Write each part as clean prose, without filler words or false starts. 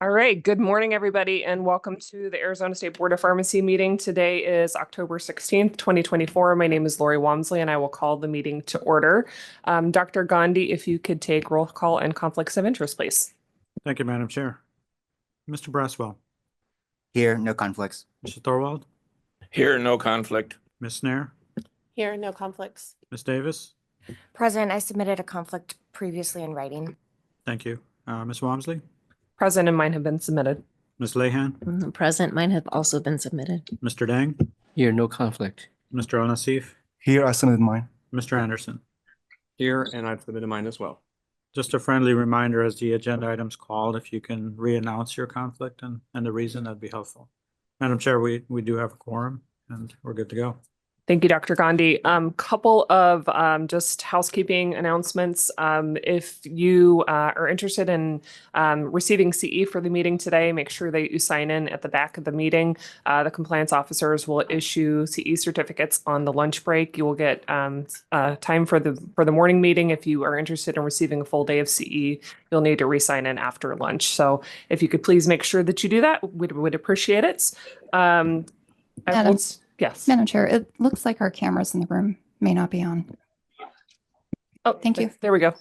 All right, good morning, everybody, and welcome to the Arizona State Board of Pharmacy meeting. Today is October 16th, 2024. My name is Lori Walmsley, and I will call the meeting to order. Dr. Gandhi, if you could take roll call and conflicts of interest, please. Thank you, Madam Chair. Mr. Braswell. Here, no conflicts. Mr. Thorwald. Here, no conflict. Ms. Snare. Here, no conflicts. Ms. Davis. President, I submitted a conflict previously in writing. Thank you. Ms. Walmsley. Present and mine have been submitted. Ms. Lehan. Present, mine have also been submitted. Mr. Dang. Here, no conflict. Mr. Al-Nassif. Here, I submitted mine. Mr. Anderson. Here, and I've submitted mine as well. Just a friendly reminder as the agenda items called, if you can re-announce your conflict and the reason, that'd be helpful. Madam Chair, we do have a quorum and we're good to go. Thank you, Dr. Gandhi. Couple of just housekeeping announcements. If you are interested in receiving CE for the meeting today, make sure that you sign in at the back of the meeting. The compliance officers will issue CE certificates on the lunch break. You will get time for the morning meeting. If you are interested in receiving a full day of CE, you'll need to re-sign in after lunch. So if you could please make sure that you do that, we would appreciate it. Yes. Madam Chair, it looks like our cameras in the room may not be on. Oh, thank you. There we go.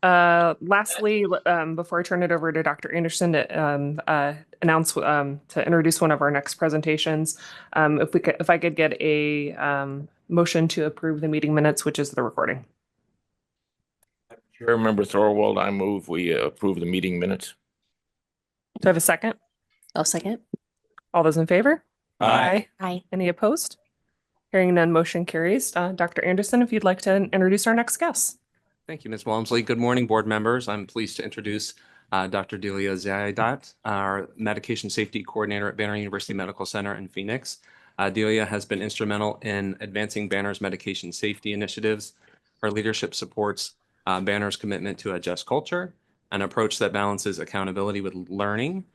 Lastly, before I turn it over to Dr. Anderson to introduce one of our next presentations, if I could get a motion to approve the meeting minutes, which is the recording. Chair Member Thorwald, I move we approve the meeting minutes. Do I have a second? I'll second. All those in favor? Aye. Aye. Any opposed? Hearing none, motion carries. Dr. Anderson, if you'd like to introduce our next guest. Thank you, Ms. Walmsley. Good morning, board members. I'm pleased to introduce Dr. Delia Ziadat, our medication safety coordinator at Banner University Medical Center in Phoenix. Delia has been instrumental in advancing Banner's medication safety initiatives. Her leadership supports Banner's commitment to a just culture, an approach that balances accountability with learning.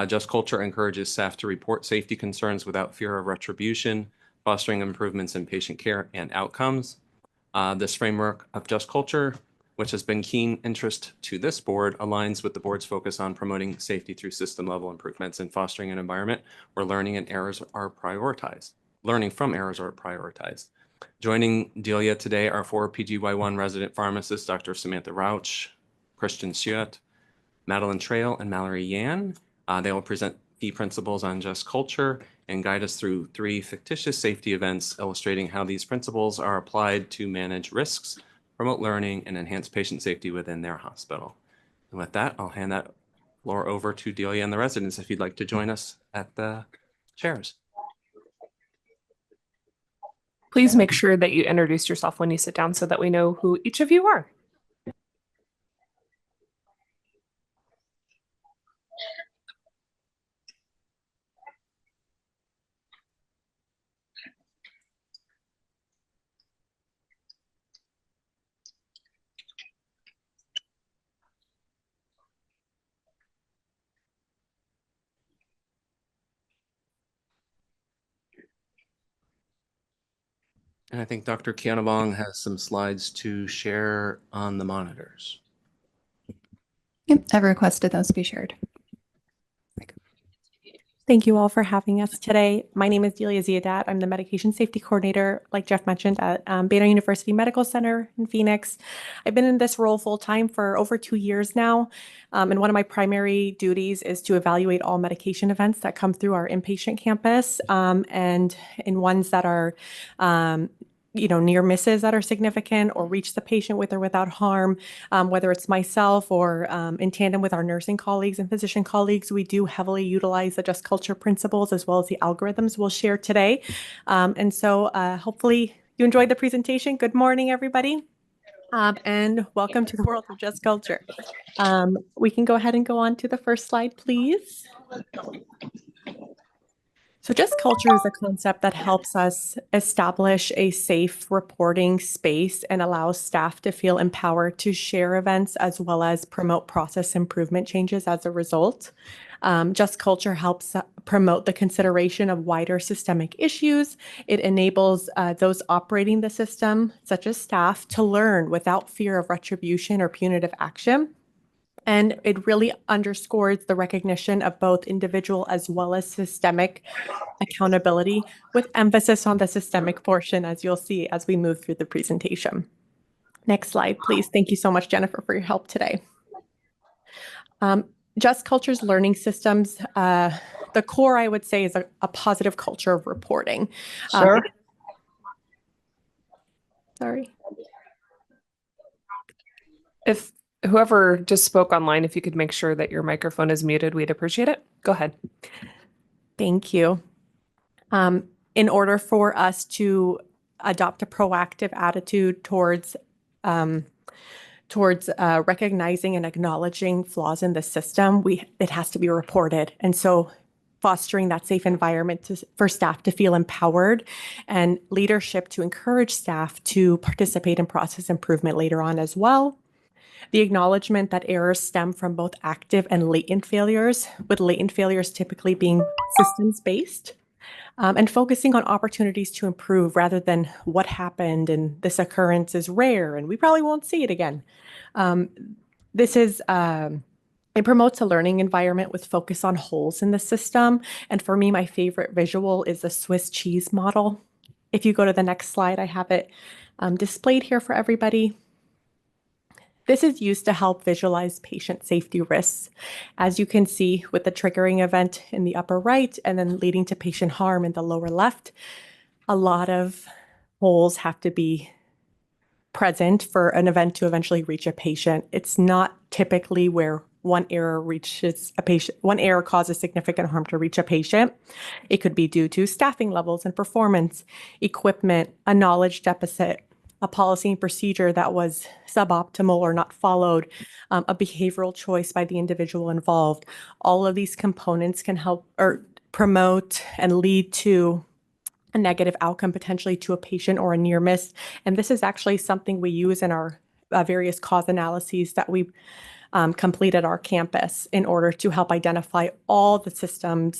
Just Culture encourages staff to report safety concerns without fear of retribution, fostering improvements in patient care and outcomes. This framework of Just Culture, which has been keen interest to this board, aligns with the board's focus on promoting safety through system-level improvements and fostering an environment where learning from errors are prioritized. Joining Delia today are 4 PGY1 resident pharmacists, Dr. Samantha Rauch, Christian Siot, Madeline Trail, and Mallory Yan. They will present key principles on Just Culture and guide us through 3 fictitious safety events, illustrating how these principles are applied to manage risks, promote learning, and enhance patient safety within their hospital. And with that, I'll hand that floor over to Delia and the residents if you'd like to join us at the chairs. Please make sure that you introduce yourself when you sit down so that we know who each of you are. And I think Dr. Kianabong has some slides to share on the monitors. Yep, I've requested those be shared. Thank you all for having us today. My name is Delia Ziadat. I'm the medication safety coordinator, like Jeff mentioned, at Banner University Medical Center in Phoenix. I've been in this role full-time for over 2 years now. And one of my primary duties is to evaluate all medication events that come through our inpatient campus, and in ones that are near misses that are significant or reach the patient with or without harm, whether it's myself or in tandem with our nursing colleagues and physician colleagues, we do heavily utilize the Just Culture principles as well as the algorithms we'll share today. And so hopefully you enjoyed the presentation. Good morning, everybody. And welcome to the world of Just Culture. We can go ahead and go on to the first slide, please. So Just Culture is a concept that helps us establish a safe reporting space and allows staff to feel empowered to share events as well as promote process improvement changes as a result. Just Culture helps promote the consideration of wider systemic issues. It enables those operating the system, such as staff, to learn without fear of retribution or punitive action. And it really underscores the recognition of both individual as well as systemic accountability, with emphasis on the systemic portion, as you'll see as we move through the presentation. Next slide, please. Thank you so much, Jennifer, for your help today. Just Culture's learning systems, the core, I would say, is a positive culture of reporting. Sorry. If whoever just spoke online, if you could make sure that your microphone is muted, we'd appreciate it. Go ahead. Thank you. In order for us to adopt a proactive attitude towards recognizing and acknowledging flaws in the system, it has to be reported. And so fostering that safe environment for staff to feel empowered, and leadership to encourage staff to participate in process improvement later on as well. The acknowledgement that errors stem from both active and latent failures, with latent failures typically being systems-based, and focusing on opportunities to improve rather than what happened and this occurrence is rare and we probably won't see it again. It promotes a learning environment with focus on holes in the system. And for me, my favorite visual is the Swiss cheese model. If you go to the next slide, I have it displayed here for everybody. This is used to help visualize patient safety risks. As you can see with the triggering event in the upper right and then leading to patient harm in the lower left, a lot of holes have to be present for an event to eventually reach a patient. It's not typically where one error causes significant harm to reach a patient. It could be due to staffing levels and performance, equipment, a knowledge deficit, a policy and procedure that was suboptimal or not followed, a behavioral choice by the individual involved. All of these components can help or promote and lead to a negative outcome potentially to a patient or a near miss. And this is actually something we use in our various cause analyses that we complete at our campus in order to help identify all the system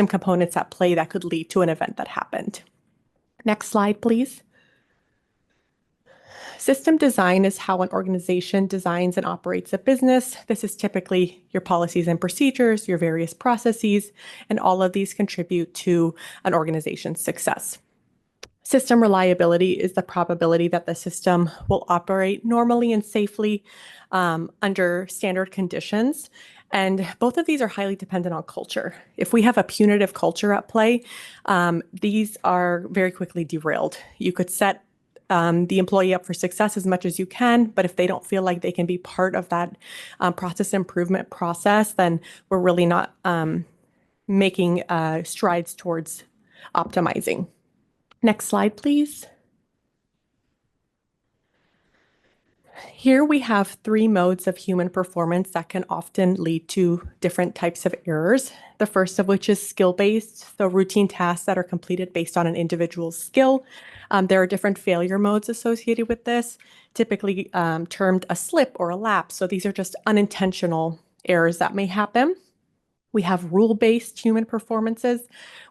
components at play that could lead to an event that happened. Next slide, please. System design is how an organization designs and operates a business. This is typically your policies and procedures, your various processes, and all of these contribute to an organization's success. System reliability is the probability that the system will operate normally and safely under standard conditions. And both of these are highly dependent on culture. If we have a punitive culture at play, these are very quickly derailed. You could set the employee up for success as much as you can, but if they don't feel like they can be part of that process improvement process, then we're really not making strides towards optimizing. Next slide, please. Here we have 3 modes of human performance that can often lead to different types of errors. The first of which is skill-based, so routine tasks that are completed based on an individual's skill. There are different failure modes associated with this, typically termed a slip or a lapse. So these are just unintentional errors that may happen. We have rule-based human performances,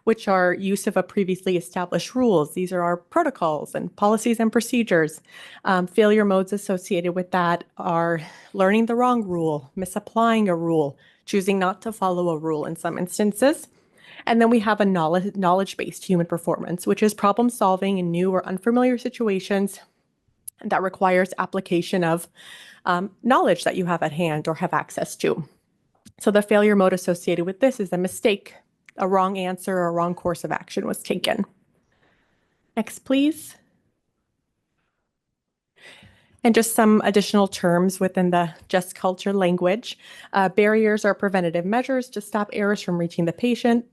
which are use of a previously established rules. These are our protocols and policies and procedures. Failure modes associated with that are learning the wrong rule, misapplying a rule, choosing not to follow a rule in some instances. And then we have a knowledge-based human performance, which is problem solving in new or unfamiliar situations that requires application of knowledge that you have at hand or have access to. So the failure mode associated with this is a mistake, a wrong answer, or a wrong course of action was taken. Next, please. And just some additional terms within the Just Culture language. Barriers are preventative measures to stop errors from reaching the patient.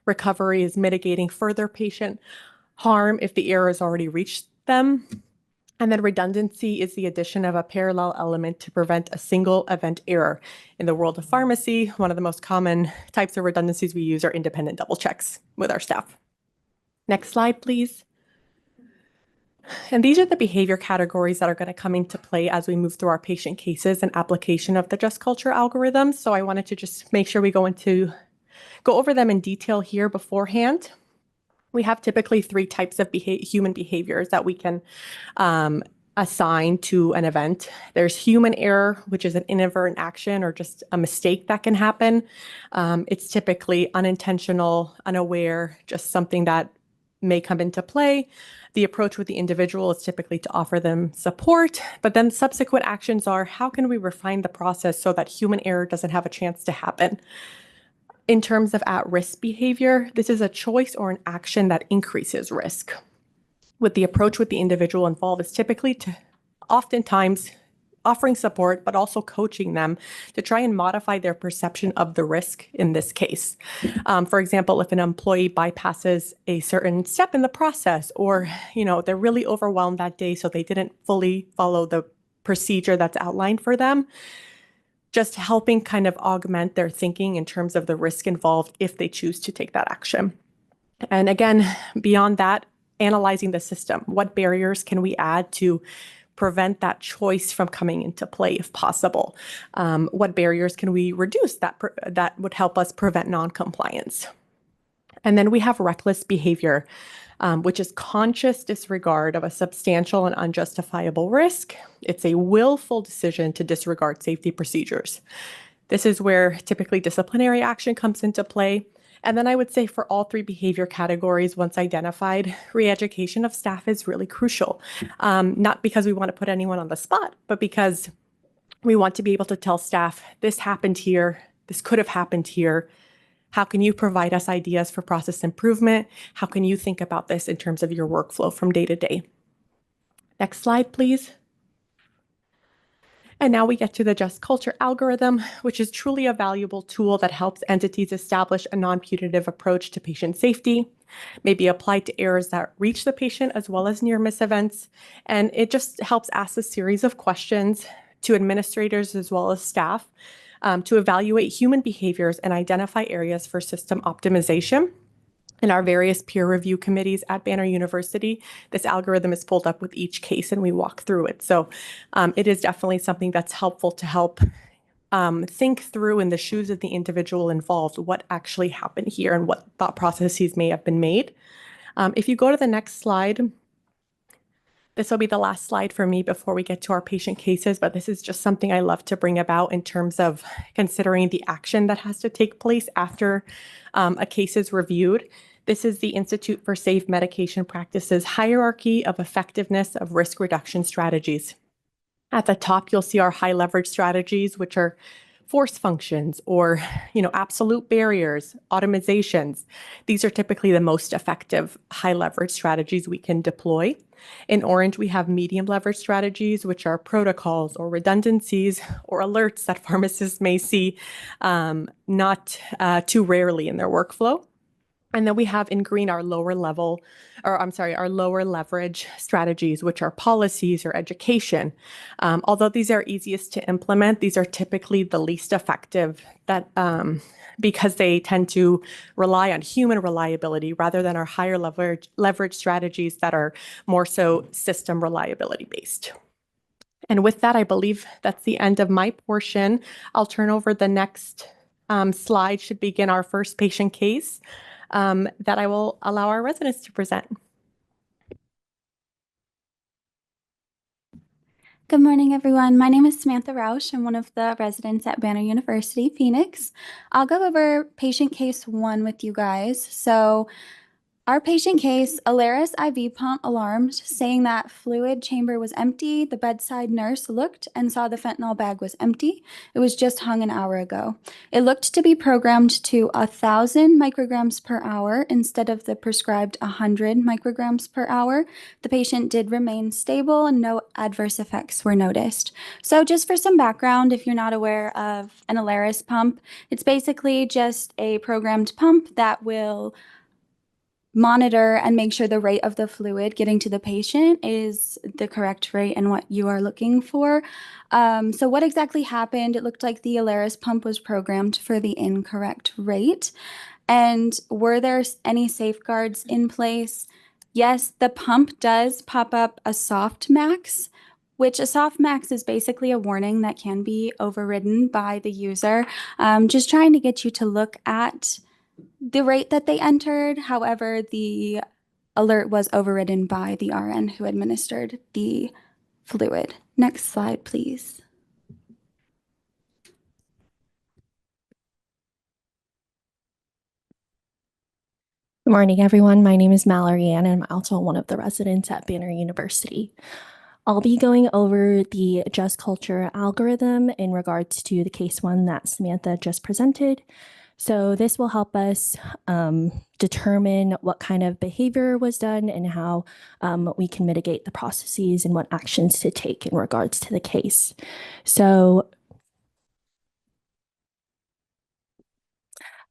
Recovery is mitigating further patient harm if the error has already reached them. And then redundancy is the addition of a parallel element to prevent a single event error. In the world of pharmacy, one of the most common types of redundancies we use are independent double checks with our staff. Next slide, please. And these are the behavior categories that are going to come into play as we move through our patient cases and application of the Just Culture algorithms. So I wanted to just make sure we go over them in detail here beforehand. We have typically 3 types of human behaviors that we can assigned to an event. There's human error, which is an inadvertent action or just a mistake that can happen. It's typically unintentional, unaware, just something that may come into play. The approach with the individual is typically to offer them support, but then subsequent actions are, how can we refine the process so that human error doesn't have a chance to happen? In terms of at-risk behavior, this is a choice or an action that increases risk. With the approach with the individual involved is typically to oftentimes offering support, but also coaching them to try and modify their perception of the risk in this case. For example, if an employee bypasses a certain step in the process, or they're really overwhelmed that day, so they didn't fully follow the procedure that's outlined for them, just helping kind of augment their thinking in terms of the risk involved if they choose to take that action. And again, beyond that, analyzing the system. What barriers can we add to prevent that choice from coming into play if possible? What barriers can we reduce that would help us prevent non-compliance? And then we have reckless behavior, which is conscious disregard of a substantial and unjustifiable risk. It's a willful decision to disregard safety procedures. This is where typically disciplinary action comes into play. And then I would say for all three behavior categories, once identified, re-education of staff is really crucial. Not because we want to put anyone on the spot, but because we want to be able to tell staff, this happened here, this could have happened here. How can you provide us ideas for process improvement? How can you think about this in terms of your workflow from day to day? Next slide, please. And now we get to the Just Culture algorithm, which is truly a valuable tool that helps entities establish a non-punitive approach to patient safety, may be applied to errors that reach the patient as well as near-miss events. And it just helps ask a series of questions to administrators as well as staff to evaluate human behaviors and identify areas for system optimization. In our various peer review committees at Banner University, this algorithm is pulled up with each case and we walk through it. So it is definitely something that's helpful to help think through in the shoes of the individual involved, what actually happened here and what thought processes may have been made. If you go to the next slide, this will be the last slide for me before we get to our patient cases, but this is just something I love to bring about in terms of considering the action that has to take place after a case is reviewed. This is the Institute for Safe Medication Practices hierarchy of effectiveness of risk reduction strategies. At the top, you'll see our high leverage strategies, which are force functions or absolute barriers, automizations. These are typically the most effective high leverage strategies we can deploy. In orange, we have medium leverage strategies, which are protocols or redundancies or alerts that pharmacists may see not too rarely in their workflow. And then we have in green our lower leverage strategies, which are policies or education. Although these are easiest to implement, these are typically the least effective because they tend to rely on human reliability rather than our higher leverage strategies that are more so system reliability based. And with that, I believe that's the end of my portion. I'll turn over the next slide should begin our first patient case. That I will allow our residents to present. Good morning, everyone. My name is Samantha Rausch. I'm one of the residents at Banner University, Phoenix. I'll go over patient case 1 with you guys. So our patient case, Alaris IV pump alarmed, saying that fluid chamber was empty. The bedside nurse looked and saw the fentanyl bag was empty. It was just hung an hour ago. It looked to be programmed to 1,000 micrograms per hour instead of the prescribed 100 micrograms per hour. The patient did remain stable and no adverse effects were noticed. So just for some background, if you're not aware of an Alaris pump, it's basically just a programmed pump that will monitor and make sure the rate of the fluid getting to the patient is the correct rate and what you are looking for. So what exactly happened? It looked like the Alaris pump was programmed for the incorrect rate. And were there any safeguards in place? Yes, the pump does pop up a soft max, which a soft max is basically a warning that can be overridden by the user. Just trying to get you to look at the rate that they entered. However, the alert was overridden by the RN who administered the fluid. Next slide, please. Good morning, everyone. My name is Mallory Ann, and I'm also one of the residents at Banner University. I'll be going over the Just Culture algorithm in regards to the case one that Samantha just presented. So this will help us determine what kind of behavior was done and how we can mitigate the processes and what actions to take in regards to the case. So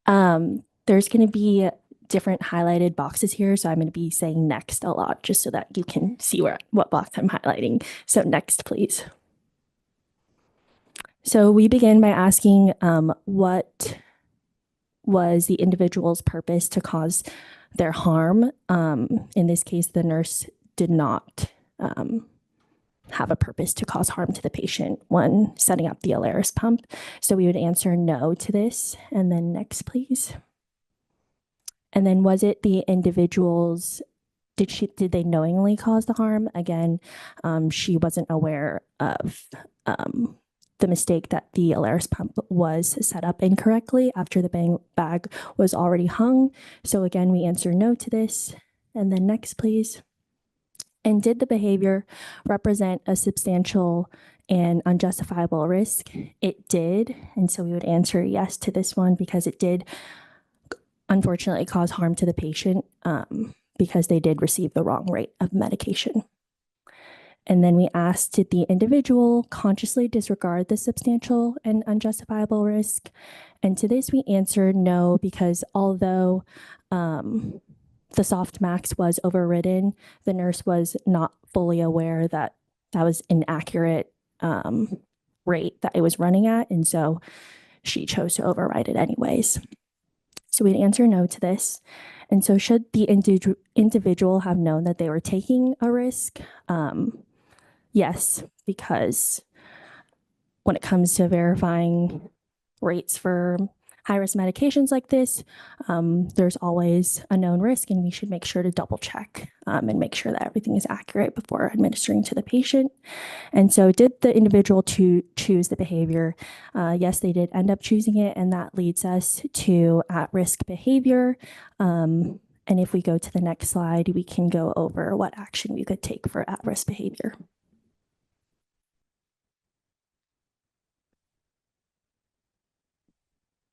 there's going to be different highlighted boxes here. So I'm going to be saying next a lot just so that you can see what box I'm highlighting. So next, please. So we begin by asking what was the individual's purpose to cause their harm. In this case, the nurse did not have a purpose to cause harm to the patient when setting up the Alaris pump. So we would answer no to this. And then next, please. And then was it the individual's, did they knowingly cause the harm? Again, she wasn't aware of the mistake that the Alaris pump was set up incorrectly after the bag was already hung. So again, we answer no to this. And then next, please. And did the behavior represent a substantial and unjustifiable risk? It did. And so we would answer yes to this one because it did unfortunately cause harm to the patient because they did receive the wrong rate of medication. And then we asked, did the individual consciously disregard the substantial and unjustifiable risk? And to this we answered no, because although the soft max was overridden, the nurse was not fully aware that that was an accurate rate that it was running at. And so she chose to override it anyways. So we'd answer no to this. And so should the individual have known that they were taking a risk? Yes, because when it comes to verifying rates for high-risk medications like this, there's always a known risk, and we should make sure to double check and make sure that everything is accurate before administering to the patient. And so did the individual choose the behavior? Yes, they did end up choosing it, and that leads us to at-risk behavior. And if we go to the next slide, we can go over what action we could take for at-risk behavior.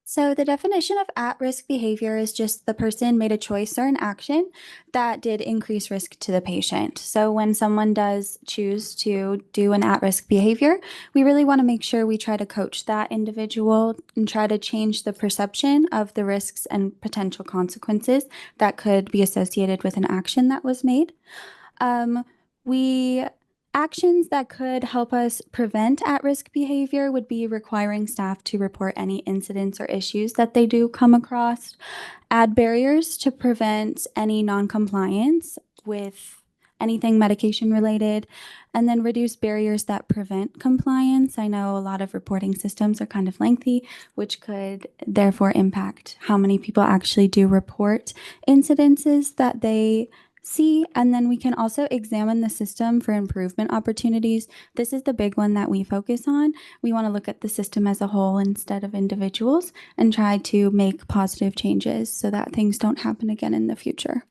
So the definition of at-risk behavior is just the person made a choice or an action that did increase risk to the patient. So when someone does choose to do an at-risk behavior, we really want to make sure we try to coach that individual and try to change the perception of the risks and potential consequences that could be associated with an action that was made. Actions that could help us prevent at-risk behavior would be requiring staff to report any incidents or issues that they do come across, add barriers to prevent any non-compliance with anything medication related, and then reduce barriers that prevent compliance. I know a lot of reporting systems are kind of lengthy, which could therefore impact how many people actually do report incidences that they see. And then we can also examine the system for improvement opportunities. This is the big one that we focus on. We want to look at the system as a whole instead of individuals and try to make positive changes so that things don't happen again in the future.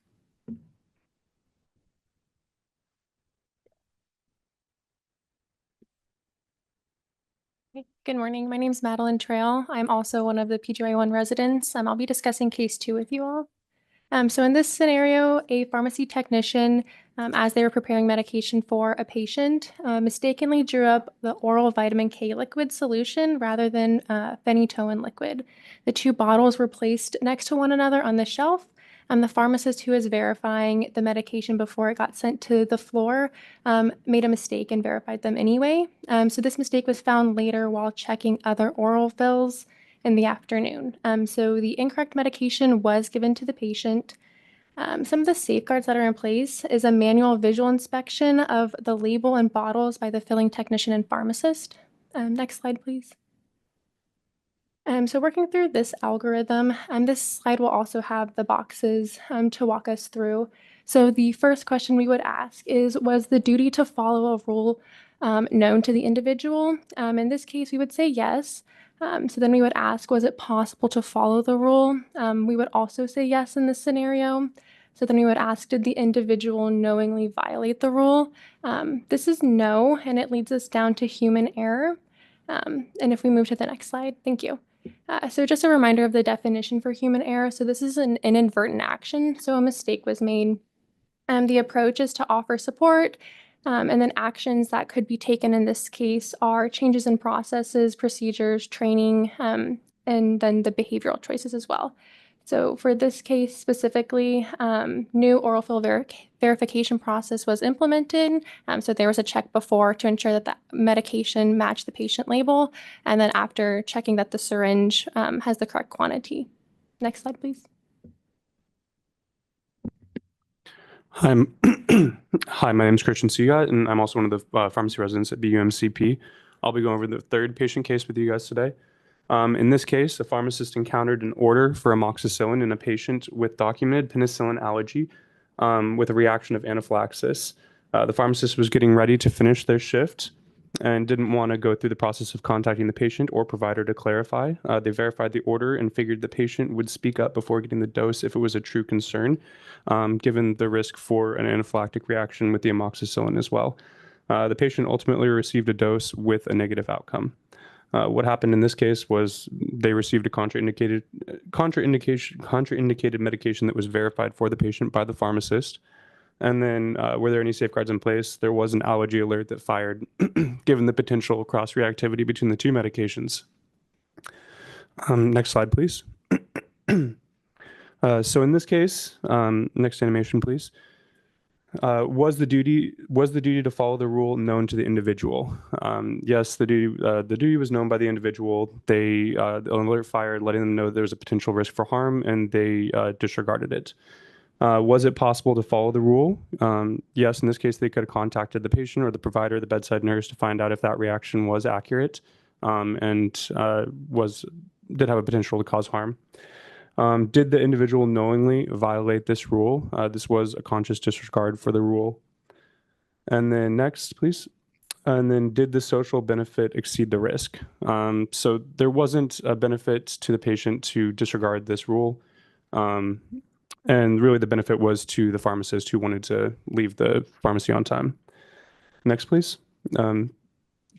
Good morning. My name is Madeline Trail. I'm also one of the PGY1 residents. I'll be discussing case 2 with you all. So in this scenario, a pharmacy technician, as they were preparing medication for a patient, mistakenly drew up the oral vitamin K liquid solution rather than phenytoin liquid. The two bottles were placed next to one another on the shelf, and the pharmacist who was verifying the medication before it got sent to the floor made a mistake and verified them anyway. So this mistake was found later while checking other oral fills in the afternoon. So the incorrect medication was given to the patient. Some of the safeguards that are in place is a manual visual inspection of the label and bottles by the filling technician and pharmacist. Next slide, please. So working through this algorithm, this slide will also have the boxes to walk us through. So the first question we would ask is, was the duty to follow a rule known to the individual? In this case, we would say yes. So then we would ask, was it possible to follow the rule? We would also say yes in this scenario. So then we would ask, did the individual knowingly violate the rule? This is no, and it leads us down to human error. And if we move to the next slide, thank you. So just a reminder of the definition for human error. So this is an inadvertent action. So a mistake was made. The approach is to offer support, and then actions that could be taken in this case are changes in processes, procedures, training, and then the behavioral choices as well. So for this case specifically, new oral fill verification process was implemented. So there was a check before to ensure that the medication matched the patient label, and then after checking that the syringe has the correct quantity. Next slide, please. Hi, hi, my name is Christian Seagat, and I'm also one of the pharmacy residents at BUMCP. I'll be going over the third patient case with you guys today. In this case, a pharmacist encountered an order for amoxicillin in a patient with documented penicillin allergy with a reaction of anaphylaxis. The pharmacist was getting ready to finish their shift and didn't want to go through the process of contacting the patient or provider to clarify. They verified the order and figured the patient would speak up before getting the dose if it was a true concern, given the risk for an anaphylactic reaction with the amoxicillin as well. The patient ultimately received a dose with a negative outcome. What happened in this case was they received a contraindicated medication that was verified for the patient by the pharmacist. And then were there any safeguards in place? There was an allergy alert that fired, given the potential cross-reactivity between the two medications. Next slide, please. So in this case, next animation, please. Was the duty to follow the rule known to the individual? Yes, the duty was known by the individual. They the alert fired, letting them know there was a potential risk for harm, and they disregarded it. Was it possible to follow the rule? Yes, in this case, they could have contacted the patient or the provider, the bedside nurse, to find out if that reaction was accurate and did have a potential to cause harm. Did the individual knowingly violate this rule? This was a conscious disregard for the rule. And then next, please. And then did the social benefit exceed the risk? So there wasn't a benefit to the patient to disregard this rule. And really the benefit was to the pharmacist who wanted to leave the pharmacy on time. Next, please.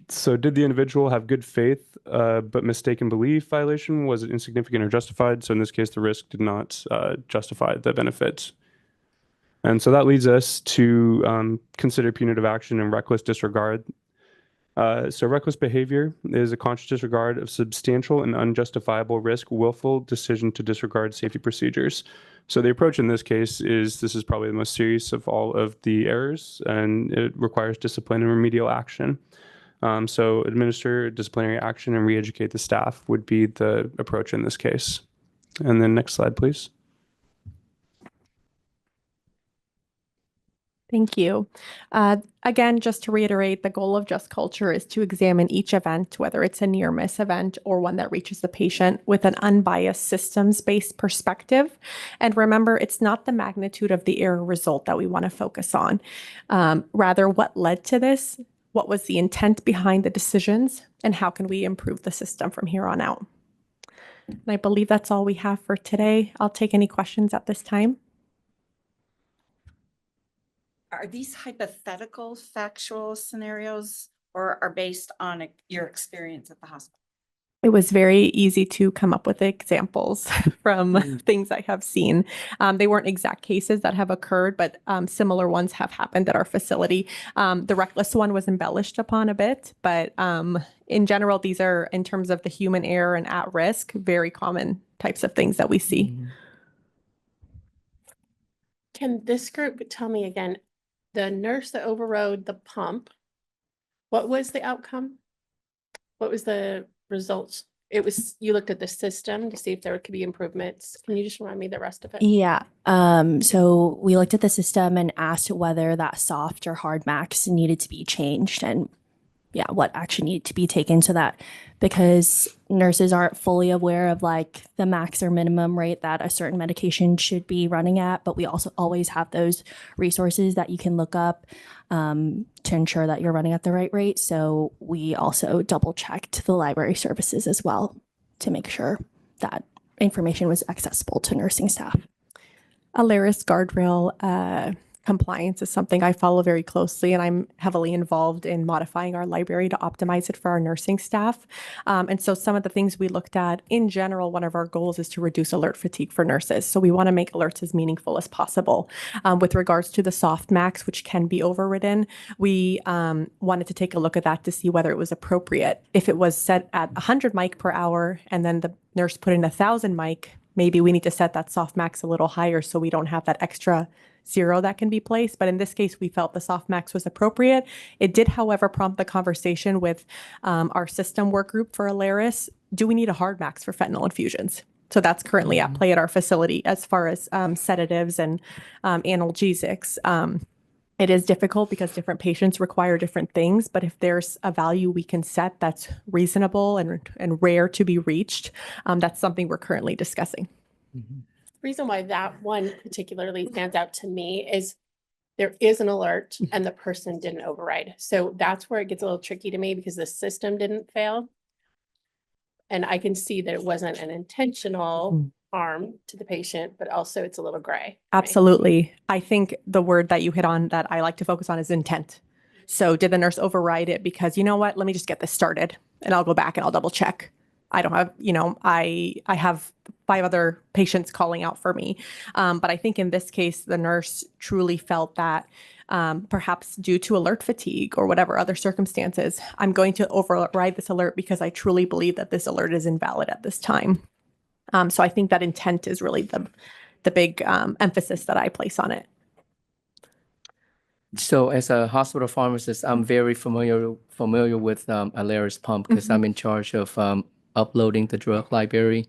So did the individual have good faith but mistaken belief violation? Was it insignificant or justified? So in this case, the risk did not justify the benefit. And so that leads us to consider punitive action and reckless disregard. So reckless behavior is a conscious disregard of substantial and unjustifiable risk, willful decision to disregard safety procedures. So the approach in this case is this is probably the most serious of all of the errors, and it requires discipline and remedial action. So administer disciplinary action and re-educate the staff would be the approach in this case. And then next slide, please. Thank you. Again, just to reiterate, the goal of Just Culture is to examine each event, whether it's a near miss event or one that reaches the patient, with an unbiased systems-based perspective. And remember, it's not the magnitude of the error result that we want to focus on. Rather, what led to this? What was the intent behind the decisions? And how can we improve the system from here on out? And I believe that's all we have for today. I'll take any questions at this time. Are these hypothetical factual scenarios or are based on your experience at the hospital? It was very easy to come up with examples from things I have seen. They weren't exact cases that have occurred, but similar ones have happened at our facility. The reckless one was embellished upon a bit, but in general, these are, in terms of the human error and at risk, very common types of things that we see. Can this group tell me again, the nurse that overrode the pump, what was the outcome? What was the results? It was, you looked at the system to see if there could be improvements. Can you just remind me the rest of it? Yeah. So we looked at the system and asked whether that soft or hard max needed to be changed. And what action needed to be taken, so that because nurses aren't fully aware of like the max or minimum rate that a certain medication should be running at, but we also always have those resources that you can look up to ensure that you're running at the right rate. So we also double checked the library services as well to make sure that information was accessible to nursing staff. Alaris guardrail compliance is something I follow very closely, and I'm heavily involved in modifying our library to optimize it for our nursing staff. And so some of the things we looked at in general, one of our goals is to reduce alert fatigue for nurses. So we want to make alerts as meaningful as possible. With regards to the soft max, which can be overridden, we wanted to take a look at that to see whether it was appropriate. If it was set at 100 mic per hour and then the nurse put in 1,000 mic, maybe we need to set that soft max a little higher so we don't have that extra zero that can be placed. But in this case, we felt the soft max was appropriate. It did, however, prompt the conversation with our system work group for Alaris. Do we need a hard max for fentanyl infusions? So that's currently at play at our facility as far as sedatives and analgesics. It is difficult because different patients require different things, but if there's a value we can set that's reasonable and rare to be reached, that's something we're currently discussing. Reason why that one particularly stands out to me is there is an alert and the person didn't override. So that's where it gets a little tricky to me because the system didn't fail. And I can see that it wasn't an intentional harm to the patient, but also it's a little gray. Right? Absolutely. I think the word that you hit on that I like to focus on is intent. So did the nurse override it because, you know what, let me just get this started and I'll go back and I'll double check. I don't have, I have 5 other patients calling out for me. But I think in this case, the nurse truly felt that perhaps due to alert fatigue or whatever other circumstances, I'm going to override this alert because I truly believe that this alert is invalid at this time. So I think that intent is really the big emphasis that I place on it. So as a hospital pharmacist, I'm very familiar with Alaris pump because I'm in charge of uploading the drug library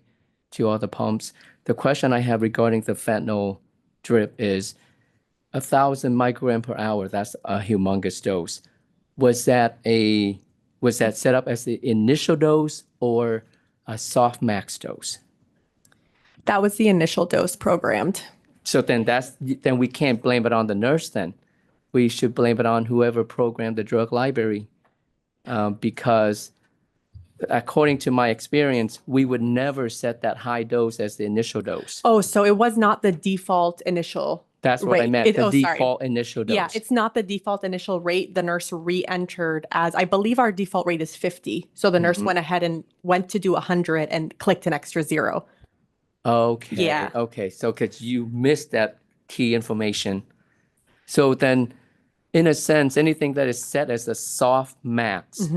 to all the pumps. The question I have regarding the fentanyl drip is 1,000 microgram per hour. That's a humongous dose. Was that set up as the initial dose or a soft max dose? That was the initial dose programmed. So then we can't blame it on the nurse then. We should blame it on whoever programmed the drug library because according to my experience, we would never set that high dose as the initial dose. Oh, so it was not the default initial That's what I rate. meant, the Sorry. default initial dose. Yeah, it's not the default initial rate. The nurse re-entered as, I believe our default rate is 50. So the nurse went ahead and went to do 100 and clicked an extra 0. Okay. Yeah. Okay. So because you missed that key information. So then, in a sense, anything that is set as a soft max,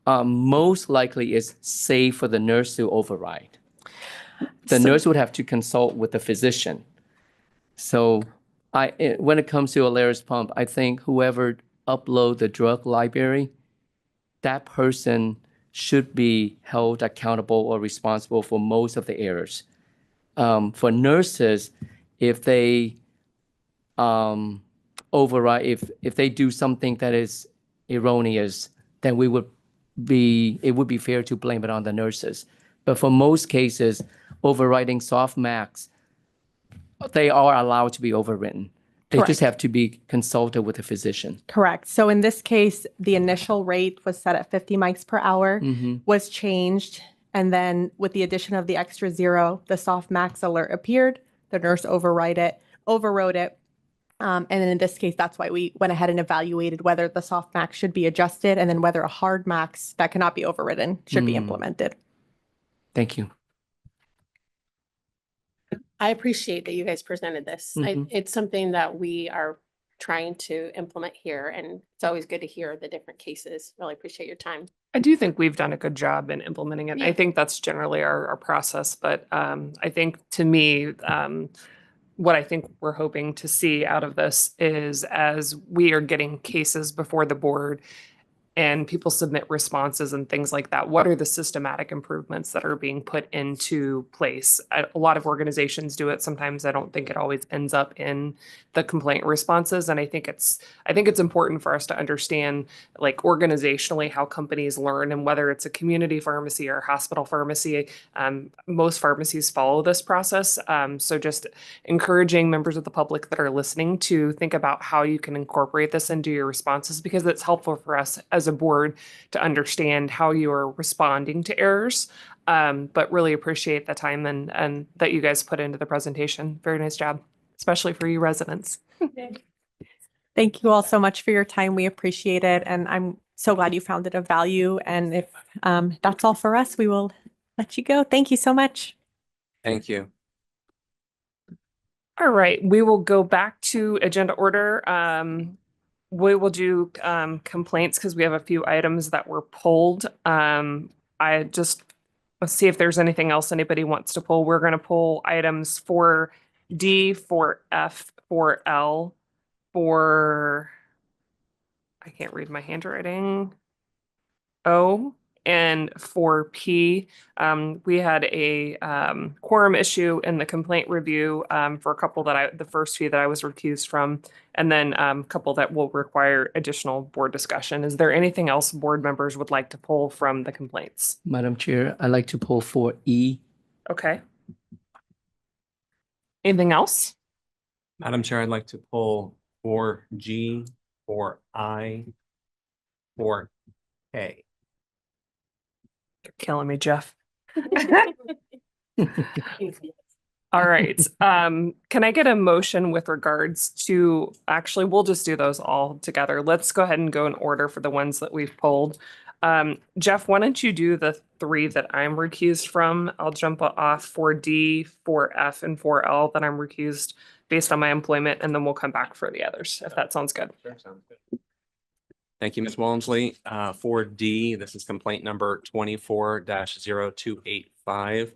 most likely is safe for the nurse to override. The nurse would have to consult with the physician. So when it comes to Alaris pump, I think whoever upload the drug library, that person should be held accountable or responsible for most of the errors. For nurses, if they override, if they do something that is erroneous, then it would be fair to blame it on the nurses. But for most cases, overriding soft max, they are allowed to be overwritten. They Correct. just have to be consulted with a physician. Correct. So in this case, the initial rate was set at 50 mics per hour, was changed. And then with the addition of the extra 0, the soft max alert appeared. The nurse overrode it. And then in this case, that's why we went ahead and evaluated whether the soft max should be adjusted and then whether a hard max that cannot be overridden should be implemented. Thank you. I appreciate that you guys presented this. It's something that we are trying to implement here, and it's always good to hear the different cases. Really appreciate your time. I do think we've done a good job in implementing it. Yeah. I think that's generally our process, but I think to me, what I think we're hoping to see out of this is as we are getting cases before the board, and people submit responses and things like that, what are the systematic improvements that are being put into place? A lot of organizations do it. Sometimes I don't think it always ends up in the complaint responses. And I think it's important for us to understand, like, organizationally, how companies learn, and whether it's a community pharmacy or a hospital pharmacy. Most pharmacies follow this process. So just encouraging members of the public that are listening to think about how you can incorporate this into your responses, because it's helpful for us as a board to understand how you are responding to errors. But really appreciate the time and that you guys put into the presentation. Very nice job, especially for you residents. Thank you all so much for your time. We appreciate it. And I'm so glad you found it of value. And if that's all for us, we will let you go. Thank you so much. Thank you. All right, we will go back to agenda order. We will do complaints because we have a few items that were pulled. Let's see if there's anything else anybody wants to pull. We're going to pull items for D, for F, for L, for, I can't read my handwriting, O, and for P. We had a quorum issue in the complaint review for a couple the first few that I was recused from, and then a couple that will require additional board discussion. Is there anything else board members would like to pull from the complaints? Madam Chair, I'd like to pull for E. Okay. Anything else? Madam Chair, I'd like to pull 4G, 4I, 4K. You're killing me, Jeff. All right. Can I get a motion with regards to, actually, we'll just do those all together. Let's go ahead and go in order for the ones that we've pulled. Jeff, why don't you do the 3 that I'm recused from? I'll jump off 4D, 4F, and 4L that I'm recused based on my employment, and then we'll come back for the others, if that sounds good. Sure, sounds good. Thank you, Ms. Walmsley. 4D, this is complaint number 24-0285.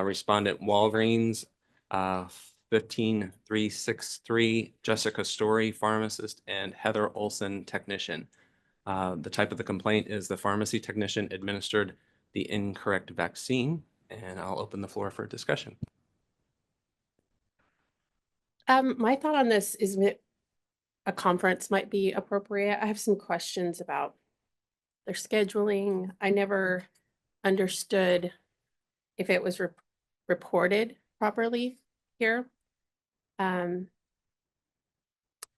Respondent Walgreens, 15363, Jessica Story, pharmacist, and Heather Olson, technician. The type of the complaint is the pharmacy technician administered the incorrect vaccine, and I'll open the floor for discussion. My thought on this is a conference might be appropriate. I have some questions about their scheduling. I never understood if it was reported properly here. And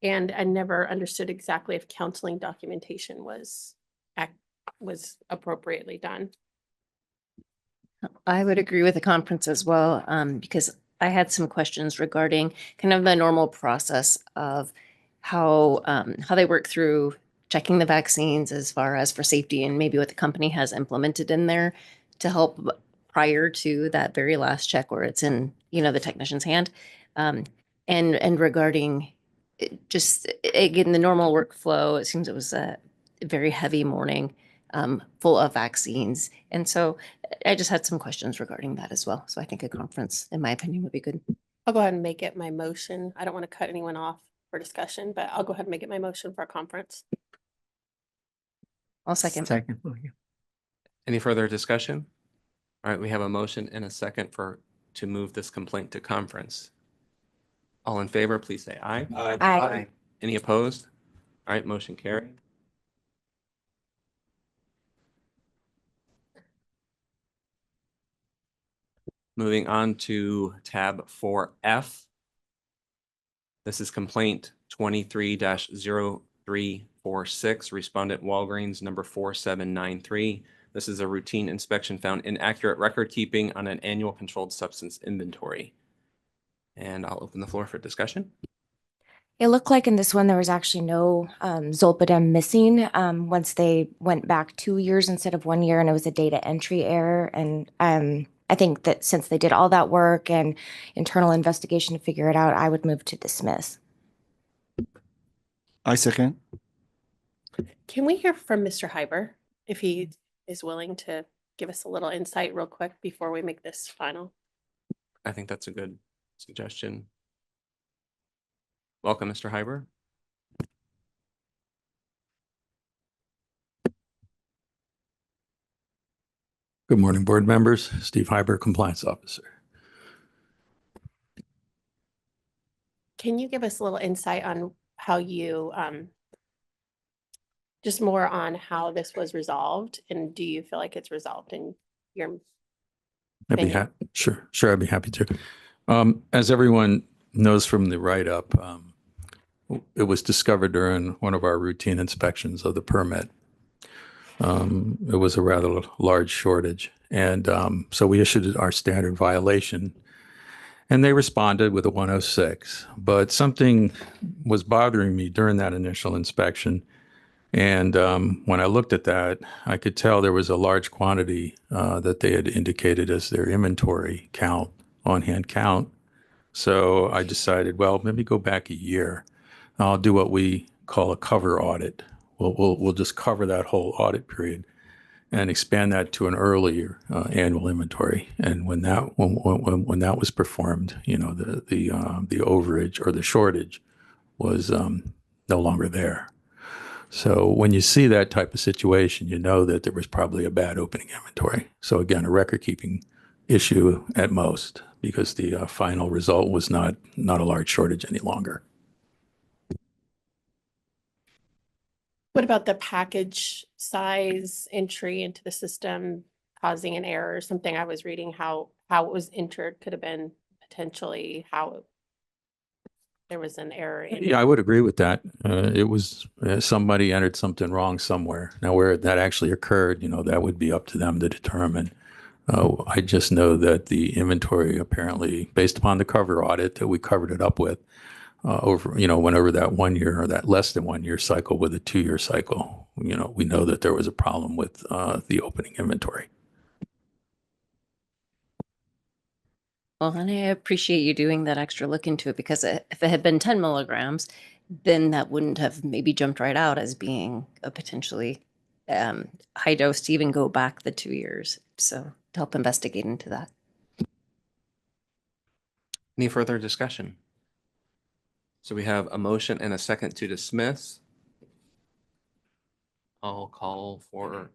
I never understood exactly if counseling documentation was appropriately done. I would agree with the conference as well, because I had some questions regarding kind of the normal process of how they work through checking the vaccines as far as for safety, and maybe what the company has implemented in there to help prior to that very last check where it's in, the technician's hand. And regarding just, again, the normal workflow, it seems it was a very heavy morning, full of vaccines. And so I just had some questions regarding that as well. So I think a conference, in my opinion, would be good. I'll go ahead and make it my motion. I don't want to cut anyone off for discussion, but I'll go ahead and make it my motion for a conference. I'll second. Second. Any further discussion? All right, we have a motion and a second to move this complaint to conference. All in favor, please say aye. Aye. Any opposed? All right, motion carried. Moving on to tab 4F. This is complaint 23-0346, respondent Walgreens number 4793. This is a routine inspection found inaccurate record keeping on an annual controlled substance inventory. And I'll open the floor for discussion. It looked like in this one, there was actually no Zolpidem missing once they went back 2 years instead of 1 year, and it was a data entry error. And I think that since they did all that work and internal investigation to figure it out, I would move to dismiss. I second. Can we hear from Mr. Hyber if he is willing to give us a little insight real quick before we make this final? I think that's a good suggestion. Welcome, Mr. Hyber. Good morning, board members. Steve Hyber, Compliance Officer. Can you give us a little insight on how you, just more on how this was resolved? And do you feel like it's resolved in your I'd be opinion? happy. Sure, I'd be happy to. As everyone knows from the write-up, it was discovered during one of our routine inspections of the permit. It was a rather large shortage. And so we issued our standard violation and they responded with a 106. But something was bothering me during that initial inspection. And when I looked at that, I could tell there was a large quantity that they had indicated as their inventory count, on-hand count. So I decided, well, maybe go back a year. I'll do what we call a cover audit. We'll just cover that whole audit period and expand that to an earlier annual inventory. And when that was performed, you know, the overage or the shortage was no longer there. So when you see that type of situation, you know that there was probably a bad opening inventory. So again, a record keeping issue at most, because the final result was not a large shortage any longer. What about the package size entry into the system causing an error? Something I was reading how it was entered could have been potentially how there was an error in Yeah, I would agree with that. It was somebody entered something wrong somewhere. Now, where that actually occurred, you know, that would be up to them to determine. I just know that the inventory apparently, based upon the cover audit that we covered it up with, went over that 1 year or that less than 1 year cycle with a 2 year cycle. You know, we know that there was a problem with the opening inventory. Well, and I appreciate you doing that extra look into it, because if it had been 10 milligrams, then that wouldn't have maybe jumped right out as being a potentially high dose to even go back the 2 years. So to help investigate into that. Any further discussion? So we have a motion and a second to dismiss. I'll call for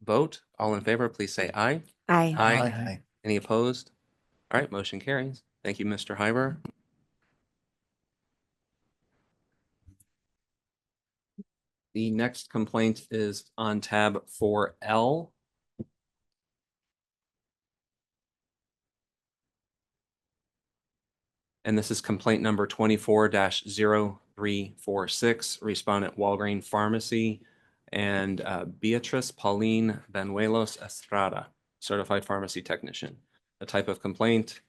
vote. All in favor, please say aye. Aye. Aye. Any opposed? All right, motion carries. Thank you, Mr. Hyber. The next complaint is on tab 4L. And this is complaint number 24-0346, respondent Walgreen Pharmacy, and Beatrice Pauline Banuelos Estrada, certified pharmacy technician. The type of complaint,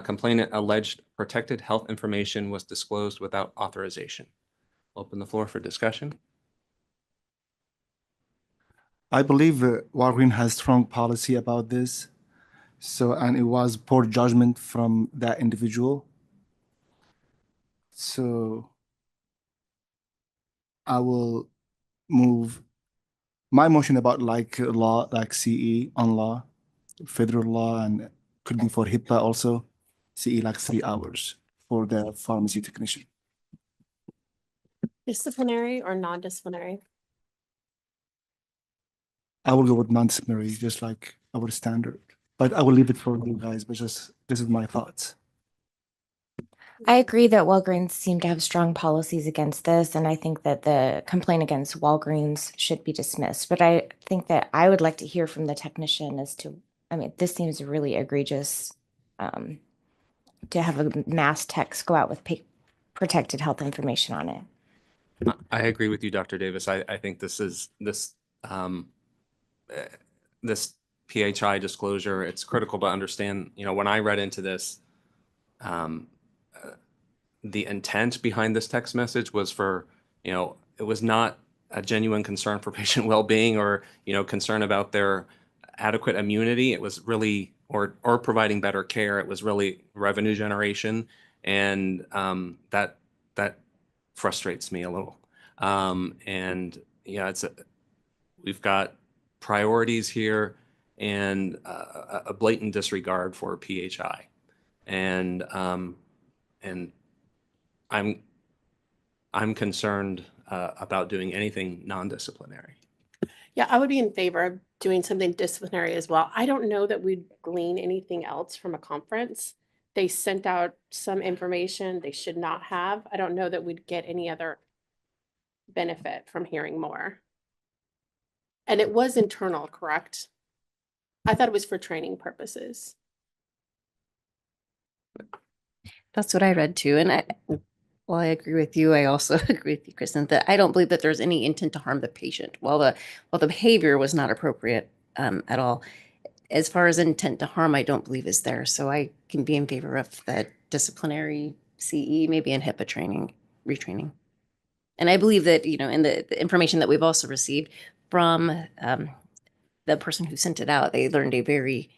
complainant alleged protected health information was disclosed without authorization. Open the floor for discussion. I believe Walgreens has strong policy about this. So, and it was poor judgment from that individual. So I will move my motion about like law, like CE on law, federal law, and could be for HIPAA also, CE like 3 hours for the pharmacy technician. disciplinary or non-disciplinary? I will go with non-disciplinary, just like our standard. But I will leave it for you guys, but just this is my thoughts. I agree that Walgreens seem to have strong policies against this, and I think that the complaint against Walgreens should be dismissed. But I think that I would like to hear from the technician as to, I mean, this seems really egregious to have a mass text go out with protected health information on it. I agree with you, Dr. Davis. I think this PHI disclosure, it's critical to understand, you know, when I read into this, the intent behind this text message was for, you know, it was not a genuine concern for patient well-being or, you know, concern about their adequate immunity. It was really, or providing better care. It was really revenue generation. And that frustrates me a little. And yeah, we've got priorities here and a blatant disregard for PHI. And I'm concerned about doing anything non-disciplinary. Yeah, I would be in favor of doing something disciplinary as well. I don't know that we'd glean anything else from a conference. They sent out some information they should not have. I don't know that we'd get any other benefit from hearing more. And it was internal, correct? I thought it was for training purposes. That's what I read too. And well, I agree with you. I also agree with you, Kristen, that I don't believe that there's any intent to harm the patient. While the behavior was not appropriate at all, as far as intent to harm, I don't believe is there. So I can be in favor of the disciplinary CE, maybe in HIPAA training, retraining. And I believe that, in the information that we've also received from the person who sent it out, they learned a very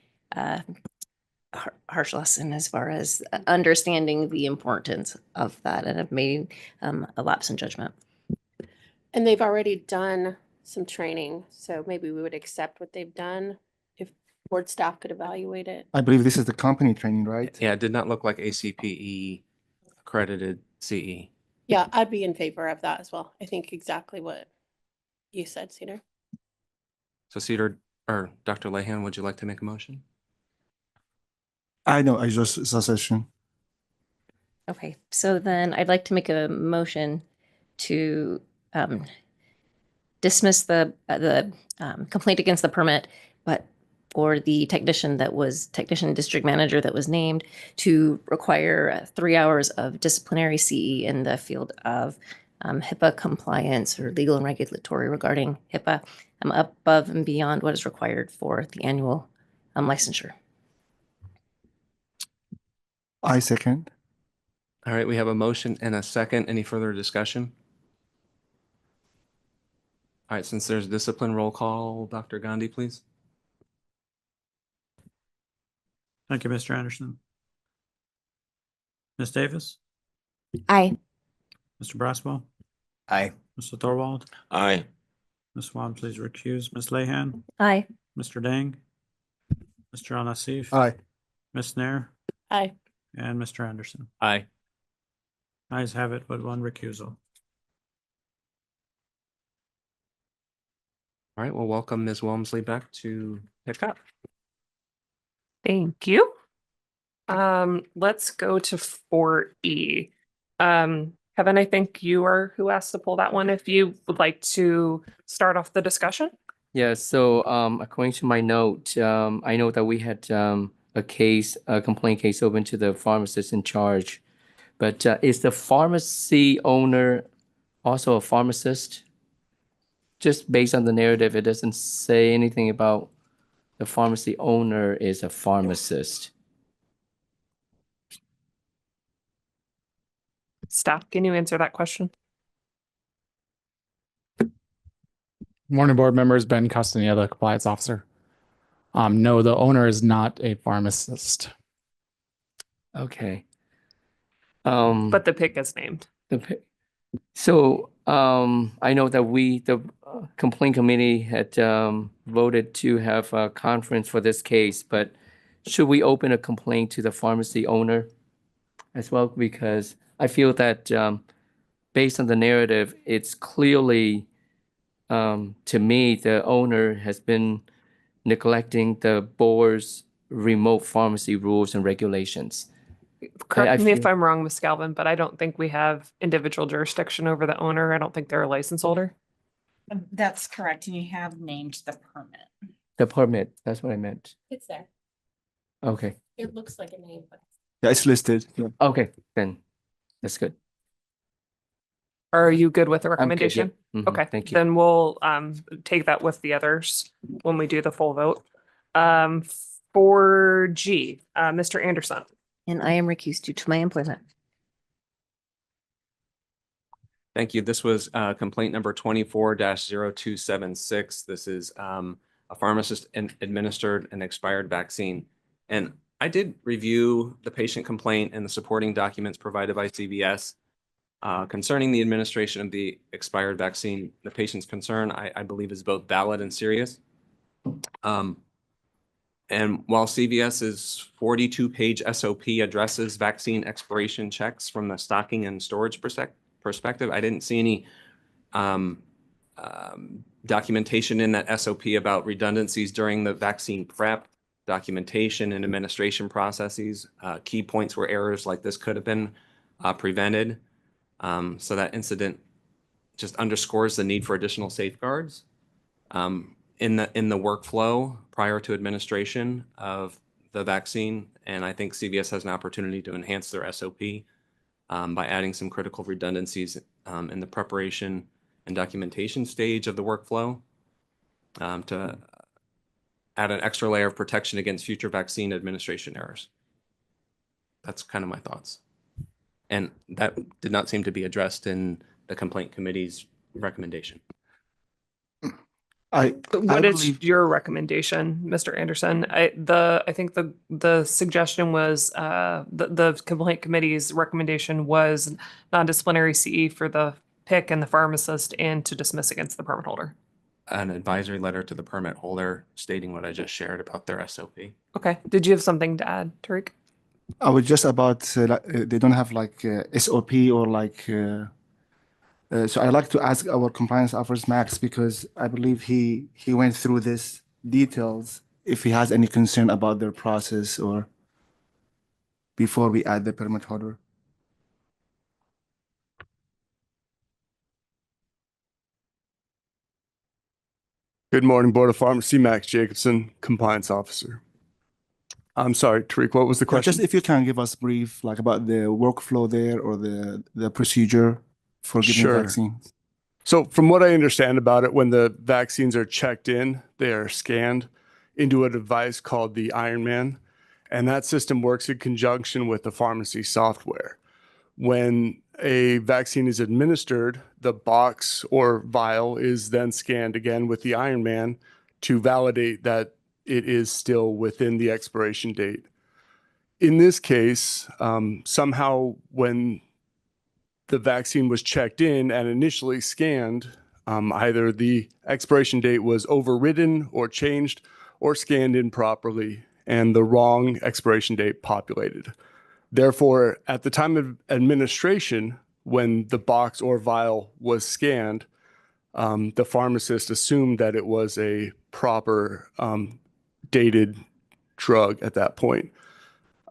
harsh lesson as far as understanding the importance of that and have made a lapse in judgment. And they've already done some training, so maybe we would accept what they've done if board staff could evaluate it. I believe this is the company training, right? Yeah, it did not look like ACPE accredited CE. Yeah, I'd be in favor of that as well. I think exactly what you said, Cedar. So Cedar or Dr. Lehan, would you like to make a motion? I know, I just suggestion. Okay, so then I'd like to make a motion to dismiss the complaint against the permit, but for the technician district manager that was named to require 3 hours of disciplinary CE in the field of HIPAA compliance or legal and regulatory regarding HIPAA above and beyond what is required for the annual licensure. I second. All right, we have a motion and a second. Any further discussion? All right, since there's discipline roll call, Dr. Gandhi, please. Thank you, Mr. Anderson. Ms. Davis? Aye. Mr. Braswell? Aye. Mr. Thorwald? Aye. Ms. Swan, please recuse. Ms. Lehan? Aye. Mr. Dang? Mr. Al-Nassif? Aye. Ms. Nair? Aye. And Mr. Anderson. Aye. Ayes have it with one recusal. All right, well, welcome Ms. Walmsley back to pick up. Thank you. Let's go to 4E. Kevin, I think you are who asked to pull that one. If you would like to start off the discussion. Yeah, so according to my note, I know that we had a complaint case open to the pharmacist in charge. But is the pharmacy owner also a pharmacist? Just based on the narrative, it doesn't say anything about the pharmacy owner is a pharmacist. Staff, can you answer that question? Morning, board members. Ben Castaneda, compliance officer. No, the owner is not a pharmacist. Okay. But the PIC is named. So I know that the complaint committee had voted to have a conference for this case, but should we open a complaint to the pharmacy owner as well? Because I feel that based on the narrative, it's clearly, to me, the owner has been neglecting the board's remote pharmacy rules and regulations. Correct me if I'm wrong, Ms. Galvin, but I don't think we have individual jurisdiction over the owner. I don't think they're a license holder. That's correct. And you have named the permit. The permit, that's what I meant. It's there. Okay. It looks like a name, but. Yeah, it's listed. Yeah. Okay, then that's good. Are you good with the I'm good, recommendation? yeah. Mhm, Okay, thank you. then we'll take that with the others when we do the full vote. For G, Mr. Anderson. And I am recused due to my employment. Thank you. This was complaint number 24-0276. This is a pharmacist administered an expired vaccine. And I did review the patient complaint and the supporting documents provided by CVS concerning the administration of the expired vaccine. The patient's concern, I believe, is both valid and serious. And while CVS's 42-page SOP addresses vaccine expiration checks from the stocking and storage perspective, I didn't see any documentation in that SOP about redundancies during the vaccine prep, documentation and administration processes. Key points where errors like this could have been prevented. So that incident just underscores the need for additional safeguards in the workflow prior to administration of the vaccine. And I think CVS has an opportunity to enhance their SOP by adding some critical redundancies in the preparation and documentation stage of the workflow to add an extra layer of protection against future vaccine administration errors. That's kind of my thoughts. And that did not seem to be addressed in the complaint committee's recommendation. What is your recommendation, Mr. Anderson? I think the suggestion was the complaint committee's recommendation was non-disciplinary CE for the PIC and the pharmacist and to dismiss against the permit holder. An advisory letter to the permit holder stating what I just shared about their SOP. Okay. Did you have something to add, Tariq? I was just about they don't have like SOP or like so I like to ask our compliance officer Max, because I believe he went through this details, if he has any concern about their process or before we add the permit holder. Good morning, Board of Pharmacy. Max Jacobson, Compliance Officer. I'm sorry, Tariq, what was the question? Just if you can give us brief, like about the workflow there or the procedure for giving vaccines. So from what I understand about it, when the vaccines are checked in, they are scanned into a device called the Ironman, and that system works in conjunction with the pharmacy software. When a vaccine is administered, the box or vial is then scanned again with the Ironman to validate that it is still within the expiration date. In this case, somehow when the vaccine was checked in and initially scanned, either the expiration date was overridden or changed or scanned improperly, and the wrong expiration date populated. Therefore, at the time of administration, when the box or vial was scanned, the pharmacist assumed that it was a proper dated drug at that point.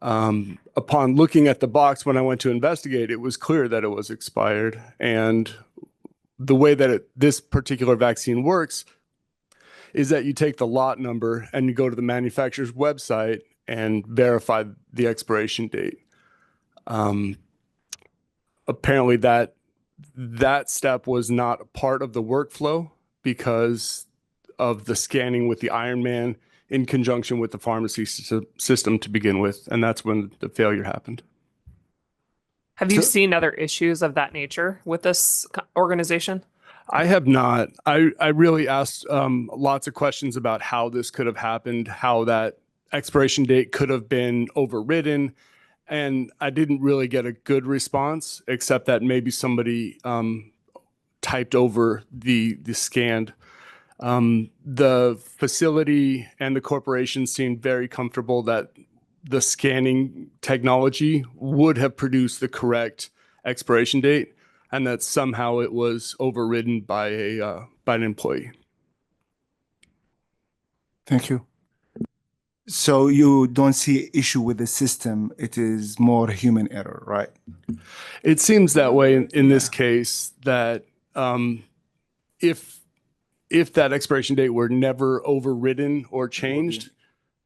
Upon looking at the box, when I went to investigate, it was clear that it was expired. And the way that this particular vaccine works is that you take the lot number and you go to the manufacturer's website and verify the expiration date. Apparently that step was not a part of the workflow because of the scanning with the Ironman in conjunction with the pharmacy system to begin with, and that's when the failure happened. Have you seen other issues of that nature with this organization? I have not. I really asked lots of questions about how this could have happened, how that expiration date could have been overridden, and I didn't really get a good response, except that maybe somebody typed over the scanned. The facility and the corporation seemed very comfortable that the scanning technology would have produced the correct expiration date, and that somehow it was overridden by an employee. Thank you. So you don't see issue with the system, it is more human error, right? It seems that way in this case, that if that expiration date were never overridden or changed,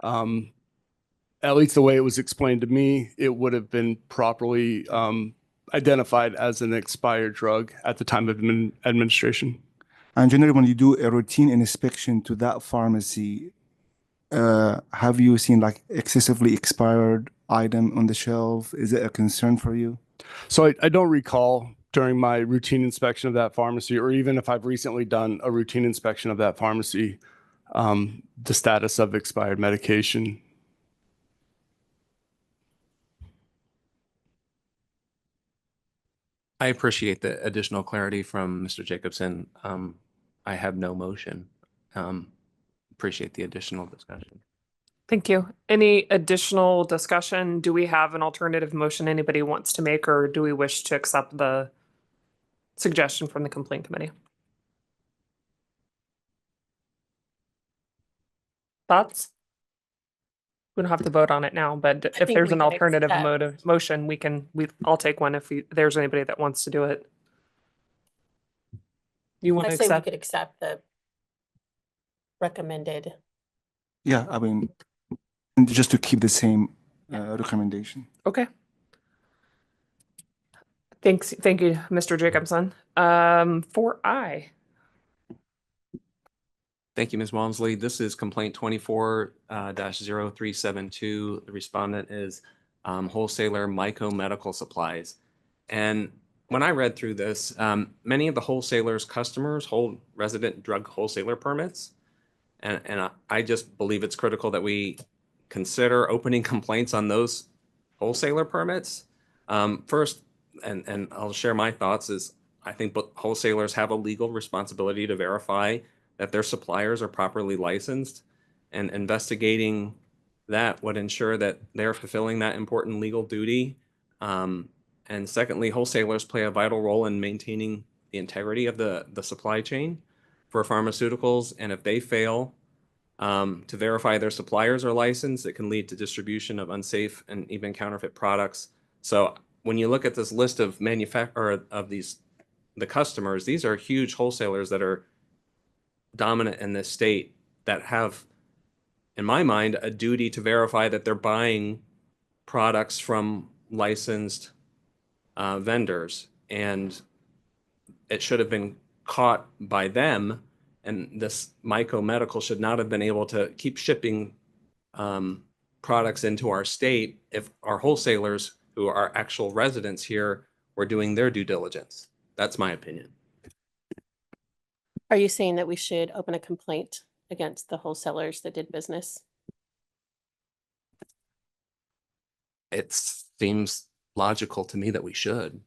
at least the way it was explained to me, it would have been properly identified as an expired drug at the time of administration. And generally, when you do a routine inspection to that pharmacy, have you seen like excessively expired item on the shelf? Is it a concern for you? So I don't recall during my routine inspection of that pharmacy, or even if I've recently done a routine inspection of that pharmacy, the status of expired medication. I appreciate the additional clarity from Mr. Jacobson. I have no motion. Appreciate the additional discussion. Thank you. Any additional discussion? Do we have an alternative motion anybody wants to make, or do we wish to accept the suggestion from the complaint committee? Thoughts? We don't have to vote on it now, but if think there's we an can alternative accept. motion, I'll take one if there's anybody that wants to do it. You want to I say we accept? could accept the recommended. Yeah, I mean, just to keep the same recommendation. Okay. Thank you, Mr. Jacobson. For I. Thank you, Ms. Walmsley. This is complaint 24-0372. The respondent is wholesaler Myco Medical Supplies. And when I read through this, many of the wholesalers' customers hold resident drug wholesaler permits. And I just believe it's critical that we consider opening complaints on those wholesaler permits. First, and I'll share my thoughts, is I think wholesalers have a legal responsibility to verify that their suppliers are properly licensed, and investigating that would ensure that they're fulfilling that important legal duty. And secondly, wholesalers play a vital role in maintaining the integrity of the supply chain for pharmaceuticals. And if they fail to verify their suppliers are licensed, it can lead to distribution of unsafe and even counterfeit products. So when you look at this list of the customers, these are huge wholesalers that are dominant in this state that have, in my mind, a duty to verify that they're buying products from licensed vendors, and it should have been caught by them. And this Myco Medical should not have been able to keep shipping products into our state if our wholesalers, who are actual residents here, were doing their due diligence. That's my opinion. Are you saying that we should open a complaint against the wholesalers that did business? It seems logical to me that we should.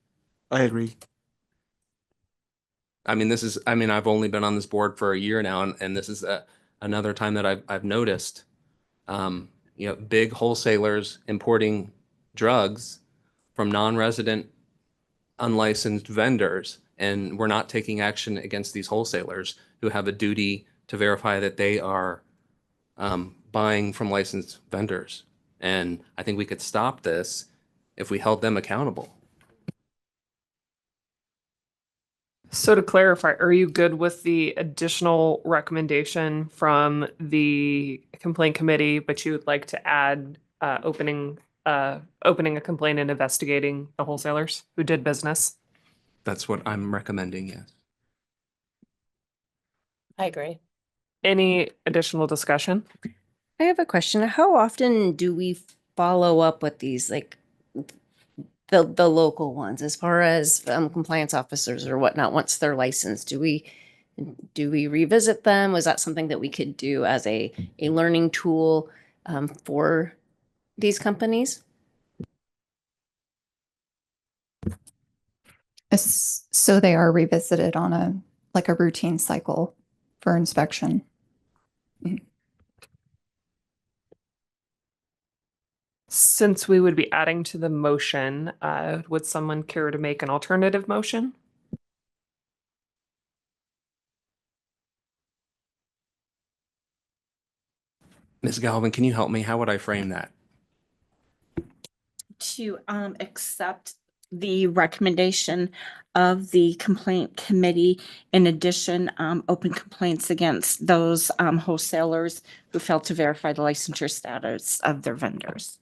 I agree. I mean, I've only been on this board for a year now, and this is another time that I've noticed, big wholesalers importing drugs from non-resident, unlicensed vendors, and we're not taking action against these wholesalers who have a duty to verify that they are buying from licensed vendors. And I think we could stop this if we held them accountable. So to clarify, are you good with the additional recommendation from the complaint committee, but you would like to add opening a complaint and investigating the wholesalers who did business? That's what I'm recommending, yes. I agree. Any additional discussion? I have a question. How often do we follow up with these, like the local ones, as far as compliance officers or whatnot, once they're licensed? Do we revisit them? Was that something that we could do as a learning tool for these companies? So they are revisited on a routine cycle for inspection. Since we would be adding to the motion, would someone care to make an alternative motion? Ms. Galvin, can you help me? How would I frame that? To accept the recommendation of the complaint committee. In addition, open complaints against those wholesalers who failed to verify the licensure status of their vendors.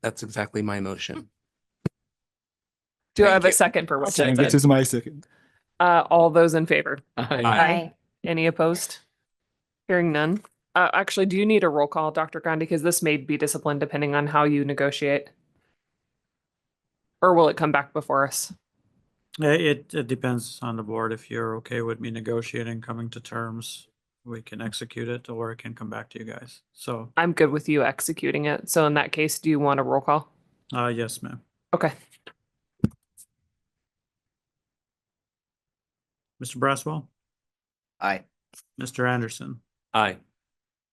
That's exactly my motion. Do I have a second for what you This said? is my second. All those in favor? Aye. Any opposed? Hearing none. Actually, do you need a roll call, Dr. Grandi? Because this may be disciplined depending on how you negotiate. Or will it come back before us? It depends on the board. If you're okay with me negotiating, coming to terms, we can execute it, or it can come back to you guys. So, I'm good with you executing it. So in that case, do you want a roll call? yes, ma'am. Okay. Mr. Braswell? Aye. Mr. Anderson? Aye.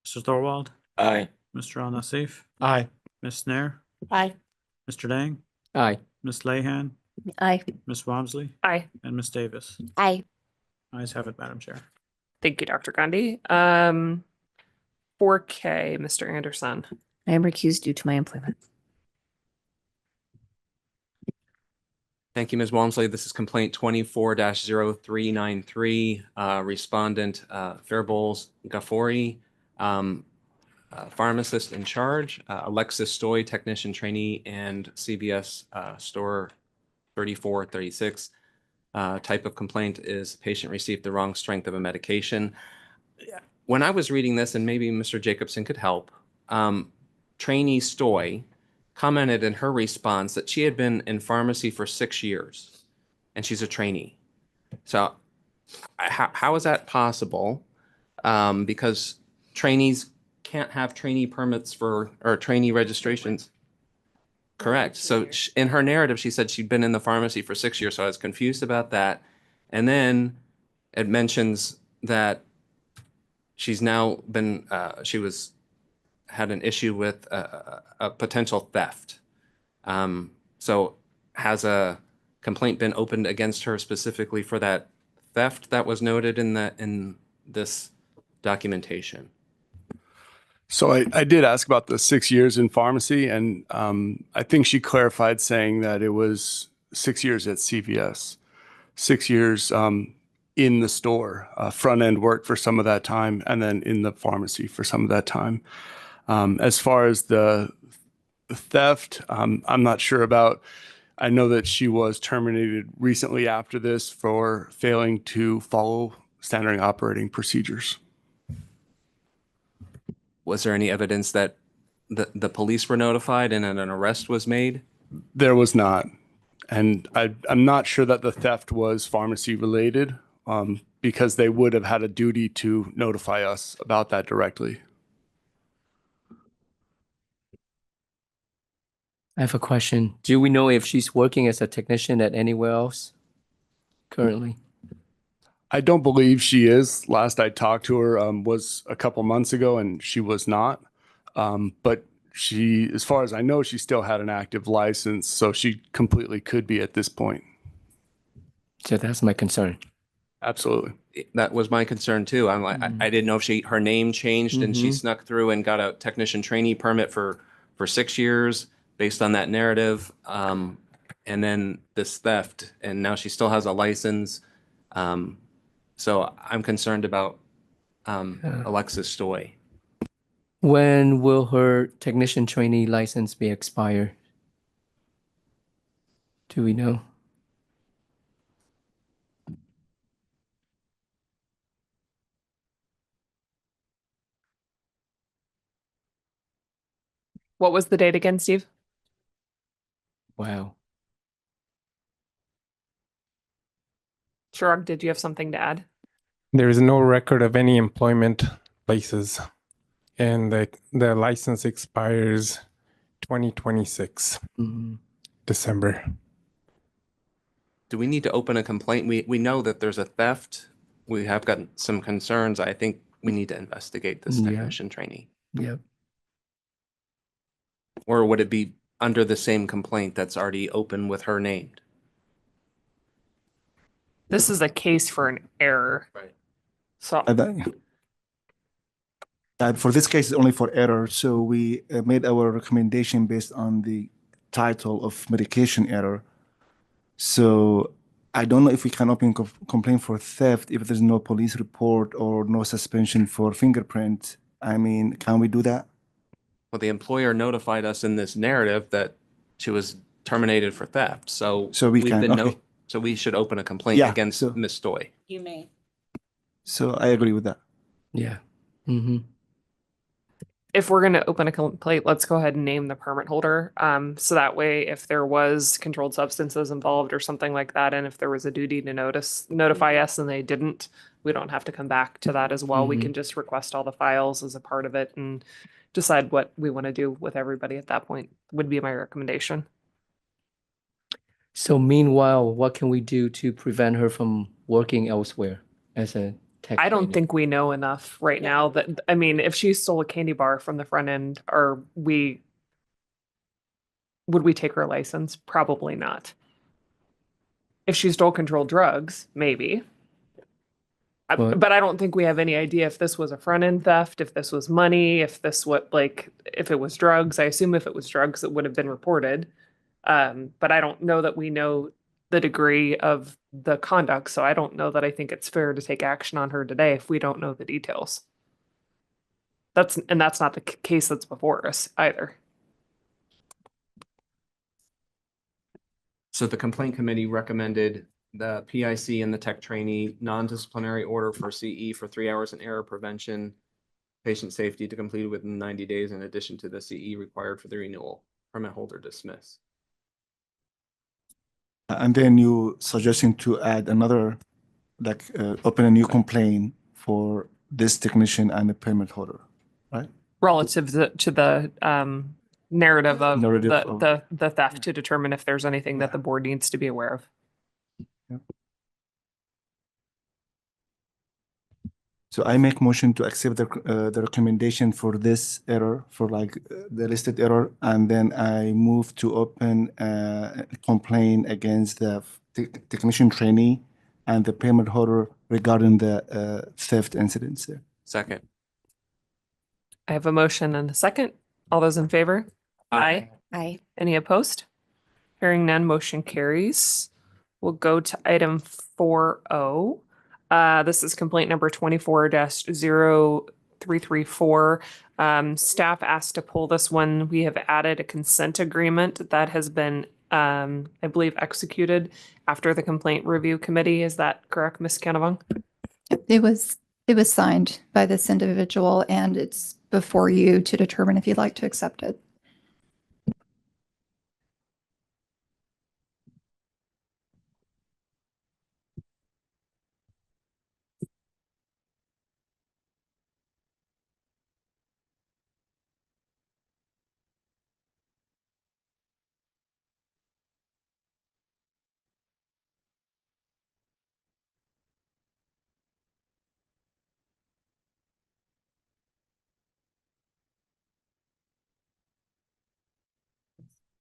Mr. Thorwald? Aye. Mr. Al-Nassif? Aye. Ms. Snare? Aye. Mr. Dang? Aye. Ms. Lahan? Aye. Ms. Walmsley? Aye. And Ms. Davis? Aye. Ayes have it, Madam Chair. Thank you, Dr. Gandhi. 24K, Mr. Anderson. I am recused due to my employment. Thank you, Ms. Walmsley. This is complaint 24-0393. Respondent Faribault Ghafouri, pharmacist in charge, Alexis Stoy, technician trainee, and CVS store 3436. Type of complaint is patient received the wrong strength of a medication. When I was reading this, and maybe Mr. Jacobson could help, trainee Stoy commented in her response that she had been in pharmacy for 6 years and she's a trainee. So how is that possible? Because trainees can't have trainee permits or trainee registrations. Correct. So in her narrative, she said she'd been in the pharmacy for 6 years. So I was confused about that. And then it mentions that she's now been, had an issue with a potential theft. So has a complaint been opened against her specifically for that theft that was noted in this documentation? So I did ask about the 6 years in pharmacy, and I think she clarified saying that it was 6 years at CVS, 6 years in the store, front end work for some of that time, and then in the pharmacy for some of that time. As far as the theft, I'm not sure about. I know that she was terminated recently after this for failing to follow standard operating procedures. Was there any evidence that the police were notified and an arrest was made? There was not. And I'm not sure that the theft was pharmacy related, because they would have had a duty to notify us about that directly. I have a question. Do we know if she's working as a technician at anywhere else currently? I don't believe she is. Last I talked to her was a couple months ago, and she was not. But she, as far as I know, she still had an active license, so she completely could be at this point. So that's my concern. Absolutely. That was my concern too. I'm like, I didn't know if her name changed and she snuck through and got a technician trainee permit for 6 years based on that narrative. And then this theft, and now she still has a license. So I'm concerned about Alexis Stoy. When will her technician trainee license be expired? Do we know? What was the date again, Steve? Wow. Chirag, did you have something to add? There is no record of any employment places, and the license expires 2026, December. Do we need to open a complaint? We know that there's a theft. We have gotten some concerns. I think we need to investigate this technician trainee. Yep. Or would it be under the same complaint that's already open with her named? This is a case for an error. Right. So for this case, it's only for error. So we made our recommendation based on the title of medication error. So I don't know if we can open complaint for theft if there's no police report or no suspension for fingerprint. I mean, can we do that? Well, the employer notified us in this narrative that she was terminated for theft. So we can, okay. So we should open a complaint against Ms. Stoy. You may. So I agree with that. Yeah. If we're going to open a complaint, let's go ahead and name the permit holder. So that way, if there was controlled substances involved or something like that, and if there was a duty to notify us and they didn't, we don't have to come back to that as well. We can just request all the files as a part of it and decide what we want to do with everybody at that point, would be my recommendation. So meanwhile, what can we do to prevent her from working elsewhere as a tech I don't trainee? think we know enough right now that, I mean, if she stole a candy bar from the front end, would we take her license? Probably not. If she stole controlled drugs, maybe. But I don't think we have any idea if this was a front end theft, if this was money, if it was drugs. I assume if it was drugs, it would have been reported. But I don't know that we know the degree of the conduct, so I don't know that I think it's fair to take action on her today if we don't know the details. That's not the case that's before us either. So the complaint committee recommended the PIC and the tech trainee non-disciplinary order for CE for 3 hours in error prevention, patient safety to complete within 90 days in addition to the CE required for the renewal. Permit holder dismiss. And then you suggesting to add another, open a new complaint for this technician and the permit holder, right? Relative to the narrative of Narrative the theft to determine if there's anything that the board needs to be aware of. So I make motion to accept the recommendation for this error, for the listed error, and then I move to open a complaint against the technician trainee and the payment holder regarding the theft incidents there. Second. I have a motion and a second. All those in favor? Aye. Aye. Any opposed? Hearing none, motion carries. We'll go to item 4O. This is complaint number 24-0334. Staff asked to pull this one. We have added a consent agreement that has been, I believe, executed after the complaint review committee. Is that correct, Ms. Canavong? It was signed by this individual, and it's before you to determine if you'd like to accept it.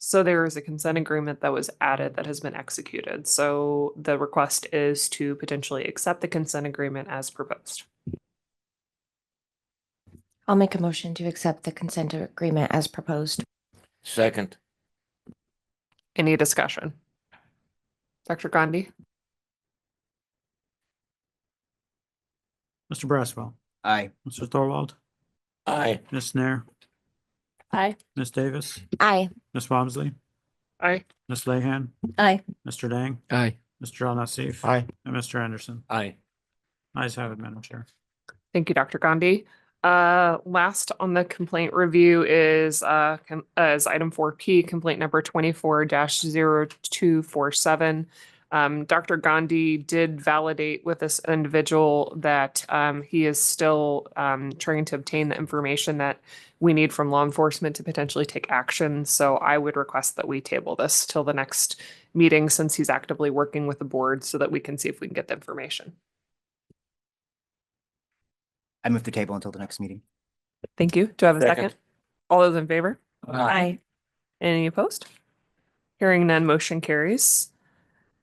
So there is a consent agreement that was added that has been executed. So the request is to potentially accept the consent agreement as proposed. I'll make a motion to accept the consent agreement as proposed. Second. Any discussion? Dr. Gandhi? Mr. Braswell? Aye. Mr. Thorwald? Aye. Ms. Nair? Aye. Ms. Davis? Aye. Ms. Walmsley? Aye. Ms. Lehan? Aye. Mr. Dang? Aye. Mr. Al-Nassif? Aye. And Mr. Anderson? Aye. Ayes have it, Madam Chair. Thank you, Dr. Gandhi. Last on the complaint review is item 4P, complaint number 24-0247. Dr. Gandhi did validate with this individual that he is still trying to obtain the information that we need from law enforcement to potentially take action. So I would request that we table this till the next meeting since he's actively working with the board so that we can see if we can get the information. I move the table until the next meeting. Thank you. Do I have a Second. second? All those in favor? Aye. Any opposed? Hearing none, motion carries.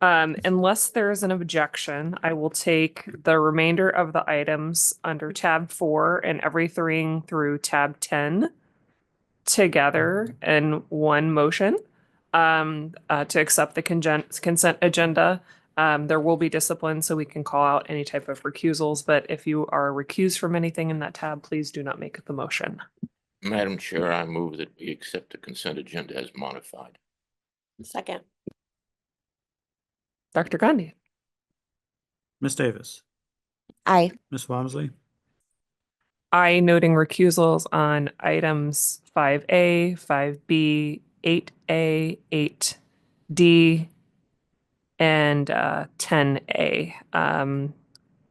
Unless there is an objection, I will take the remainder of the items under tab 4 and everything through tab 10 together in one motion to accept the consent agenda. There will be discipline, so we can call out any type of recusals, but if you are recused from anything in that tab, please do not make the motion. Madam Chair, I move that we accept the consent agenda as modified. Second. Dr. Gandhi? Ms. Davis? Aye. Ms. Walmsley? I noting recusals on items 5A, 5B, 8A, 8D, and 10A.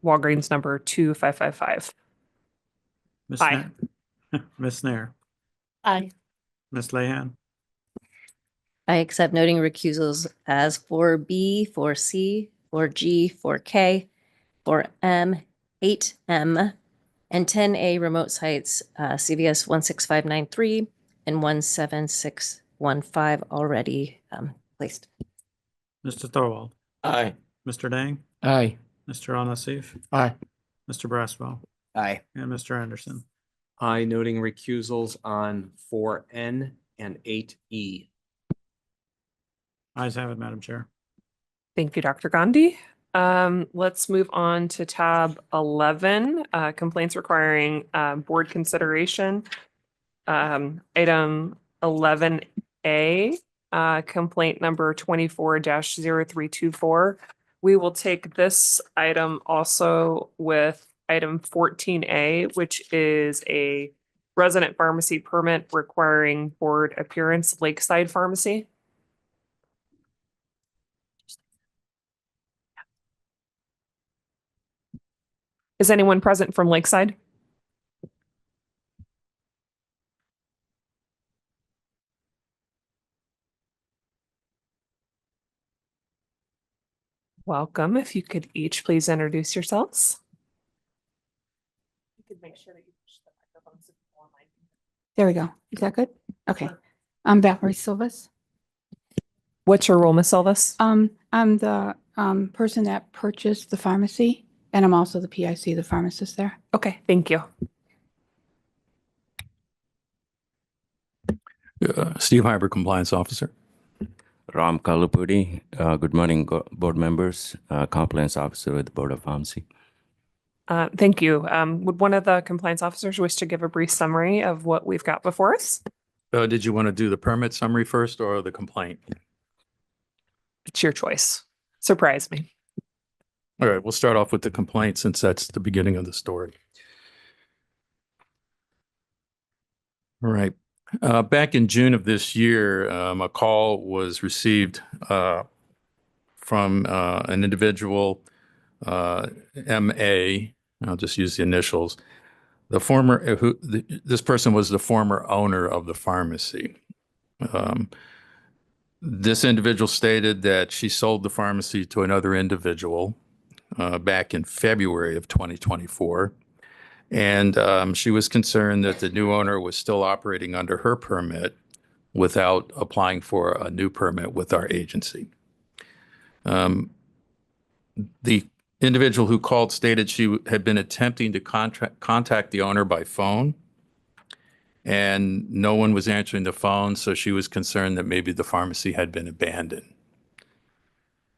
Walgreens number 2555. Ms. Aye. Nair? Ms. Nair? Aye. Ms. Lehan? I accept noting recusals as 4B, 4C, 4G, 4K, 4M, 8M, and 10A remote sites, CVS 16593 and 17615 already placed. Mr. Thorwald? Aye. Mr. Dang? Aye. Mr. Al-Nassif? Aye. Mr. Braswell, Aye. and Mr. Anderson. I noting recusals on 4N and 8E. Ayes have it, Madam Chair. Thank you, Dr. Gandhi. Let's move on to tab 11, complaints requiring board consideration. Item 11A, complaint number 24-0324. We will take this item also with item 14A, which is a resident pharmacy permit requiring board appearance, Lakeside Pharmacy. Is anyone present from Lakeside? Welcome. If you could each please introduce yourselves. You could make sure that you push the microphones online. There we go. Is that good? Okay. I'm Valerie Silvas. What's your role, Ms. Silvas? I'm the person that purchased the pharmacy, and I'm also the PIC, the pharmacist there. Okay, thank you. Steve Hyber, Compliance Officer. Ram Kalupudi, good morning, board members, compliance officer with the Board of Pharmacy. Thank you. Would one of the compliance officers wish to give a brief summary of what we've got before us? Did you want to do the permit summary first or the complaint? It's your choice. Surprise me. All right, we'll start off with the complaint since that's the beginning of the story. All right. Back in June of this year, a call was received from an individual, M.A., I'll just use the initials. This person was the former owner of the pharmacy. This individual stated that she sold the pharmacy to another individual back in February of 2024. And she was concerned that the new owner was still operating under her permit without applying for a new permit with our agency. The individual who called stated she had been attempting to contact the owner by phone, and no one was answering the phone, so she was concerned that maybe the pharmacy had been abandoned.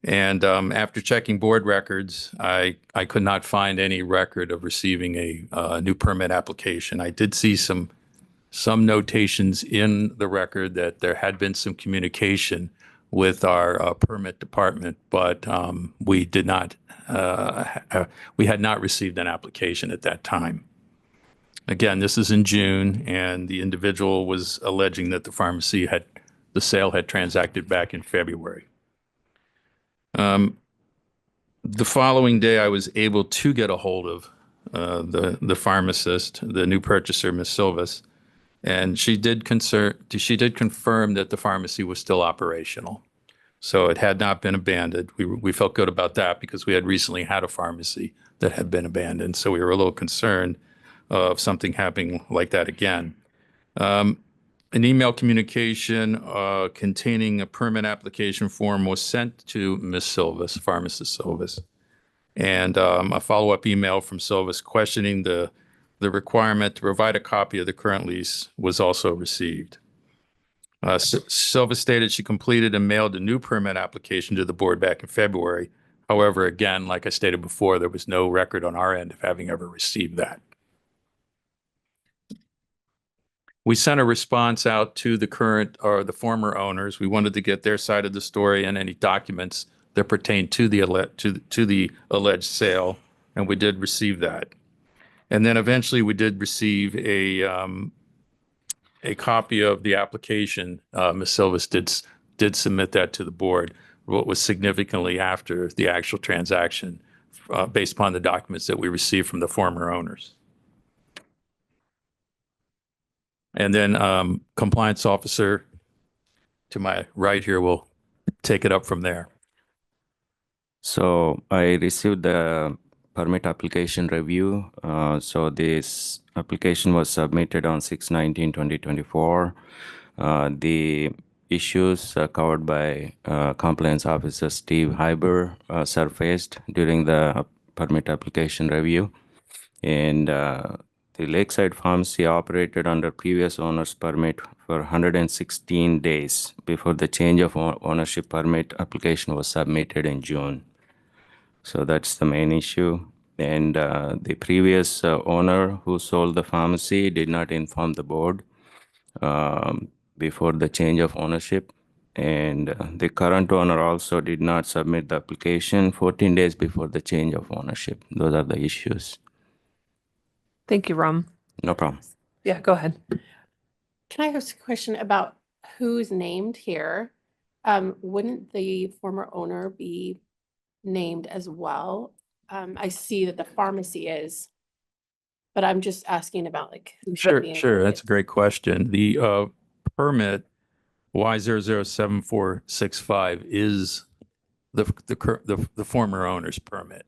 And after checking board records, I could not find any record of receiving a new permit application. I did see some notations in the record that there had been some communication with our permit department, but we did not. We had not received an application at that time. Again, this is in June, and the individual was alleging that the sale had transacted back in February. The following day, I was able to get a hold of the pharmacist, the new purchaser, Ms. Silvas, and she did confirm that the pharmacy was still operational. So it had not been abandoned. We felt good about that because we had recently had a pharmacy that had been abandoned. So we were a little concerned of something happening like that again. An email communication containing a permit application form was sent to Ms. Silvas, pharmacist Silvas, and a follow-up email from Silvas questioning the requirement to provide a copy of the current lease was also received. Silvas stated she completed and mailed a new permit application to the board back in February. However, again, like I stated before, there was no record on our end of having ever received that. We sent a response out to the current or the former owners. We wanted to get their side of the story and any documents that pertain to the alleged sale, and we did receive that. And then eventually we did receive a copy of the application. Ms. Silvas did submit that to the board, what was significantly after the actual transaction, based upon the documents that we received from the former owners. And then compliance officer to my right here will take it up from there. So I received the permit application review. So this application was submitted on 6/19/2024. The issues covered by compliance officer Steve Hyber surfaced during the permit application review. And the Lakeside Pharmacy operated under previous owner's permit for 116 days before the change of ownership permit application was submitted in June. So that's the main issue. And the previous owner who sold the pharmacy did not inform the board before the change of ownership. And the current owner also did not submit the application 14 days before the change of ownership. Those are the issues. Thank you, Ram. No problem. Yeah, go ahead. Can I ask a question about who's named here? Wouldn't the former owner be named as well? I see that the pharmacy is, but I'm just asking about like. who should be Sure. That's a included. great question. The permit Y007465 is the former owner's permit.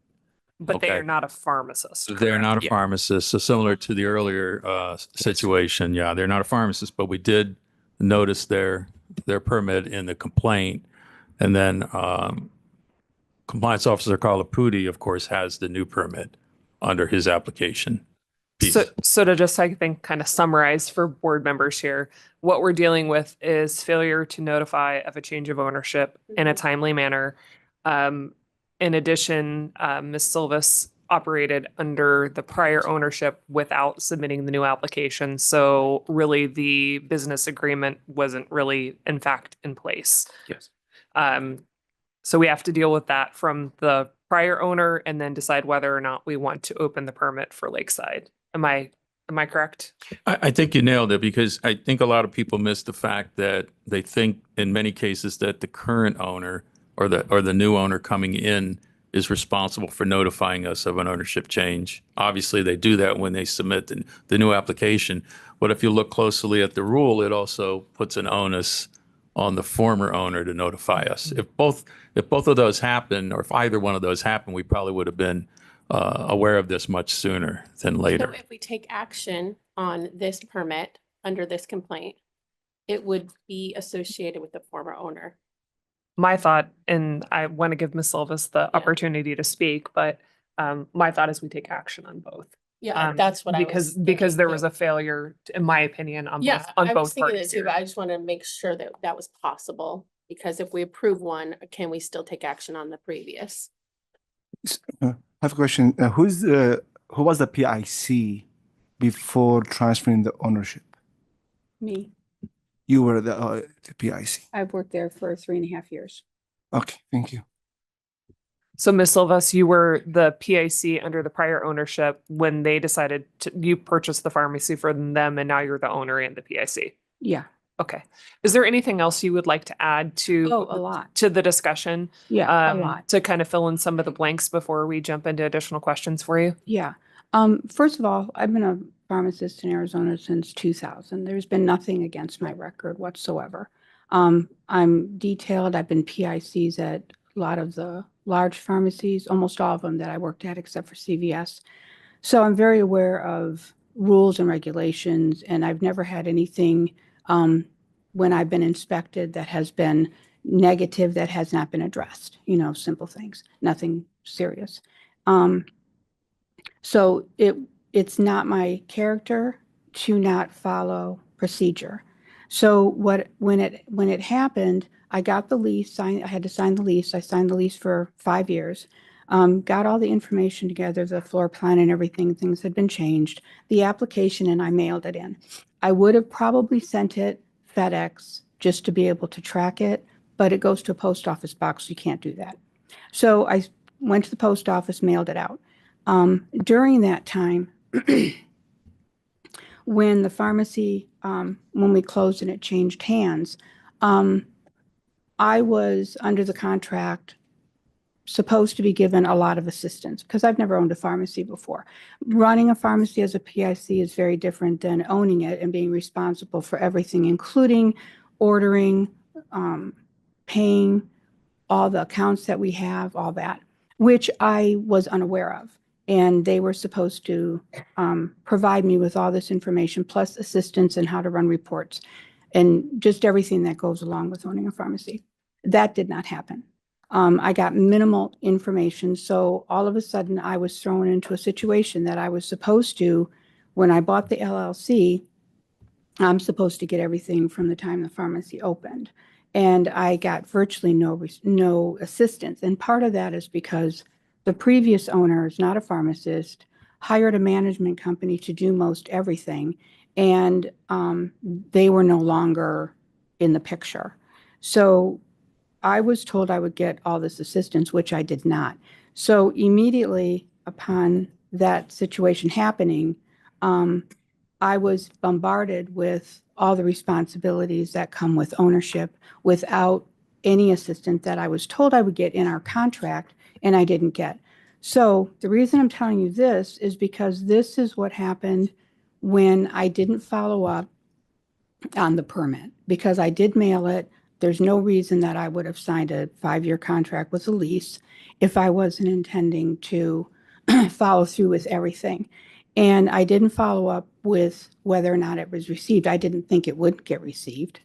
But they Okay. are not a pharmacist. They're not a correct? pharmacist. So similar to the earlier situation, yeah, they're not a pharmacist, but we did notice their permit in the complaint. And then Compliance Officer Kalapudi, of course, has the new permit under his application. So to just, I think, kind of summarize for board members here, what we're dealing with is failure to notify of a change of ownership in a timely manner. In addition, Ms. Silvas operated under the prior ownership without submitting the new application. So really the business agreement wasn't really in fact in place. Yes. So we have to deal with that from the prior owner and then decide whether or not we want to open the permit for Lakeside. Am I correct? I think you nailed it because I think a lot of people miss the fact that they think in many cases that the current owner or the new owner coming in is responsible for notifying us of an ownership change. Obviously, they do that when they submit the new application. But if you look closely at the rule, it also puts an onus on the former owner to notify us. If both of those happen, or if either one of those happen, we probably would have been aware of this much sooner than So later. if we take action on this permit under this complaint, it would be associated with the former owner. My thought, and I want to give Ms. Silvas the opportunity to speak, but my thought is we take action on both. Yeah, that's what I was. Because there was a failure, in my opinion, on Yeah, both, on I was both thinking it parties too, here. but I just want to make sure that that was possible. Because if we approve one, can we still take action on the previous? I have a question. Who was the PIC before transferring the ownership? Me, You were the PIC. I've worked there for 3.5 years. Okay, thank you. So Ms. Silvas, you were the PIC under the prior ownership when they decided you purchased the pharmacy for them and now you're the owner and the PIC. Yeah. Okay. Is there anything else you would like to add to Oh, a lot. to the discussion? Yeah, a lot. To kind of fill in some of the blanks before we jump into additional questions for you? Yeah. First of all, I've been a pharmacist in Arizona since 2000. There's been nothing against my record whatsoever. I'm detailed. I've been PICs at a lot of the large pharmacies, almost all of them that I worked at except for CVS. So I'm very aware of rules and regulations, and I've never had anything when I've been inspected that has been negative that has not been addressed, simple things, nothing serious. So it's not my character to not follow procedure. So when it happened, I got the lease, I had to sign the lease. I signed the lease for 5 years. Got all the information together, the floor plan and everything, things had been changed, the application, and I mailed it in. I would have probably sent it FedEx just to be able to track it, but it goes to a post office box, so you can't do that. So I went to the post office, mailed it out. During that time, when the pharmacy, when we closed and it changed hands, I was under the contract supposed to be given a lot of assistance because I've never owned a pharmacy before. Running a pharmacy as a PIC is very different than owning it and being responsible for everything, including ordering, paying all the accounts that we have, all that, which I was unaware of. And they were supposed to provide me with all this information, plus assistance in how to run reports and just everything that goes along with owning a pharmacy. That did not happen. I got minimal information. So all of a sudden I was thrown into a situation that I was supposed to, when I bought the LLC, I'm supposed to get everything from the time the pharmacy opened. And I got virtually no assistance. And part of that is because the previous owner is not a pharmacist, hired a management company to do most everything, and they were no longer in the picture. So I was told I would get all this assistance, which I did not. So immediately upon that situation happening, I was bombarded with all the responsibilities that come with ownership without any assistance that I was told I would get in our contract, and I didn't get. So the reason I'm telling you this is because this is what happened when I didn't follow up on the permit. Because I did mail it, there's no reason that I would have signed a 5-year contract with a lease if I wasn't intending to follow through with everything. And I didn't follow up with whether or not it was received. I didn't think it would get received.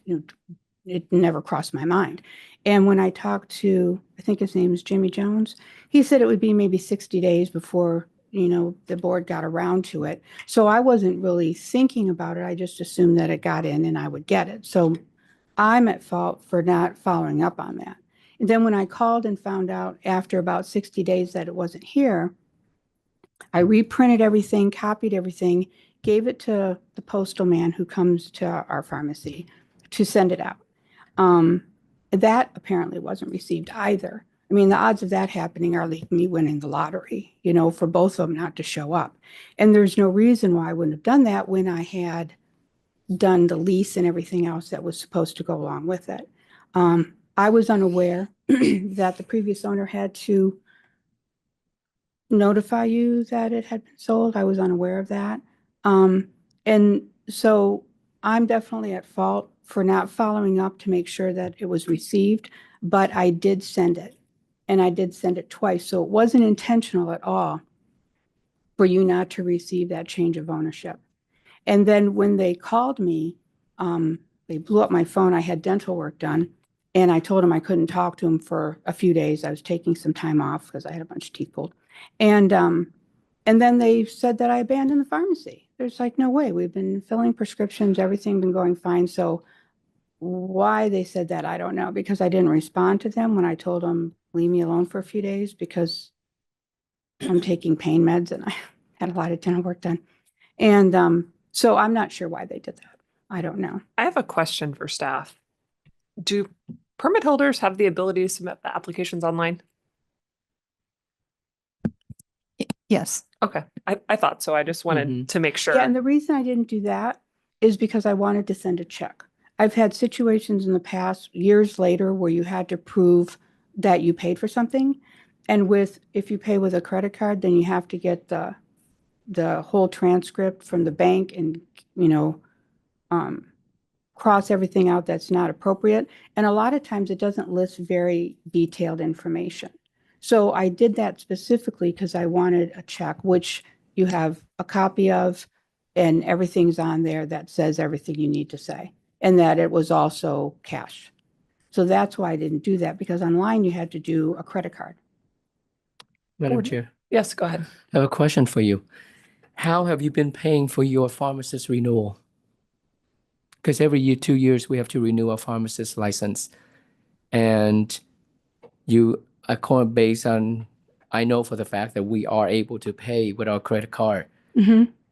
It never crossed my mind. And when I talked to, I think his name is Jimmy Jones, he said it would be maybe 60 days before, the board got around to it. So I wasn't really thinking about it. I just assumed that it got in and I would get it. So I'm at fault for not following up on that. And then when I called and found out after about 60 days that it wasn't here, I reprinted everything, copied everything, gave it to the postal man who comes to our pharmacy to send it out. That apparently wasn't received either. I mean, the odds of that happening are like me winning the lottery, for both of them not to show up. And there's no reason why I wouldn't have done that when I had done the lease and everything else that was supposed to go along with it. I was unaware that the previous owner had to notify you that it had been sold. I was unaware of that. And so I'm definitely at fault for not following up to make sure that it was received, but I did send it, and I did send it twice. So it wasn't intentional at all for you not to receive that change of ownership. And then when they called me, they blew up my phone. I had dental work done, and I told them I couldn't talk to them for a few days. I was taking some time off because I had a bunch of teeth pulled. And then they said that I abandoned the pharmacy. There's like, no way. We've been filling prescriptions, everything been going fine. So why they said that, I don't know, because I didn't respond to them when I told them, leave me alone for a few days because I'm taking pain meds and I had a lot of dental work done. And so I'm not sure why they did that. I don't know. I have a question for staff. Do permit holders have the ability to submit the applications online? Yes. Okay, I thought so. I just wanted to make sure. Yeah, and the reason I didn't do that is because I wanted to send a check. I've had situations in the past, years later, where you had to prove that you paid for something. And if you pay with a credit card, then you have to get the whole transcript from the bank and, cross everything out that's not appropriate. And a lot of times it doesn't list very detailed information. So I did that specifically because I wanted a check, which you have a copy of, and everything's on there that says everything you need to say, and that it was also cash. So that's why I didn't do that, because online you had to do a credit card. Madam Chair, Yes, go ahead. I have a question for you. How have you been paying for your pharmacist renewal? Because every year, 2 years, we have to renew our pharmacist license. And you are based on, I know for the fact that we are able to pay with our credit card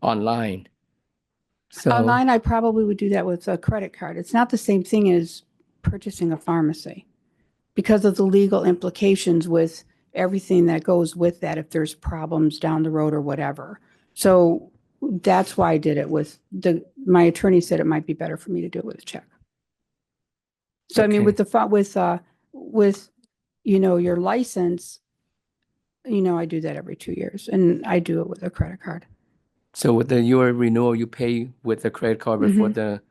online. So Online, I probably would do that with a credit card. It's not the same thing as purchasing a pharmacy because of the legal implications with everything that goes with that if there's problems down the road or whatever. So that's why I did it with my attorney said it might be better for me to do it with a check. So I mean, with your license, I do that every 2 years, and I do it with a credit card. So with your renewal, you pay with the credit card, but for the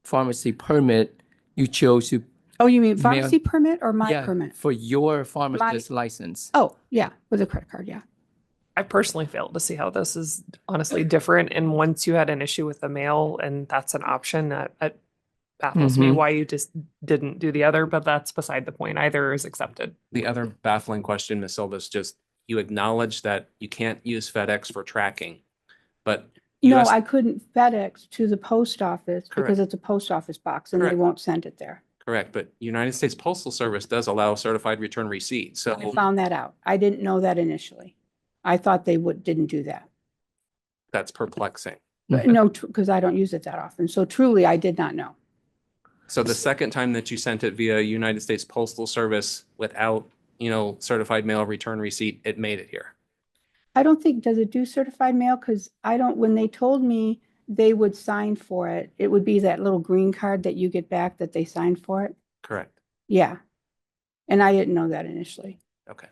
pharmacy permit, you chose to. Oh, you mean pharmacy permit or my Yeah, permit? for your pharmacist license. Oh, yeah, with a credit card, yeah. I personally failed to see how this is honestly different. And once you had an issue with the mail and that's an option, baffles me Mhm. why you just didn't do the other, but that's beside the point. Either is accepted. The other baffling question, Ms. Silva, is just you acknowledge that you can't use FedEx for tracking, but No, US I couldn't FedEx to the post office because Correct. it's a post office box and they Correct. won't send it there. Correct, but United States Postal Service does allow certified return receipt. I So found that out. I didn't know that initially. I thought they didn't do that. that's perplexing. But no, because I don't use it that often. So truly, I did not know. So the second time that you sent it via United States Postal Service without, certified mail return receipt, it made it here. I don't think, does it do certified mail? Because when they told me they would sign for it, it would be that little green card that you get back that they signed for it. Correct. Yeah. And I didn't know that initially. Okay.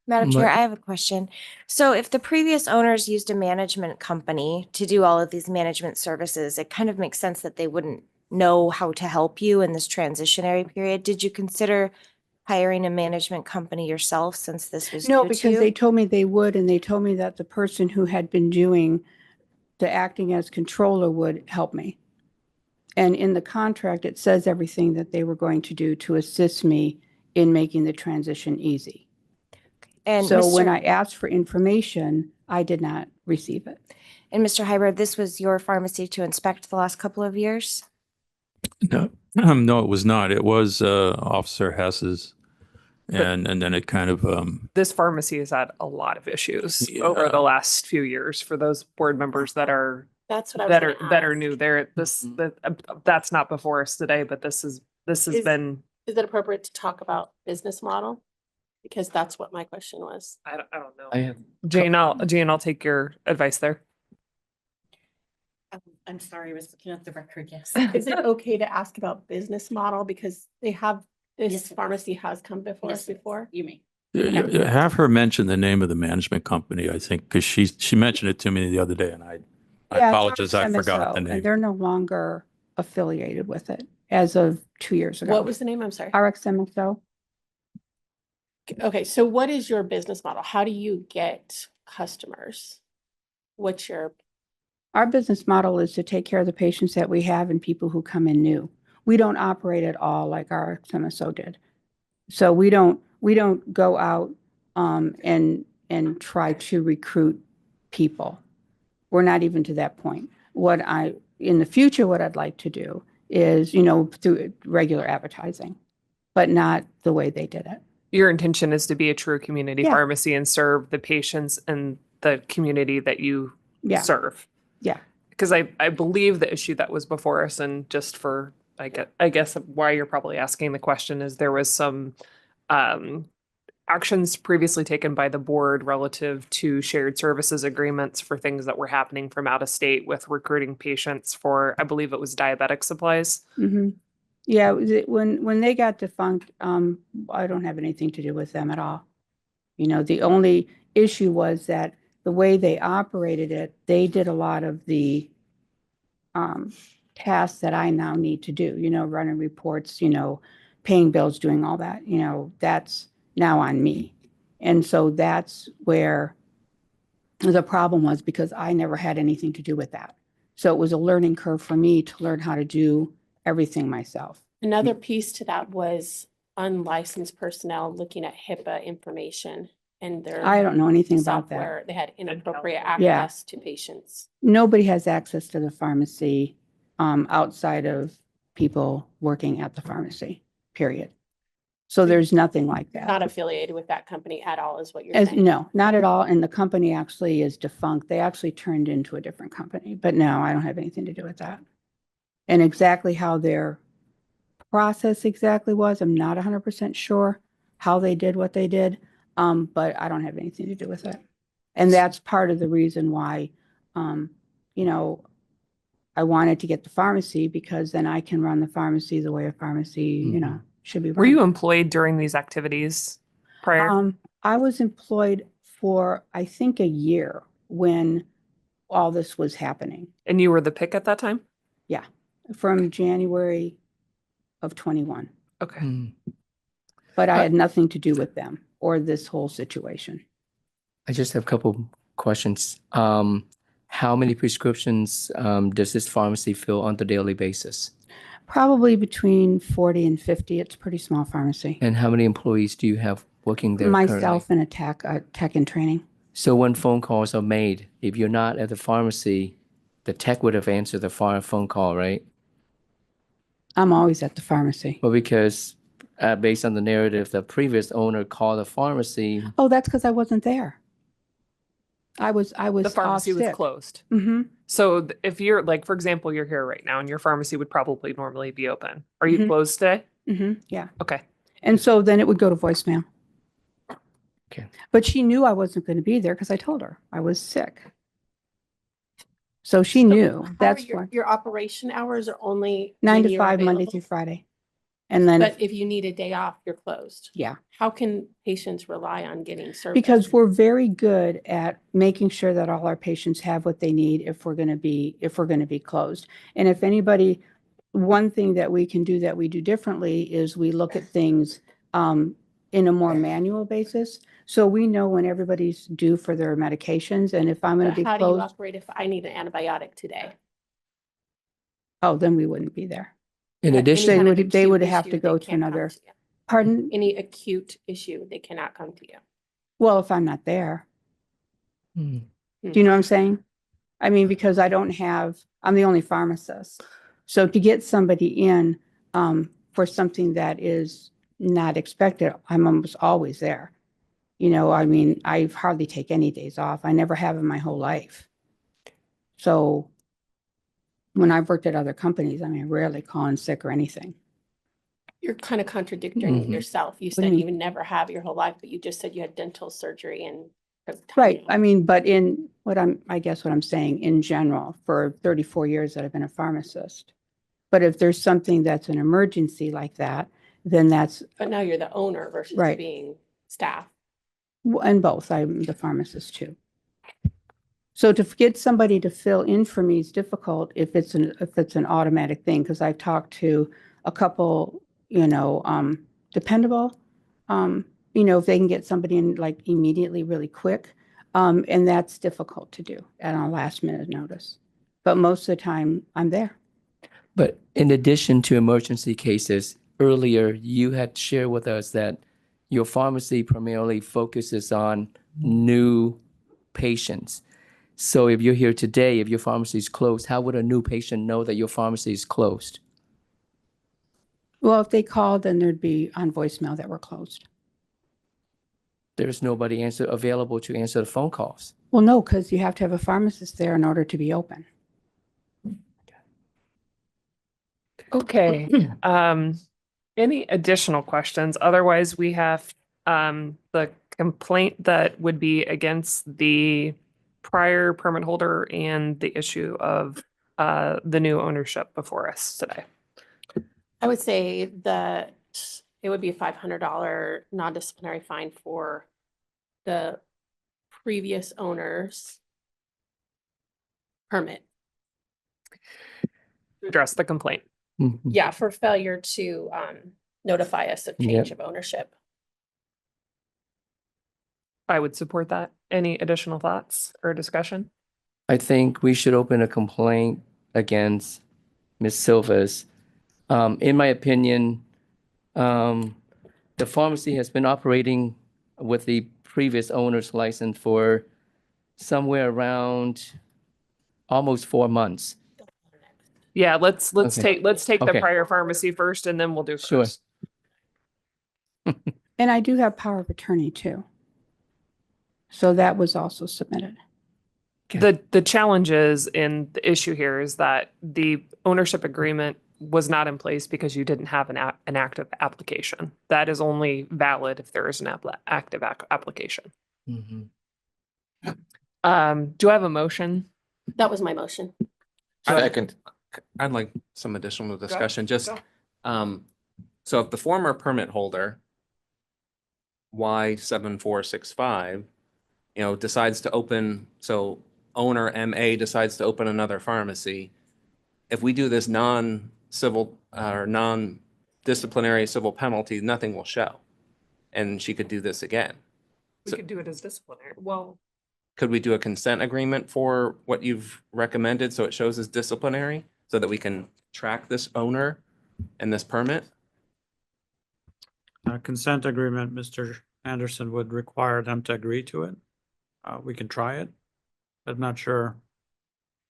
Madam Chair, Ma- I have a question. So if the previous owners used a management company to do all of these management services, it kind of makes sense that they wouldn't know how to help you in this transitionary period. Did you consider hiring a management company yourself since this was No, new to because you? they told me they would, and they told me that the person who had been doing the acting as controller would help me. And in the contract, it says everything that they were going to do to assist me in making the transition easy. And So when Mr. I asked for information, I did not receive it. And Mr. Hyber, this was your pharmacy to inspect the last couple of years? No, no, it was not. It was Officer Hess's. And then it kind of, This pharmacy has had a lot of issues over the last few years for those board members that are That's what I was that are gonna that are ask. new there. That's not before us today, but this has Is- been. Is it appropriate to talk about business model? Because that's what my question was. I don't know. I have Jane, I'll take your advice there. I'm sorry, I was looking at the record, yes. Is it okay to ask about business model? Because this pharmacy has come before us before. You mean? have her mention the name of the management company, I think, because she mentioned it to me the other day, and I Yeah, it's apologize, I RxMSO, forgot the and name. they're no longer affiliated with it as of 2 years ago. What was the name? I'm sorry. RxMSO. Okay, so what is your business model? How do you get customers? What's your, Our business model is to take care of the patients that we have and people who come in new. We don't operate at all like our RxMSO did. So we don't go out and try to recruit people. We're not even to that point. In the future, what I'd like to do is, through regular advertising, but not the way they did it. Your intention is to be a true community Yeah. pharmacy and serve the patients and the community that you Yeah. serve. Yeah. Because I believe the issue that was before us, and just for I guess why you're probably asking the question, is there was some actions previously taken by the board relative to shared services agreements for things that were happening from out of state with recruiting patients for, I believe it was diabetic supplies. Mm-hmm. Yeah, when they got defunct, I don't have anything to do with them at all. The only issue was that the way they operated it, they did a lot of the tasks that I now need to do, running reports, paying bills, doing all that, that's now on me. And so that's where the problem was, because I never had anything to do with that. So it was a learning curve for me to learn how to do everything myself. another piece to that was unlicensed personnel looking at HIPAA information and their. I don't know anything about that. software. They had inappropriate Yeah. access to patients. Nobody has access to the pharmacy outside of people working at the pharmacy, period. So there's nothing like that. Not affiliated with that company at all is what you're saying. No, not at all. And the company actually is defunct. They actually turned into a different company. But no, I don't have anything to do with that. And exactly how their process exactly was, I'm not 100% sure how they did what they did, but I don't have anything to do with it. And that's part of the reason why, I wanted to get the pharmacy, because then I can run the pharmacy the way a pharmacy, should be run. Were you employed during these activities prior? I was employed for, I think, a year when all this was happening. And you were the pick at that time? Yeah, from January of 21. Okay. But I had nothing to do with them or this whole situation. I just have a couple questions. How many prescriptions does this pharmacy fill on the daily basis? Probably between 40 and 50. It's a pretty small pharmacy. And how many employees do you have working there currently? Myself and a tech in training. So when phone calls are made, if you're not at the pharmacy, the tech would have answered the phone call, right? I'm always at the pharmacy. Well, because based on the narrative, the previous owner called the pharmacy. Oh, that's because I wasn't there. I was The pharmacy off was sick. closed. Mm-hmm. So if you're like, for example, you're here right now and your pharmacy would probably normally be open. Are you Mhm. closed today? Mm-hmm. Yeah. Okay. And so then it would go to voicemail. Okay. But she knew I wasn't going to be there because I told her I was sick. So she knew. That's why. Your operation hours are only 9 when to you're 5, Monday available? through Friday. And then, But if you need a day off, you're closed. yeah, How can patients rely on getting service? because we're very good at making sure that all our patients have what they need if we're going to be closed. And if anybody, one thing that we can do that we do differently is we look at things in a more manual basis. So we know when everybody's due for their medications, and if I'm going to But be how do you closed, operate if I need an antibiotic today? oh, then we wouldn't be there. In Any addition, They kind of would acute have issue, to they go to can't come another, to you. pardon? Any acute issue, they cannot come to you. Well, if I'm not there. Hmm. Do you know what I'm saying? I mean, because I'm the only pharmacist. So to get somebody in for something that is not expected, I'm almost always there. You know, I mean, I hardly take any days off. I never have in my whole life. So when I've worked at other companies, I mean, I rarely call in sick or anything. You're kind of contradicting Mhm. yourself. You What do you said mean? you would never have your whole life, but you just said you had dental surgery and. Right. I mean, but I guess what I'm saying in general, for 34 years that I've been a pharmacist. But if there's something that's an emergency like that, then that's, But now you're the owner versus Right. being staff. and both, I'm the pharmacist too. So to get somebody to fill in for me is difficult if it's an automatic thing, because I've talked to a couple, dependable, if they can get somebody in like immediately, really quick. And that's difficult to do at a last minute notice. But most of the time I'm there. but in addition to emergency cases, earlier you had shared with us that your pharmacy primarily focuses on new patients. So if you're here today, if your pharmacy is closed, how would a new patient know that your pharmacy is closed? Well, if they called, then there'd be on voicemail that we're closed. There's nobody available to answer the phone calls. Well, no, because you have to have a pharmacist there in order to be open. Okay. Any additional questions? Otherwise, we have the complaint that would be against the prior permit holder and the issue of the new ownership before us today. I would say that it would be a $500 non-disciplinary fine for the previous owner's permit. Address the complaint. Mhm. Yeah, for failure to notify us of change of ownership. I would support that. Any additional thoughts or discussion? I think we should open a complaint against Ms. Silvas. In my opinion, the pharmacy has been operating with the previous owner's license for somewhere around almost 4 months. Yeah, let's Okay. take the Okay. prior pharmacy first and then we'll do Sure. first. And I do have power of attorney too. So that was also submitted. The challenges in the issue here is that the ownership agreement was not in place because you didn't have an active application. That is only valid if there is an active application. Mhm. Do I have a motion? That was my motion. Second. I'd like some additional Go, discussion, just, go. so if the former permit holder, Y7465, decides to open, so owner MA decides to open another pharmacy, if we do this non-civil or non-disciplinary civil penalty, nothing will show. And she could do this again. We So- could do it as disciplinary. Well, could we do a consent agreement for what you've recommended so it shows as disciplinary so that we can track this owner and this permit? Consent agreement, Mr. Anderson would require them to agree to it. We can try it, but not sure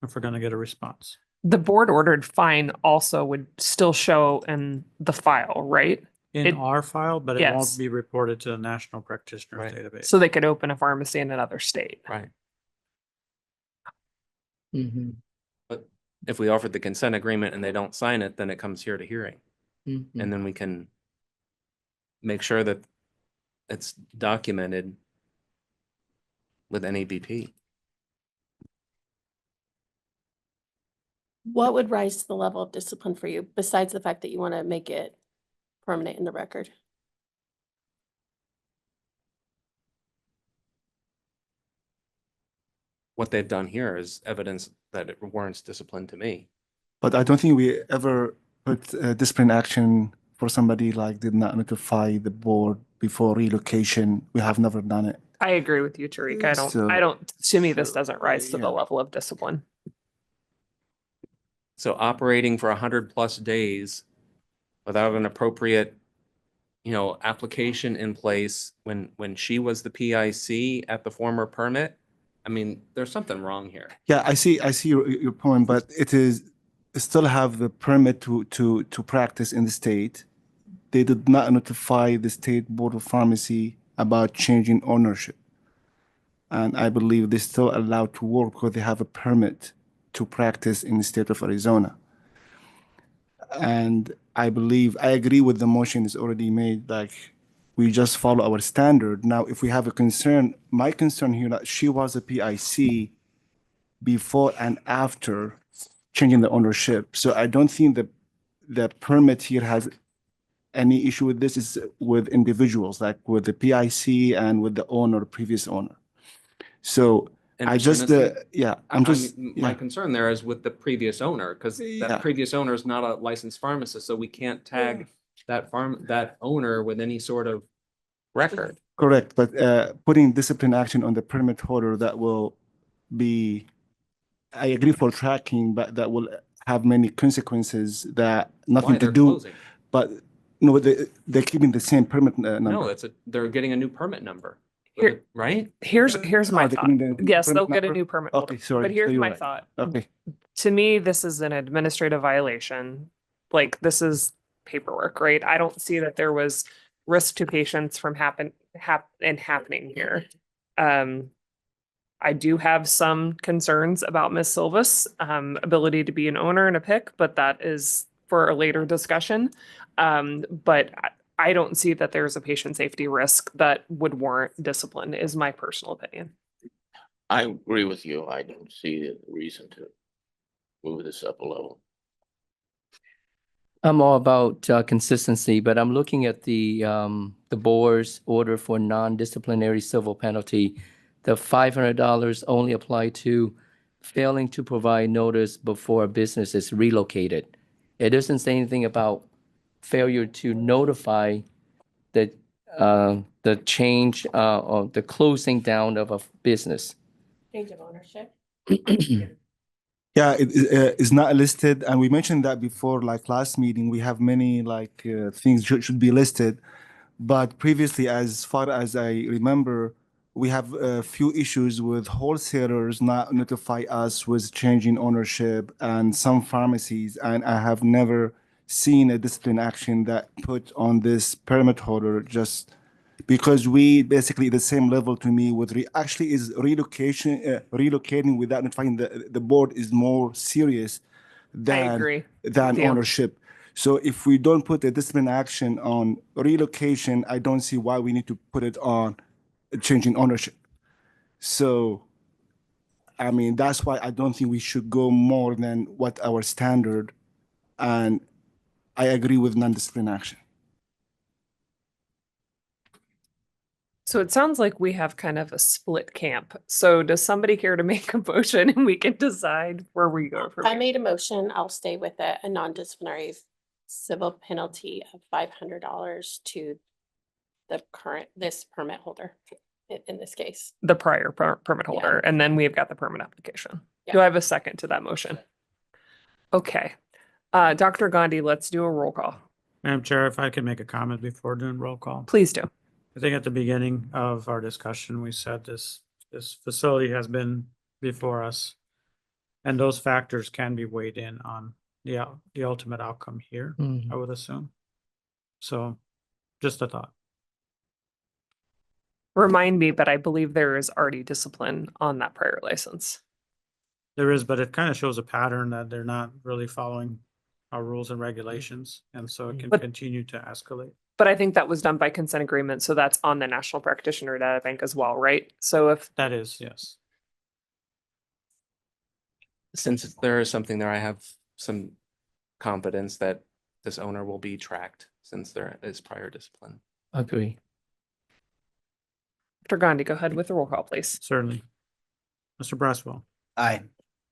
if we're gonna get a response. The board ordered fine also would still show in the file, right? In It- our file, but it yes. won't be reported to the National Practitioners Right. Database. So they could open a pharmacy in another state. Right. Mm-hmm. But if we offered the consent agreement and they don't sign it, then it comes here to hearing. Mm-hmm. And then we can make sure that it's documented with NABP. What would rise to the level of discipline for you, besides the fact that you want to make it permanent in the record? What they've done here is evidence that it warrants discipline to me. But I don't think we ever put discipline action for somebody like did not notify the board before relocation. We have never done it. I agree with you, Tariq. So- To me, this doesn't rise to the level of discipline. So operating for 100+ days without an appropriate, application in place when she was the PIC at the former permit, I mean, there's something wrong here. Yeah, I see your point, but it still have the permit to practice in the state. They did not notify the State Board of Pharmacy about changing ownership. And I believe they're still allowed to work because they have a permit to practice in the state of Arizona. And I agree with the motion that's already made, like we just follow our standard. Now, if we have a concern, my concern here that she was a PIC before and after changing the ownership. So I don't think the permit here has any issue with this. Is with individuals, like with the PIC and with the owner, previous owner. So And- I and just, that's yeah. My concern there is with the previous owner, because Yeah. that previous owner is not a licensed pharmacist, so we can't tag that owner with any sort of record. Correct, but putting discipline action on the permit holder, that will be, I agree for tracking, but that will have many consequences that nothing to they're do. closing. But no, they're keeping the same permit number. No, they're getting a new permit number, Here- right? Here's my Oh, they thought. can get Yes, permit they'll get a number? new permit. Okay, holder. sorry. But so here's you're my right. thought. Okay, To me, this is an administrative violation. Like, this is paperwork, right? I don't see that there was risk to patients from happening here. I do have some concerns about Ms. Silva's ability to be an owner and a PIC, but that is for a later discussion. But I don't see that there's a patient safety risk that would warrant discipline, is my personal opinion. I agree with you. I don't see the reason to move this up a level. I'm all about consistency, but I'm looking at the board's order for non-disciplinary civil penalty. The $500 only apply to failing to provide notice before a business is relocated. It doesn't say anything about failure to notify the change or the closing down of a business. Change of ownership. yeah, it is not listed, and we mentioned that before, like last meeting, we have many things should be listed. But previously, as far as I remember, we have a few issues with wholesalers not notify us with changing ownership and some pharmacies, and I have never seen a discipline action that put on this permit holder just because we basically the same level to me with actually is relocating without notifying the board is more serious agree than with you. ownership. So if we don't put a discipline action on relocation, I don't see why we need to put it on changing ownership. So, I mean, that's why I don't think we should go more than what our standard, and I agree with non-discipline action. So it sounds like we have kind of a split camp. So does somebody care to make a motion and we can decide where we go from I here? made a motion. I'll stay with it. A non-disciplinary civil penalty of $500 to this permit holder. in this case. The prior permit holder, and then we've got the permit application. Do Yeah. I have a second to that motion? Okay. Dr. Gandhi, let's do a roll call. Madam Chair, if I could make a comment before doing roll call. Please do. I think at the beginning of our discussion, we said this facility has been before us. And those factors can be weighed in on the ultimate outcome here, I would assume. So just a thought. Remind me, but I believe there is already discipline on that prior license. There is, but it kind of shows a pattern that they're not really following our rules and regulations. And so it can But- continue to escalate. But I think that was done by consent agreement, so that's on the National Practitioner Data Bank as well, right? So if That is, yes. Since there is something there, I have some confidence that this owner will be tracked since there is prior discipline. Agree. Dr. Gandhi, go ahead with the roll call, please. Certainly. Mr. Braswell. Aye.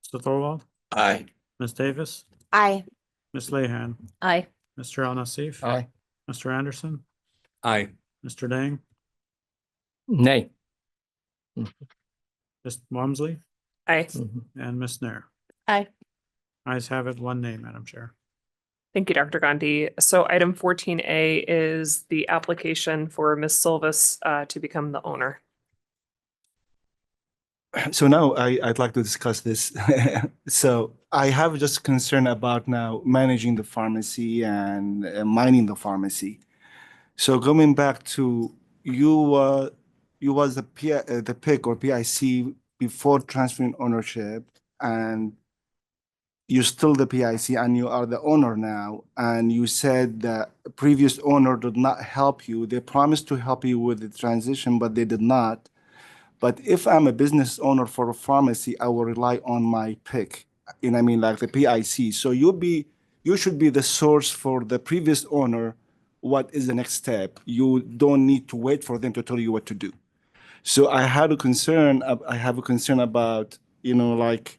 Mr. Thorwald. Aye. Ms. Davis. Aye. Ms. Lehan. Aye. Mr. Al Nassif. Aye. Mr. Anderson. Aye. Mr. Dang. Nay. Ms. Walmsley. Aye. And Ms. Nair. Aye. Ayes have it, 1 nay, Madam Chair. Thank you, Dr. Gandhi. So item 14A is the application for Ms. Silvis to become the owner. So now I'd like to discuss this. So I have just concern about now managing the pharmacy and mining the pharmacy. So going back to you was the PIC or PIC before transferring ownership, and you're still the PIC and you are the owner now. And you said the previous owner did not help you. They promised to help you with the transition, but they did not. But if I'm a business owner for a pharmacy, I will rely on my PIC, you know what I mean, like the PIC. So you should be the source for the previous owner. What is the next step? You don't need to wait for them to tell you what to do. So I have a concern about, you know, like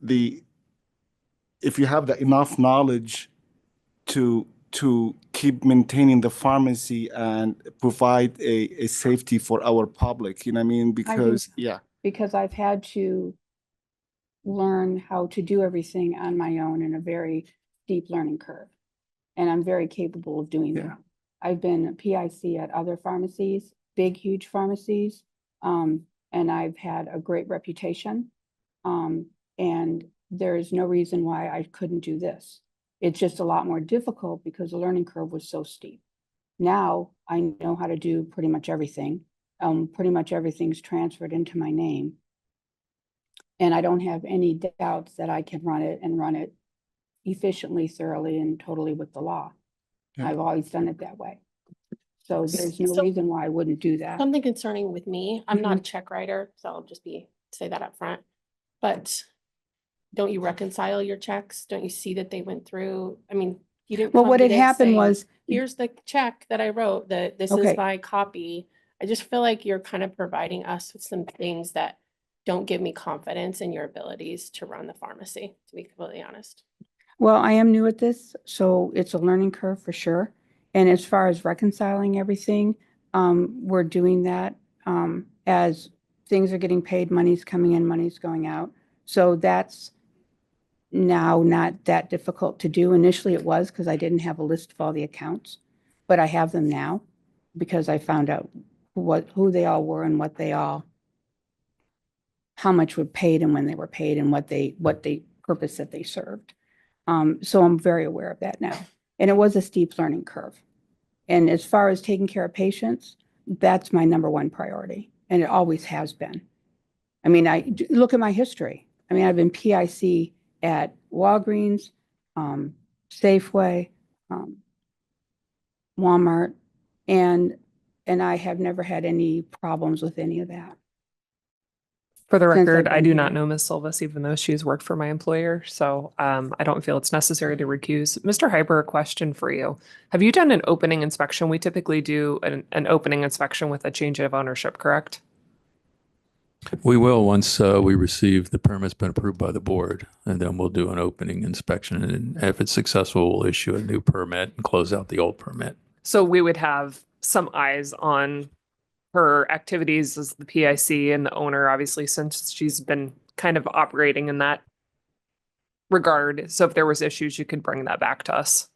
if you have the enough knowledge to keep maintaining the pharmacy and provide a safety for our public, you know what I mean? Because, yeah. Because I've had to learn how to do everything on my own in a very steep learning curve. And I'm very capable of doing that. I've been a PIC at other pharmacies, big, huge pharmacies, and I've had a great reputation. And there is no reason why I couldn't do this. It's just a lot more difficult because the learning curve was so steep. Now I know how to do pretty much everything. Pretty much everything's transferred into my name. And I don't have any doubts that I can run it efficiently, thoroughly, and totally with the law. Yeah. I've always done it that way. So there's no reason why I wouldn't do that. Something concerning with me, I'm not a check writer, so I'll just say that up front. But don't you reconcile your checks? Don't you see that they went through? I mean, you didn't. Well, come what had today happened saying, was- here's the check that I wrote, that this Okay. is my copy. I just feel like you're kind of providing us with some things that don't give me confidence in your abilities to run the pharmacy, to be completely honest. Well, I am new at this, so it's a learning curve for sure. And as far as reconciling everything, we're doing that as things are getting paid, money's coming in, money's going out. So that's now not that difficult to do. Initially it was because I didn't have a list of all the accounts, but I have them now because I found out who they all were and how much were paid and when they were paid and what they purpose that they served. So I'm very aware of that now. And it was a steep learning curve. And as far as taking care of patients, that's my number one priority. And it always has been. I mean, look at my history. I mean, I've been PIC at Walgreens, Safeway, Walmart, and I have never had any problems with any of that. For the Since I've record, I been do here. not know Ms. Silvis, even though she's worked for my employer. So I don't feel it's necessary to recuse. Mr. Hyper, a question for you. Have you done an opening inspection? We typically do an opening inspection with a change of ownership, correct? We will once we receive the permit's been approved by the board, and then we'll do an opening inspection. And if it's successful, we'll issue a new permit and close out the old permit. So we would have some eyes on her activities as the PIC and the owner, obviously, since she's been kind of operating in that regard. So if there was issues, you could bring that back to us.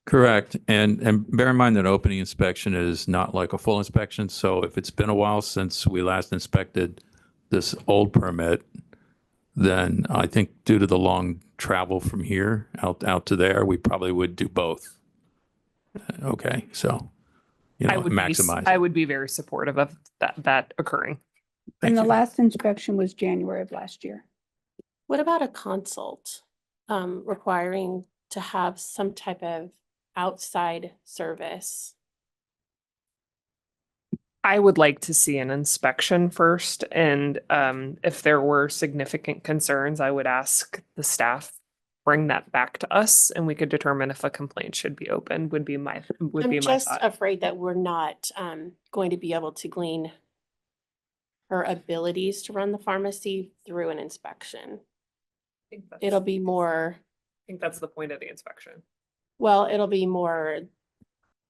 Correct. And bear in mind that opening inspection is not like a full inspection. So if it's been a while since we last inspected this old permit, then I think due to the long travel from here out to there, we probably would do both. Okay, so, you know, maximize. I would be very supportive of that occurring. And the last inspection was January of last year. What about a consult requiring to have some type of outside service? I would like to see an inspection first, and if there were significant concerns, I would ask the staff bring that back to us, and we could determine if a complaint should be opened. Would be my I'm just thought. afraid that we're not going to be able to glean her abilities to run the pharmacy through an inspection. It'll be more. I think that's the point of the inspection. Well, it'll be more,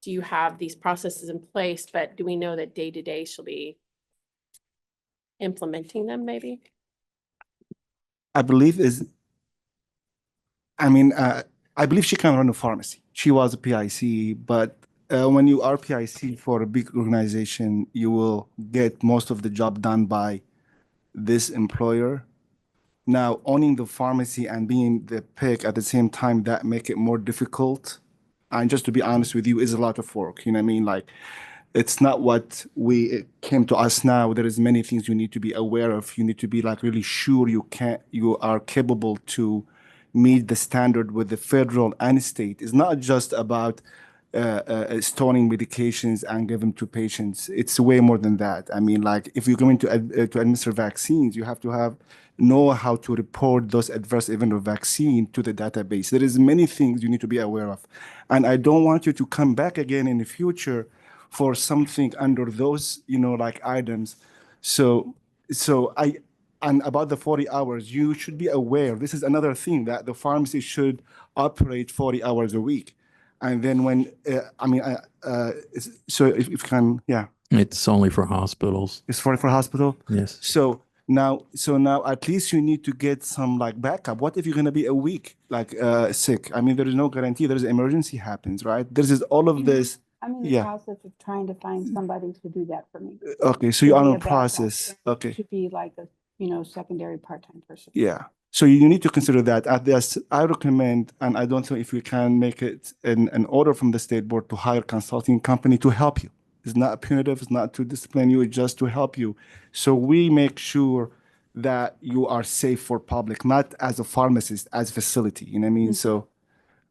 do you have these processes in place, but do we know that day to day she'll be implementing them maybe? I believe I believe she can run a pharmacy. She was a PIC, but when you are PIC for a big organization, you will get most of the job done by this employer. Now, owning the pharmacy and being the pick at the same time, that make it more difficult. And just to be honest with you, is a lot of work. You know what I mean? Like, it's not what it came to us now. There is many things you need to be aware of. You need to be like really sure you are capable to meet the standard with the federal and state. It's not just about storing medications and give them to patients. It's way more than that. I mean, like if you're going to administer vaccines, you have to know how to report those adverse event of vaccine to the database. There is many things you need to be aware of. And I don't want you to come back again in the future for something under those, like items. And about the 40 hours, you should be aware, this is another thing, that the pharmacy should operate 40 hours a week. And then so if you can, yeah. It's only for hospitals. It's for hospital? Yes. So now at least you need to get some like backup. What if you're going to be a week sick? I mean, there is no guarantee. There's emergency happens, right? There is all of this. I'm in the process of trying to find somebody to do that for me. Okay, so you're on a process. Okay. To be like a, secondary part-time person. Yeah. So you need to consider that. At this, I recommend, and I don't know if we can make it an order from the state board to hire a consulting company to help you. It's not punitive. It's not to discipline you. It's just to help you. So we make sure that you are safe for public, not as a pharmacist, as a facility. You know what I mean? Mm-hmm. So,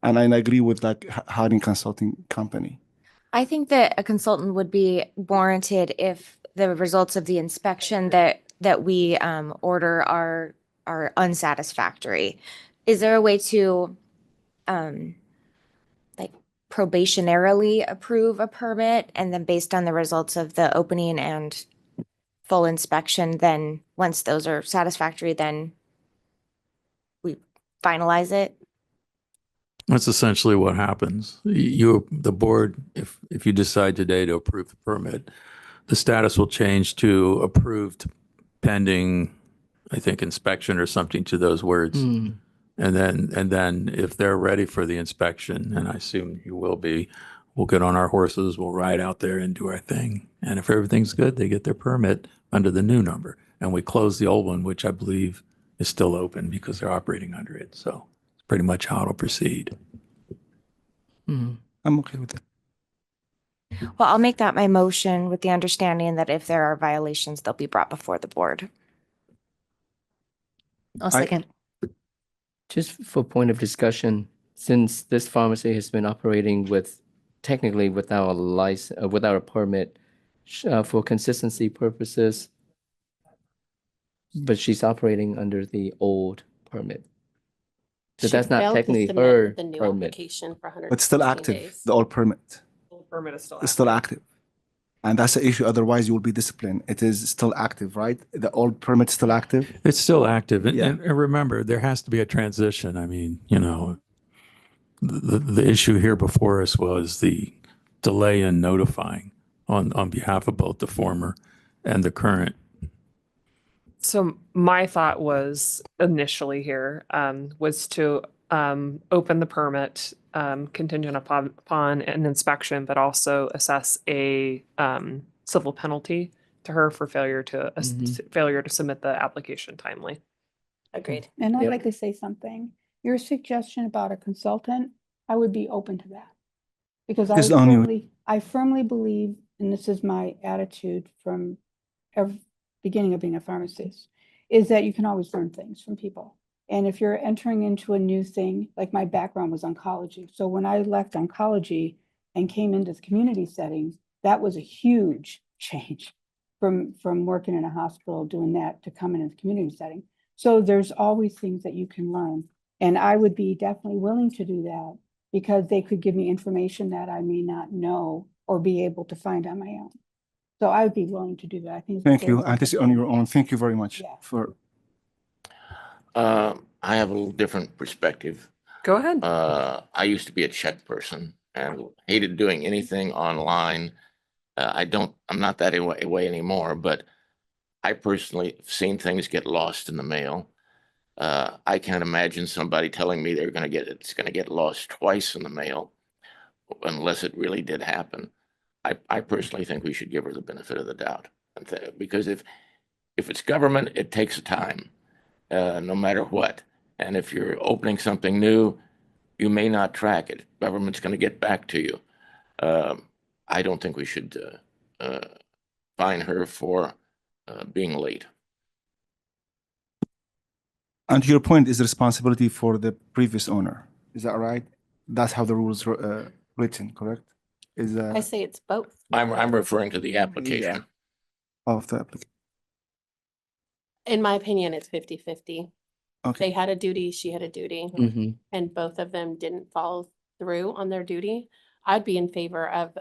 and I agree with like hiring consulting company. I think that a consultant would be warranted if the results of the inspection that we order are unsatisfactory. Is there a way to like probationarily approve a permit, and then based on the results of the opening and full inspection, then once those are satisfactory, then we finalize it? That's essentially what happens. The board, if you decide today to approve the permit, the status will change to approved pending, I think, inspection or something to those words. And then if they're ready for the inspection, and I assume you will be, we'll get on our horses, we'll ride out there and do our thing. And if everything's good, they get their permit under the new number. And we close the old one, which I believe is still open because they're operating under it. So it's pretty much how it'll proceed. I'm okay with it. Well, I'll make that my motion with the understanding that if there are violations, they'll be brought before the board. I'll second. Just for point of discussion, since this pharmacy has been operating technically without a license, without a permit, for consistency purposes, but she's operating under the old permit. So that's not technically her the new permit. application for 100. But still active, the old permit. Permit is still It's still active. And that's the issue. Otherwise, you will be disciplined. It is still active, right? The old permit is still active. It's still active. And, Yeah. and remember, there has to be a transition. I mean, the issue here before us was the delay in notifying. on behalf of both the former and the current. So my thought was initially here, was to open the permit contingent upon an inspection, but also assess a civil penalty to her for failure to submit the application timely. Agreed. And I'd Yep. like to say something. Your suggestion about a consultant, I would be open to that. Because This is only- I firmly believe, and this is my attitude from every beginning of being a pharmacist, is that you can always learn things from people. And if you're entering into a new thing, like my background was oncology. So when I left oncology and came into the community setting, that was a huge change from working in a hospital, doing that, to come into the community setting. So there's always things that you can learn. And I would be definitely willing to do that because they could give me information that I may not know or be able to find on my own. So I would be willing to do that. I think. it's a Thank very you. good And this is on your own. Thank you very much Yeah. for. I have a little different perspective. Go ahead. I used to be a check person and hated doing anything online. I'm not that way anymore, but I personally have seen things get lost in the mail. I can't imagine somebody telling me it's gonna get lost twice in the mail unless it really did happen. I personally think we should give her the benefit of the doubt. Because if it's government, it takes time, no matter what. And if you're opening something new, you may not track it. Government's gonna get back to you. I don't think we should fine her for being late. And to your point, is the responsibility for the previous owner. Is that right? That's how the rules written, correct? Is I say it's both. I'm referring to the application. of the application? In my opinion, it's 50-50. Okay. They had a duty, she had a duty, Mhm. and both of them didn't follow through on their duty. I'd be in favor of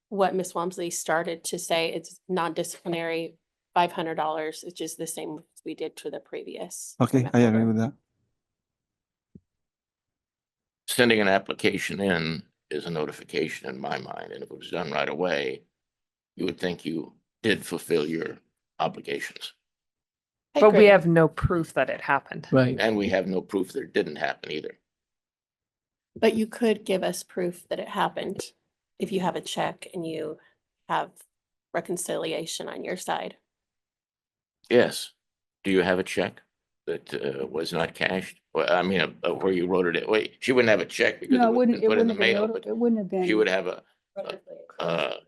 what Ms. Walmsley started to say. It's non-disciplinary, $500. It's just the same as we did to the previous. Okay, permit I agree holder. with that. Sending an application in is a notification in my mind, and if it was done right away, you would think you did fulfill your obligations. I But we agree. have no proof that it happened. Right. And we have no proof that it didn't happen either. But you could give us proof that it happened if you have a check and you have reconciliation on your side. Yes. Do you have a check that was not cashed? Well, I mean, where you wrote it. Wait, she wouldn't have a check because No, it wouldn't it put in wouldn't the have been, mail, noti- but it wouldn't have been. she would have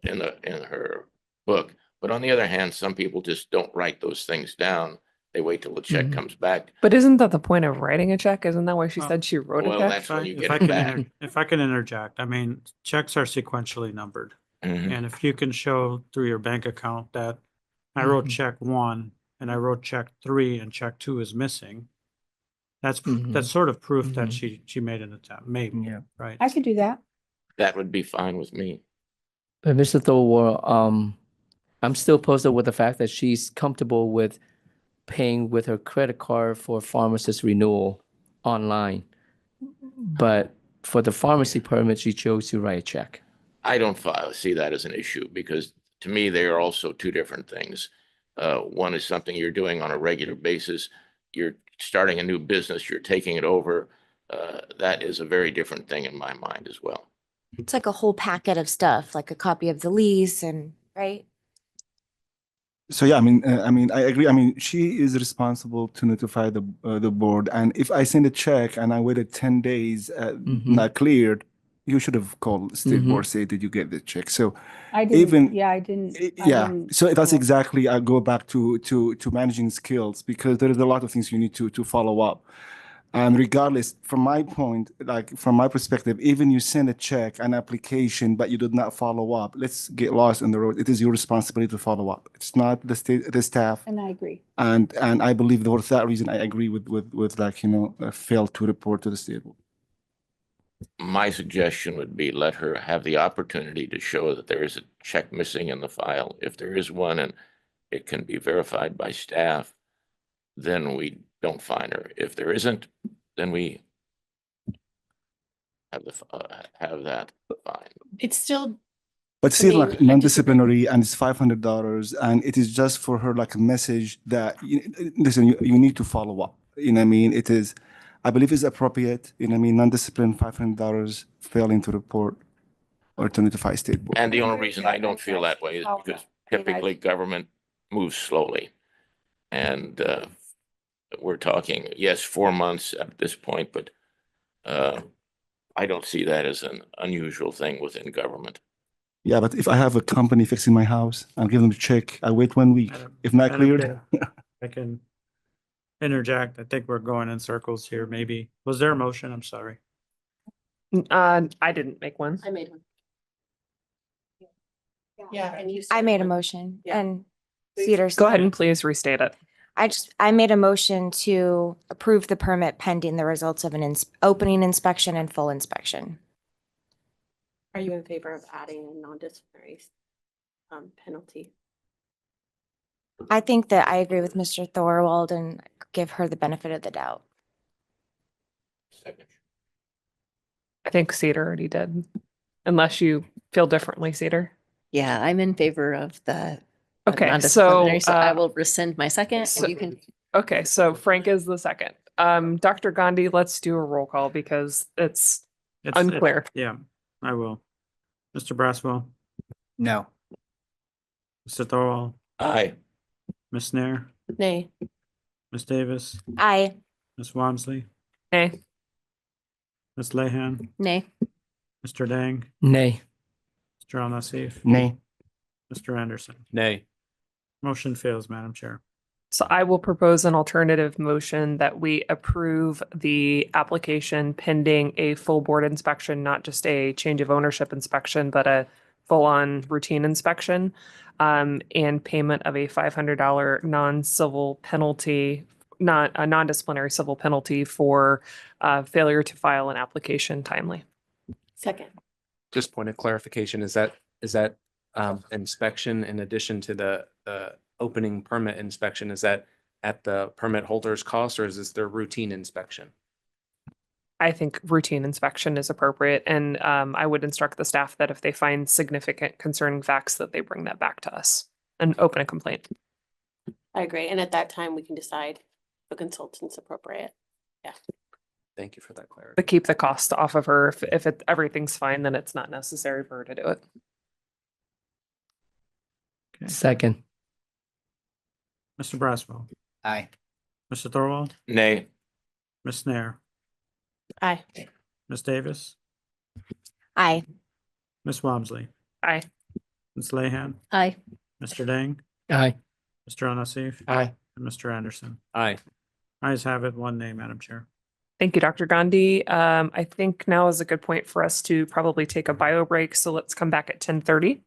in her book. But on the other hand, some people just don't write those things down. They wait till the check Mhm. comes back. But isn't that the point of writing a check? Isn't that why she said she wrote a Well, check? that's when you If get I it can, back. if I can interject, I mean, checks are sequentially numbered. Mhm. And if you can show through your bank account that I wrote Mhm. check 1 and I wrote check 3 and check 2 is missing, that's Mhm. sort of proof that Mhm. she made an attempt, maybe, Yeah. right? I could do that. That would be fine with me. But Mr. Thorwald, I'm still puzzled with the fact that she's comfortable with paying with her credit card for pharmacist renewal online. But for the pharmacy permit, she chose to write a check. I don't see that as an issue because to me, they are also two different things. One is something you're doing on a regular basis. You're starting a new business, you're taking it over. That is a very different thing in my mind as well. It's like a whole packet of stuff, like a copy of the lease and, right? So yeah, I mean, I agree. I mean, she is responsible to notify the board. And if I send a check and I waited 10 days, not cleared, you should have called state board, say, did you get the check? So I didn't, even yeah, I didn't. I yeah, didn't so that's follow. exactly. I go back to managing skills because there is a lot of things you need to follow up. And regardless, from my point, like from my perspective, even you send a check, an application, but you did not follow up, let's get lost on the road. It is your responsibility to follow up. It's not the staff. And I agree. And I believe that for that reason, I agree with like, failed to report to the state board. My suggestion would be let her have the opportunity to show that there is a check missing in the file. If there is one and it can be verified by staff, then we don't fine her. If there isn't, then we have that fine. It's still But still like non-disciplinary and it's $500 and it is just for her like a message that, listen, you need to follow up. You know what I mean? It is, I believe it's appropriate, you know what I mean? Non-discipline, $500, failing to report or to notify state board. And the only reason I don't feel that way is because typically government moves slowly. And we're talking, yes, 4 months at this point, but I don't see that as an unusual thing within government. Yeah, but if I have a company fixing my house, I'll give them a check. I wait 1 week. If not Madam cleared, Chair, I can interject. I think we're going in circles here, maybe. Was there a motion? I'm sorry. I didn't make one. I made one. Yeah, and you. I said made a one. motion Yeah. and Cedar. Go ahead and please restate it. I made a motion to approve the permit pending the results of an opening inspection and full inspection. Are you in favor of adding a non-disciplinary penalty? I think that I agree with Mr. Thorwald and give her the benefit of the doubt. I think Cedar already did, unless you feel differently, Cedar. Yeah, I'm in favor of the Okay, non-disciplinary, so I uh, will rescind my second so- and you can. Okay, so Frank is the second. Dr. Gandhi, let's do a roll call because it's unclear. Yeah, I will. Mr. Braswell, No. Mr. Thorwald, Aye. Ms. Nair, Nay. Ms. Davis, Aye. Ms. Walmsley, Nay. Ms. Lehan, Nay. Mr. Dang, Nay. Mr. Al Nassif, nay. Mr. Anderson. Nay. Motion fails, Madam Chair. So I will propose an alternative motion that we approve the application pending a full board inspection, not just a change of ownership inspection, but a full-on routine inspection, and payment of a $500 non-civil penalty, not a non-disciplinary civil penalty for failure to file an application timely. Second. Just point of clarification, is that inspection in addition to the opening permit inspection, is that at the permit holder's cost or is this their routine inspection? I think routine inspection is appropriate, and I would instruct the staff that if they find significant concerning facts, that they bring that back to us and open a complaint. I agree. And at that time, we can decide if the consultant's appropriate. Yeah. Thank you for that clarity. But keep the cost off of her. If everything's fine, then it's not necessary for her to do it. Second. Mr. Braswell, Aye. Mr. Thorwald, Nay. Ms. Nair, Aye. Ms. Davis, Aye. Ms. Walmsley, Aye. Ms. Lehan, Aye. Mr. Dang, Aye. Mr. Al Nassif, Aye. and Mr. Anderson. Aye. Ayes have it, 1 nay, Madam Chair. Thank you, Dr. Gandhi. I think now is a good point for us to probably take a bio break. So let's come back at 10:30.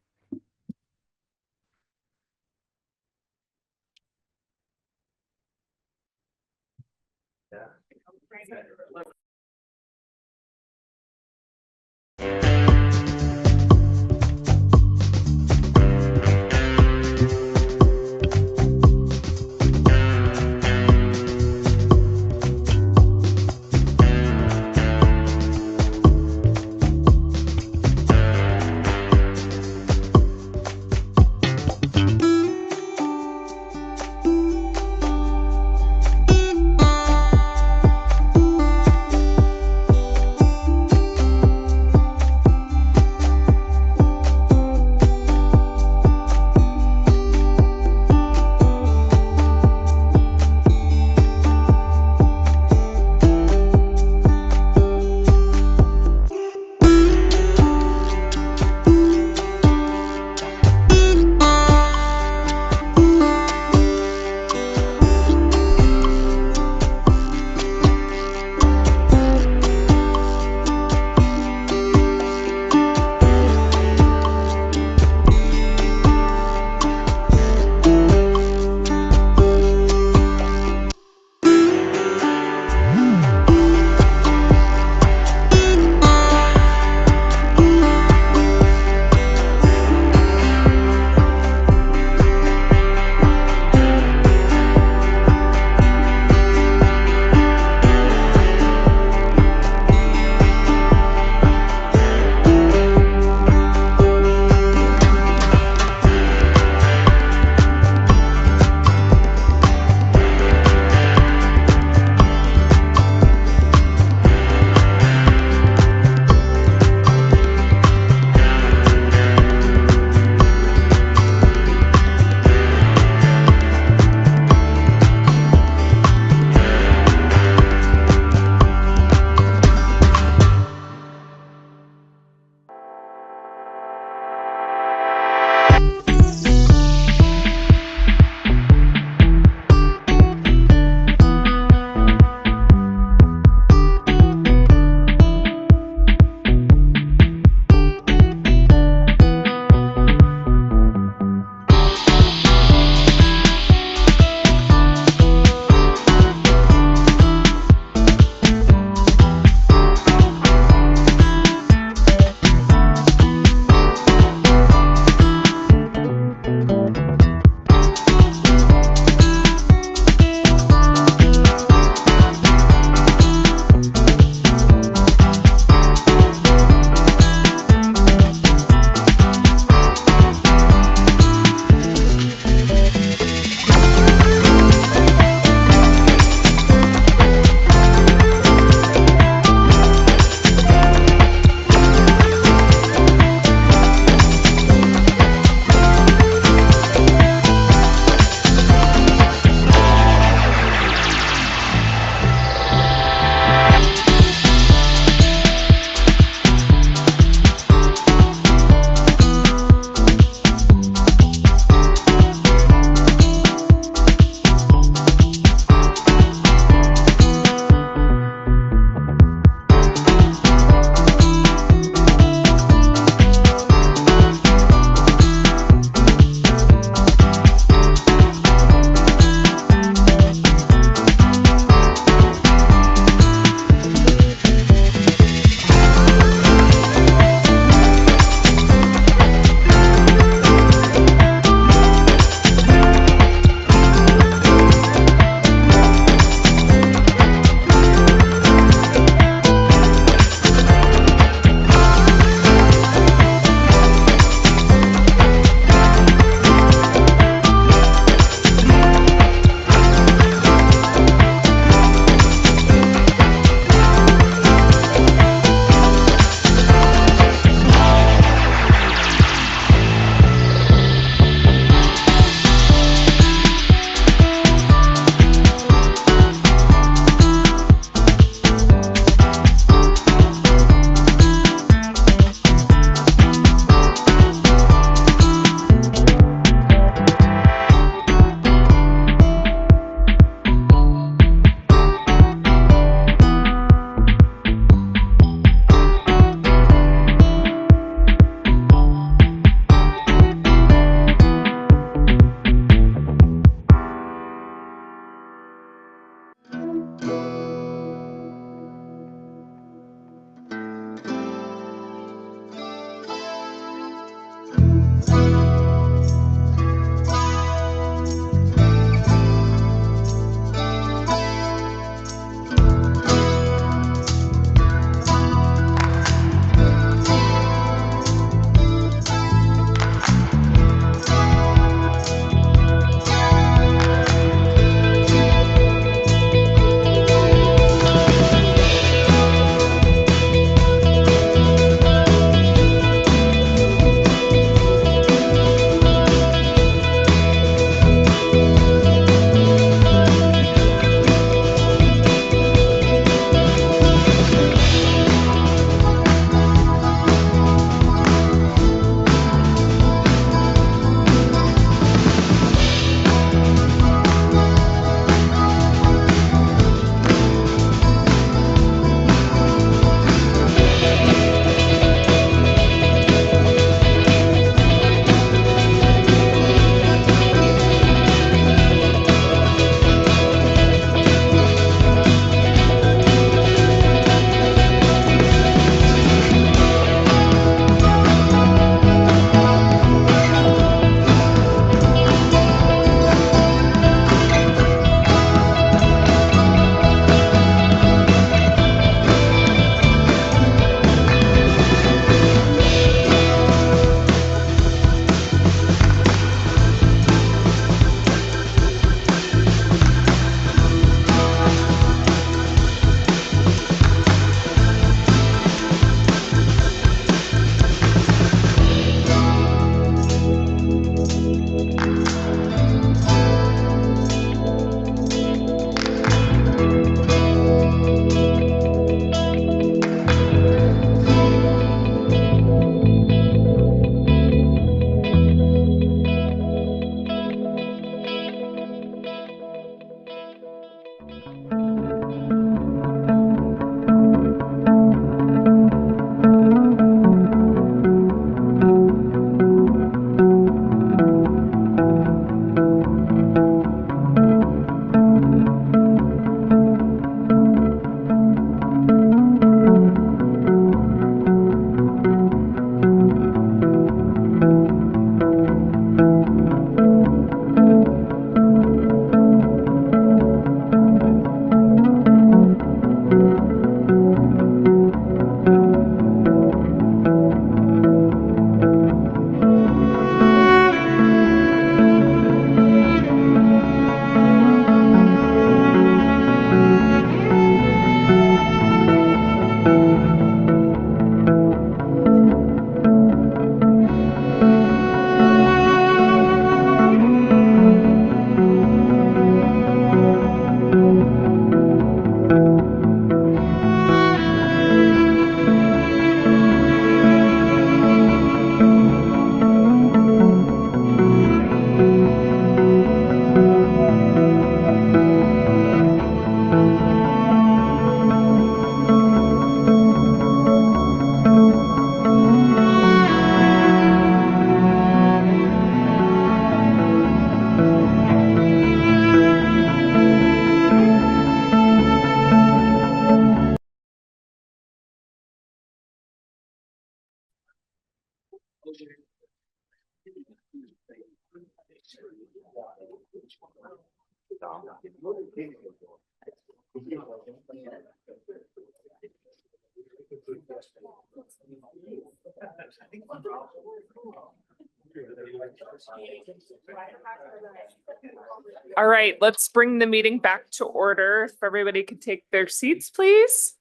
All right, let's bring the meeting back to order. If everybody could take their seats, please.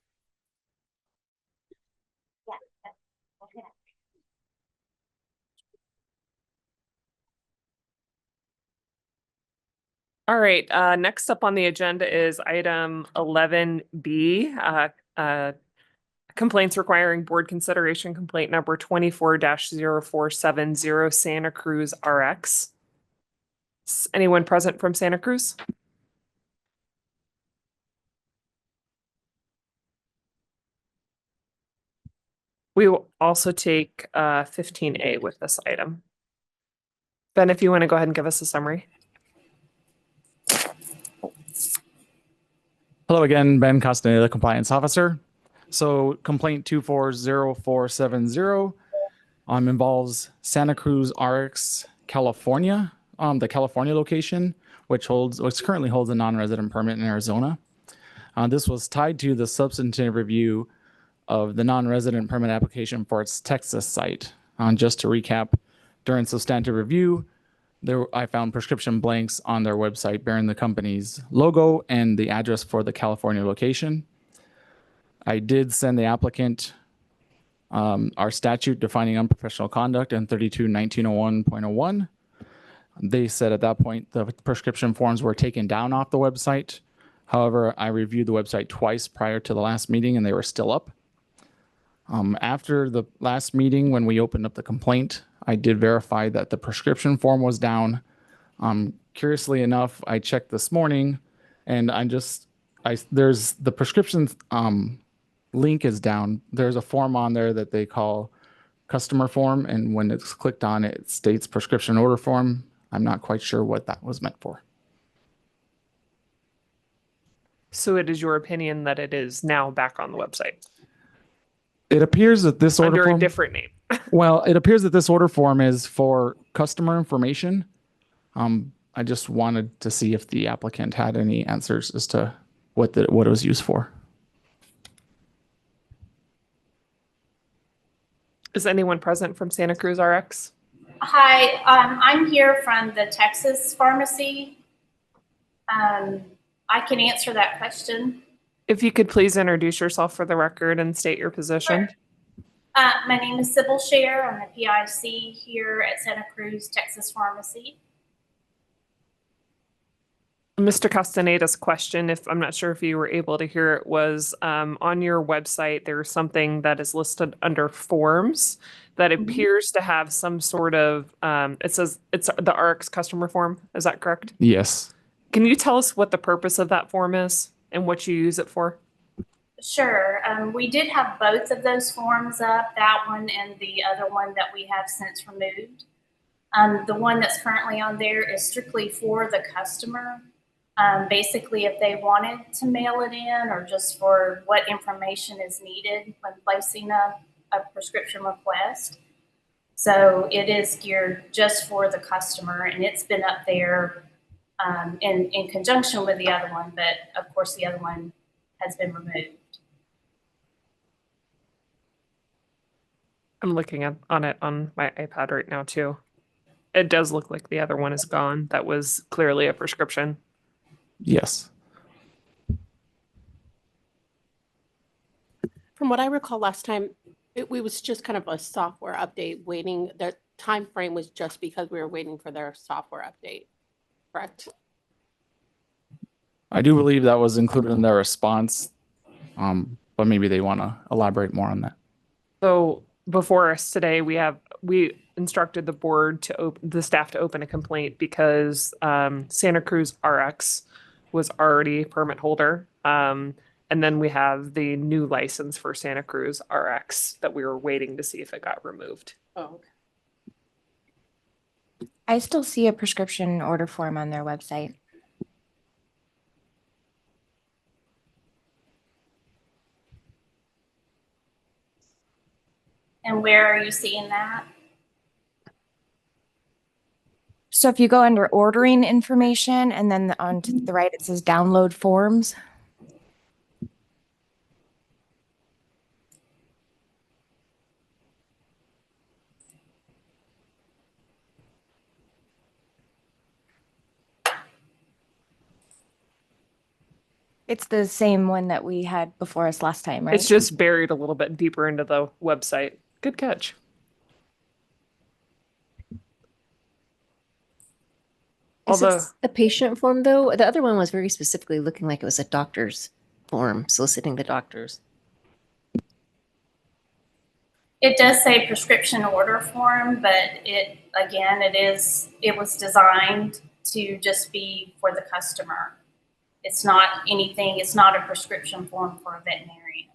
All right, next up on the agenda is item 11B, complaints requiring board consideration, complaint number 24-0470 Santa Cruz RX. Anyone present from Santa Cruz? We will also take 15A with this item. Ben, if you want to go ahead and give us a summary. Hello again, Ben Castaneda, Compliance Officer. So complaint 240470 involves Santa Cruz RX, California, the California location, which currently holds a non-resident permit in Arizona. This was tied to the substantive review of the non-resident permit application for its Texas site. Just to recap, during substantive review, I found prescription blanks on their website bearing the company's logo and the address for the California location. I did send the applicant our statute defining unprofessional conduct in 32-1901.01. They said at that point the prescription forms were taken down off the website. However, I reviewed the website twice prior to the last meeting and they were still up. After the last meeting, when we opened up the complaint, I did verify that the prescription form was down. Curiously enough, I checked this morning and there's the prescription link is down. There's a form on there that they call customer form. And when it's clicked on, it states prescription order form. I'm not quite sure what that was meant for. So it is your opinion that it is now back on the website It appears that this order under form, a different name. well, it appears that this order form is for customer information. I just wanted to see if the applicant had any answers as to what it was used for. Is anyone present from Santa Cruz RX? Hi, I'm here from the Texas Pharmacy. I can answer that question. If you could please introduce yourself for the record and state your position. My name is Sybil Scher. I'm the PIC here at Santa Cruz, Texas Pharmacy. Mr. Castaneda's question, if I'm not sure if you were able to hear it, was on your website, there's something that is listed under forms that appears to have some sort of, it says it's the RX customer form. Is that correct? Yes. Can you tell us what the purpose of that form is and what you use it for? Sure. We did have both of those forms up, that one and the other one that we have since removed. The one that's currently on there is strictly for the customer. Basically, if they wanted to mail it in or just for what information is needed when placing a prescription request. So it is geared just for the customer, and it's been up there in conjunction with the other one, but of course the other one has been removed. I'm looking on it on my iPad right now too. It does look like the other one is gone. That was clearly a prescription. Yes. From what I recall last time, it was just kind of a software update waiting. The time frame was just because we were waiting for their software update, correct? I do believe that was included in their response, but maybe they want to elaborate more on that. So before us today, we instructed the board to the staff to open a complaint because Santa Cruz RX was already a permit holder. And then we have the new license for Santa Cruz RX that we were waiting to see if it got removed. Oh, okay. I still see a prescription order form on their website. And where are you seeing that? So if you go under ordering information and then on to the right, it says download forms. It's the same one that we had before us last time, right? It's just buried a little bit deeper into the website. Good catch. Is Although, it a patient form though? The other one was very specifically looking like it was a doctor's form, soliciting the doctors. It does say prescription order form, but it was designed to just be for the customer. It's not anything, it's not a prescription form for a veterinarian.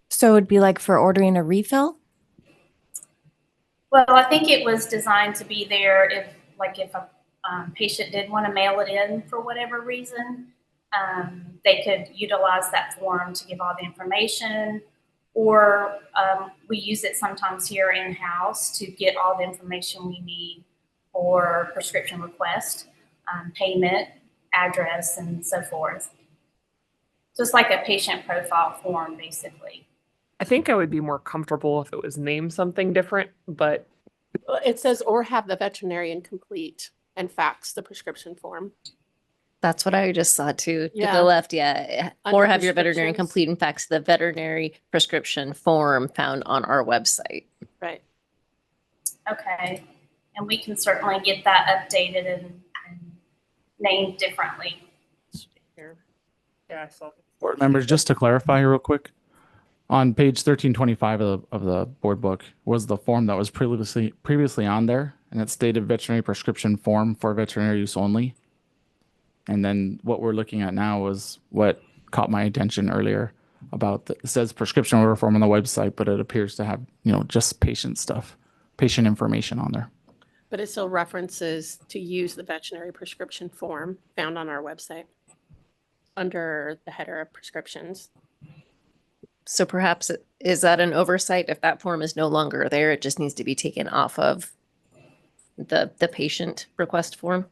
So it'd be like for ordering a refill? Well, I think it was designed to be there if a patient did want to mail it in for whatever reason, they could utilize that form to give all the information, or we use it sometimes here in-house to get all the information we need for prescription request, payment, address, and so forth. Just like a patient profile form, basically. I think I would be more comfortable if it was named something different, but Well, it says, or have the veterinarian complete and fax the prescription form. That's what I just saw too, to Yeah. the left, yeah. Under Or have your veterinarian prescriptions. complete and fax the veterinary prescription form found on our website. Right. Okay, and we can certainly get that updated and named differently. yeah, I saw. Board members, just to clarify real quick, on page 1325 of the board book was the form that was previously on there, and it stated veterinary prescription form for veterinary use only. And then what we're looking at now was what caught my attention earlier about it says prescription order form on the website, but it appears to have, just patient stuff, patient information on there. But it still references to use the veterinary prescription form found on our website under the header of prescriptions. So perhaps is that an oversight? If that form is no longer there, it just needs to be taken off of the patient request form?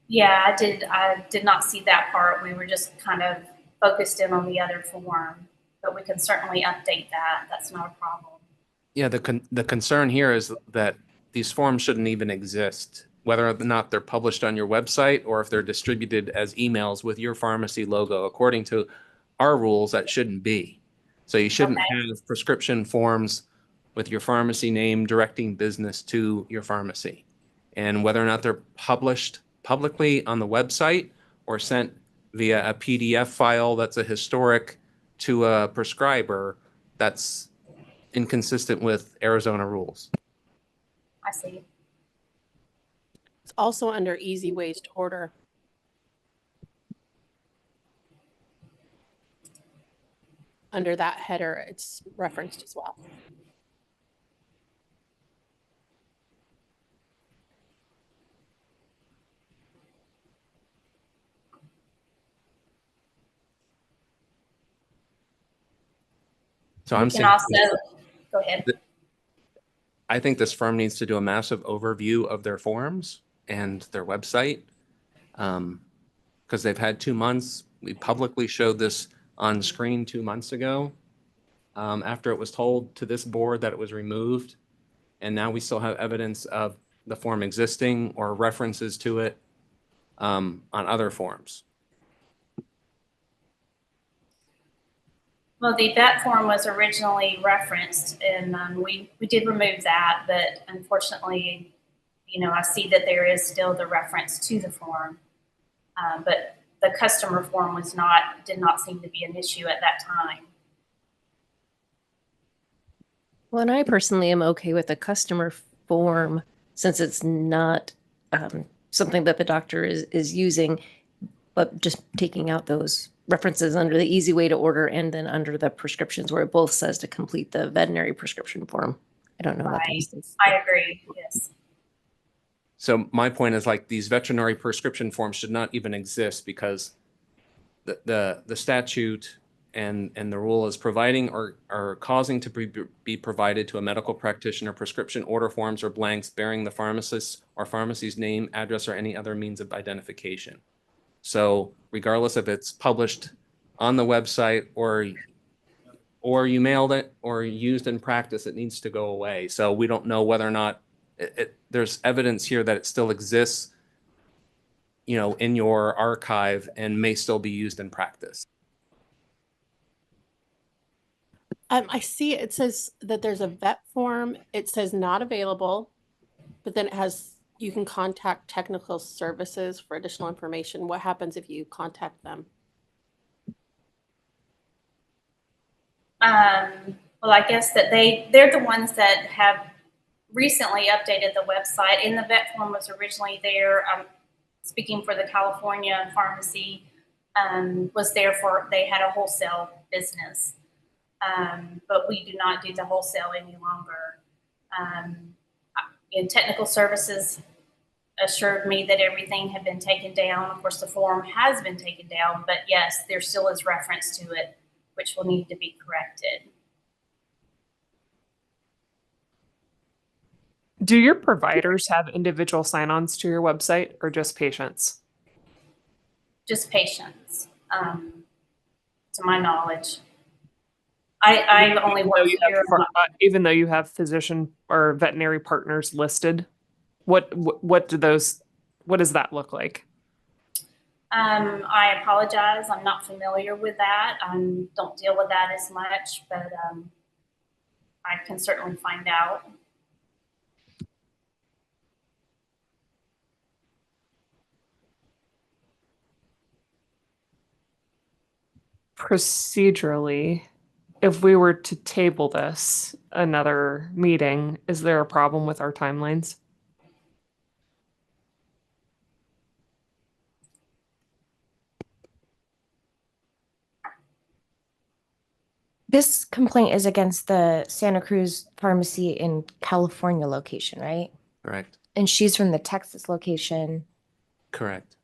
Yeah, I did not see that part. We were just kind of focused in on the other form, but we can certainly update that. That's not a problem. Yeah, the concern here is that these forms shouldn't even exist, whether or not they're published on your website or if they're distributed as emails with your pharmacy logo. According to our rules, that shouldn't be. So you shouldn't have prescription forms with your pharmacy name directing business to your pharmacy. And whether or not they're published publicly on the website or sent via a PDF file that's a historic to a prescriber, that's inconsistent with Arizona rules. I see. It's also under easy ways to order. Under that header, it's referenced as well. So We I'm can saying, also, go ahead. I think this firm needs to do a massive overview of their forms and their website. Because they've had 2 months. We publicly showed this on screen 2 months ago. After it was told to this board that it was removed. And now we still have evidence of the form existing or references to it on other forms. Well, the vet form was originally referenced, and we did remove that, but unfortunately, I see that there is still the reference to the form, but the customer form did not seem to be an issue at that time. Well, and I personally am okay with a customer form since it's not something that the doctor is using, but just taking out those references under the easy way to order and then under the prescriptions where it both says to complete the veterinary prescription form. I don't know. Right. I agree, yes. So my point is like these veterinary prescription forms should not even exist because the statute And the rule is providing or causing to be provided to a medical practitioner prescription order forms or blanks bearing the pharmacist or pharmacy's name, address, or any other means of identification. So regardless if it's published on the website or you mailed it or used in practice, it needs to go away. So we don't know whether or not there's evidence here that it still exists, in your archive and may still be used in practice. I see it says that there's a vet form. It says not available, but then it has, you can contact technical services for additional information. What happens if you contact them? Well, I guess that they're the ones that have recently updated the website, and the vet form was originally there. Speaking for the California pharmacy, was there for, they had a wholesale business. But we do not do the wholesale any longer. And technical services assured me that everything had been taken down. Of course, the form has been taken down, but yes, there still is reference to it, which will need to be corrected. Do your providers have individual sign-ons to your website or just patients? Just patients, to my knowledge. I only work here. Even though you have physician or veterinary partners listed, what does that look like? I apologize. I'm not familiar with that. I don't deal with that as much, but I can certainly find out. Procedurally, if we were to table this another meeting, is there a problem with our timelines? This complaint is against the Santa Cruz pharmacy in California location, right? Correct. And she's from the Texas location. Correct.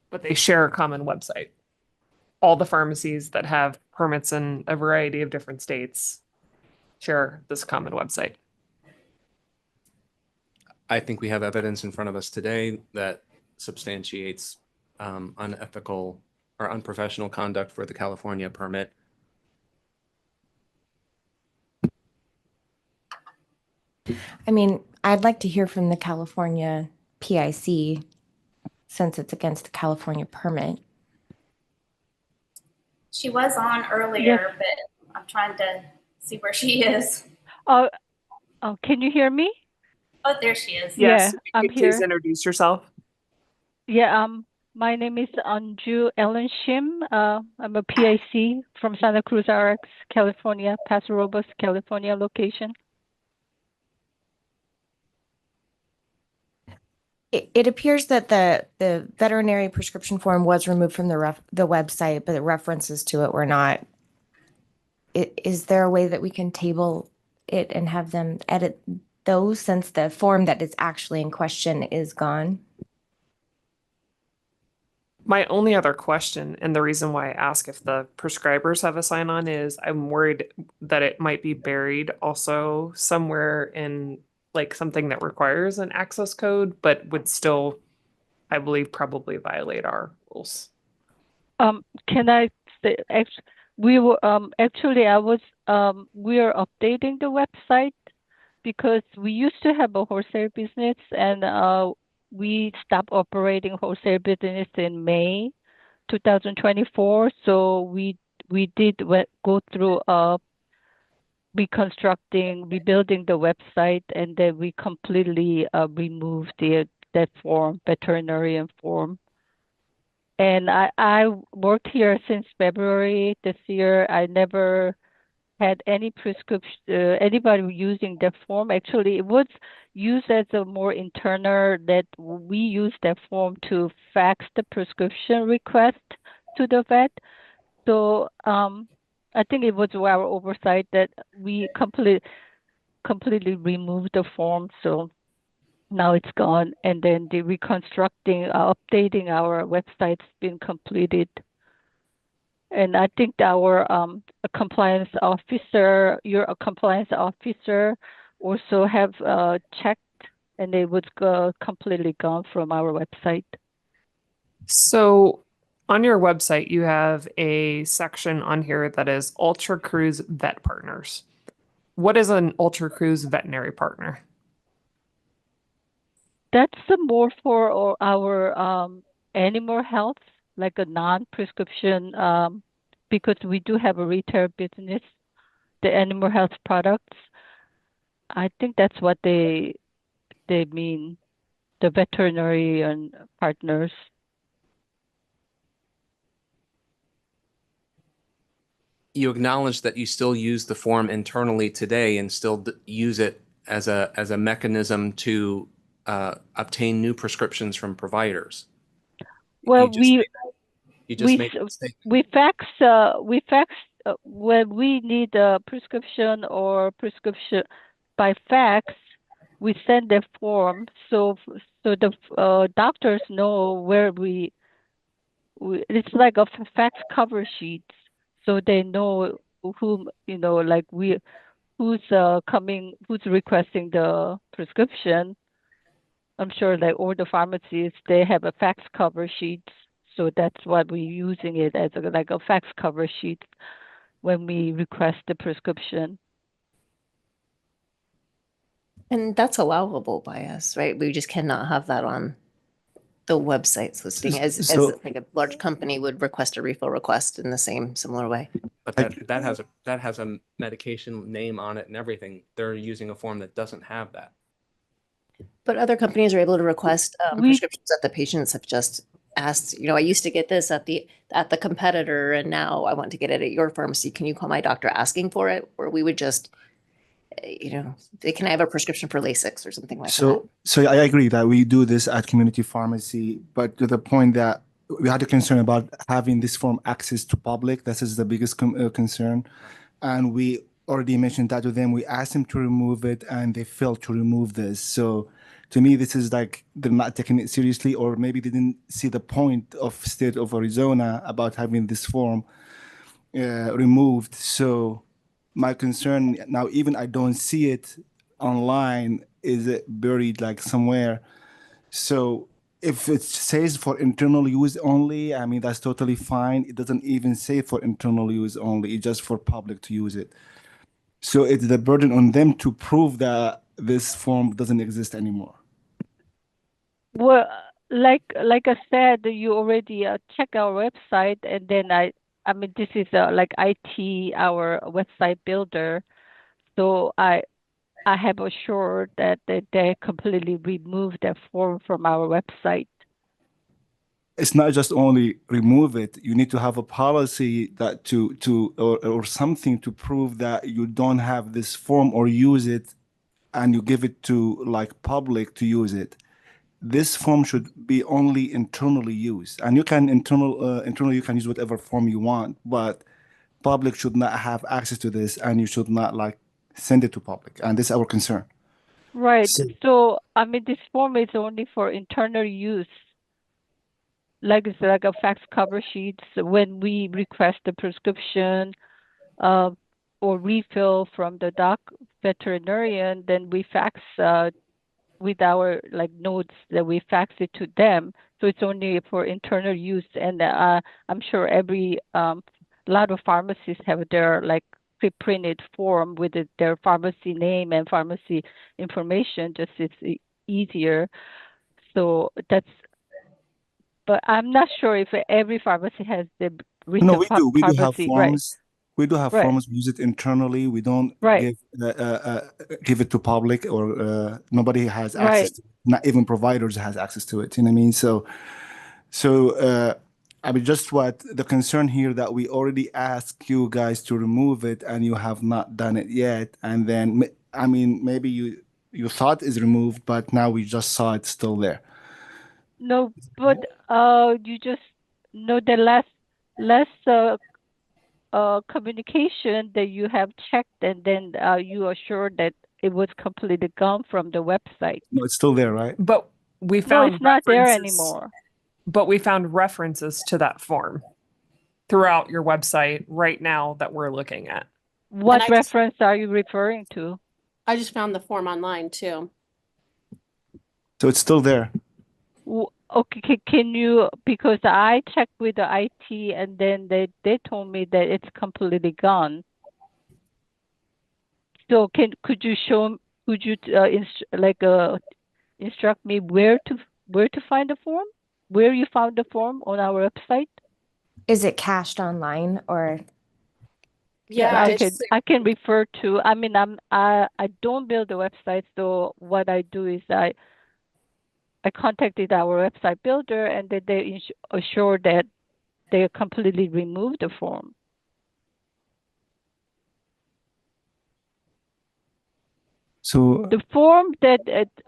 But they share a common website. All the pharmacies that have permits in a variety of different states share this common website. I think we have evidence in front of us today that substantiates unethical or unprofessional conduct for the California permit. I mean, I'd like to hear from the California PIC since it's against the California permit. She was on earlier, but I'm trying to see where she is. Oh, can you hear me? Oh, there she is. Yes, Yeah, I'm please here. introduce yourself. Yeah, my name is Anju Ellen Shim. I'm a PIC from Santa Cruz RX, California, Paso Robles, California location. It appears that the veterinary prescription form was removed from the website, but the references to it were not. Is there a way that we can table it and have them edit those since the form that is actually in question is gone? My only other question, and the reason why I ask if the prescribers have a sign-on, is I'm worried that it might be buried also somewhere in like something that requires an access code, but would still, I believe, probably violate our rules. Can I say, we were actually we are updating the website because we used to have a wholesale business and we stopped operating wholesale business in May 2024. So we did go through rebuilding the website, and then we completely removed that form, veterinarian form. And I worked here since February this year. I never had any prescription, anybody using that form. Actually, it was used as a more internal that we used that form to fax the prescription request to the vet. So I think it was our oversight that we completely removed the form. So now it's gone. And then the reconstructing, updating our website's been completed. And I think our a compliance officer, your compliance officer also have checked, and it was completely gone from our website. So on your website, you have a section on here that is Ultra Cruise Vet Partners. What is an Ultra Cruise veterinary partner? That's more for our animal health, like a non-prescription, because we do have a retail business, the animal health products. I think that's what they mean, the veterinary and partners. You acknowledge that you still use the form internally today and still use it as a mechanism to obtain new prescriptions from providers. Well, You just made a mistake. we fax when we need a prescription or prescription by fax, we send the form so the doctors know where we it's like a fax cover sheet, so they know whom, like who's requesting the prescription. I'm sure like all the pharmacies, they have a fax cover sheet. So that's why we're using it as like a fax cover sheet when we request the prescription. And that's allowable by us, right? We just cannot have that on the website's listing as like a large company would request a refill request in the same similar way. But that has a medication name on it and everything. They're using a form that doesn't have that. But other companies are able to request prescriptions that the patients have just asked, I used to get this at the competitor and now I want to get it at your pharmacy. Can you call my doctor asking for it? Or we would just, can I have a prescription for Lasix or something like that? So I agree that we do this at community pharmacy, but to the point that we had a concern about having this form access to public. This is the biggest concern. And we already mentioned that to them. We asked them to remove it and they failed to remove this. So to me, this is like they're not taking it seriously, or maybe they didn't see the point of state of Arizona about having this form removed. So my concern now, even I don't see it online, is it buried like somewhere? So if it says for internal use only, I mean, that's totally fine. It doesn't even say for internal use only, it's just for public to use it. So it's the burden on them to prove that this form doesn't exist anymore. Well, like I said, you already check our website, and then I mean, this is like IT, our website builder. So I have assured that they completely removed that form from our website. It's not just only remove it. You need to have a policy that or something to prove that you don't have this form or use it, and you give it to like public to use it. This form should be only internally used, and you can internally you can use whatever form you want, but public should not have access to this, and you should not like send it to public, and this is our concern. Right. So I mean, this form is only for internal use. Like it's like a fax cover sheet. So when we request a prescription or refill from the veterinarian, then we fax with our like notes that we fax it to them. So it's only for internal use. And I'm sure every lot of pharmacies have their like pre-printed form with their pharmacy name and pharmacy information. Just it's easier. So but I'm not sure if every pharmacy has the retail No, we do. We do have pharmacy, forms. We do have Right. forms. We use it internally. We don't Right. give it to public, or nobody has access Right. to it. Not even providers has access to it. You know what I mean? So I mean, just what the concern here that we already asked you guys to remove it and you have not done it yet. And then, I mean, maybe you thought it's removed, but now we just saw it still there. No, but you just know the less communication that you have checked, and then you are sure that it was completely gone from the website. No, it's still there, right? But we No, found it's not there references- anymore. But we found references to that form. throughout your website right now that we're looking at. What I just- reference are you referring to? I just found the form online too. So it's still there. Okay, can you, because I checked with the IT and then they told me that it's completely gone. So could you instruct me where to find the form? Where you found the form on our website? Is it cached online or? Yeah, I can refer to, I mean, I don't build the website, so what I do is I contacted our website builder and then they assured that they completely removed the form. So The form that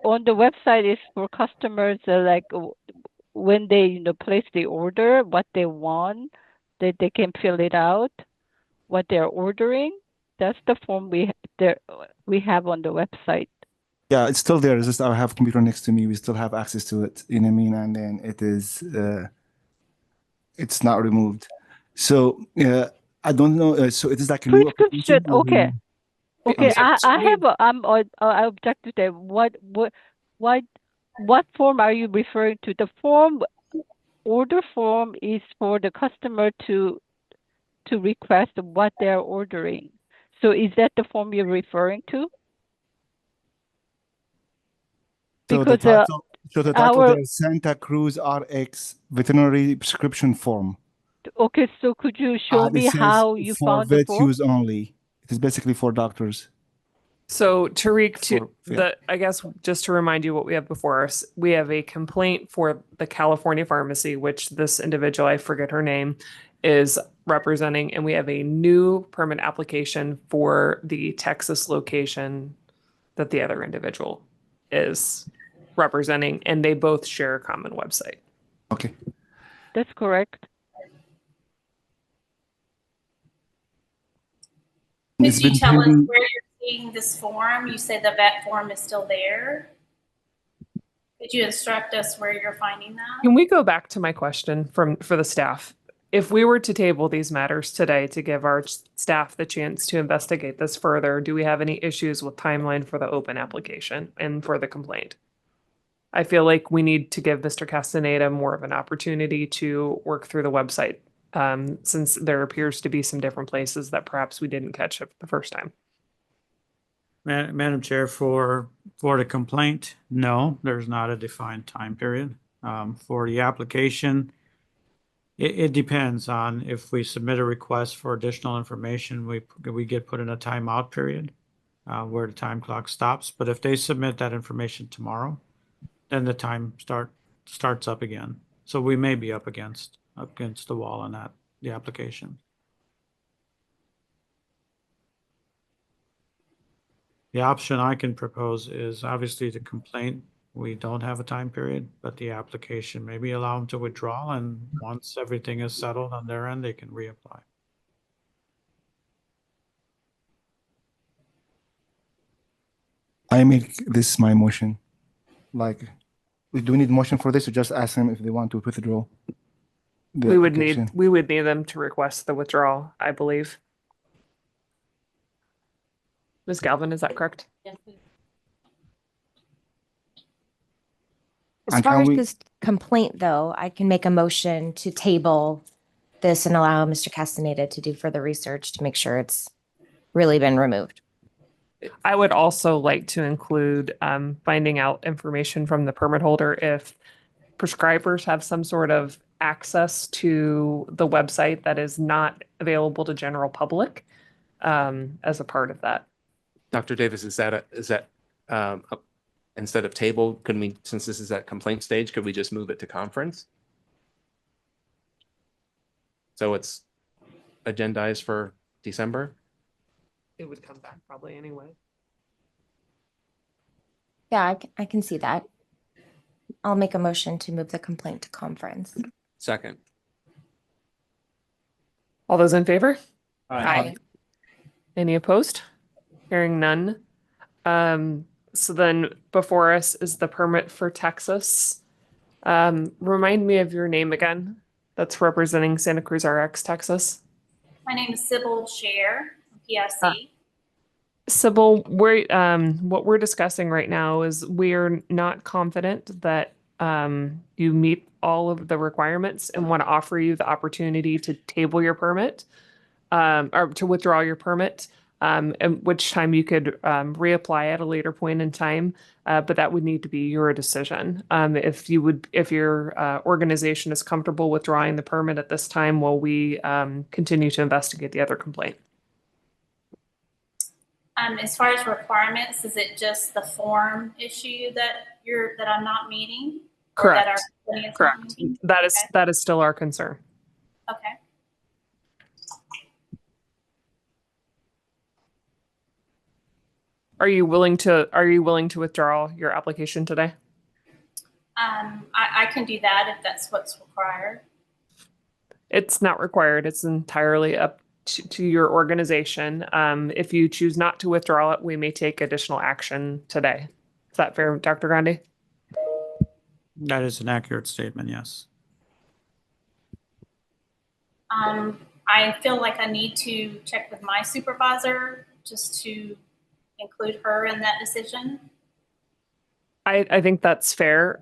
on the website is for customers, when they place the order, what they want, that they can fill it out, what they're ordering. That's the form we have on the website. yeah, it's still there. It's just I have a computer next to me. We still have access to it. You know what I mean? And then it's not removed. So I don't know. So it is like a new Prescription. application or Okay. Okay. Yeah, I object to that. What form are you referring to? The order form is for the customer to request what they're ordering. So is that the form you're referring to? So the Because title there is Santa Cruz RX veterinary prescription form. okay, so could you show And it me says how you for found the vet form? use only. It is basically for doctors. So Tariq, yeah. I guess just to remind you what we have before us, we have a complaint for the California pharmacy, which this individual, I forget her name, is representing, and we have a new permit application for the Texas location that the other individual is representing, and they both share a common website. Okay. That's correct. It's Could you been tell us pending. where you're seeing this form? You say the vet form is still there. Could you instruct us where you're finding that? Can we go back to my question for the staff? If we were to table these matters today to give our staff the chance to investigate this further, do we have any issues with timeline for the open application and for the complaint? I feel like we need to give Mr. Castaneda more of an opportunity to work through the website, since there appears to be some different places that perhaps we didn't catch it the first time. Madam Chair, for the complaint, no, there's not a defined time period. For the application, it depends on if we submit a request for additional information, we get put in a timeout period where the time clock stops. But if they submit that information tomorrow, then the time starts up again. So we may be up against the wall on the application. The option I can propose is obviously the complaint. We don't have a time period, but the application, maybe allow them to withdraw, and once everything is settled on their end, they can reapply. I make this my motion. Like, do we need motion for this or just ask them if they want to withdraw? We would need them to request the withdrawal, I believe. Ms. Galvin, is that correct? Yes. As And far can as we- this complaint, though, I can make a motion to table this and allow Mr. Castaneda to do further research to make sure it's really been removed. I would also like to include finding out information from the permit holder if prescribers have some sort of access to the website that is not available to general public as a part of that. Dr. Davis, is that instead of table, could we, since this is at complaint stage, could we just move it to conference? So it's agendized for December? It would come back probably anyway. Yeah, I can see that. I'll make a motion to move the complaint to conference. Second. All those in favor? Aye. Any opposed? Hearing none. So then before us is the permit for Texas. Remind me of your name again. that's representing Santa Cruz RX, Texas. My name is Sybil Scher, PIC. Sybil, what we're discussing right now is we're not confident that you meet all of the requirements and want to offer you the opportunity to table your permit or to withdraw your permit, at which time you could reapply at a later point in time. But that would need to be your decision. If your organization is comfortable withdrawing the permit at this time while we continue to investigate the other complaint. As far as requirements, is it just the form issue that I'm not meeting? Or that our Correct. company is not Correct. meeting? That is still our concern. Okay. Are you willing to withdraw your application today? I can do that if that's what's required. It's not required. It's entirely up to your organization. If you choose not to withdraw it, we may take additional action today. Is that fair, Dr. Grande? That is an accurate statement, yes. I feel like I need to check with my supervisor just to include her in that decision. I think that's fair.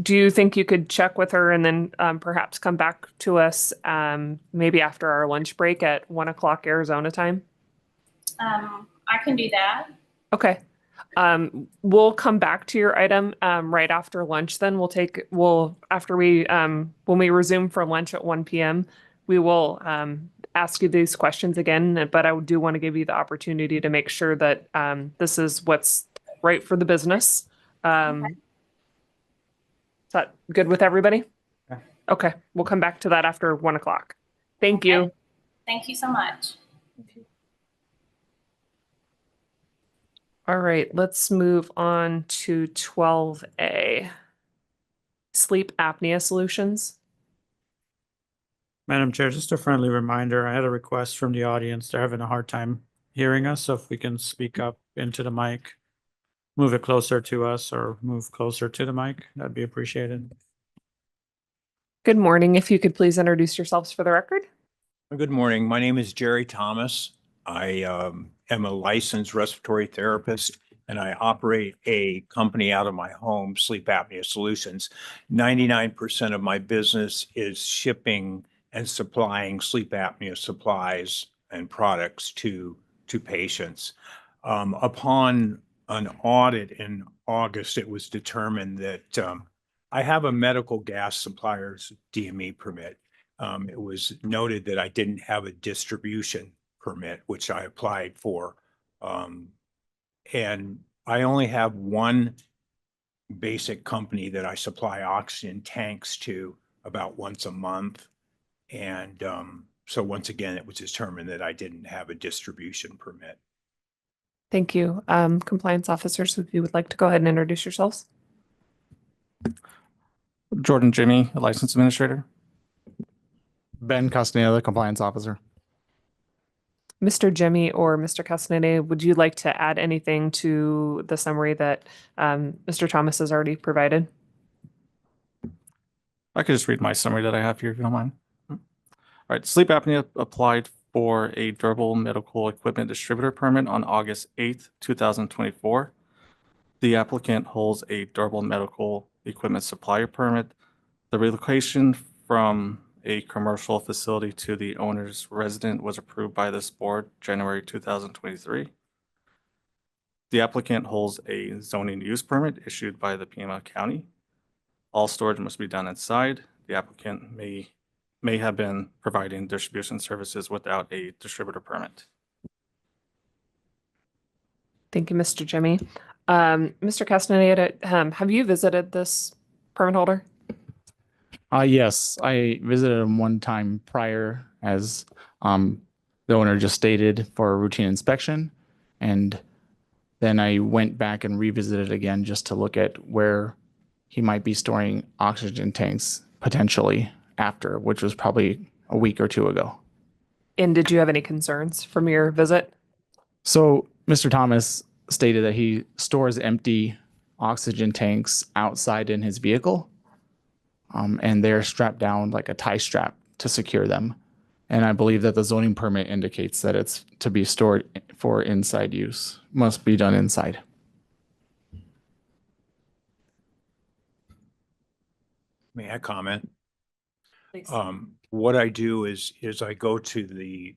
Do you think you could check with her and then perhaps come back to us maybe after our lunch break at 1 o'clock Arizona time? I can do that. Okay. We'll come back to your item right after lunch. Then when we resume for lunch at 1 p.m., we will ask you these questions again. But I do want to give you the opportunity to make sure that this is what's right for the business. Okay. Is that good with everybody? Okay. Okay. We'll come back to that after 1 o'clock. Thank you. Thank you so much. All right, let's move on to 12A. Sleep apnea solutions. Madam Chair, just a friendly reminder, I had a request from the audience. They're having a hard time hearing us, so if we can speak up into the mic, move it closer to us or move closer to the mic, that'd be appreciated. Good morning. If you could please introduce yourselves for the record. Good morning. My name is Jerry Thomas. I am a licensed respiratory therapist, and I operate a company out of my home, Sleep Apnea Solutions. 99% of my business is shipping and supplying sleep apnea supplies and products to patients. Upon an audit in August, it was determined that I have a medical gas supplier's DME permit. It was noted that I didn't have a distribution permit, which I applied for. And I only have one basic company that I supply oxygen tanks to about once a month. And so once again, it was determined that I didn't have a distribution permit. Thank you. Compliance officers, if you would like to go ahead and introduce yourselves. Jordan Jimmy, a licensed administrator. Ben Castaneda, the compliance officer. Mr. Jimmy or Mr. Castaneda, would you like to add anything to the summary that Mr. Thomas has already provided? I could just read my summary that I have here if you don't mind. All right, sleep apnea applied for a durable medical equipment distributor permit on August 8th, 2024. The applicant holds a durable medical equipment supplier permit. The relocation from a commercial facility to the owner's resident was approved by this board January 2023. The applicant holds a zoning use permit issued by the Pima County. All storage must be done inside. The applicant may have been providing distribution services without a distributor permit. Thank you, Mr. Jimmy. Mr. Castaneda, have you visited this permit holder? Yes, I visited him one time prior, as the owner just stated, for a routine inspection. And then I went back and revisited again just to look at where he might be storing oxygen tanks potentially after, which was probably a week or two ago. And did you have any concerns from your visit? So Mr. Thomas stated that he stores empty oxygen tanks outside in his vehicle. and they're strapped down like a tie strap to secure them. And I believe that the zoning permit indicates that it's to be stored for inside use, must be done inside. May I comment? Please. What I do is I go to the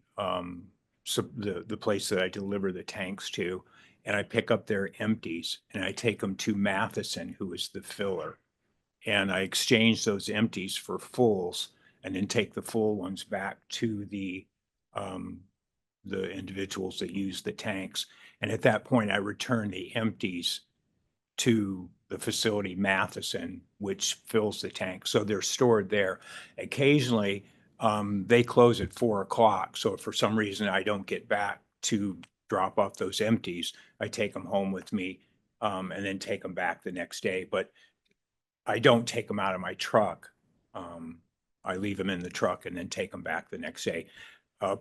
place that I deliver the tanks to, and I pick up their empties and I take them to Matheson, who is the filler. And I exchange those empties for fulls and then take the full ones back to the individuals that use the tanks. And at that point, I return the empties to the facility Matheson, which fills the tank. So they're stored there. Occasionally, they close at 4 o'clock. So if for some reason I don't get back to drop off those empties, I take them home with me and then take them back the next day. But I don't take them out of my truck. I leave them in the truck and then take them back the next day.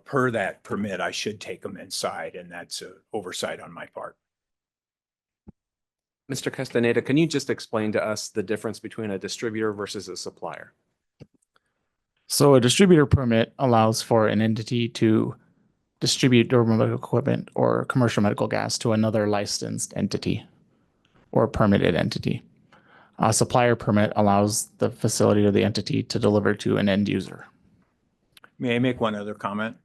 Per that permit, I should take them inside, and that's an oversight on my part. Mr. Castaneda, can you just explain to us the difference between a distributor versus a supplier? So a distributor permit allows for an entity to distribute durable medical equipment or commercial medical gas to another licensed entity or permitted entity. A supplier permit allows the facility or the entity to deliver to an end user. May I make one other comment?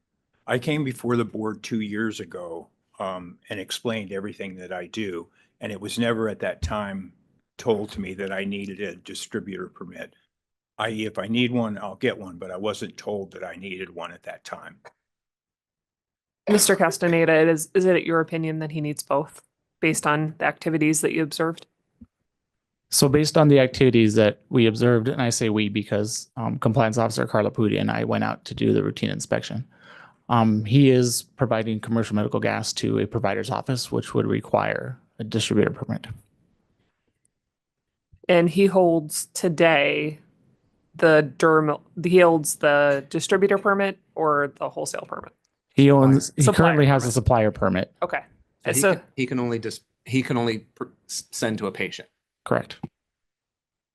I came before the board 2 years ago and explained everything that I do, and it was never at that time told to me that I needed a distributor permit. I.e., if I need one, I'll get one, but I wasn't told that I needed one at that time. Mr. Castaneda, is it your opinion that he needs both based on the activities that you observed? So based on the activities that we observed, and I say we because Compliance Officer Carla Pudi and I went out to do the routine inspection, he is providing commercial medical gas to a provider's office, which would require a distributor permit. And he holds today he holds the distributor permit or the wholesale permit? He Supplier currently has a permit. supplier permit. Okay. So he can only send to a patient. Correct.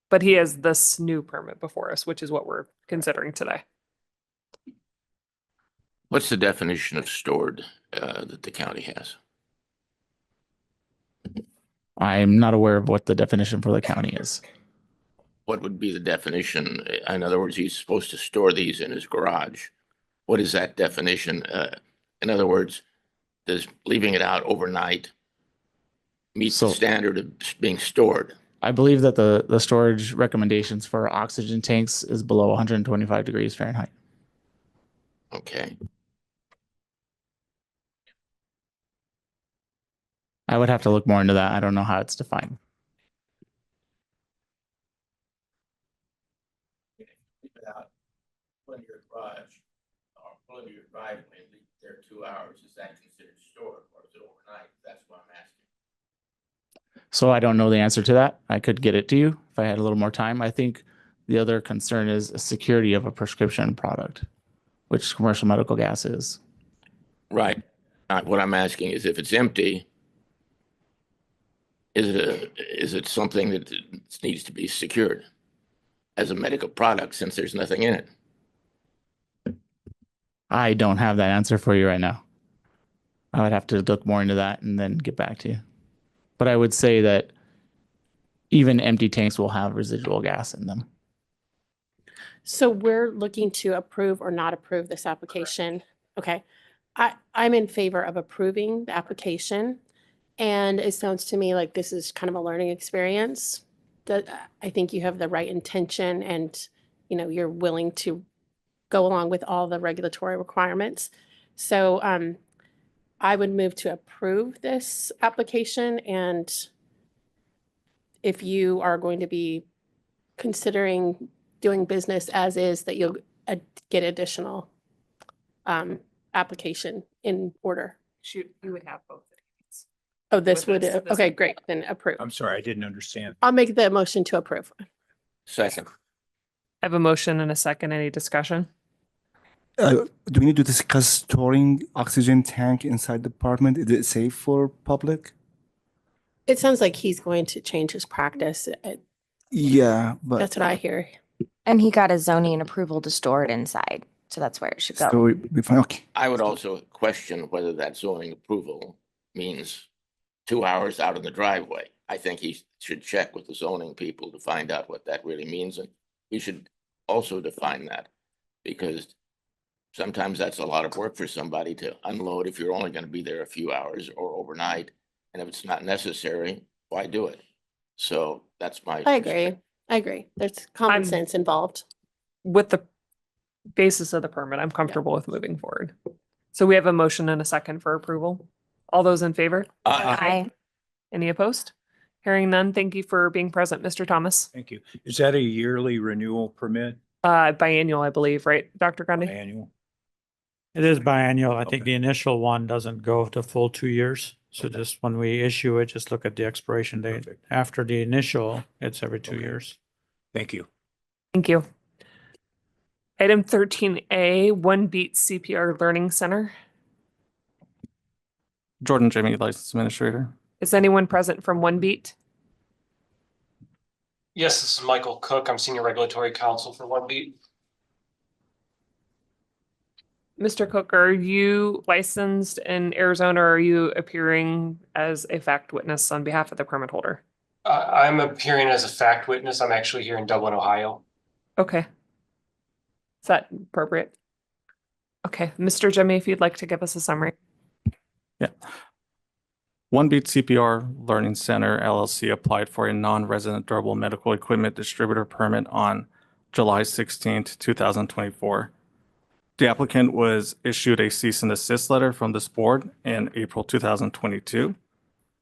But he has this new permit before us, which is what we're considering today. What's the definition of stored that the county has? I'm not aware of what the definition for the county is. What would be the definition? In other words, he's supposed to store these in his garage. What is that definition? In other words, does leaving it out overnight meet the standard of being stored? I believe that the storage recommendations for oxygen tanks is below 125 degrees Fahrenheit. Okay. I would have to look more into that. I don't know how it's defined. Put in your garage or pull into your driveway and leave it there 2 hours, is that considered stored or is it overnight? That's what I'm asking. So I don't know the answer to that. I could get it to you if I had a little more time. I think the other concern is security of a prescription product, which commercial medical gas is. Right. What I'm asking is if it's empty, is it something that needs to be secured as a medical product since there's nothing in it? I don't have that answer for you right now. I would have to look more into that and then get back to you. But I would say that even empty tanks will have residual gas in them. So we're looking to approve or not approve this application. Okay. I'm in favor of approving the application. And it sounds to me like this is kind of a learning experience. That I think you have the right intention and, you're willing to go along with all the regulatory requirements. So I would move to approve this application. And if you are going to be considering doing business as is, that you'll get additional application in order. You would have both. Oh, this would, this okay, would- great, then approve. I'm sorry, I didn't understand. I'll make the motion to approve. Second. I have a motion and a second. Any discussion? Do we need to discuss storing oxygen tank inside the apartment? Is it safe for public? It sounds like he's going to change his practice. Yeah, but That's what I hear. And he got a zoning approval to store it inside. So that's where it should go. So we fine, okay. I would also question whether that zoning approval means 2 hours out in the driveway. I think he should check with the zoning people to find out what that really means, and he should also define that, because sometimes that's a lot of work for somebody to unload if you're only going to be there a few hours or overnight, and if it's not necessary, why do it? So that's my. I agree. There's common sense involved. With the basis of the permit, I'm comfortable with moving forward. So we have a motion and a second for approval. All those in favor? Aye. Any opposed? Hearing none, thank you for being present, Mr. Thomas. Thank you. Is that a yearly renewal permit? Biannual, I believe, right, Dr. Grundy? Annual? It is biannual. I think Okay. the initial one doesn't go to full 2 years. So just when we issue it, just look at the expiration date. Perfect. After the initial, it's every 2 Okay. years. Thank you. Thank you. Item 13A, One Beat CPR Learning Center. Jordan Jimmy, License Administrator. Is anyone present from One Beat? Yes, this is Michael Cook. I'm Senior Regulatory Counsel for One Beat. Mr. Cook, are you licensed in Arizona or are you appearing as a fact witness on behalf of the permit holder? I'm appearing as a fact witness. I'm actually here in Dublin, Ohio. Okay. Is that appropriate? Okay, Mr. Jimmy, if you'd like to give us a summary. Yeah. One Beat CPR Learning Center LLC applied for a non-resident durable medical equipment distributor permit on July 16th, 2024. The applicant was issued a cease and desist letter from this board in April 2022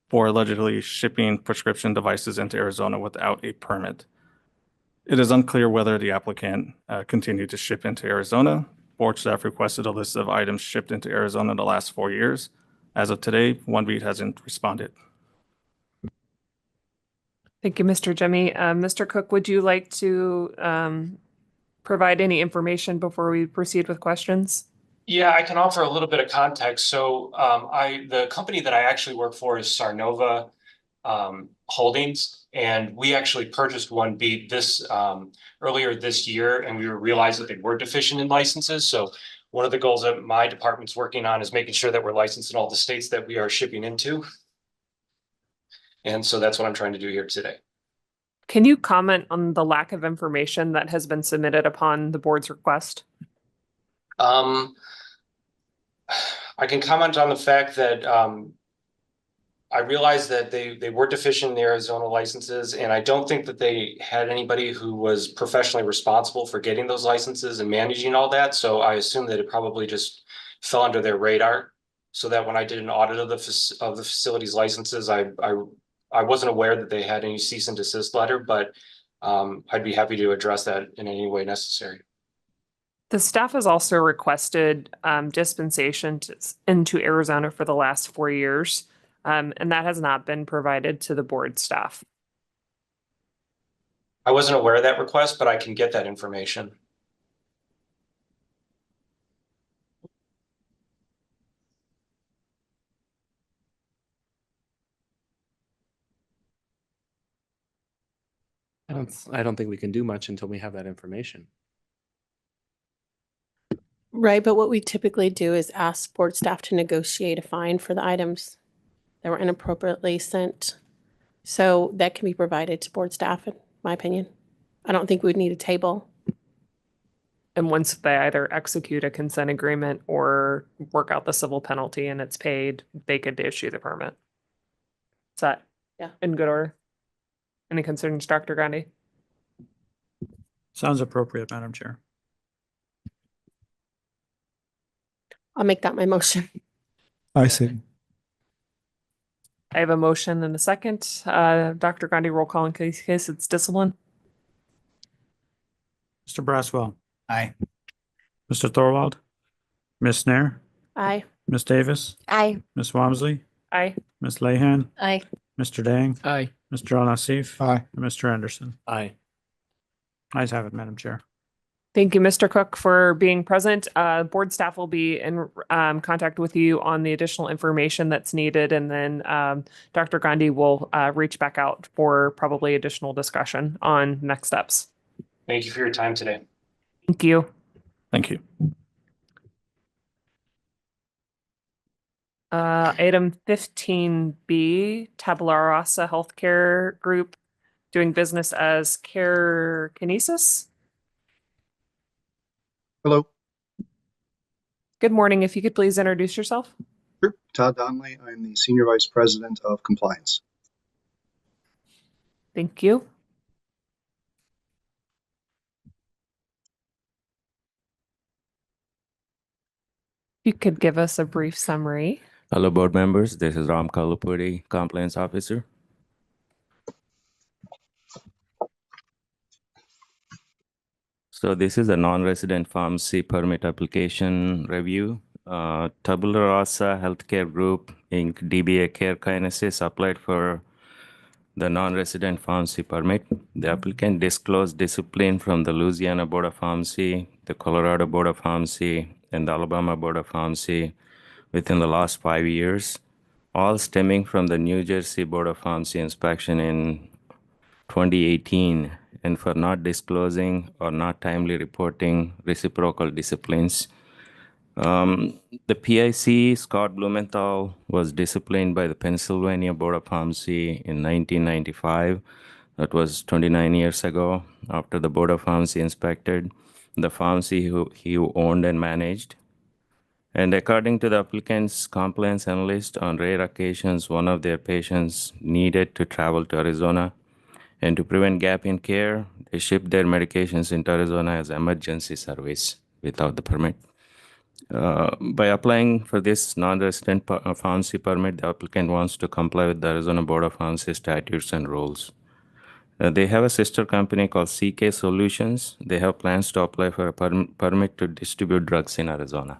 for allegedly shipping prescription devices into Arizona without a permit. It is unclear whether the applicant continued to ship into Arizona. Board staff requested a list of items shipped into Arizona in the last 4 years. As of today, One Beat hasn't responded. Thank you, Mr. Jimmy. Mr. Cook, would you like to provide any information before we proceed with questions? Yeah, I can offer a little bit of context. So the company that I actually work for is Sarnova Holdings, and we actually purchased One Beat this earlier this year, and we realized that they were deficient in licenses. So one of the goals that my department's working on is making sure that we're licensed in all the states that we are shipping into. And so that's what I'm trying to do here today. Can you comment on the lack of information that has been submitted upon the board's request? I can comment on the fact that I realized that they were deficient in the Arizona licenses, and I don't think that they had anybody who was professionally responsible for getting those licenses and managing all that. So I assume that it probably just fell under their radar, so that when I did an audit of the facility's licenses, I wasn't aware that they had any cease and desist letter, but I'd be happy to address that in any way necessary. The staff has also requested dispensation into Arizona for the last 4 years, and that has not been provided to the board staff. I wasn't aware of that request, but I can get that information. I don't think we can do much until we have that information. Right, but what we typically do is ask board staff to negotiate a fine for the items that were inappropriately sent. So that can be provided to board staff, in my opinion. I don't think we'd need a table. And once they either execute a consent agreement or work out the civil penalty and it's paid, they could issue the permit. Is that in good order? Any concerns, Dr. Gandhi? Sounds appropriate, Madam Chair. I'll make that my motion. I see. I have a motion and a second. Dr. Gandhi, roll call in case it's discipline. Mr. Braswell. Aye. Mr. Thorwald. Ms. Nair. Aye. Ms. Davis. Aye. Ms. Wamsley. Aye. Ms. Lehan. Aye. Mr. Dang. Aye. Mr. Al-Nassif. Aye. And Mr. Anderson. Aye. Ayes have it, Madam Chair. Thank you, Mr. Cook, for being present. Board staff will be in contact with you on the additional information that's needed, and then Dr. Gandhi will reach back out for probably additional discussion on next steps. Thank you for your time today. Thank you. Thank you. Item 15B, Tabula Rasa Healthcare Group doing business as Care Kinesis. Hello, Good morning. If you could please introduce yourself. sure. Todd Donnelly. I'm the Senior Vice President of Compliance. Thank you. You could give us a brief summary. Hello, board members. This is Ram Kalupuri, Compliance Officer. So this is a non-resident pharmacy permit application review. Tabula Rasa Healthcare Group, Inc., DBA Care Kinesis applied for the non-resident pharmacy permit. The applicant disclosed discipline from the Louisiana Board of Pharmacy, the Colorado Board of Pharmacy, and the Alabama Board of Pharmacy within the last 5 years, all stemming from the New Jersey Board of Pharmacy inspection in 2018, and for not disclosing or not timely reporting reciprocal disciplines. The PIC, Scott Blumenthal, was disciplined by the Pennsylvania Board of Pharmacy in 1995. That was 29 years ago, after the Board of Pharmacy inspected the pharmacy he owned and managed. And according to the applicant's compliance analyst, on rare occasions, one of their patients needed to travel to Arizona. And to prevent gap in care, they shipped their medications into Arizona as emergency service without the permit. By applying for this non-resident pharmacy permit, the applicant wants to comply with the Arizona Board of Pharmacy statutes and rules. They have a sister company called CK Solutions. They have plans to apply for a permit to distribute drugs in Arizona.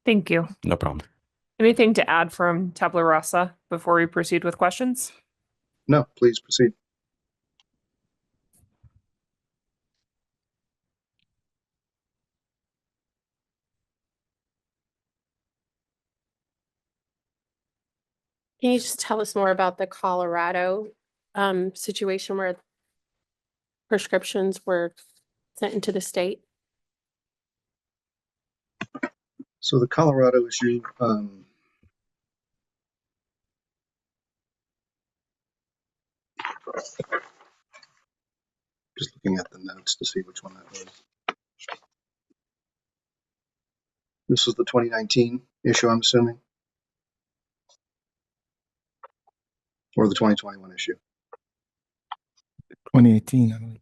Thank you. No problem. Anything to add from Tabula Rasa before we proceed with questions? No, please proceed. Can you just tell us more about the Colorado situation where prescriptions were sent into the state? So the Colorado issue, just looking at the notes to see which one that was. This was the 2019 issue, I'm assuming, or the 2021 issue. 2018, I believe.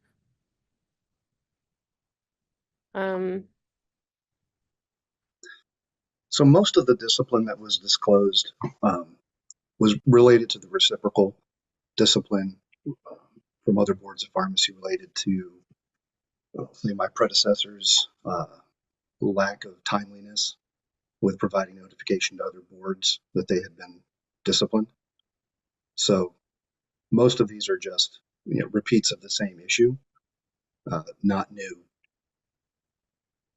So most of the discipline that was disclosed was related to the reciprocal discipline from other boards of pharmacy related to my predecessor's lack of timeliness with providing notification to other boards that they had been disciplined. So most of these are just repeats of the same issue, not new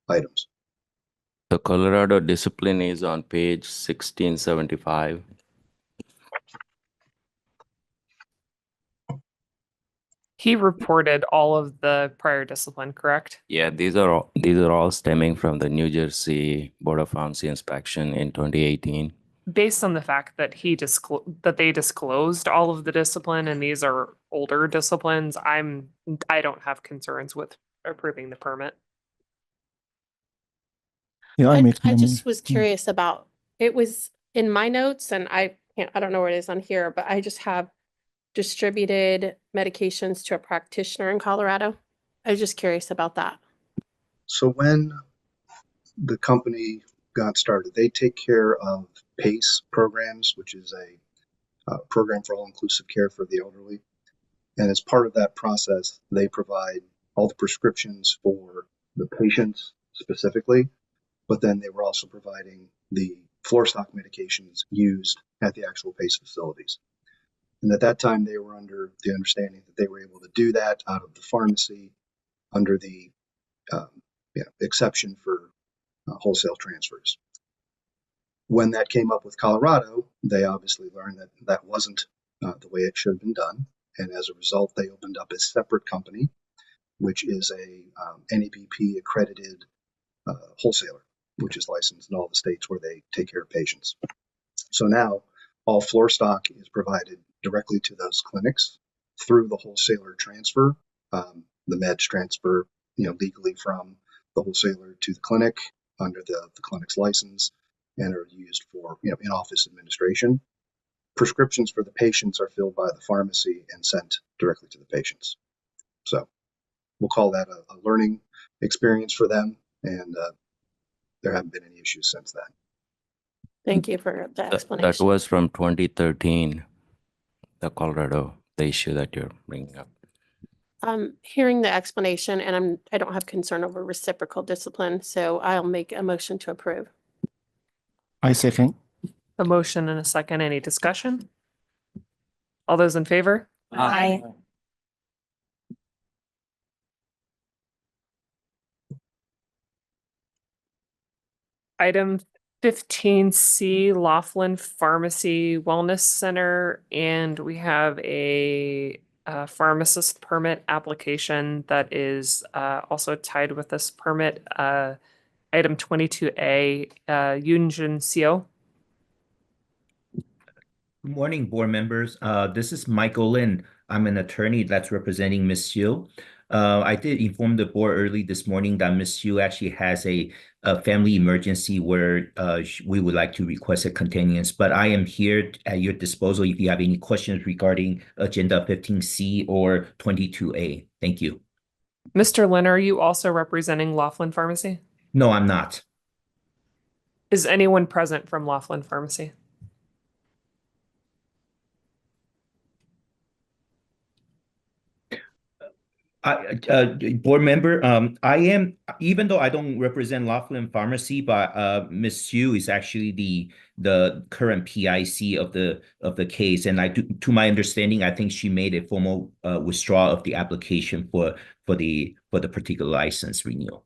items. The Colorado discipline is on page 1675. He reported all of the prior discipline, correct? Yeah, these are all stemming from the New Jersey Board of Pharmacy inspection in 2018. Based on the fact that they disclosed all of the discipline and these are older disciplines, I don't have concerns with approving the permit. Yeah, I just was curious about, it was in my notes and I don't know where it is on here, but I just have distributed medications to a practitioner in Colorado. I was just curious about that. So when the company got started, they take care of PACE programs, which is a program for all-inclusive care for the elderly. And as part of that process, they provide all the prescriptions for the patients specifically, but then they were also providing the floor stock medications used at the actual PACE facilities. And at that time, they were under the understanding that they were able to do that out of the pharmacy under the exception for wholesale transfers. When that came up with Colorado, they obviously learned that that wasn't the way it should have been done. And as a result, they opened up a separate company, which is a NABP accredited wholesaler, which is licensed in all the states where they take care of patients. So now all floor stock is provided directly to those clinics through the wholesaler transfer. The meds transfer, legally from the wholesaler to the clinic under the clinic's license and are used for, in-office administration. Prescriptions for the patients are filled by the pharmacy and sent directly to the patients. So we'll call that a learning experience for them, and there haven't been any issues since then. Thank you for the That explanation. was from 2013, the Colorado, the issue that you're bringing up. Hearing the explanation, and I don't have concern over reciprocal discipline, so I'll make a motion to approve. I second. A motion and a second. Any discussion? All those in favor? Aye. Item 15C, Laughlin Pharmacy Wellness Center, and we have a pharmacist permit application that is also tied with this permit. Item 22A, Yunjin Seo. Good morning, board members. This is Michael Lin. I'm an attorney that's representing Ms. Seo. I did inform the board early this morning that Ms. Seo actually has a family emergency where we would like to request a continuance, but I am here at your disposal if you have any questions regarding Agenda 15C or 22A. Thank you. Mr. Lin, are you also representing Laughlin Pharmacy? No, I'm not. Is anyone present from Laughlin Pharmacy? Board member, I am, even though I don't represent Laughlin Pharmacy, but Ms. Seo is actually the current PIC of the case, and to my understanding, I think she made a formal withdrawal of the application for the particular license renewal.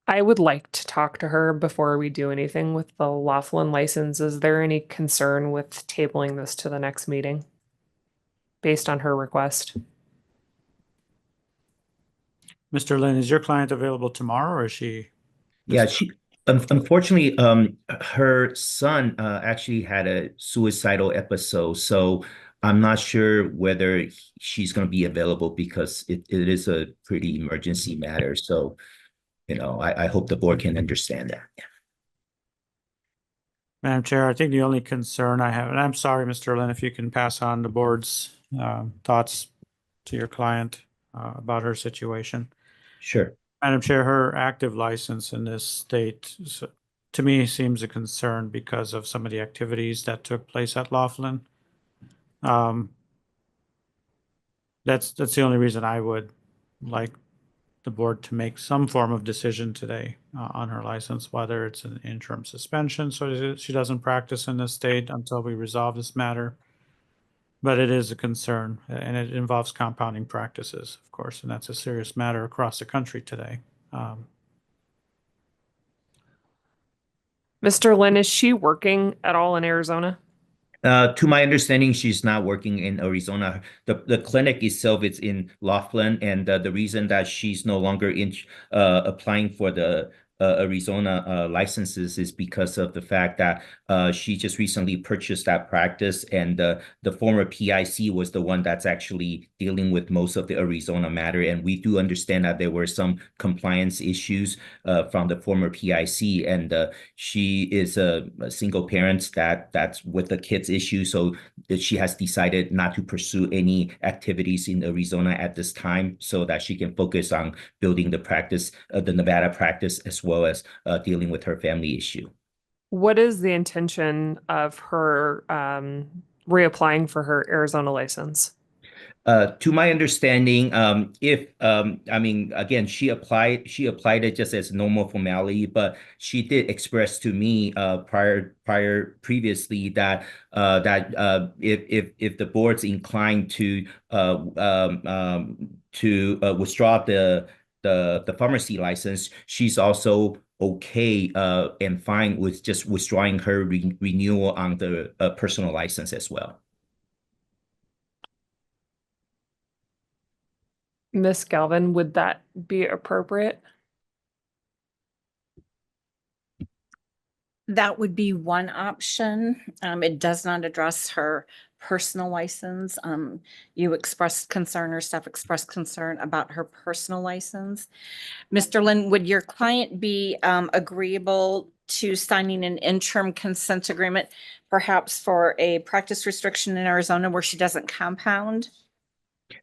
I would like to talk to her before we do anything with the Laughlin license. Is there any concern with tabling this to the next meeting based on her request? Mr. Lin, is your client available tomorrow, or is she? Yeah, she unfortunately, her son actually had a suicidal episode, so I'm not sure whether she's going to be available because it is a pretty emergency matter. So, I hope the board can understand that. Yeah. Madam Chair, I think the only concern I have, and I'm sorry, Mr. Lin, if you can pass on the board's thoughts to your client about her situation. Sure. Madam Chair, her active license in this state, to me, seems a concern because of some of the activities that took place at Laughlin. That's the only reason I would like the board to make some form of decision today on her license, whether it's an interim suspension so she doesn't practice in this state until we resolve this matter. But it is a concern, and it involves compounding practices, of course, and that's a serious matter across the country today. Mr. Lin, is she working at all in Arizona? To my understanding, she's not working in Arizona. The clinic itself is in Laughlin, and the reason that she's no longer applying for the Arizona licenses is because of the fact that she just recently purchased that practice, and the former PIC was the one that's actually dealing with most of the Arizona matter. And we do understand that there were some compliance issues from the former PIC, and she is a single parent that's with the kids issue, so that she has decided not to pursue any activities in Arizona at this time, so that she can focus on building the practice, the Nevada practice, as well as dealing with her family issue. What is the intention of her reapplying for her Arizona license? To my understanding, again, she applied it just as normal formality, but she did express to me previously that if the board's inclined to withdraw the pharmacy license, she's also okay and fine with just withdrawing her renewal on the personal license as well. Miss Galvin, would that be appropriate? That would be one option. It does not address her personal license. You expressed concern, or staff expressed concern about her personal license. Mr. Lin, would your client be agreeable to signing an interim consent agreement, perhaps for a practice restriction in Arizona where she doesn't compound?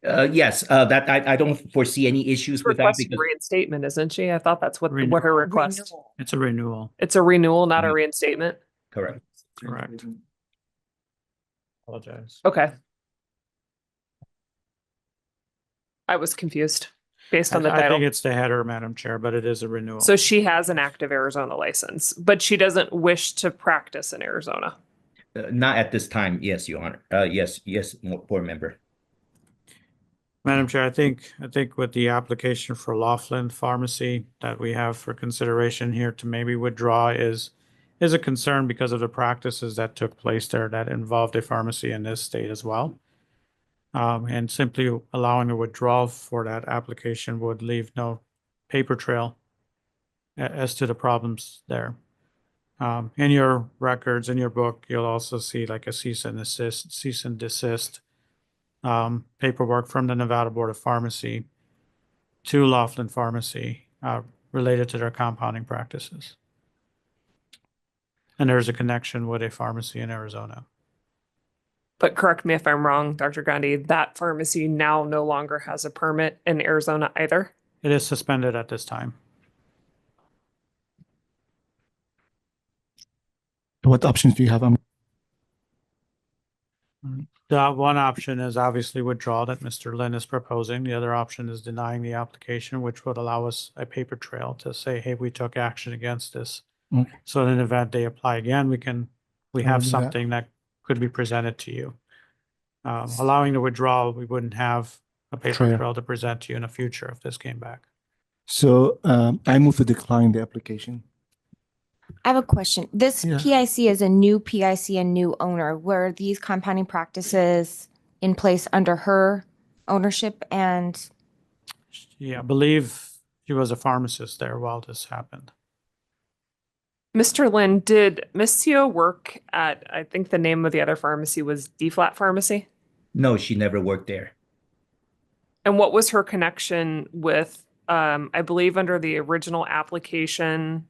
Yes, that I don't foresee any issues with that Requesting because reinstatement, isn't she? I thought that's what her request. It's a renewal. It's a renewal, not a reinstatement. correct. Correct. Apologize. Okay. I was confused based on the I think title. it's the header, Madam Chair, but it is a renewal. So she has an active Arizona license, but she doesn't wish to practice in Arizona. Not at this time, yes, Your Honor. Yes, board member. Madam Chair, I think with the application for Laughlin Pharmacy that we have for consideration here to maybe withdraw is a concern because of the practices that took place there that involved a pharmacy in this state as well. And simply allowing a withdrawal for that application would leave no paper trail as to the problems there. In your records, in your book, you'll also see like a cease and desist paperwork from the Nevada Board of Pharmacy to Laughlin Pharmacy related to their compounding practices. And there's a connection with a pharmacy in Arizona. But correct me if I'm wrong, Dr. Gandhi, that pharmacy now no longer has a permit in Arizona either. It is suspended at this time. What options do you have? The one option is obviously withdrawal that Mr. Lin is proposing. The other option is denying the application, which would allow us a paper trail to say, hey, we took action against this. Okay. So in an event they apply again, we have do that. something that could be presented to you. Allowing the withdrawal, we wouldn't have a paper Trail. trail to present to you in the future if this came back. So I move to decline the application. I have a question. This Yeah. PIC is a new PIC and new owner. Were these compounding practices in place under her ownership? And Yeah, I believe she was a pharmacist there while this happened. Mr. Lin, did Miss Seo work at, I think the name of the other pharmacy was D-Flat Pharmacy? No, she never worked there. And what was her connection with, I believe under the original application,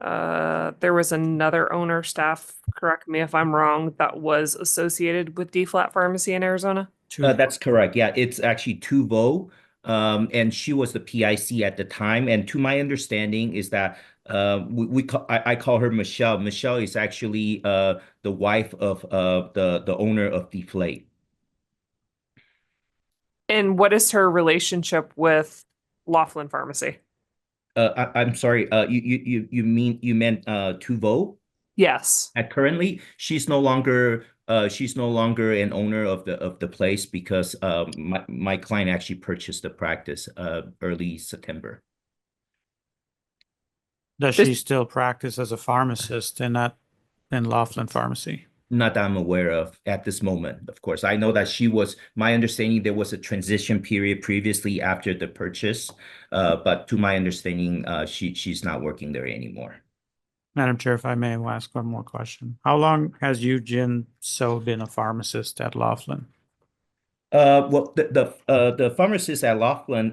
there was another owner, staff, correct me if I'm wrong, that was associated with D-Flat Pharmacy in Arizona? That's correct. Yeah, it's actually Tuvo, and she was the PIC at the time. And to my understanding is that I call her Michelle. Michelle is actually the wife of the owner of Deflate. And what is her relationship with Laughlin Pharmacy? I'm sorry. You meant Tuvo? Yes. Currently, she's no longer an owner of the place because my client actually purchased the practice early September. Does she still practice as a pharmacist in Laughlin Pharmacy? Not that I'm aware of at this moment, of course. I know that my understanding, there was a transition period previously after the purchase, but to my understanding, she's not working there anymore. Madam Chair, if I may, I'll ask one more question. How long has Eugene So been a pharmacist at Laughlin? Well, the pharmacist at Laughlin,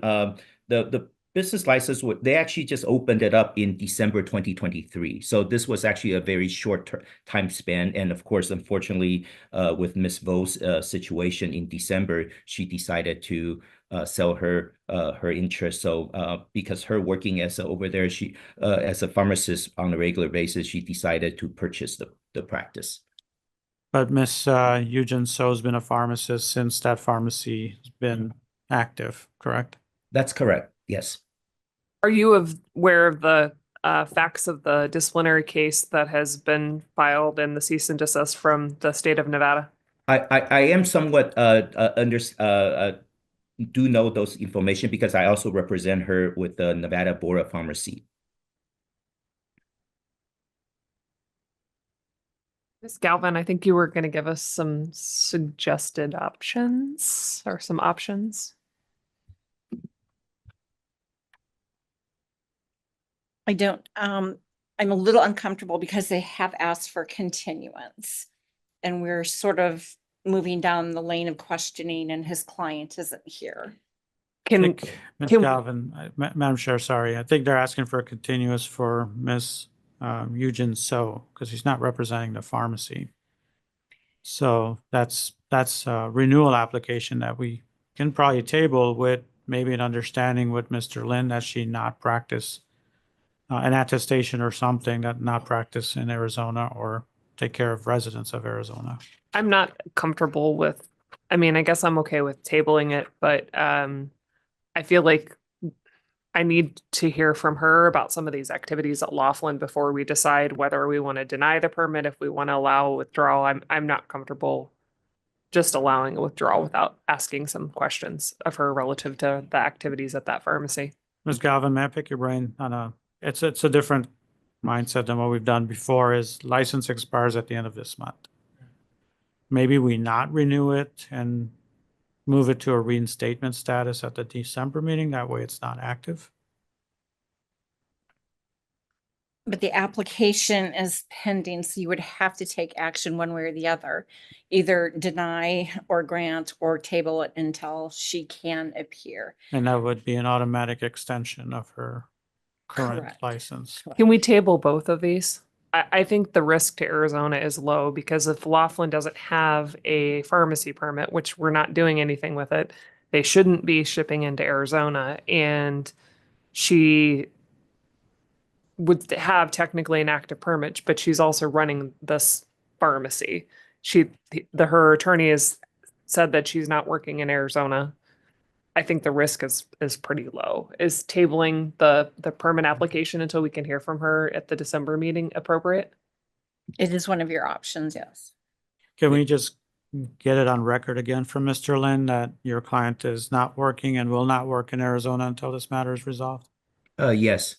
the business license, they actually just opened it up in December 2023. So this was actually a very short time span. And of course, unfortunately, with Ms. Vo's situation in December, she decided to sell her interest. So because her working over there, she as a pharmacist on a regular basis, she decided to purchase the practice. But Miss Eugene So's been a pharmacist since that pharmacy has been active, correct? That's correct. Yes. Are you aware of the facts of the disciplinary case that has been filed in the cease and desist from the state of Nevada? I am somewhat do know those information because I also represent her with the Nevada Board of Pharmacy. Ms. Galvin, I think you were going to give us some suggested options or some options. I don't, I'm a little uncomfortable because they have asked for continuance. And we're sort of moving down the lane of questioning and his client isn't here. Can, Ms. can- Galvin, Madam Chair, sorry, I think they're asking for a continuous for Ms. Eugen So, because he's not representing the pharmacy. So that's a renewal application that we can probably table with maybe an understanding with Mr. Lin that she not practice an attestation or something that not practice in Arizona or take care of residents of Arizona. I'm not comfortable with, I mean, I guess I'm okay with tabling it, but I feel like I need to hear from her about some of these activities at Laughlin before we decide whether we want to deny the permit, if we want to allow withdrawal. I'm not comfortable just allowing a withdrawal without asking some questions of her relative to the activities at that pharmacy. Ms. Galvin, may I pick your brain on it's a different mindset than what we've done before. Is license expires at the end of this month. Maybe we not renew it and move it to a reinstatement status at the December meeting. That way it's not active. But the application is pending, so you would have to take action one way or the other. Either deny or grant or table it until she can appear. And that would be an automatic extension of her current Correct. license. Can we table both of these? I think the risk to Arizona is low because if Laughlin doesn't have a pharmacy permit, which we're not doing anything with it, they shouldn't be shipping into Arizona. And she would have technically an active permit, but she's also running this pharmacy. Her attorney has said that she's not working in Arizona. I think the risk is pretty low. Is tabling the permit application until we can hear from her at the December meeting appropriate? It is one of your options, yes. Can we just get it on record again from Mr. Lin that your client is not working and will not work in Arizona until this matter is resolved? Yes.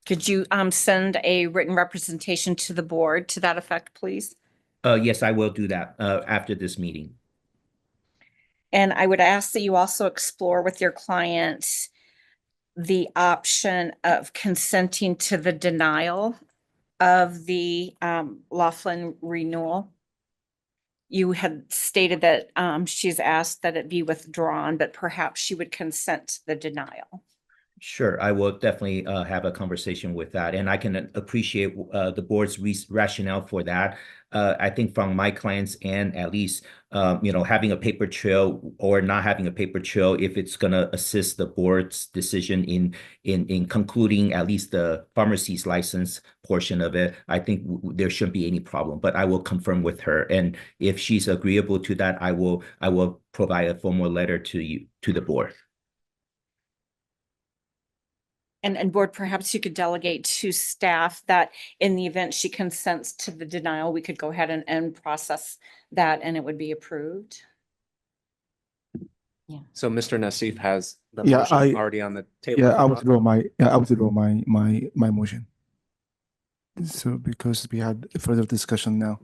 Could you send a written representation to the board to that effect, please? Yes, I will do that after this meeting. And I would ask that you also explore with your client the option of consenting to the denial of the Laughlin renewal. You had stated that she's asked that it be withdrawn, but perhaps she would consent to the denial. Sure, I will definitely have a conversation with that, and I can appreciate the board's rationale for that. I think from my client's end, at least, having a paper trail or not having a paper trail, if it's going to assist the board's decision in concluding at least the pharmacy's license portion of it, I think there shouldn't be any problem. But I will confirm with her, and if she's agreeable to that, I will provide a formal letter to the board. And board, perhaps you could delegate to staff that in the event she consents to the denial, we could go ahead and process that and it would be approved. So Mr. Nassif has the Yeah, motion already on the table. Yeah, I withdraw my motion. So because we had further discussion now.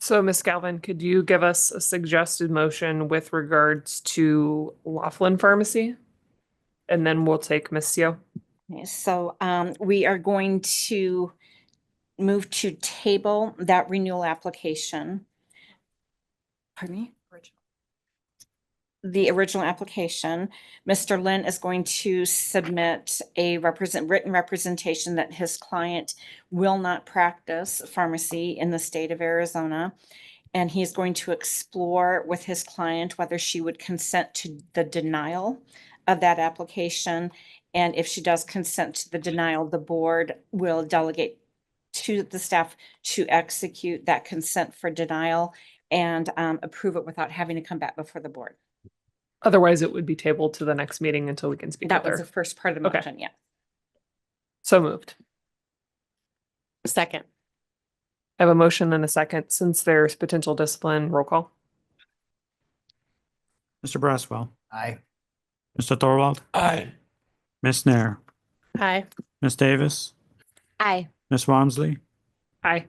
So Ms. Galvin, could you give us a suggested motion with regards to Laughlin Pharmacy? And then we'll take Ms. Seo. Okay, so we are going to move to table that renewal application. Pardon me? The original application. Mr. Lin is going to submit a written representation that his client will not practice pharmacy in the state of Arizona. And he's going to explore with his client whether she would consent to the denial of that application. And if she does consent to the denial, the board will delegate to the staff to execute that consent for denial and approve it without having to come back before the board. Otherwise, it would be tabled to the next meeting until we can speak That with was her. the first part of the Okay. motion, yeah. So moved. Second. I have a motion and a second. Since there's potential discipline, roll call. Mr. Braswell, Aye. Mr. Thorwald, Aye. Ms. Nair, Aye. Ms. Davis, Aye. Ms. Walmsley, Aye.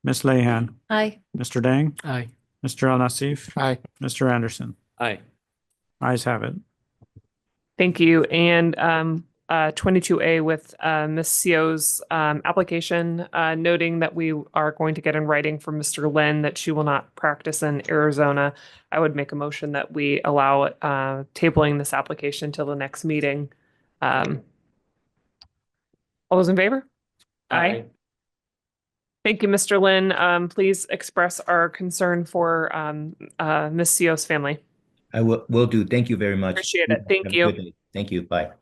Ms. Lehan, Aye. Mr. Dang, Aye. Mr. Al Nassif, Aye. Mr. Anderson. Aye. Ayes have it. Thank you. And 22A with Ms. Sio's application, noting that we are going to get in writing from Mr. Lin that she will not practice in Arizona. I would make a motion that we allow tabling this application till the next meeting. All those in favor? Aye. Thank you, Mr. Lin. Please express our concern for Ms. Sio's family. I will do. Thank you very much. Appreciate it. Thank Have a you. good day. Thank you. Bye.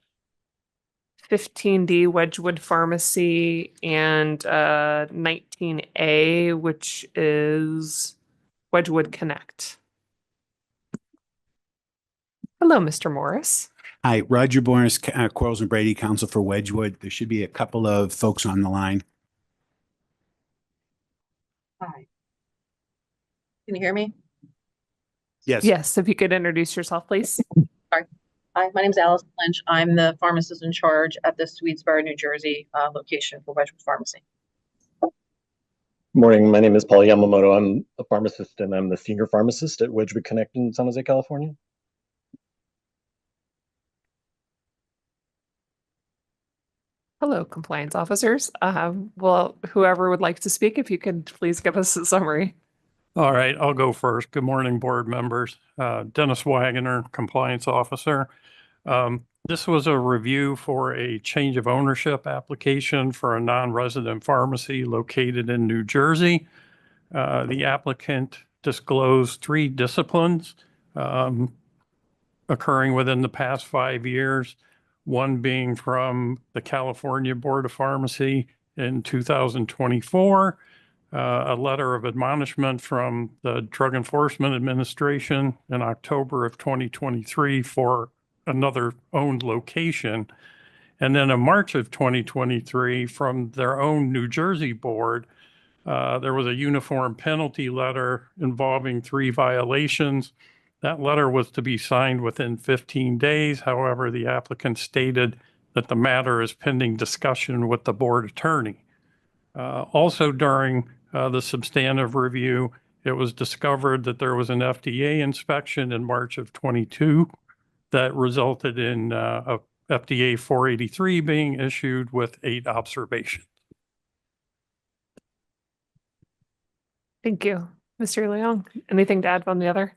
15D Wedgwood Pharmacy and 19A, which is Wedgwood Connect. Hello, Mr. Morris. Hi, Roger Morris, Quarles and Brady, counsel for Wedgwood. There should be a couple of folks on the line. Hi. Can you hear me? Yes. Yes, if you could introduce yourself, please. Sorry. Hi, my name is Alice Lynch. I'm the pharmacist in charge at the Swedesboro, New Jersey location for Wedgwood Pharmacy. Morning, my name is Paul Yamamoto. I'm a pharmacist and I'm the senior pharmacist at Wedgwood Connect in San Jose, California. Hello, compliance officers. Well, whoever would like to speak, if you could please give us a summary. All right, I'll go first. Good morning, board members. Dennis Wagoner, Compliance Officer. This was a review for a change of ownership application for a non-resident pharmacy located in New Jersey. The applicant disclosed 3 disciplines occurring within the past 5 years, one being from the California Board of Pharmacy in 2024, a letter of admonishment from the Drug Enforcement Administration in October of 2023 for another owned location. And then in March of 2023, from their own New Jersey board, there was a uniform penalty letter involving 3 violations. That letter was to be signed within 15 days. However, the applicant stated that the matter is pending discussion with the board attorney. Also during the substantive review, it was discovered that there was an FDA inspection in March of 22 that resulted in a FDA 483 being issued with 8 observations. Thank you. Mr. Leong, anything to add from the other?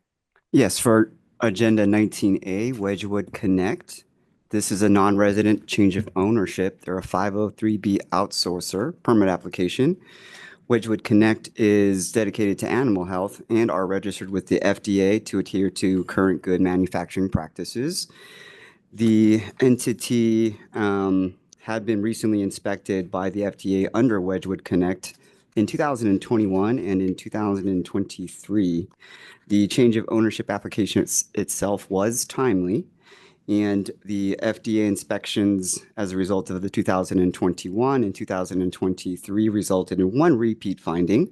Yes, for Agenda 19A, Wedgwood Connect. This is a non-resident change of ownership. They're a 503B outsourcer permit application. Wedgwood Connect is dedicated to animal health and are registered with the FDA to adhere to current good manufacturing practices. The entity had been recently inspected by the FDA under Wedgwood Connect in 2021 and in 2023. The change of ownership application itself was timely, and the FDA inspections as a result of the 2021 and 2023 resulted in 1 repeat finding.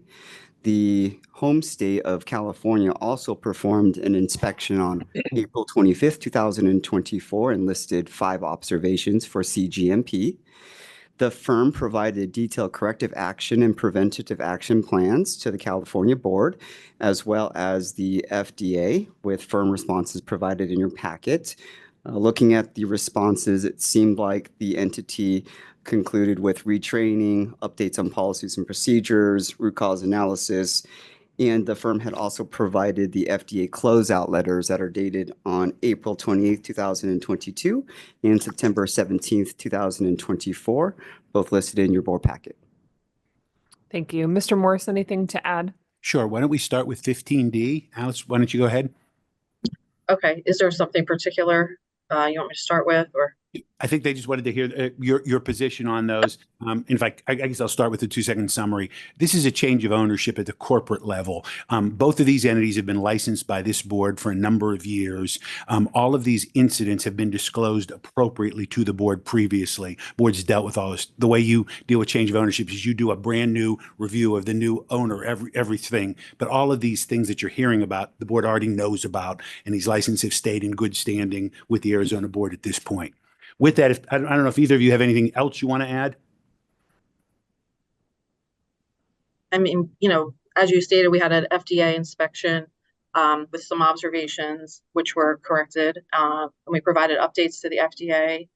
The home state of California also performed an inspection on April 25th, 2024 and listed 5 observations for CGMP. The firm provided detailed corrective action and preventative action plans to the California board, as well as the FDA, with firm responses provided in your packet. Looking at the responses, it seemed like the entity concluded with retraining, updates on policies and procedures, root cause analysis, and the firm had also provided the FDA closeout letters that are dated on April 28th, 2022 and September 17th, 2024, both listed in your board packet. Thank you. Mr. Morris, anything to add? Sure. Why don't we start with 15D? Alice, why don't you go ahead? Okay, is there something particular you want me to start with, or? I think they just wanted to hear your position on those. In fact, I guess I'll start with the 2-second summary. This is a change of ownership at the corporate level. Both of these entities have been licensed by this board for a number of years. All of these incidents have been disclosed appropriately to the board previously. Boards dealt with all this. The way you deal with change of ownership is you do a brand new review of the new owner, everything. But all of these things that you're hearing about, the board already knows about, and these licenses have stayed in good standing with the Arizona board at this point. With that, I don't know if either of you have anything else you want to add? I mean, as you stated, we had an FDA inspection with some observations which were corrected. And we provided updates to the FDA.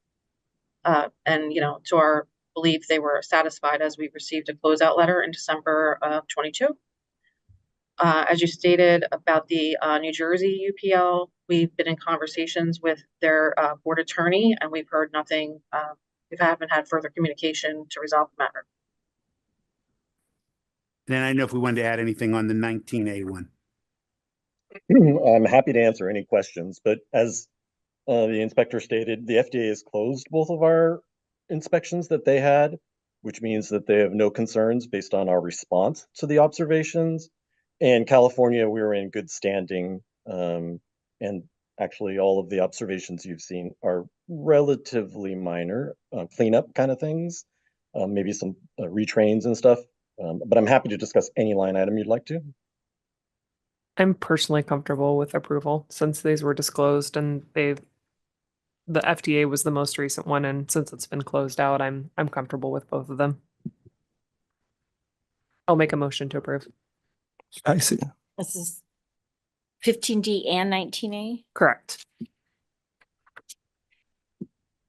And, to our belief, they were satisfied as we received a closeout letter in December of 22. As you stated about the New Jersey UPL, we've been in conversations with their board attorney, and we've heard nothing. We haven't had further communication to resolve the matter. Then I know if we wanted to add anything on the 19A one. I'm happy to answer any questions, but as the inspector stated, the FDA has closed both of our inspections that they had, which means that they have no concerns based on our response to the observations. In California, we were in good standing, and actually all of the observations you've seen are relatively minor cleanup kind of things, maybe some retrains and stuff, but I'm happy to discuss any line item you'd like to. I'm personally comfortable with approval since these were disclosed and the FDA was the most recent one, and since it's been closed out, I'm comfortable with both of them. I'll make a motion to approve. I see. This is 15D and 19A? Correct.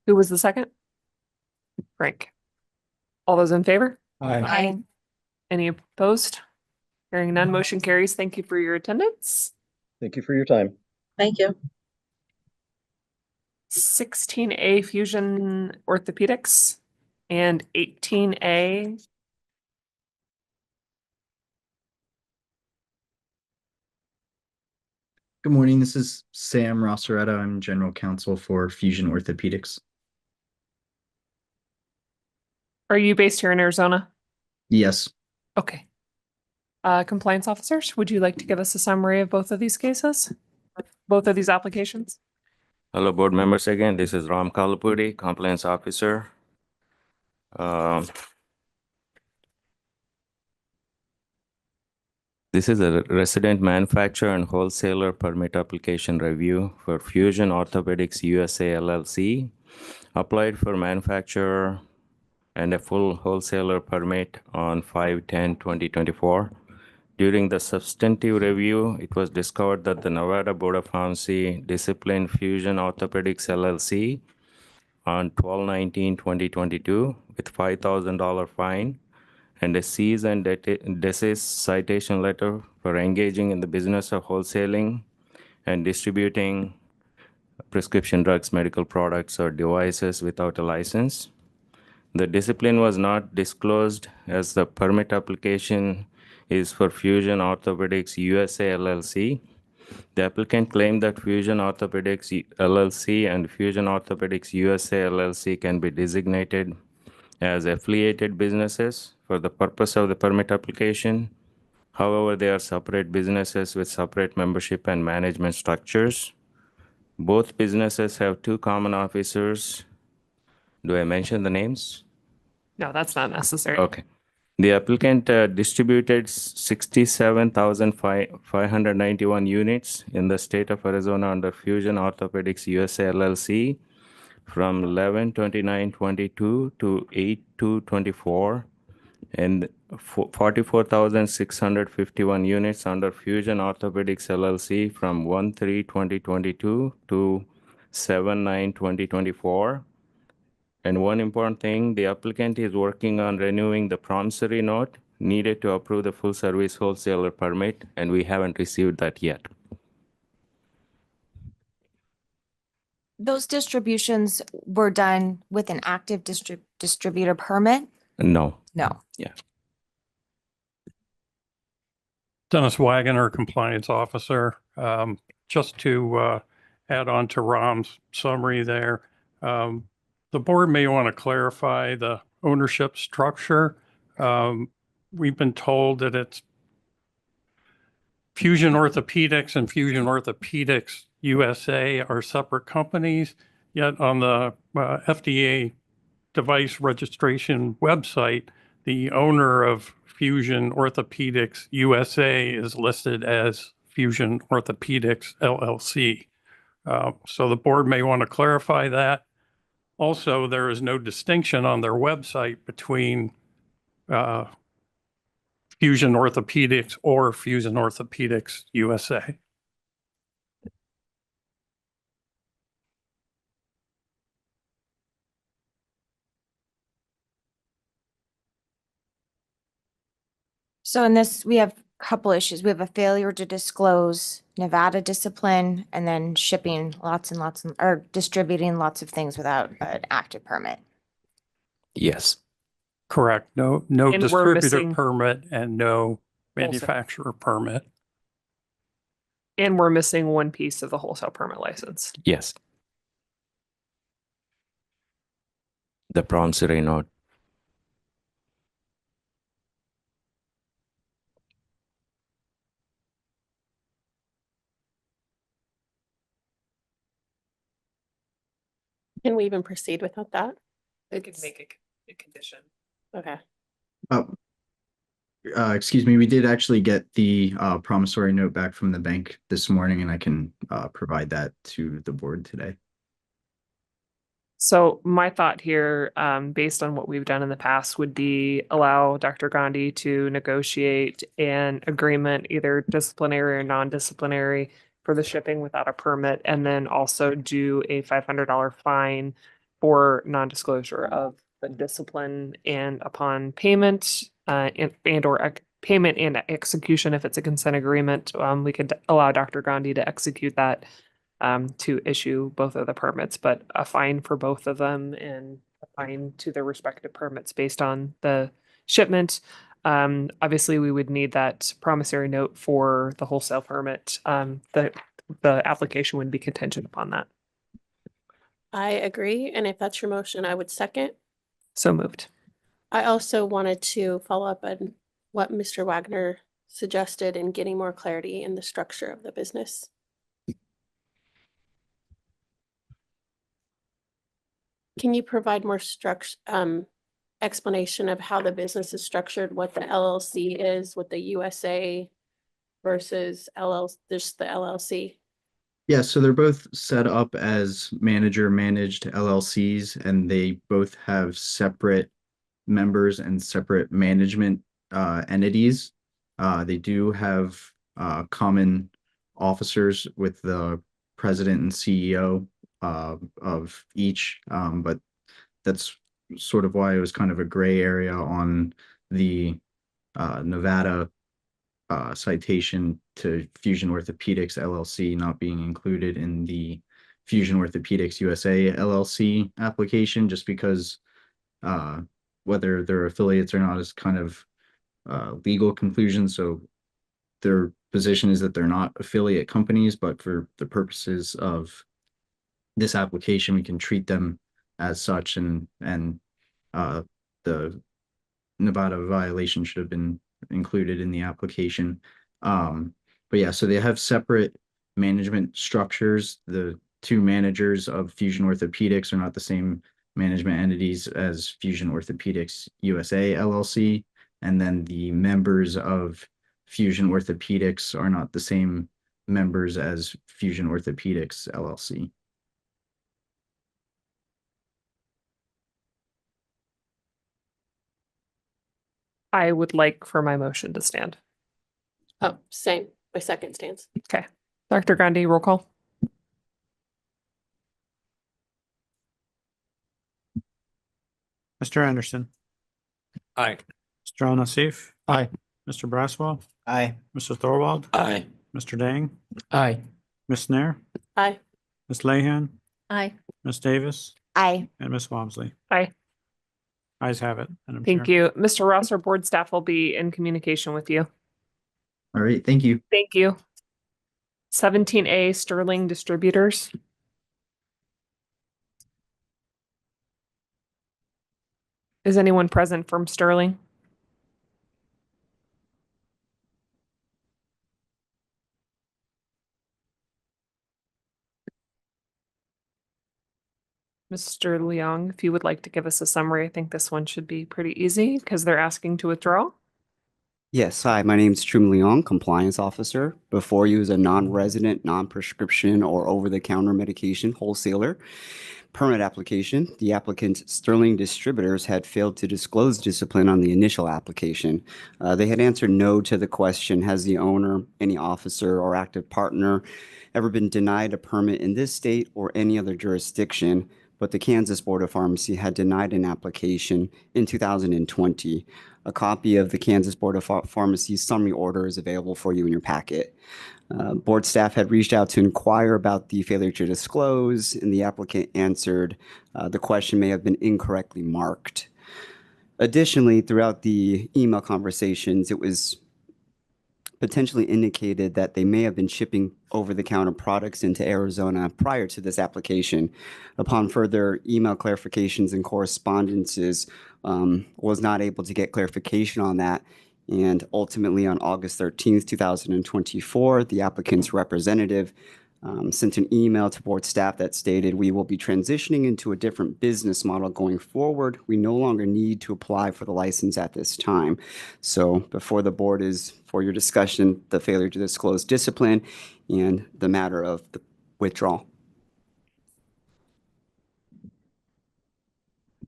Who was the second? Frank. All those in favor? Aye. Any opposed? Hearing none, motion carries. Thank you for your attendance. Thank you for your time. Thank you. 16A Fusion Orthopedics and 18A Good morning. This is Sam Rosaretta. I'm General Counsel for Fusion Orthopedics. Are you based here in Arizona? Yes. Okay. Compliance officers, would you like to give us a summary of both of these cases? Both of these applications? Hello, board members. Again, this is Ram Kalapudi, compliance officer. This is a resident manufacturer and wholesaler permit application review for Fusion Orthopedics USA LLC. Applied for manufacturer and a full wholesaler permit on 5/10/2024. During the substantive review, it was discovered that the Nevada Board of Pharmacy disciplined Fusion Orthopedics LLC on 12/19/2022 with $5,000 fine and a cease and desist citation letter for engaging in the business of wholesaling and distributing prescription drugs, medical products, or devices without a license. The discipline was not disclosed as the permit application is for Fusion Orthopedics USA LLC. The applicant claimed that Fusion Orthopedics LLC and Fusion Orthopedics USA LLC can be designated as affiliated businesses for the purpose of the permit application. However, they are separate businesses with separate membership and management structures. Both businesses have 2 common officers. Do I mention the names? No, that's not necessary. Okay. The applicant distributed 67,591 units in the state of Arizona under Fusion Orthopedics USA LLC from 11/29/22 to 8/2/24 and 44,651 units under Fusion Orthopedics LLC from 1/3/2022 to 7/9/2024. And one important thing, the applicant is working on renewing the promissory note needed to approve the full service wholesaler permit, and we haven't received that yet. Those distributions were done with an active distributor permit? No. No. Yeah. Dennis Wagoner, compliance officer. Just to add on to Ram's summary there, the board may want to clarify the ownership structure. We've been told that it's Fusion Orthopedics and Fusion Orthopedics USA are separate companies, yet on the FDA device registration website, the owner of Fusion Orthopedics USA is listed as Fusion Orthopedics LLC. So the board may want to clarify that. Also, there is no distinction on their website between Fusion Orthopedics or Fusion Orthopedics USA. So in this, we have a couple issues. We have a failure to disclose Nevada discipline and then shipping lots and lots or distributing lots of things without an active permit. Yes. Correct. No And we're distributor missing- permit and no manufacturer permit. And we're missing one piece of the wholesale permit license. Yes. The promissory note. Can we even proceed without that? We could make a condition. Okay. Excuse me, we did actually get the promissory note back from the bank this morning, and I can provide that to the board today. So my thought here, based on what we've done in the past, would be allow Dr. Gandhi to negotiate an agreement, either disciplinary or non-disciplinary, for the shipping without a permit, and then also do a $500 fine for non-disclosure of the discipline, and upon payment and/or payment and execution, if it's a consent agreement, we could allow Dr. Gandhi to execute that to issue both of the permits, but a fine for both of them and a fine to their respective permits based on the shipment. Obviously, we would need that promissory note for the wholesale permit. The application would be contingent upon that. I agree. And if that's your motion, I would second. So moved. I also wanted to follow up on what Mr. Wagner suggested in getting more clarity in the structure of the business. Can you provide more explanation of how the business is structured, what the LLC is, what the USA versus just the LLC? Yeah, so they're both set up as manager-managed LLCs, and they both have separate members and separate management entities. They do have common officers with the president and CEO of each, but that's sort of why it was kind of a gray area on the Nevada citation to Fusion Orthopedics LLC not being included in the Fusion Orthopedics USA LLC application, just because whether they're affiliates or not is kind of legal conclusion. So their position is that they're not affiliate companies, but for the purposes of this application, we can treat them as such, and the Nevada violation should have been included in the application. But yeah, so they have separate management structures. The two managers of Fusion Orthopedics are not the same management entities as Fusion Orthopedics USA LLC, and then the members of Fusion Orthopedics are not the same members as Fusion Orthopedics LLC. I would like for my motion to stand. Oh, same. My second stands. Okay. Dr. Gandhi, roll call. Mr. Anderson. Aye. Mr. Al-Nassif. Aye. Mr. Braswell. Aye. Mr. Thorwald. Aye. Mr. Dang. Aye. Ms. Nair. Aye. Ms. Lahan. Aye. Ms. Davis. Aye. And Ms. Walmsley. Aye. Ayes have it. Thank you. Mr. Ross, our board staff will be in communication with you. All right, thank you. Thank you. 17A Sterling Distributors. Is anyone present from Sterling? Mr. Leong, if you would like to give us a summary, I think this one should be pretty easy because they're asking to withdraw. Yes, hi, my name is Trum Leong, Compliance Officer. Before you is a non-resident, non-prescription, or over-the-counter medication wholesaler permit application. The applicant, Sterling Distributors, had failed to disclose discipline on the initial application. They had answered no to the question, has the owner, any officer, or active partner ever been denied a permit in this state or any other jurisdiction? But the Kansas Board of Pharmacy had denied an application in 2020. A copy of the Kansas Board of Pharmacy's summary order is available for you in your packet. Board staff had reached out to inquire about the failure to disclose, and the applicant answered the question may have been incorrectly marked. Additionally, throughout the email conversations, it was potentially indicated that they may have been shipping over-the-counter products into Arizona prior to this application. Upon further email clarifications and correspondences, was not able to get clarification on that. And ultimately, on August 13th, 2024, the applicant's representative sent an email to board staff that stated, we will be transitioning into a different business model going forward. We no longer need to apply for the license at this time. So before the board is for your discussion, the failure to disclose discipline and the matter of the withdrawal.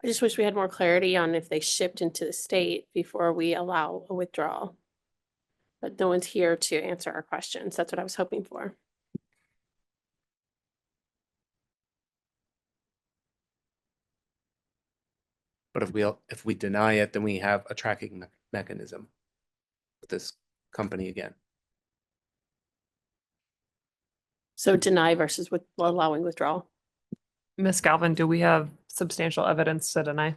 I just wish we had more clarity on if they shipped into the state before we allow a withdrawal. But no one's here to answer our questions. That's what I was hoping for. But if we deny it, then we have a tracking mechanism with this company again. So deny versus allowing withdrawal. Ms. Galvin, do we have substantial evidence to deny?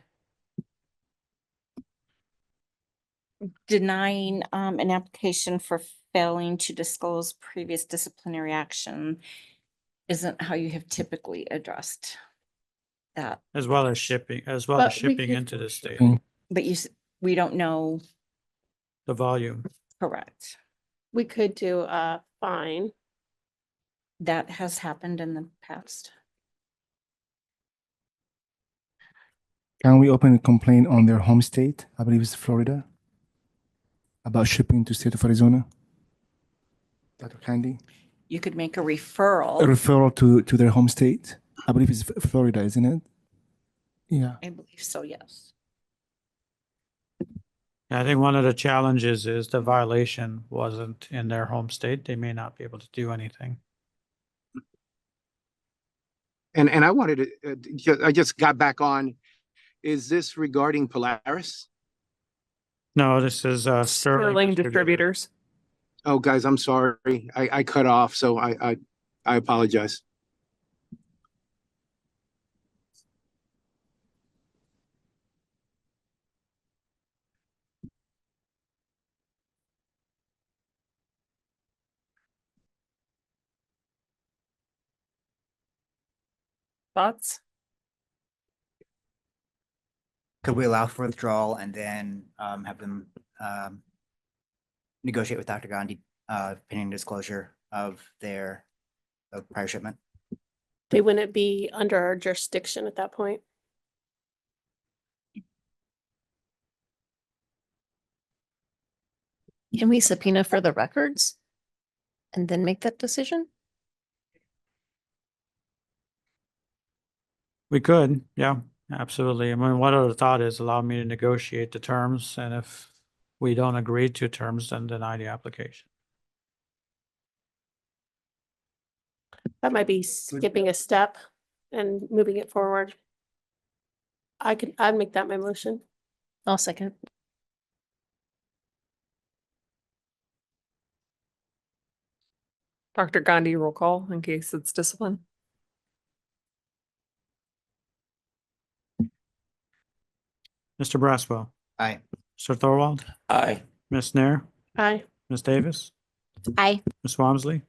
Denying an application for failing to disclose previous disciplinary action isn't how you have typically addressed that. As well as shipping, But we shipping could- into the state, But we don't know. the volume. Correct. We could do a fine. That has happened in the past. Can we open a complaint on their home state? I believe it's Florida. About shipping to state of Arizona? Dr. Candy? You could make a A referral. referral to their home state? I believe it's Florida, isn't it? Yeah. I believe so, yes. I think one of the challenges is the violation wasn't in their home state. They may not be able to do anything. And I wanted to, I just got back on. Is this regarding Polaris? No, this is Sterling Distributors. Oh, guys, I'm sorry. I cut off, so I apologize. Thoughts? Could we allow for withdrawal and then have them negotiate with Dr. Gandhi pending disclosure of their prior shipment? They wouldn't be under our jurisdiction at that point. Can we subpoena for the records and then make that decision? We could, yeah, absolutely. I mean, one other thought is allow me to negotiate the terms, and if we don't agree to terms, then deny the application. That might be skipping a step and moving it forward. I'd make that my motion. I'll second. Dr. Gandhi, roll call in case it's discipline. Mr. Braswell. Aye. Mr. Thorwald. Aye. Ms. Nair. Aye. Ms. Davis. Aye. Ms. Walmsley.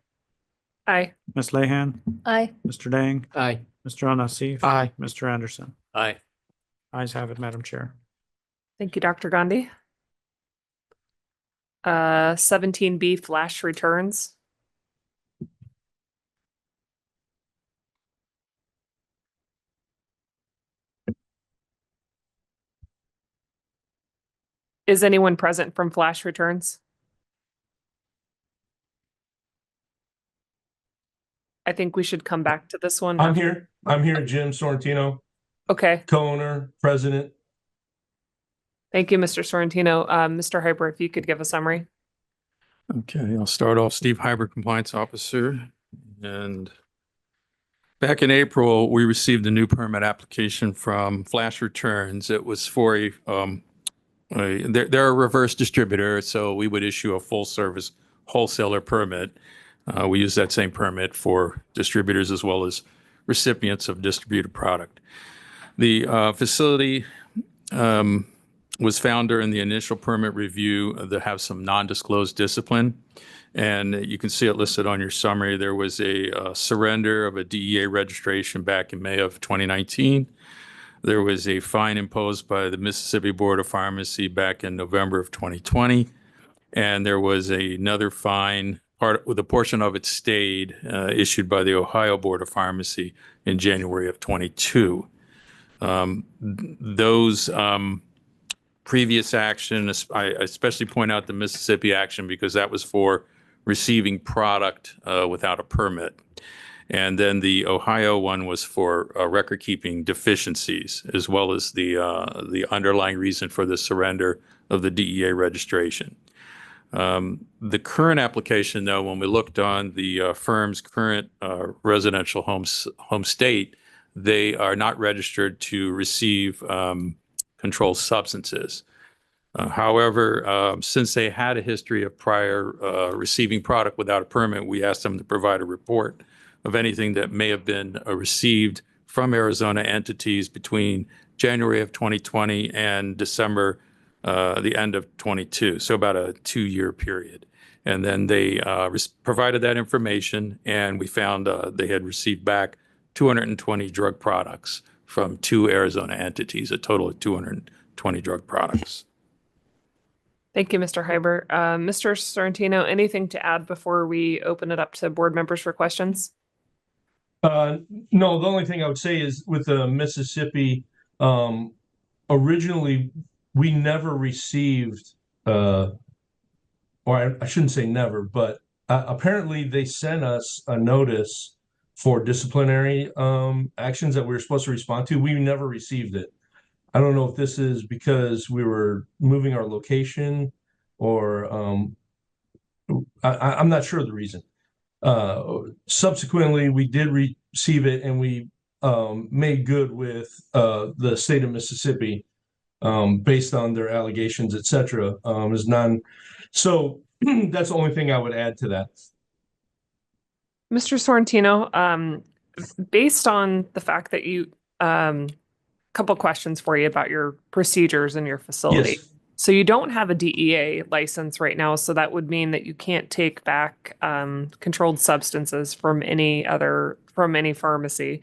Aye. Ms. Lehan. Aye. Mr. Dang. Aye. Mr. Al Nassif. Aye. Mr. Anderson. Aye. Ayes have it, Madam Chair. Thank you, Dr. Gandhi. 17B flash returns. Is anyone present from flash returns? I think we should come back to this one. I'm here. Jim Sorrentino, Okay. co-owner, president. Thank you, Mr. Sorrentino. Mr. Hyper, if you could give a summary. Okay, I'll start off. Steve Hyber, Compliance Officer. And back in April, we received a new permit application from Flash Returns. It was for they're a reverse distributor, so we would issue a full service wholesaler permit. We use that same permit for distributors as well as recipients of distributed product. The facility was found during the initial permit review to have some non-disclosed discipline. And you can see it listed on your summary. There was a surrender of a DEA registration back in May of 2019. There was a fine imposed by the Mississippi Board of Pharmacy back in November of 2020. And there was another fine, with a portion of it stayed, issued by the Ohio Board of Pharmacy in January of 22. Those previous action, I especially point out the Mississippi action because that was for receiving product without a permit. And then the Ohio one was for record-keeping deficiencies, as well as the underlying reason for the surrender of the DEA registration. The current application, though, when we looked on the firm's current residential home state, they are not registered to receive controlled substances. However, since they had a history of prior receiving product without a permit, we asked them to provide a report of anything that may have been received from Arizona entities between January of 2020 and December, the end of 22, so about a 2-year period. And then they provided that information, and we found they had received back 220 drug products from 2 Arizona entities, a total of 220 drug products. Thank you, Mr. Hyber. Mr. Sorrentino, anything to add before we open it up to board members for questions? No, the only thing I would say is with the Mississippi, originally we never received, or I shouldn't say never, but apparently they sent us a notice for disciplinary actions that we were supposed to respond to. We never received it. I don't know if this is because we were moving our location or I'm not sure of the reason. Subsequently, we did receive it and we made good with the state of Mississippi based on their allegations, et cetera, is none. So that's the only thing I would add to that. Mr. Sorrentino, based on the fact that you, couple questions for you about your procedures in your facility. Yes. So you don't have a DEA license right now, so that would mean that you can't take back controlled substances from any pharmacy,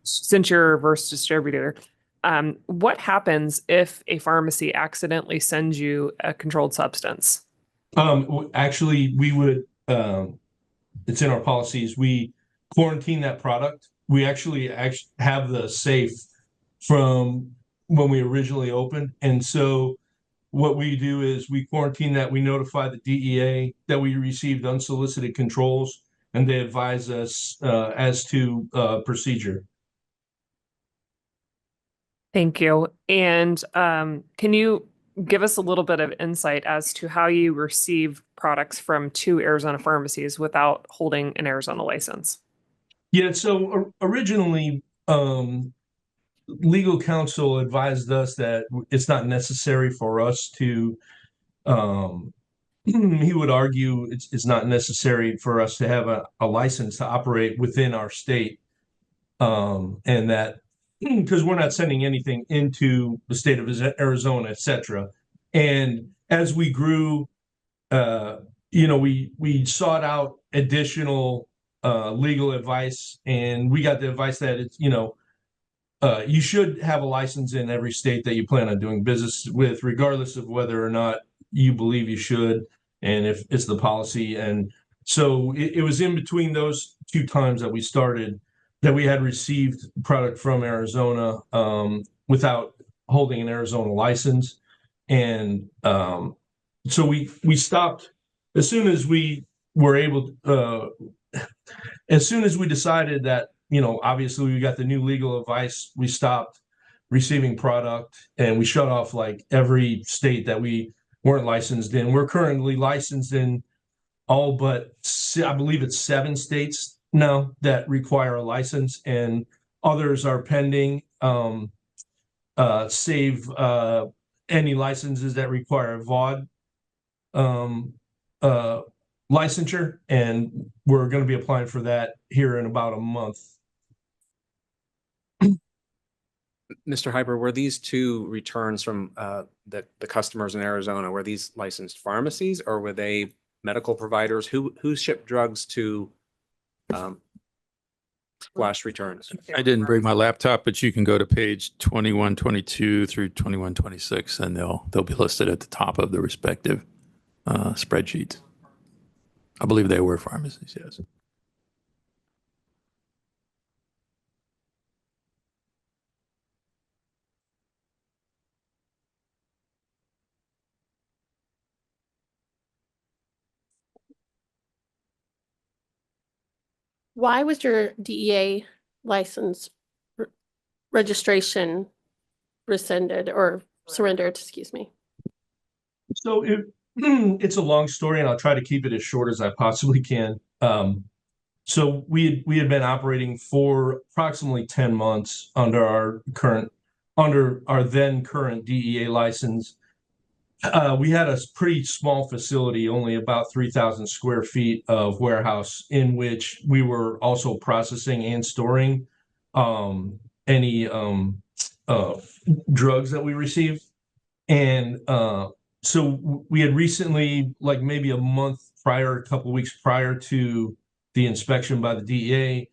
since you're a reverse distributor. What happens if a pharmacy accidentally sends you a controlled substance? Actually, we would, it's in our policies, we quarantine that product. We actually have the safe from when we originally opened. And so what we do is we quarantine that, we notify the DEA that we received unsolicited controls, and they advise us as to procedure. Thank you. And can you give us a little bit of insight as to how you receive products from 2 Arizona pharmacies without holding an Arizona license? Yeah, so originally, legal counsel advised us that it's not necessary for us to, he would argue it's not necessary for us to have a license to operate within our state. And that, because we're not sending anything into the state of Arizona, et cetera. And as we grew, we sought out additional legal advice, and we got the advice that it's, you should have a license in every state that you plan on doing business with, regardless of whether or not you believe you should, and if it's the policy. And so it was in between those two times that we started that we had received product from Arizona without holding an Arizona license. And so we stopped as soon as we were able as soon as we decided that, obviously we got the new legal advice, we stopped receiving product and we shut off like every state that we weren't licensed in. We're currently licensed in all but I believe it's 7 states now that require a license, and others are pending, save any licenses that require a VOD licensure, and we're going to be applying for that here in about a month. Mr. Hyper, were these 2 returns from the customers in Arizona, were these licensed pharmacies or were they medical providers? Who shipped drugs to Splash Returns? I didn't bring my laptop, but you can go to page 2122 through 2126 and they'll be listed at the top of the respective spreadsheets. I believe they were pharmacies, yes. Why was your DEA license registration rescinded or surrendered, excuse me? So it's a long story, and I'll try to keep it as short as I possibly can. So we had been operating for approximately 10 months under our then current DEA license. We had a pretty small facility, only about 3,000 square feet of warehouse, in which we were also processing and storing any drugs that we received. And so we had recently, like maybe a month prior, a couple of weeks prior to the inspection by the DEA,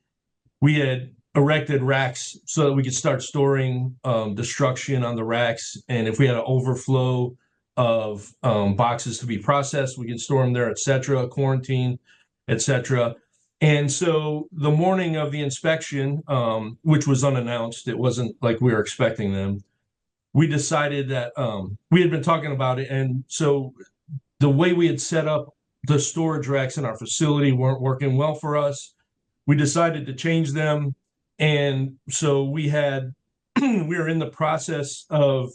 we had erected racks so that we could start storing destruction on the racks. And if we had an overflow of boxes to be processed, we could store them there, etc., quarantine, etc. And so the morning of the inspection, which was unannounced, it wasn't like we were expecting them, we decided that we had been talking about it. And so the way we had set up the storage racks in our facility weren't working well for us. We decided to change them. And so we were in the process of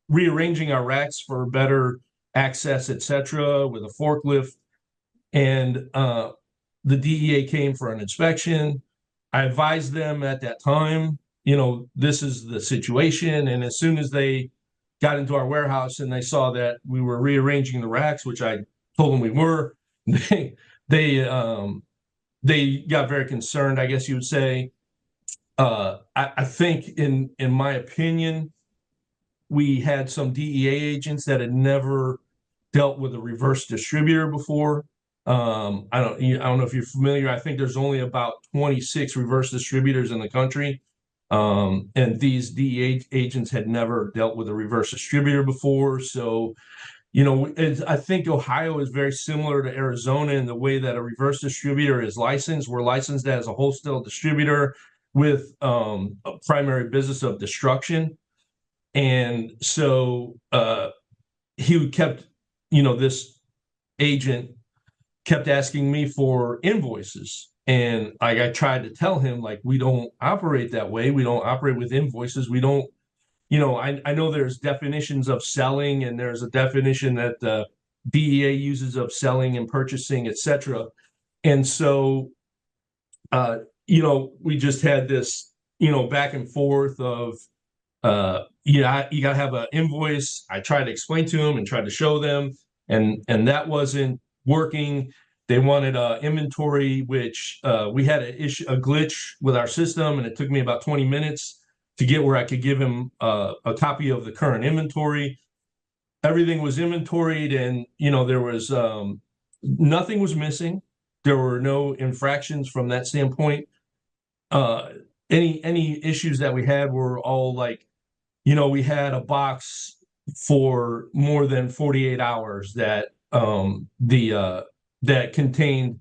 rearranging our racks for better access, etc., with a forklift. And the DEA came for an inspection. I advised them at that time, this is the situation. And as soon as they got into our warehouse and they saw that we were rearranging the racks, which I told them we were, they got very concerned, I guess you would say. I think in my opinion, we had some DEA agents that had never dealt with a reverse distributor before. I don't know if you're familiar. I think there's only about 26 reverse distributors in the country. And these DEA agents had never dealt with a reverse distributor before. So, I think Ohio is very similar to Arizona in the way that a reverse distributor is licensed. We're licensed as a wholesale distributor with a primary business of destruction. And so he kept, this agent kept asking me for invoices. And I tried to tell him, like, we don't operate that way. We don't operate with invoices. We don't, I know there's definitions of selling, and there's a definition that the DEA uses of selling and purchasing, etc. And so, we just had this, back and forth of, you got to have an invoice. I tried to explain to them and tried to show them, and that wasn't working. They wanted inventory, which we had a glitch with our system, and it took me about 20 minutes to get where I could give him a copy of the current inventory. Everything was inventoried, and there was nothing was missing. There were no infractions from that standpoint. any issues that we had were all like, we had a box for more than 48 hours that that contained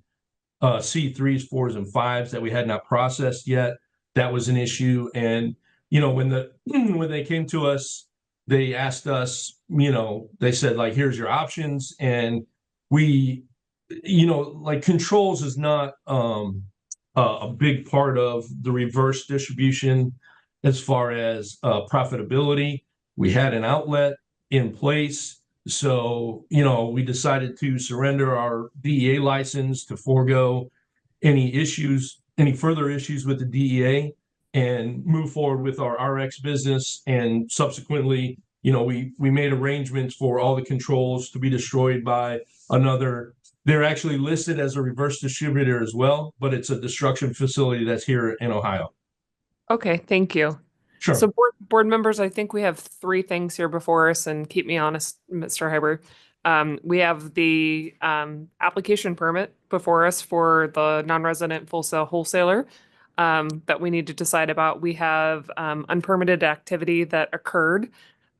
C3s, 4s, and 5s that we had not processed yet. That was an issue. And when they came to us, they asked us, they said, like, here's your options. And we, like, controls is not a big part of the reverse distribution as far as profitability. We had an outlet in place. So, we decided to surrender our DEA license to forego any further issues with the DEA and move forward with our RX business. And subsequently, we made arrangements for all the controls to be destroyed by another. They're actually listed as a reverse distributor as well, but it's a destruction facility that's here in Ohio. Okay, thank you. Sure. So board members, I think we have 3 things here before us, and keep me honest, Mr. Hyber. We have the application permit before us for the non-resident full sale wholesaler that we need to decide about. We have unpermitted activity that occurred,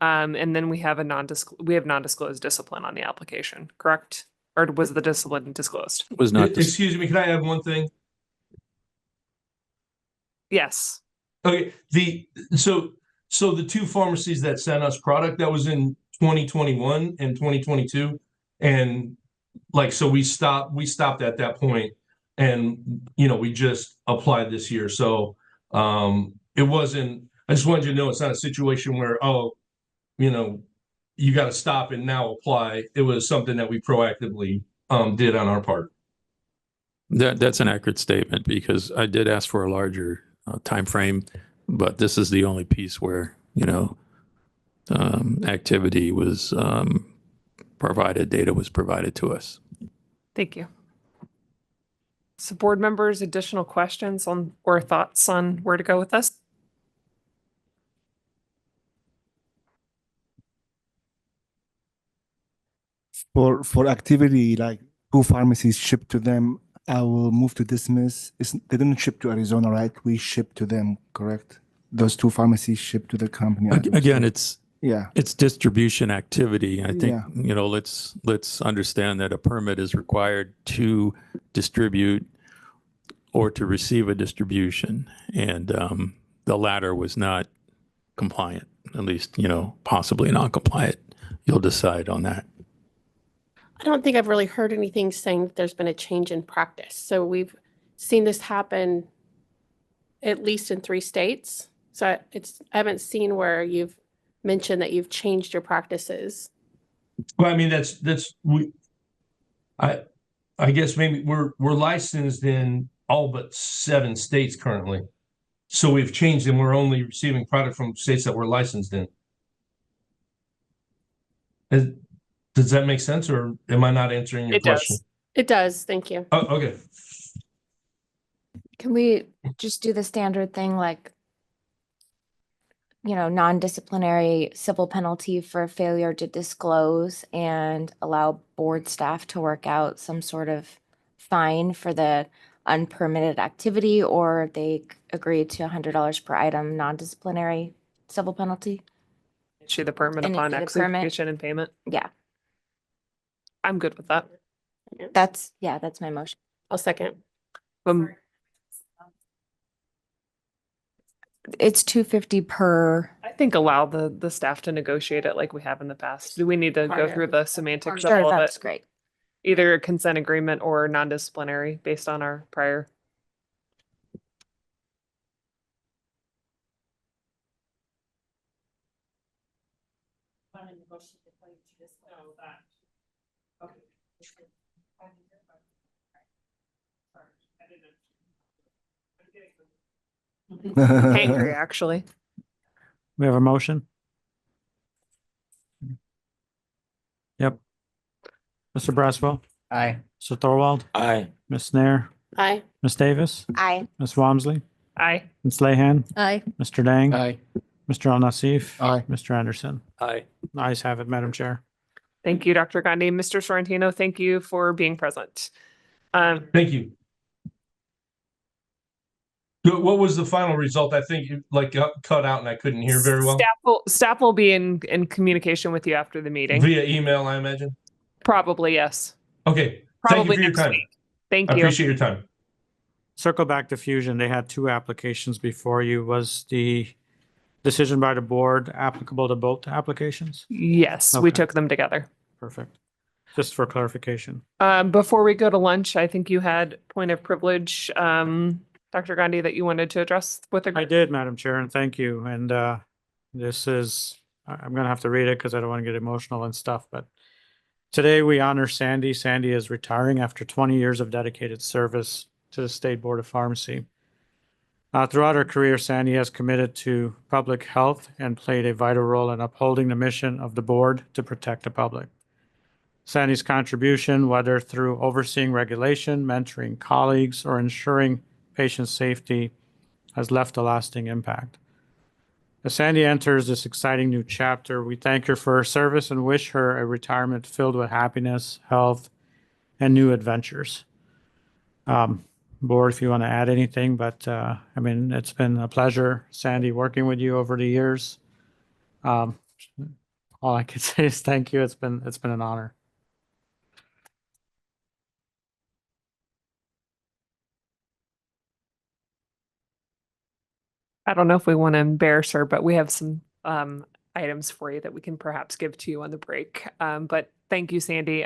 and then we have non-disclosed discipline on the application, correct? Or was the discipline disclosed? Was not. Excuse me, can I add one thing? Yes. Okay, so the 2 pharmacies that sent us product, that was in 2021 and 2022, and so we stopped at that point, and we just applied this year. So it wasn't. I just wanted you to know it's not a situation where you got to stop and now apply. It was something that we proactively did on our part. That's an accurate statement, because I did ask for a larger time frame, but this is the only piece where activity was provided, data was provided to us. Thank you. So board members, additional questions on or thoughts on where to go with this? For activity, like 2 pharmacies shipped to them, I will move to dismiss. They didn't ship to Arizona, right? We shipped to them, correct? Those 2 pharmacies shipped to the company. Again, it's distribution activity. I think, Yeah. let's understand that a permit is required to distribute or to receive a distribution. And the latter was not compliant, at least, possibly non-compliant. You'll decide on that. I don't think I've really heard anything saying that there's been a change in practice. So we've seen this happen at least in 3 states. So I haven't seen where you've mentioned that you've changed your practices. Well, I mean, I guess maybe we're licensed in all but 7 states currently. So we've changed and we're only receiving product from states that we're licensed in. Does that make sense, or am I not answering your question? It does. Thank you. Oh, okay. Can we just do the standard thing, like, non-disciplinary civil penalty for failure to disclose, and allow board staff to work out some sort of fine for the unpermitted activity, or they agree to $100 per item non-disciplinary civil penalty? Issue the permit And upon issue the permit. execution and payment. Yeah, I'm good with that. that's my motion. I'll second. It's $250 per. I think allow the staff to negotiate it like we have in the past. Do we need to go through the semantics of Sure, all of that's it? great. Either a consent agreement or non-disciplinary based on our prior. Angry, actually. We have a motion? Yep. Mr. Braswell? Aye. Mr. Thorwald? Aye. Ms. Nair? Aye. Ms. Davis? Aye. Ms. Walmsley? Aye. Ms. Lehan? Aye. Mr. Dang? Aye. Mr. Al Nassif? Aye. Mr. Anderson? Aye. Ayes have it, Madam Chair. Thank you, Dr. Gandhi. Mr. Sorrentino, thank you for being present. Thank you. What was the final result? I think it like got cut out and I couldn't hear very well. Staff will be in communication with you after the meeting. Via email, I imagine. Probably, yes. Okay. Probably Thank you for your next time. week. Thank I you. appreciate your time. Circle back to Fusion. They had two applications before you. Was the decision by the board applicable to both applications? Yes, we Okay. took them together. Perfect. Just for clarification. Before we go to lunch, I think you had point of privilege, Dr. Gandhi, that you wanted to address with the I did, Madam Chair, and thank you. And this is, I'm going to have to read it because I don't want to get emotional and stuff, but today we honor Sandy. Sandy is retiring after 20 years of dedicated service to the State Board of Pharmacy. Throughout her career, Sandy has committed to public health and played a vital role in upholding the mission of the board to protect the public. Sandy's contribution, whether through overseeing regulation, mentoring colleagues, or ensuring patient safety, has left a lasting impact. As Sandy enters this exciting new chapter, we thank her for her service and wish her a retirement filled with happiness, health, and new adventures. Board, if you want to add anything, but I mean, it's been a pleasure, Sandy, working with you over the years. All I can say is thank you. It's been an honor. I don't know if we want to embarrass her, but we have some items for you that we can perhaps give to you on the break. But thank you, Sandy.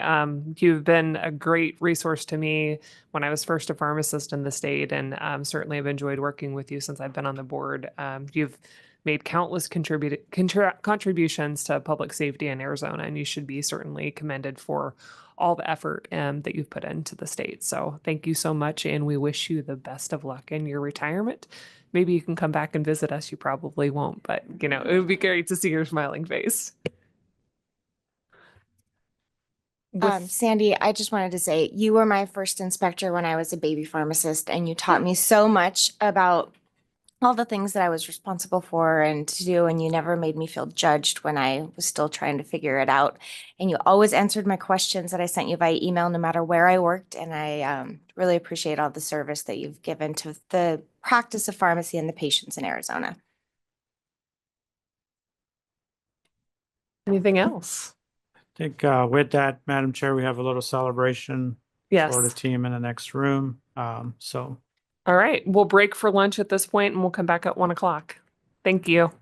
You've been a great resource to me when I was first a pharmacist in the state, and certainly I've enjoyed working with you since I've been on the board. You've made countless contributions to public safety in Arizona, and you should be certainly commended for all the effort that you've put into the state. So thank you so much, and we wish you the best of luck in your retirement. Maybe you can come back and visit us. You probably won't, but you know, it would be great to see your smiling face. Sandy, I just wanted to say you were my first inspector when I was a baby pharmacist, and you taught me so much about all the things that I was responsible for and to do, and you never made me feel judged when I was still trying to figure it out. And you always answered my questions that I sent you via email, no matter where I worked. And I really appreciate all the service that you've given to the practice of pharmacy and the patients in Arizona. Anything else? I think with that, Madam Chair, we have a little celebration Yes. for the team in the next room. All right, we'll break for lunch at this point and we'll come back at 1 o'clock. Thank you.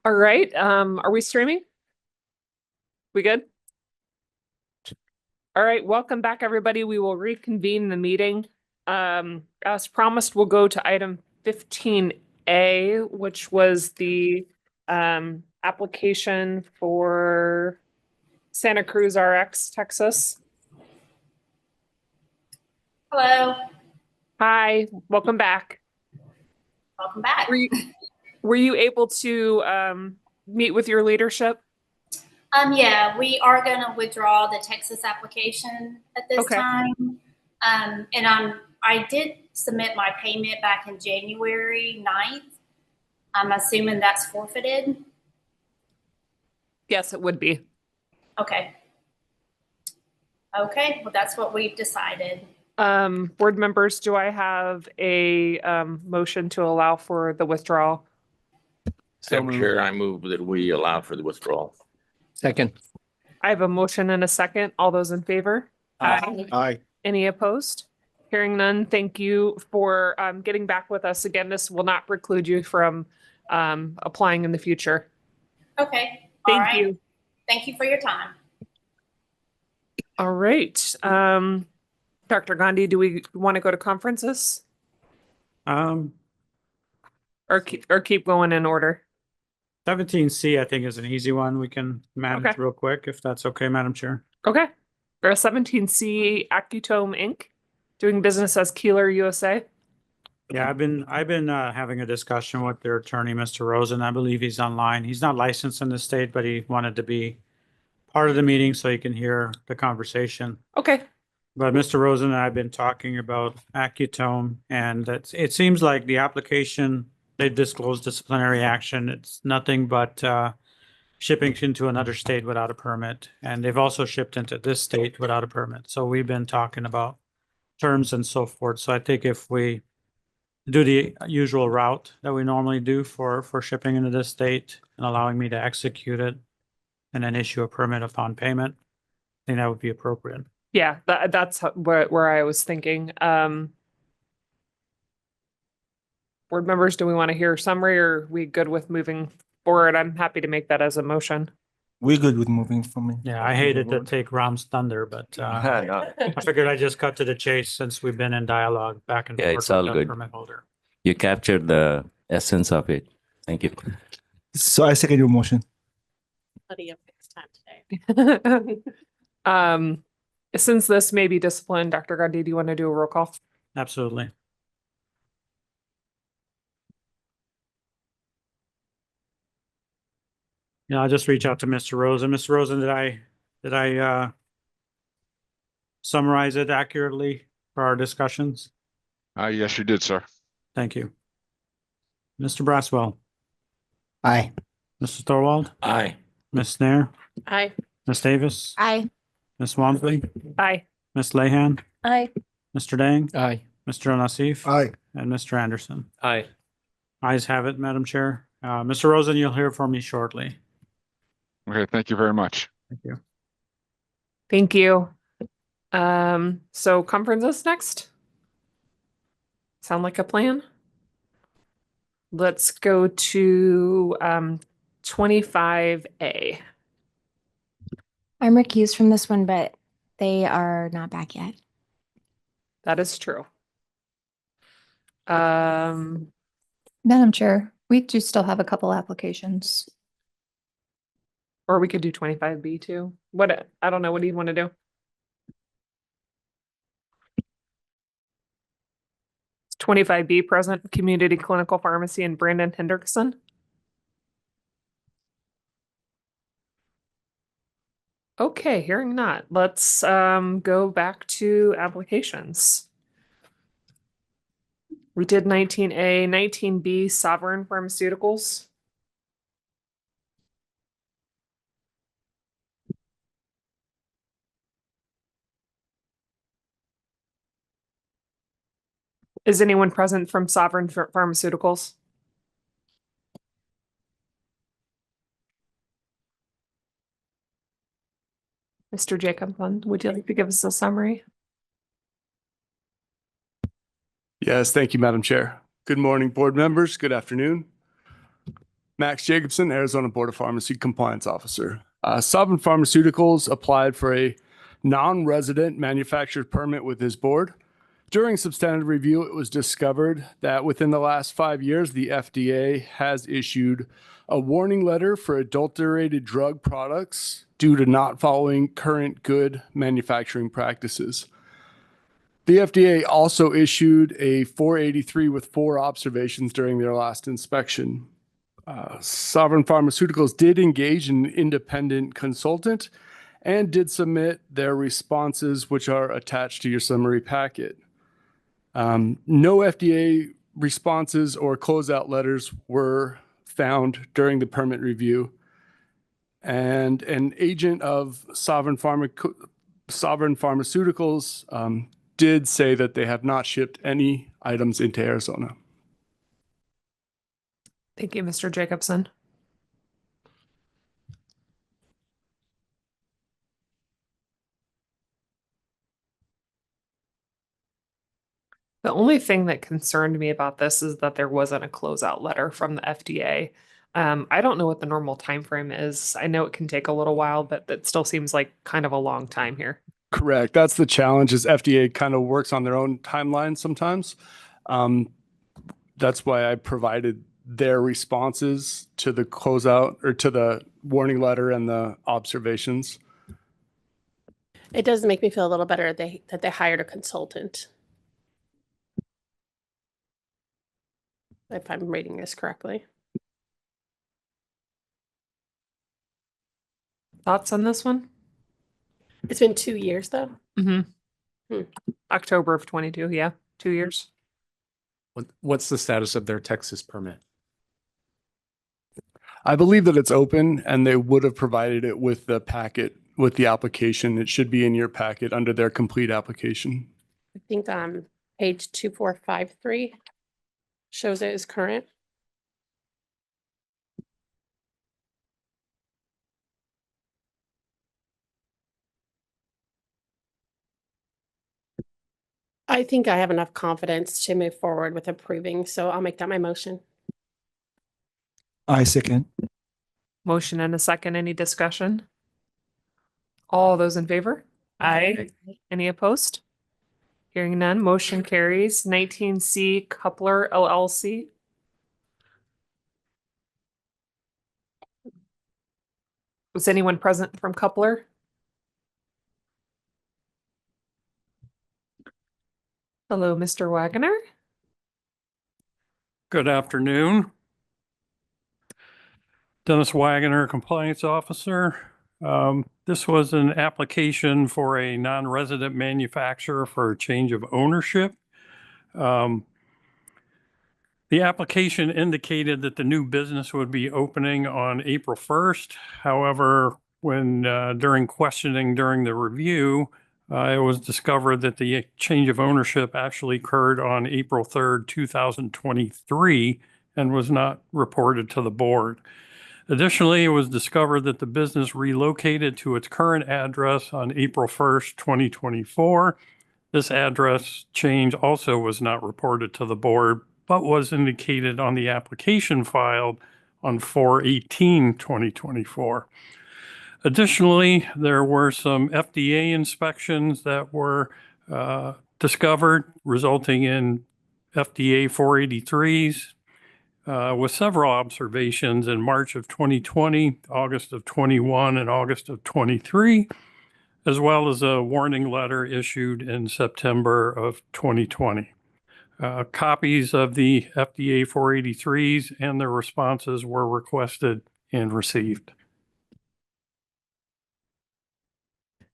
All right, are we streaming? We good? All right, welcome back, everybody. We will reconvene the meeting. As promised, we'll go to item 15A, which was the application for Santa Cruz RX, Texas. Hello, Hi, welcome back. welcome back. Were you able to meet with your leadership? Yeah, we are going to withdraw the Texas application at this Okay. time. And I did submit my payment back in January 9th. I'm assuming that's forfeited. Yes, it would be. Okay. Okay, well, that's what we've decided. Board members, do I have a motion to allow for the withdrawal? Madam Chair, I move that we allow for the withdrawal. Second. I have a motion and a second. All those in favor? Aye. Any opposed? Hearing none, thank you for getting back with us again. This will not preclude you from applying in the future. Okay. All Thank right. you. Thank you for your time. All right. Dr. Gandhi, do we want to go to conferences or keep going in order? 17C, I think, is an easy one. We can manage Okay. real quick, if that's okay, Madam Chair. Okay. Or 17C Accutome Inc., doing business as Keeler USA. Yeah, I've been having a discussion with their attorney, Mr. Rosen. I believe he's online. He's not licensed in the state, but he wanted to be part of the meeting so he can hear the conversation. Okay. But Mr. Rosen and I have been talking about Accutome, and it seems like the application, they disclosed disciplinary action. It's nothing but shipping into another state without a permit. And they've also shipped into this state without a permit. So we've been talking about terms and so forth. So I think if we do the usual route that we normally do for shipping into this state and allowing me to execute it and then issue a permit upon payment, I think that would be appropriate. Yeah, that's where I was thinking. Board members, do we want to hear a summary or are we good with moving forward? I'm happy to make that as a motion. We're good with moving from it. Yeah, I hated to take Ram's thunder, but I figured I'd just cut to the chase since we've been in dialogue back and Yeah, forth it's with all the good. permit holder. You captured the essence of it. Thank you. So I second your motion. Plenty of fixed time today. Since this may be disciplined, Dr. Gandhi, do you want to do a roll call? Absolutely. Yeah, I'll just reach out to Mr. Rosen. Mr. Rosen, did I summarize it accurately for our discussions? Yes, you did, sir. Thank you. Mr. Braswell, Aye. Mr. Thorwald, Aye. Ms. Snare, Aye. Ms. Davis, Aye. Ms. Wamsley, Aye. Ms. Lehan, Aye. Mr. Dang, Aye. Mr. Nassif, Aye. and Mr. Anderson. Aye. Ayes have it, Madam Chair. Mr. Rosen, you'll hear from me shortly. Okay, thank you very much. Thank you. Thank you. So conferences next? Sound like a plan? Let's go to 25A. I'm recused from this one, but they are not back yet. That is true. Madam Chair, we do still have a couple applications. Or we could do 25B too. What, I don't know, what do you want to do? It's 25B present community clinical pharmacy and Brandon Hendrickson. Okay, hearing not. Let's go back to applications. We did 19A, 19B, Sovereign Pharmaceuticals. Is anyone present from Sovereign Pharmaceuticals? Mr. Jacobson, would you like to give us a summary? Yes, thank you, Madam Chair. Good morning, board members. Good afternoon. Max Jacobson, Arizona Board of Pharmacy Compliance Officer. Sovereign Pharmaceuticals applied for a non-resident manufactured permit with his board. During substantive review, it was discovered that within the last 5 years, the FDA has issued a warning letter for adulterated drug products due to not following current good manufacturing practices. The FDA also issued a 483 with 4 observations during their last inspection. Sovereign Pharmaceuticals did engage an independent consultant and did submit their responses, which are attached to your summary packet. No FDA responses or closeout letters were found during the permit review. And an agent of Sovereign Pharmaceuticals did say that they have not shipped any items into Arizona. Thank you, Mr. Jacobson. The only thing that concerned me about this is that there wasn't a closeout letter from the FDA. I don't know what the normal time frame is. I know it can take a little while, but that still seems like kind of a long time here. Correct. That's the challenge is FDA kind of works on their own timeline sometimes. That's why I provided their responses to the closeout or to the warning letter and the observations. It does make me feel a little better that they hired a consultant. If I'm reading this correctly. Thoughts on this one? It's been 2 years though. Mm-hmm. October of 22. Yeah. 2 years. What's the status of their Texas permit? I believe that it's open and they would have provided it with the packet, with the application. It should be in your packet under their complete application. I think page 2453 shows it is current. I think I have enough confidence to move forward with approving, so I'll make that my motion. I second. Motion and a second. Any discussion? All those in favor? Aye. Any opposed? Hearing none, motion carries. 19C Coupler LLC. Was anyone present from Coupler? Hello, Mr. Wagner. Good afternoon. Dennis Wagner, Compliance Officer. This was an application for a non-resident manufacturer for a change of ownership. The application indicated that the new business would be opening on April 1st. However, when during questioning during the review, it was discovered that the change of ownership actually occurred on April 3rd, 2023, and was not reported to the board. Additionally, it was discovered that the business relocated to its current address on April 1st, 2024. This address change also was not reported to the board, but was indicated on the application filed on 4/18/2024. Additionally, there were some FDA inspections that were discovered, resulting in FDA 483s, with several observations in March of 2020, August of 21, and August of 23, as well as a warning letter issued in September of 2020. Copies of the FDA 483s and their responses were requested and received.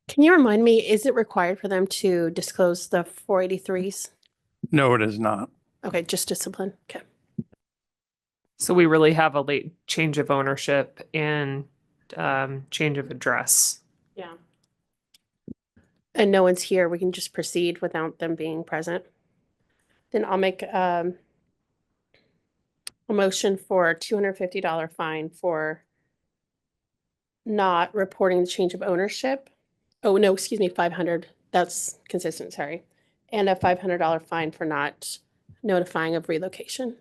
Can you remind me, is it required for them to disclose the 483s? No, it is not. Okay, just discipline. Okay. So we really have a late change of ownership and change of address. Yeah. And no one's here. We can just proceed without them being present. Then I'll make a motion for a $250 fine for not reporting the change of ownership. Oh, no, excuse me, 500. That's consistent, sorry. And a $500 fine for not notifying of relocation.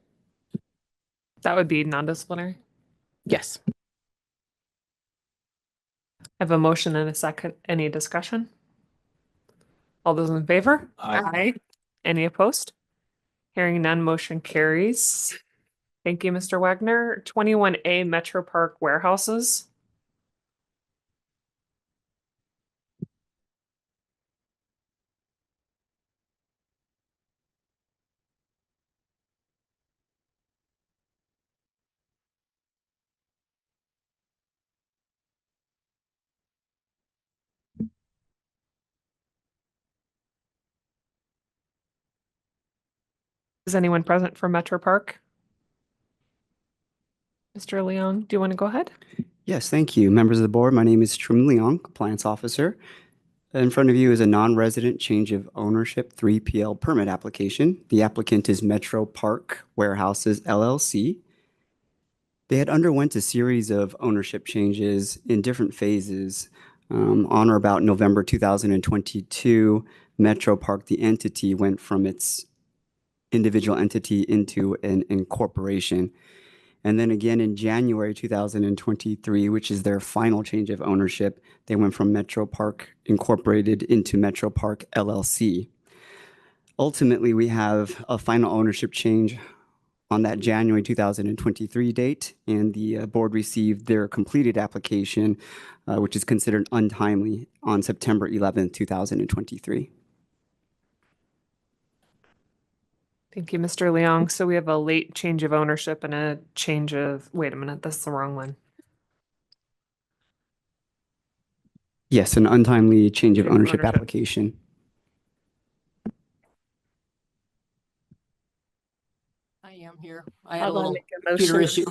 That would be non-disciplinary. Yes. I have a motion and a second. Any discussion? All those in favor? Aye. Any opposed? Hearing none, motion carries. Thank you, Mr. Wagner. 21A Metro Park Warehouses. Is anyone present for Metro Park? Mr. Leong, do you want to go ahead? Yes, thank you. Members of the board, my name is Trim Leong, Compliance Officer. In front of you is a non-resident change of ownership 3PL permit application. The applicant is Metro Park Warehouses LLC. They had underwent a series of ownership changes in different phases. On or about November 2022, Metro Park, the entity, went from its individual entity into an incorporation. And then again in January 2023, which is their final change of ownership, they went from Metro Park Incorporated into Metro Park LLC. Ultimately, we have a final ownership change on that January 2023 date, and the board received their completed application, which is considered untimely, on September 11th, 2023. Thank you, Mr. Leong. So we have a late change of ownership and a change of, wait a minute, that's the wrong one. Yes, an untimely change of ownership application. I am here. I had a I'll little make a computer motion. issue.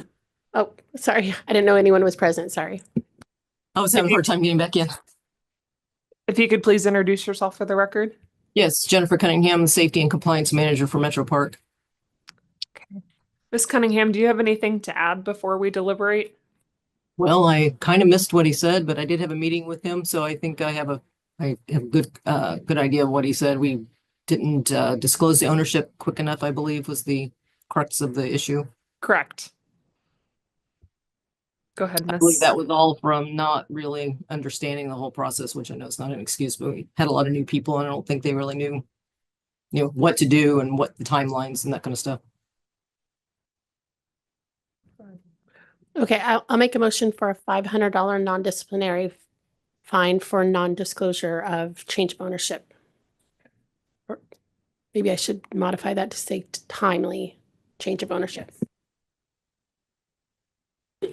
Oh, sorry. I didn't know anyone was present. Sorry. I was having a hard time getting back in. If you could please introduce yourself for the record. Yes, Jennifer Cunningham, Safety and Compliance Manager for Metro Park. Ms. Cunningham, do you have anything to add before we deliberate? Well, I kind of missed what he said, but I did have a meeting with him, so I think I have a good idea of what he said. We didn't disclose the ownership quick enough, I believe, was the crux of the issue. Correct. Go ahead, I Ms. believe that was all from not really understanding the whole process, which I know is not an excuse, but we had a lot of new people and I don't think they really knew, what to do and what the timelines and that kind of stuff. Okay, I'll make a motion for a $500 non-disciplinary fine for non-disclosure of change of ownership. Or maybe I should modify that to say timely change of ownership.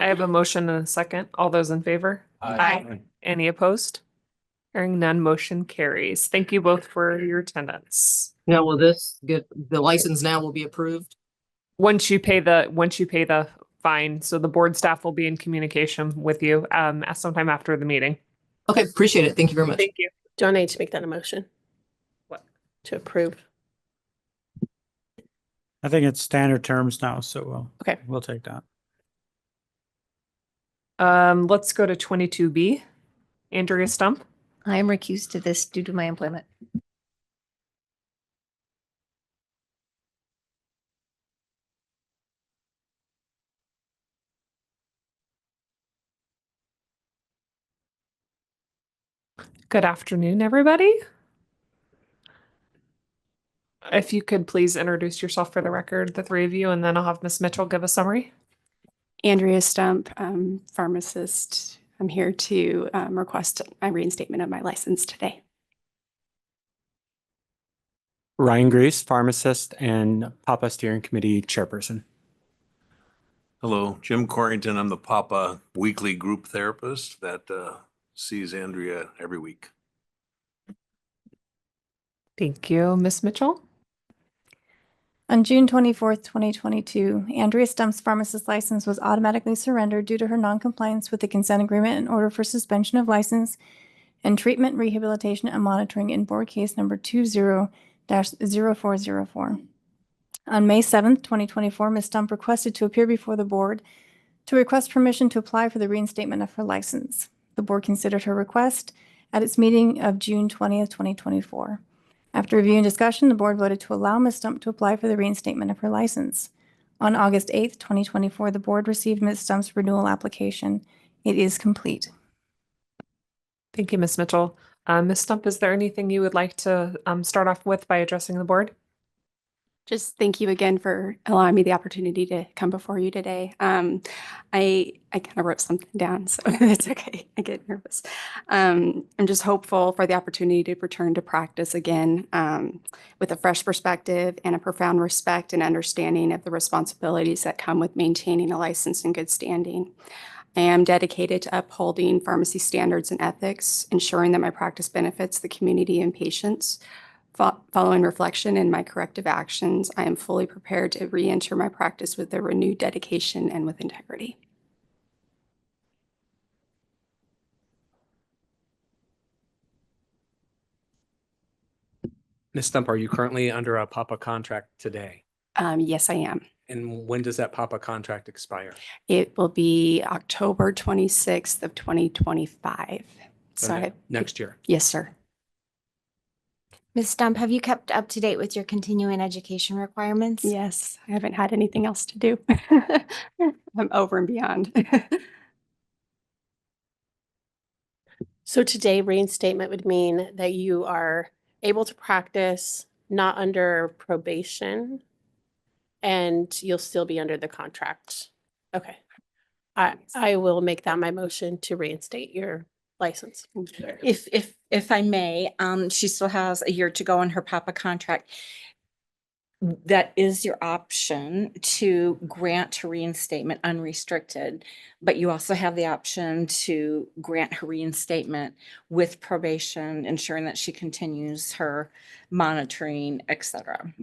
I have a motion and a second. All those in favor? Aye. Any opposed? Hearing none, motion carries. Thank you both for your attendance. Now, will this get, the license now will be approved? Once you pay the fine, so the board staff will be in communication with you sometime after the meeting. Okay, appreciate it. Thank you very much. Thank you. Do I need to make that a motion? What? To approve. I think it's standard terms now, so Okay. we'll take that. Let's go to 22B. Andrea Stump. I am recused to this due to my employment. Good afternoon, everybody. If you could please introduce yourself for the record, the three of you, and then I'll have Ms. Mitchell give a summary. Andrea Stump, pharmacist. I'm here to request a reinstatement of my license today. Ryan Grace, pharmacist and PAPA Steering Committee Chairperson. Hello, Jim Corrington. I'm the PAPA weekly group therapist that sees Andrea every week. Thank you, Ms. Mitchell. On June 24th, 2022, Andrea Stump's pharmacist license was automatically surrendered due to her noncompliance with the consent agreement in order for suspension of license and treatment, rehabilitation, and monitoring in board case number 20-0404. On May 7th, 2024, Ms. Stump requested to appear before the board to request permission to apply for the reinstatement of her license. The board considered her request at its meeting of June 20th, 2024. After review and discussion, the board voted to allow Ms. Stump to apply for the reinstatement of her license. On August 8th, 2024, the board received Ms. Stump's renewal application. It is complete. Thank you, Ms. Mitchell. Ms. Stump, is there anything you would like to start off with by addressing the board? Just thank you again for allowing me the opportunity to come before you today. I kind of wrote something down, so it's okay. I get nervous. I'm just hopeful for the opportunity to return to practice again with a fresh perspective and a profound respect and understanding of the responsibilities that come with maintaining a license in good standing. I am dedicated to upholding pharmacy standards and ethics, ensuring that my practice benefits the community and patients. Following reflection and my corrective actions, I am fully prepared to re-enter my practice with a renewed dedication and with integrity. Ms. Stump, are you currently under a PAPA contract today? Yes, I am. And when does that PAPA contract expire? It will be October 26th of 2025. So next year? Yes, sir. Ms. Stump, have you kept up to date with your continuing education requirements? Yes, I haven't had anything else to do. I'm over and beyond. So today reinstatement would mean that you are able to practice, not under probation, and you'll still be under the contract. Okay. I will make that my motion to reinstate your license. If I may, she still has a year to go on her PAPA contract. That is your option to grant her reinstatement unrestricted, but you also have the option to grant her reinstatement with probation, ensuring that she continues her monitoring, etc.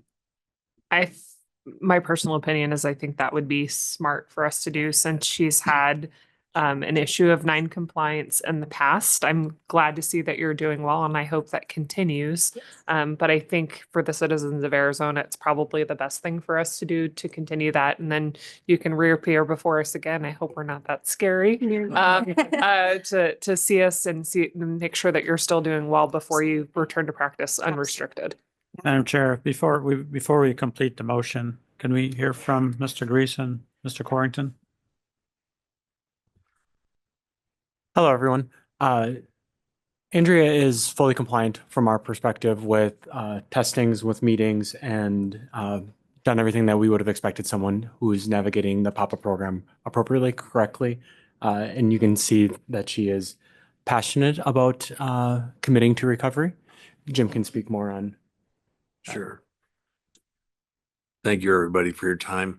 My personal opinion is I think that would be smart for us to do since she's had an issue of non-compliance in the past. I'm glad to see that you're doing well, and I hope that continues. Yes. But I think for the citizens of Arizona, it's probably the best thing for us to do to continue that. And then you can reappear before us again. I hope we're not that scary to see us and make sure that you're still doing well before you return to practice unrestricted. Madam Chair, before we complete the motion, can we hear from Mr. Grease and Mr. Corrington? Hello, everyone. Andrea is fully compliant from our perspective with testings, with meetings, and done everything that we would have expected someone who is navigating the PAPA program appropriately, correctly. And you can see that she is passionate about committing to recovery. Jim can speak more on. Sure. Thank you, everybody, for your time.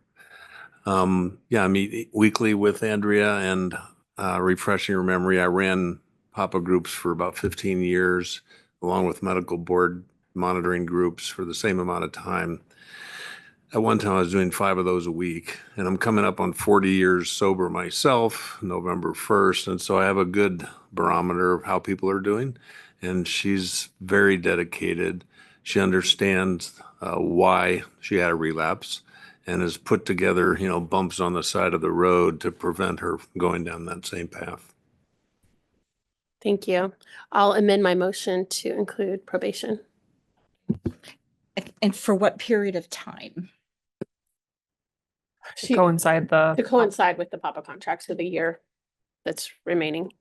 Yeah, I meet weekly with Andrea, and refreshing your memory, I ran PAPA groups for about 15 years, along with medical board monitoring groups for the same amount of time. At one time, I was doing 5 of those a week, and I'm coming up on 40 years sober myself, November 1st, and so I have a good barometer of how people are doing, and she's very dedicated. She understands why she had a relapse and has put together, bumps on the side of the road to prevent her from going down that same path. Thank you. I'll amend my motion to include probation. And for what period of time? To coincide with the PAPA contract, so the year that's remaining.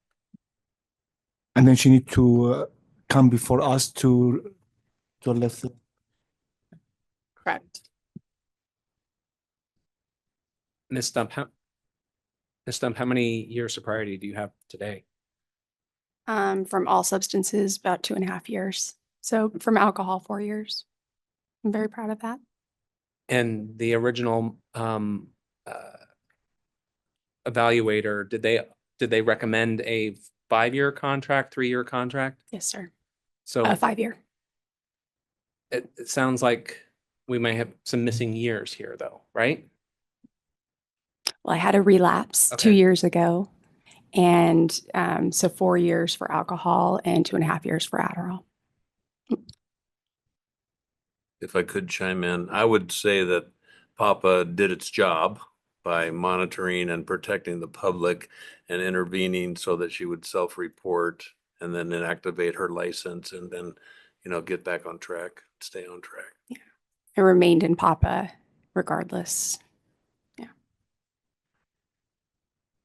And then she need to come before us to listen. Correct. Ms. Stump, how many years sobriety do you have today? From all substances, about 2.5 years. So from alcohol, 4 years. I'm very proud of that. And the original evaluator, did they recommend a 5-year contract, 3-year contract? Yes, sir. So 5-year. It sounds like we may have some missing years here, though, right? Well, I had a relapse 2 years ago. And so 4 years for alcohol and 2.5 years for Adderall. if I could chime in, I would say that Papa did its job by monitoring and protecting the public and intervening so that she would self-report and then inactivate her license and then, get back on track, stay on track. I remained in Papa regardless.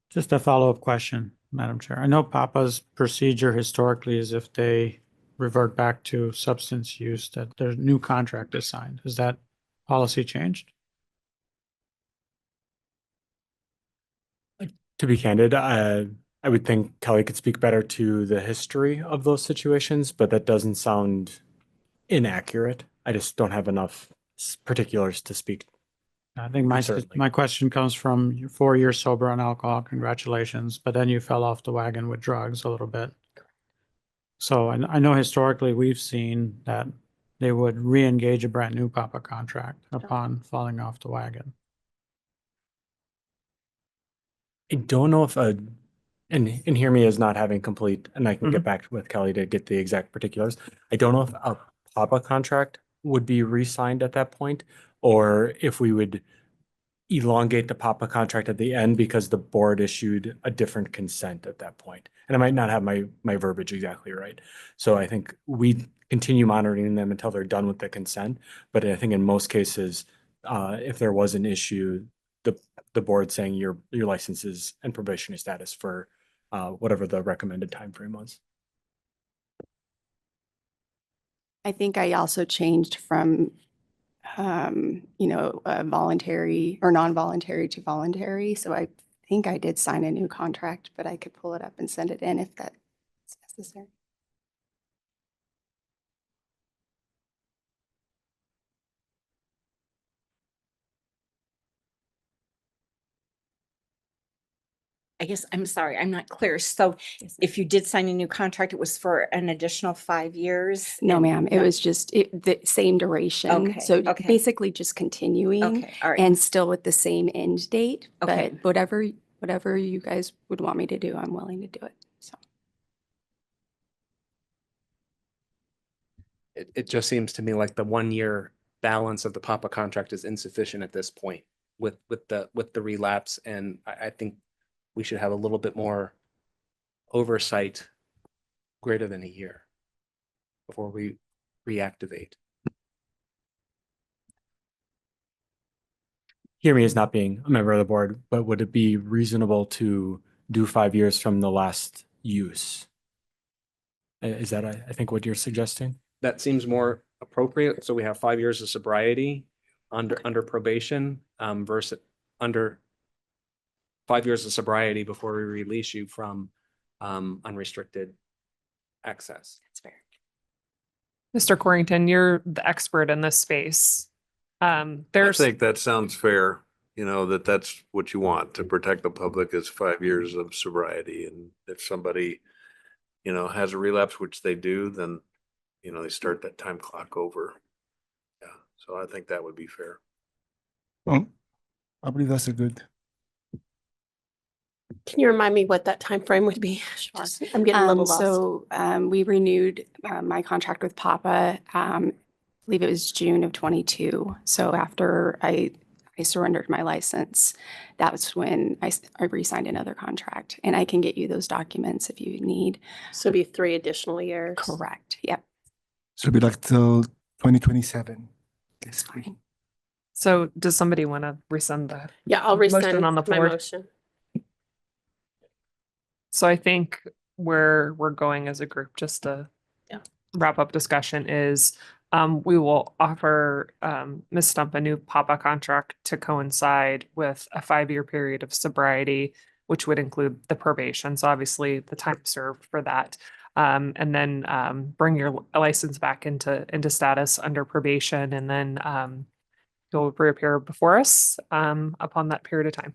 Just a follow-up question, Madam Chair. I know Papa's procedure historically is if they revert back to substance use, that their new contract is signed. Has that policy changed? To be candid, I would think Kelly could speak better to the history of those situations, but that doesn't sound inaccurate. I just don't have enough particulars to speak. I think my Certainly. my question comes from you're 4 years sober on alcohol, congratulations, but then you fell off the wagon with drugs a little bit. So I know historically we've seen that they would re-engage a brand new Papa contract upon falling off the wagon. I don't know if and hear me as not having complete, and I can get back with Kelly to get the exact particulars. I don't know if a Papa contract would be re-signed at that point, or if we would elongate the Papa contract at the end because the board issued a different consent at that point. And I might not have my verbiage exactly right. So I think we continue monitoring them until they're done with the consent. But I think in most cases, if there was an issue, the board saying your licenses and probationary status for whatever the recommended time frame was. I think I also changed from, voluntary or non-voluntary to voluntary. So I think I did sign a new contract, but I could pull it up and send it in if that's necessary. I guess, I'm sorry, I'm not clear. So if you did sign a new contract, it was for an additional 5 years? No, and- ma'am, it was just the same duration. Okay, So okay. basically just continuing Okay, all right. and still with the same end date. Okay. But whatever you guys would want me to do, I'm willing to do it. So It just seems to me like the 1 year balance of the Papa contract is insufficient at this point with the relapse. And I think we should have a little bit more oversight greater than a year before we reactivate. Hear me as not being a member of the board, but would it be reasonable to do 5 years from the last use? Is that, I think, what you're suggesting? That seems more appropriate. So we have 5 years of sobriety under probation versus under 5 years of sobriety before we release you from unrestricted access. that's fair. Mr. Corrington, you're the expert in this space. I There's think that sounds fair, that's what you want to protect the public is 5 years of sobriety. And if somebody, has a relapse, which they do, then, they start that time clock over. Yeah, so I think that would be fair. Well, I believe that's a good. Can you remind me what that time frame would be? Just- I'm getting a little lost. So we renewed my contract with Papa. I believe it was June of 22. So after I surrendered my license, that was when I re-signed another contract. And I can get you those documents if you need. So it'd be 3 additional years. Correct. Yep. So it'll be like till 2027. Basically. So does somebody want to rescind that? Yeah, I'll Motion rescind on the my floor. motion. So I think where we're going as a group, just to Yeah. wrap up discussion, is we will offer Ms. Stump a new Papa contract to coincide with a 5-year period of sobriety, which would include the probation. So obviously the time served for that. And then bring your license back into status under probation, and then you'll reappear before us upon that period of time.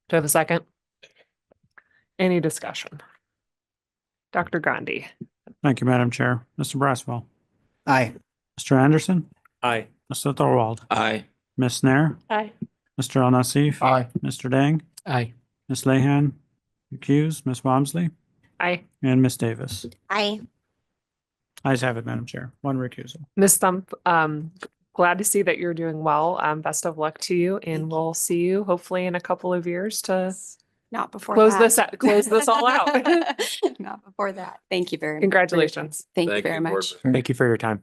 Do I have a second? Any discussion? Dr. Gandhi. Thank you, Madam Chair. Mr. Braswell. Aye. Mr. Anderson. Aye. Mr. Thorwald. Aye. Ms. Snare. Aye. Mr. Al Nassif. Aye. Mr. Dang. Aye. Ms. Lehan. Recused. Ms. Walmsley. Aye. And Ms. Davis. Aye. Ayes have it, Madam Chair. One recusal. Ms. Thump, glad to see that you're doing well. Best of luck to you, and we'll see you hopefully in a couple of years to Not before close that. close this all out. Not before that. Thank you very much. Congratulations. Thank you very much. Thank you for your time.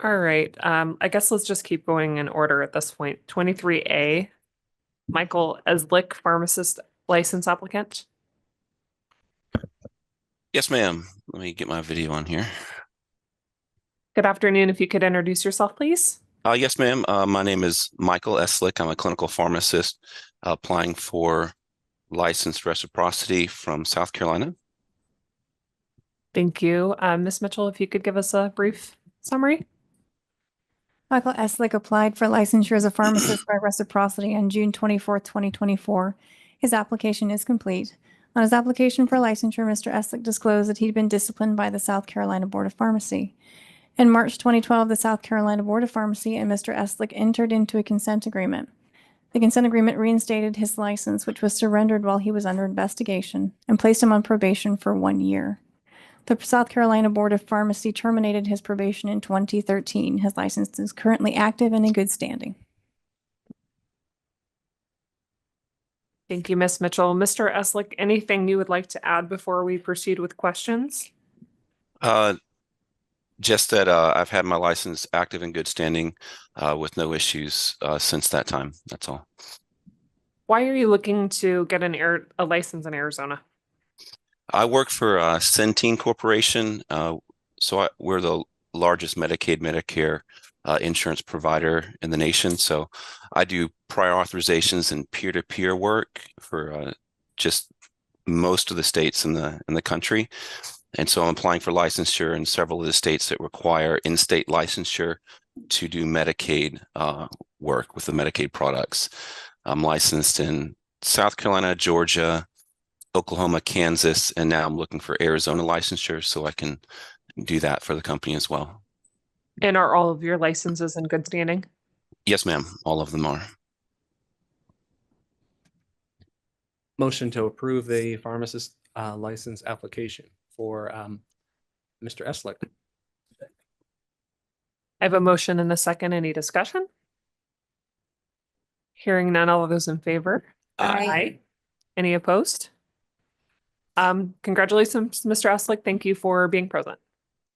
All right. I guess let's just keep going in order at this point. 23A, Michael Eslick, pharmacist license applicant. Yes, ma'am. Let me get my video on here. Good afternoon. If you could introduce yourself, please. Yes, ma'am. My name is Michael Eslick. I'm a clinical pharmacist applying for licensed reciprocity from South Carolina. Thank you. Ms. Mitchell, if you could give us a brief summary. Michael Eslick applied for licensure as a pharmacist by reciprocity on June 24th, 2024. His application is complete. On his application for licensure, Mr. Eslick disclosed that he'd been disciplined by the South Carolina Board of Pharmacy. In March 2012, the South Carolina Board of Pharmacy and Mr. Eslick entered into a consent agreement. The consent agreement reinstated his license, which was surrendered while he was under investigation, and placed him on probation for 1 year. The South Carolina Board of Pharmacy terminated his probation in 2013. His license is currently active and in good standing. Thank you, Ms. Mitchell. Mr. Eslick, anything you would like to add before we proceed with questions? Just that I've had my license active in good standing with no issues since that time. That's all. Why are you looking to get a license in Arizona? I work for Centene Corporation. We're the largest Medicaid, Medicare insurance provider in the nation. So I do prior authorizations and peer-to-peer work for just most of the states in the country. And so I'm applying for licensure in several of the states that require in-state licensure to do Medicaid work with the Medicaid products. I'm licensed in South Carolina, Georgia, Oklahoma, Kansas, and now I'm looking for Arizona licensure so I can do that for the company as well. And are all of your licenses in good standing? Yes, ma'am. All of them are. Motion to approve the pharmacist license application for Mr. Eslick. I have a motion and a second. Any discussion? Hearing none, all of those in favor? Aye. Any opposed? Congratulations, Mr. Eslick. Thank you for being present.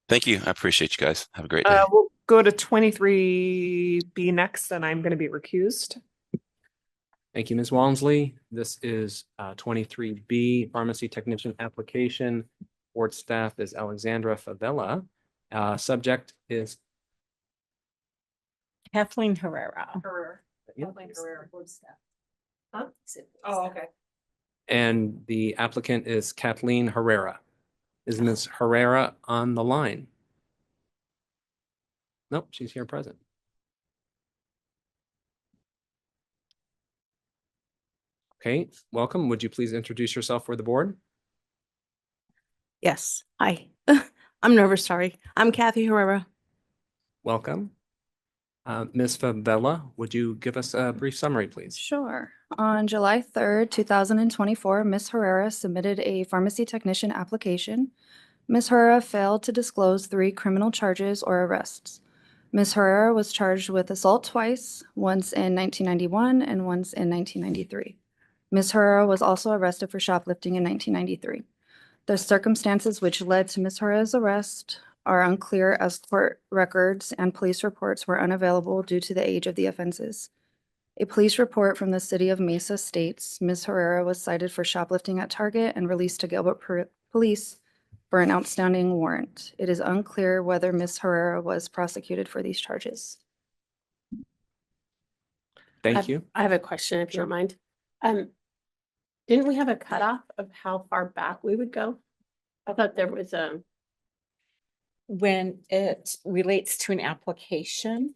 Thank you. I appreciate you guys. Have a great day. We'll go to 23B next, and I'm going to be recused. Thank you, Ms. Walmsley. This is 23B pharmacy technician application. Board staff is Alexandra Favela. Subject is Kathleen Herrera. Yep. Huh? Oh, okay. And the applicant is Kathleen Herrera. Is Ms. Herrera on the line? Nope, she's here present. Okay, welcome. Would you please introduce yourself for the board? Yes. Hi. I'm nervous. Sorry. I'm Kathy Herrera. Welcome. Ms. Favela, would you give us a brief summary, please? Sure. On July 3rd, 2024, Ms. Herrera submitted a pharmacy technician application. Ms. Herrera failed to disclose 3 criminal charges or arrests. Ms. Herrera was charged with assault twice, once in 1991 and once in 1993. Ms. Herrera was also arrested for shoplifting in 1993. The circumstances which led to Ms. Herrera's arrest are unclear as court records and police reports were unavailable due to the age of the offenses. A police report from the city of Mesa states Ms. Herrera was cited for shoplifting at Target and released to Gilbert Police for an outstanding warrant. It is unclear whether Ms. Herrera was prosecuted for these charges. Thank you. I have a question, if you don't mind. Didn't we have a cutoff of how far back we would go? I thought there was a. When it relates to an application,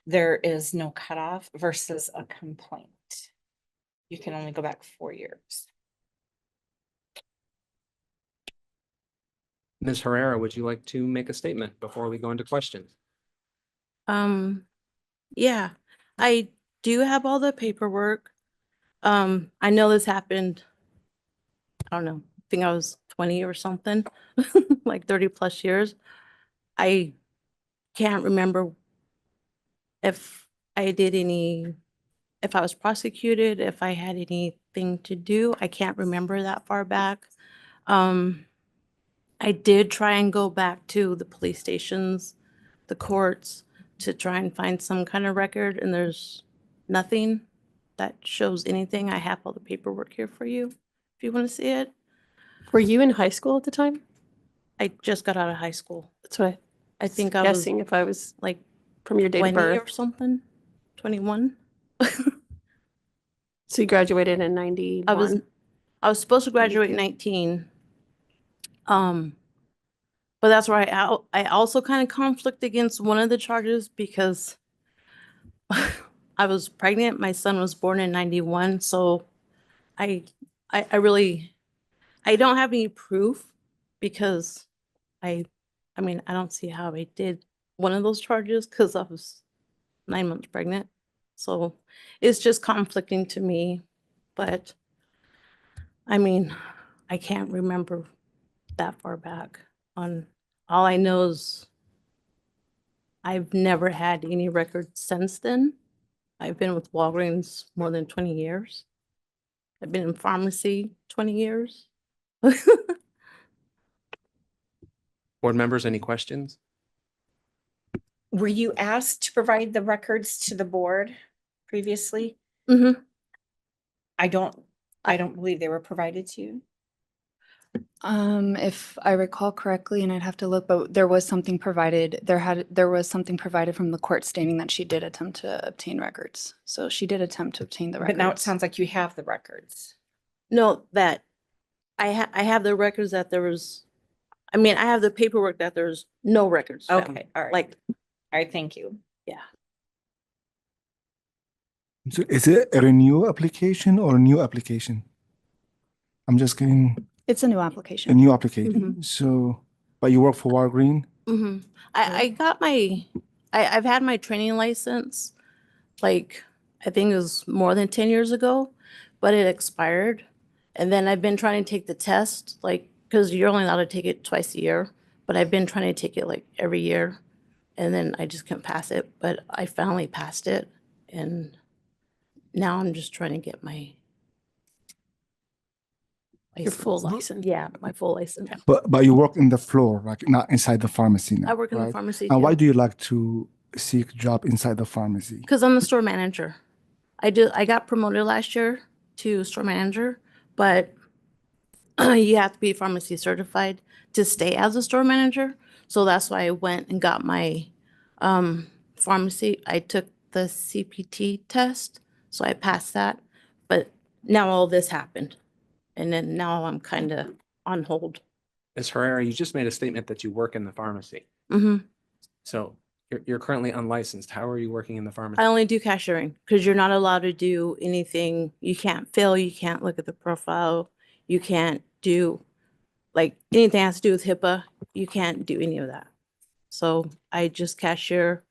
there is no cutoff versus a complaint. You can only go back 4 years. Ms. Herrera, would you like to make a statement before we go into questions? Yeah, I do have all the paperwork. I know this happened, I don't know, think I was 20 or something, like 30 plus years. I can't remember if I did any, if I was prosecuted, if I had anything to do. I can't remember that far back. I did try and go back to the police stations, the courts, to try and find some kind of record, and there's nothing that shows anything. I have all the paperwork here for you, if you want to see it. Were you in high school at the time? I just got out of high school. That's what I think I I was was guessing if I was like from your date of 20 birth. or something, 21. So you graduated in 91? I was supposed to graduate in 19. But that's where I also kind of conflict against one of the charges because I was pregnant. My son was born in 91. So I really, I don't have any proof because I mean, I don't see how I did one of those charges because I was 9 months pregnant. So it's just conflicting to me. But I mean, I can't remember that far back on. All I know is I've never had any records since then. I've been with Walgreens more than 20 years. I've been in pharmacy 20 years. Board members, any questions? Were you asked to provide the records to the board previously? Mm-hmm. I don't believe they were provided to you. If I recall correctly, and I'd have to look, but there was something provided, there was something provided from the court stating that she did attempt to obtain records. So she did attempt to obtain the records. But now it sounds like you have the records. No, that I have the records that there was, I mean, I have the paperwork that there's no records found. Okay, all right. Like, all right, thank you. yeah. So is it a renew application or a new application? I'm just getting It's a new a application. new application. So, but you work for Walgreen? Mm-hmm. I got I've had my training license, like, I think it was more than 10 years ago, but it expired. And then I've been trying to take the test, like, because you're only allowed to take it twice a year, but I've been trying to take it like every year. And then I just couldn't pass it, but I finally passed it. And now I'm just trying to get my Your full license. license. Yeah, my full license. But you work in the floor, like not inside the pharmacy now. I work in the right? pharmacy And why too. do you like to seek job inside the pharmacy? Because I'm the store manager. I got promoted last year to store manager, but you have to be pharmacy certified to stay as a store manager. So that's why I went and got my pharmacy. I took the CPT test, so I passed that. But now all this happened. And then now I'm kind of on hold. Ms. Herrera, you just made a statement that you work in the pharmacy. Hmm. So you're currently unlicensed. How are you working in the pharmacy? I only do cashiering because you're not allowed to do anything. You can't fill, you can't look at the profile, you can't do like anything that has to do with HIPAA. You can't do any of that. So I just cashier,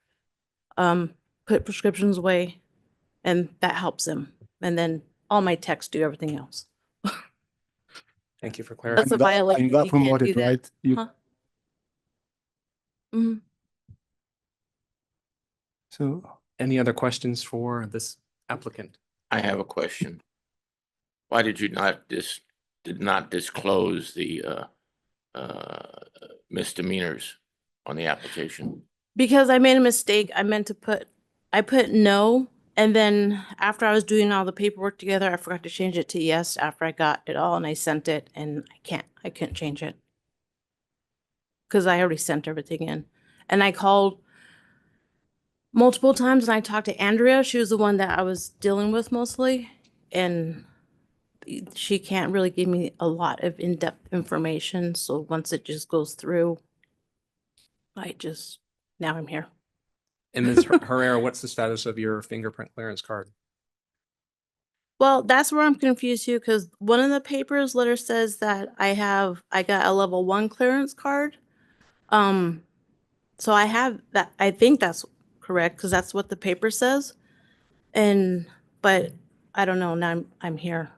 put prescriptions away, and that helps them. And then all my techs do everything else. Thank you for That's clarifying. a violation. You got You can't do promoted, that. right? You, Huh? Mhm. So Any other questions for this applicant? I have a question. Why did you did not disclose the misdemeanors on the application? Because I made a mistake. I put no, and then after I was doing all the paperwork together, I forgot to change it to yes after I got it all and I sent it and I couldn't change it. Because I already sent everything in. And I called multiple times and I talked to Andrea. She was the one that I was dealing with mostly. And she can't really give me a lot of in-depth information. So once it just goes through, now I'm here. And Ms. Herrera, what's the status of your fingerprint clearance card? Well, that's where I'm confused too, because one of the papers letter says that I got a level 1 clearance card. So I have that. I think that's correct because that's what the paper says. But I don't know. Now I'm here.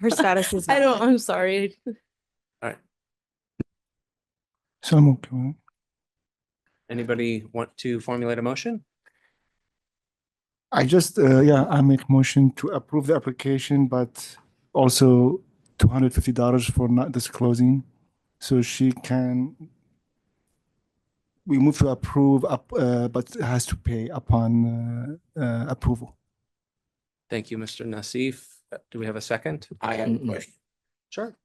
Her status is I'm valid. sorry. So moved. Anybody want to formulate a motion? I just, I make motion to approve the application, but also $250 for not disclosing. So she can, we move to approve, but has to pay upon approval. Thank you, Mr. Nassif. Do we have a second? I have a question. Sure.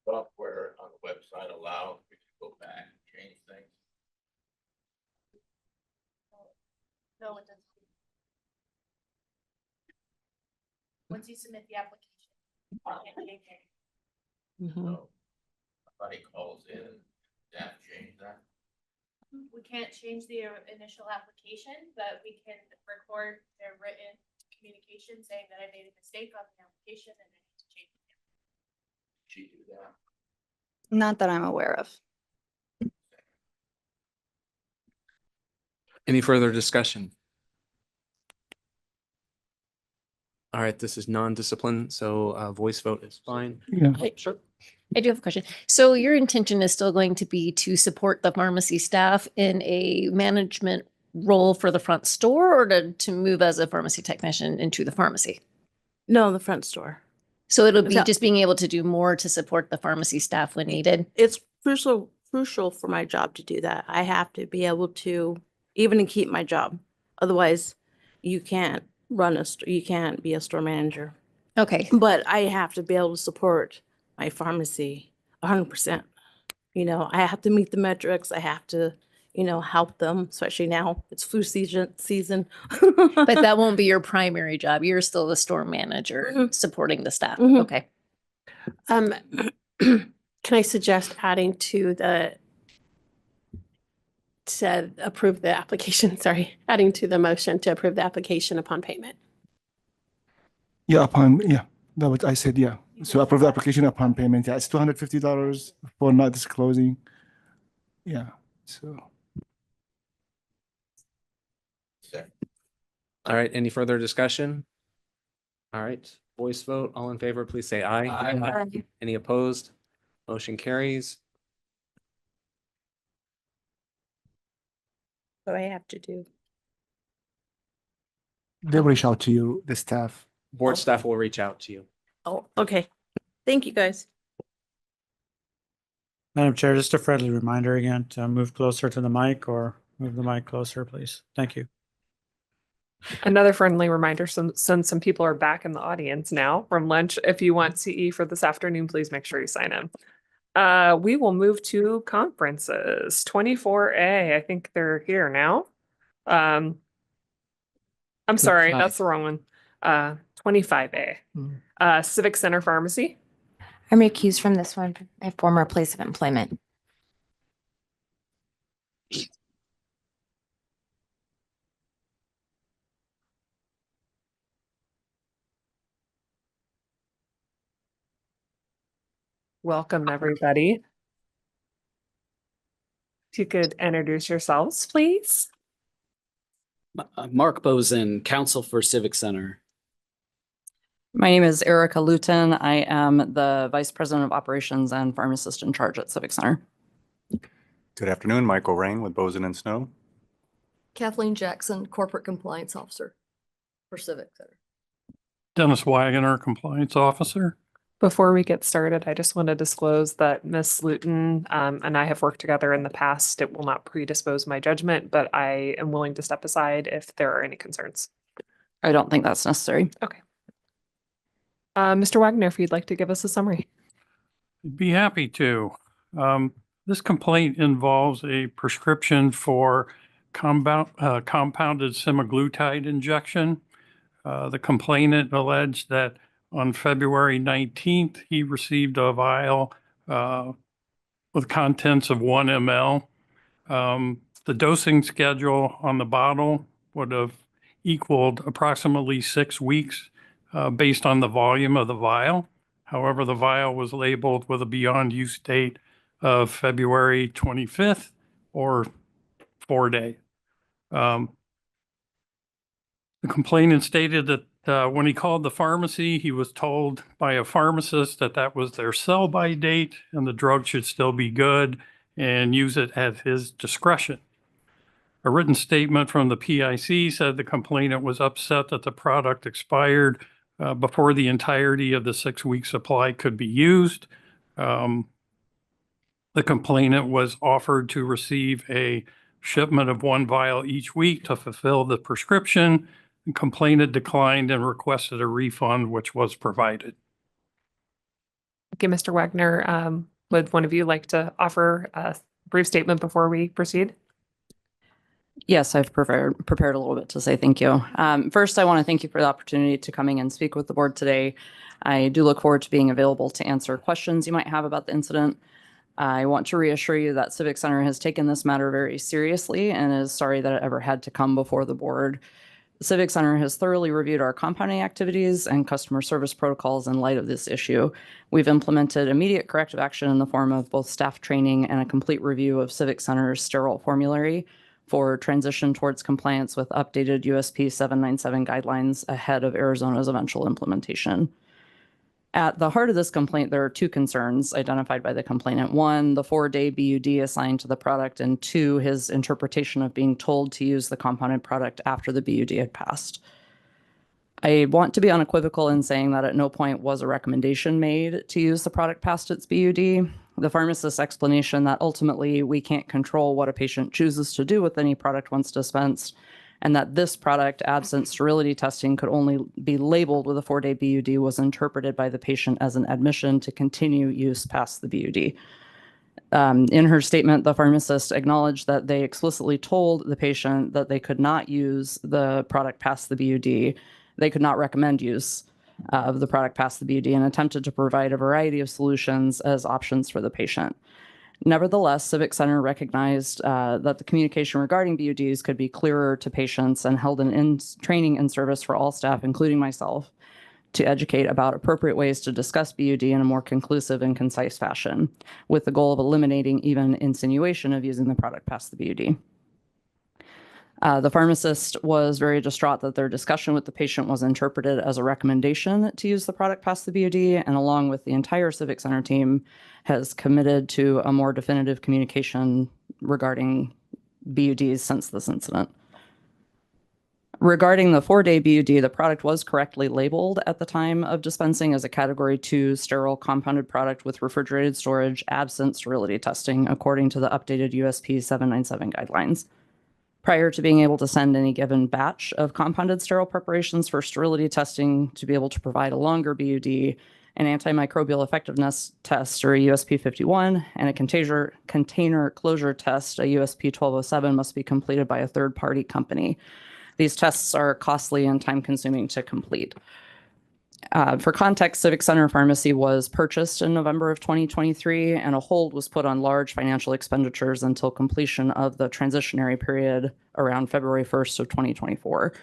Software on the website allow you to go back and change things? No, it doesn't. Once you submit the application. you can't change it. So somebody calls in, that change that? We can't change the initial application, but we can record their written communication saying that I made a mistake on the application and I need to change it. She do that? Not that I'm aware of. Any further discussion? All right, this is non-discipline, so voice vote is fine. Yeah. Sure. I do have a question. So your intention is still going to be to support the pharmacy staff in a management role for the front store or to move as a pharmacy technician into the pharmacy? No, the front store. So it'll be So- just being able to do more to support the pharmacy staff when needed? It's crucial for my job to do that. I have to be able to, even to keep my job. Otherwise, you can't run a store, you can't be a store manager. Okay. But I have to be able to support my pharmacy 100%. You know, I have to meet the metrics. I have to, you know, help them, especially now it's flu season. But that won't be your primary job. You're still the store manager supporting the staff. Mhm. Okay. Can I suggest adding to approve the application, sorry, adding to the motion to approve the application upon payment? Yeah, that what I said, yeah. So approve the application upon payment. Yeah, it's $250 for not disclosing. Yeah, so. All right, any further discussion? All right, voice vote, all in favor, please say aye. Aye. Any opposed? Motion carries. What do I have to do? They'll reach out to you, the staff. Board staff will reach out to you. Oh, okay. Thank you, guys. Madam Chair, just a friendly reminder again to move closer to the mic or move the mic closer, please. Thank you. Another friendly reminder, since some people are back in the audience now from lunch, if you want CE for this afternoon, please make sure you sign in. We will move to conferences. 24A, I think they're here now. I'm sorry, that's the wrong one. 25A. Civic Center Pharmacy. I'm recused from this one, my former place of employment. Welcome, everybody. If you could introduce yourselves, please. Mark Bozen, Counsel for Civic Center. My name is Erica Luton. I am the Vice President of Operations and Pharmacist in charge at Civic Center. Good afternoon, Michael Rain with Bozen and Snow. Kathleen Jackson, Corporate Compliance Officer for Civic Center. Dennis Wagoner, Compliance Officer. Before we get started, I just want to disclose that Ms. Luton and I have worked together in the past. It will not predispose my judgment, but I am willing to step aside if there are any concerns. I don't think that's necessary. Okay. Mr. Wagner, if you'd like to give us a summary. Be happy to. This complaint involves a prescription for compounded semaglutide injection. The complainant alleged that on February 19th, he received a vial with contents of 1 ml. The dosing schedule on the bottle would have equaled approximately 6 weeks based on the volume of the vial. However, the vial was labeled with a beyond use date of February 25th or 4 days. The complainant stated that when he called the pharmacy, he was told by a pharmacist that that was their sell-by date and the drug should still be good and use it at his discretion. A written statement from the PIC said the complainant was upset that the product expired before the entirety of the 6-week supply could be used. The complainant was offered to receive a shipment of 1 vial each week to fulfill the prescription. The complainant declined and requested a refund, which was provided. Okay, Mr. Wagner, would one of you like to offer a brief statement before we proceed? Yes, I've prepared a little bit to say thank you. First, I want to thank you for the opportunity to coming and speak with the board today. I do look forward to being available to answer questions you might have about the incident. I want to reassure you that Civic Center has taken this matter very seriously and is sorry that it ever had to come before the board. The Civic Center has thoroughly reviewed our compounding activities and customer service protocols in light of this issue. We've implemented immediate corrective action in the form of both staff training and a complete review of Civic Center's sterile formulary for transition towards compliance with updated USP 797 guidelines ahead of Arizona's eventual implementation. At the heart of this complaint, there are 2 concerns identified by the complainant. 1, the 4-day BUD assigned to the product, and 2, his interpretation of being told to use the compounded product after the BUD had passed. I want to be unequivocal in saying that at no point was a recommendation made to use the product past its BUD. The pharmacist's explanation that ultimately we can't control what a patient chooses to do with any product once dispensed, and that this product, absent sterility testing, could only be labeled with a 4-day BUD was interpreted by the patient as an admission to continue use past the BUD. In her statement, the pharmacist acknowledged that they explicitly told the patient that they could not use the product past the BUD. They could not recommend use of the product past the BUD and attempted to provide a variety of solutions as options for the patient. Nevertheless, Civic Center recognized that the communication regarding BUDs could be clearer to patients and held an training in service for all staff, including myself, to educate about appropriate ways to discuss BUD in a more conclusive and concise fashion, with the goal of eliminating even insinuation of using the product past the BUD. The pharmacist was very distraught that their discussion with the patient was interpreted as a recommendation to use the product past the BUD, and along with the entire Civic Center team, has committed to a more definitive communication regarding BUDs since this incident. Regarding the 4-day BUD, the product was correctly labeled at the time of dispensing as a Category 2 sterile compounded product with refrigerated storage, absent sterility testing, according to the updated USP 797 guidelines. Prior to being able to send any given batch of compounded sterile preparations for sterility testing to be able to provide a longer BUD, an antimicrobial effectiveness test, or a USP 51, and a container closure test, a USP 1207, must be completed by a third-party company. These tests are costly and time-consuming to complete. For context, Civic Center Pharmacy was purchased in November of 2023, and a hold was put on large financial expenditures until completion of the transitionary period around February 1st of 2024.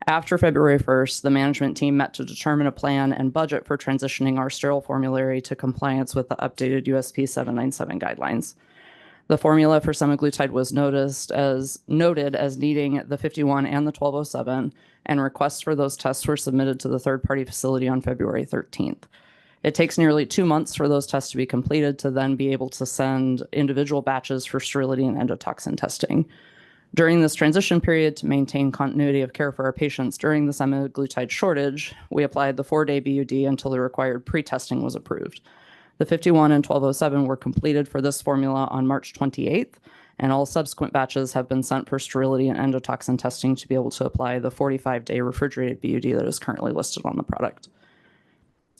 After February 1st, the management team met to determine a plan and budget for transitioning our sterile formulary to compliance with the updated USP 797 guidelines. The formula for semaglutide was noted as needing the 51 and the 1207, and requests for those tests were submitted to the third-party facility on February 13th. It takes nearly 2 months for those tests to be completed to then be able to send individual batches for sterility and endotoxin testing. During this transition period, to maintain continuity of care for our patients during the semaglutide shortage, we applied the 4-day BUD until the required pre-testing was approved. The 51 and 1207 were completed for this formula on March 28th, and all subsequent batches have been sent for sterility and endotoxin testing to be able to apply the 45-day refrigerated BUD that is currently listed on the product.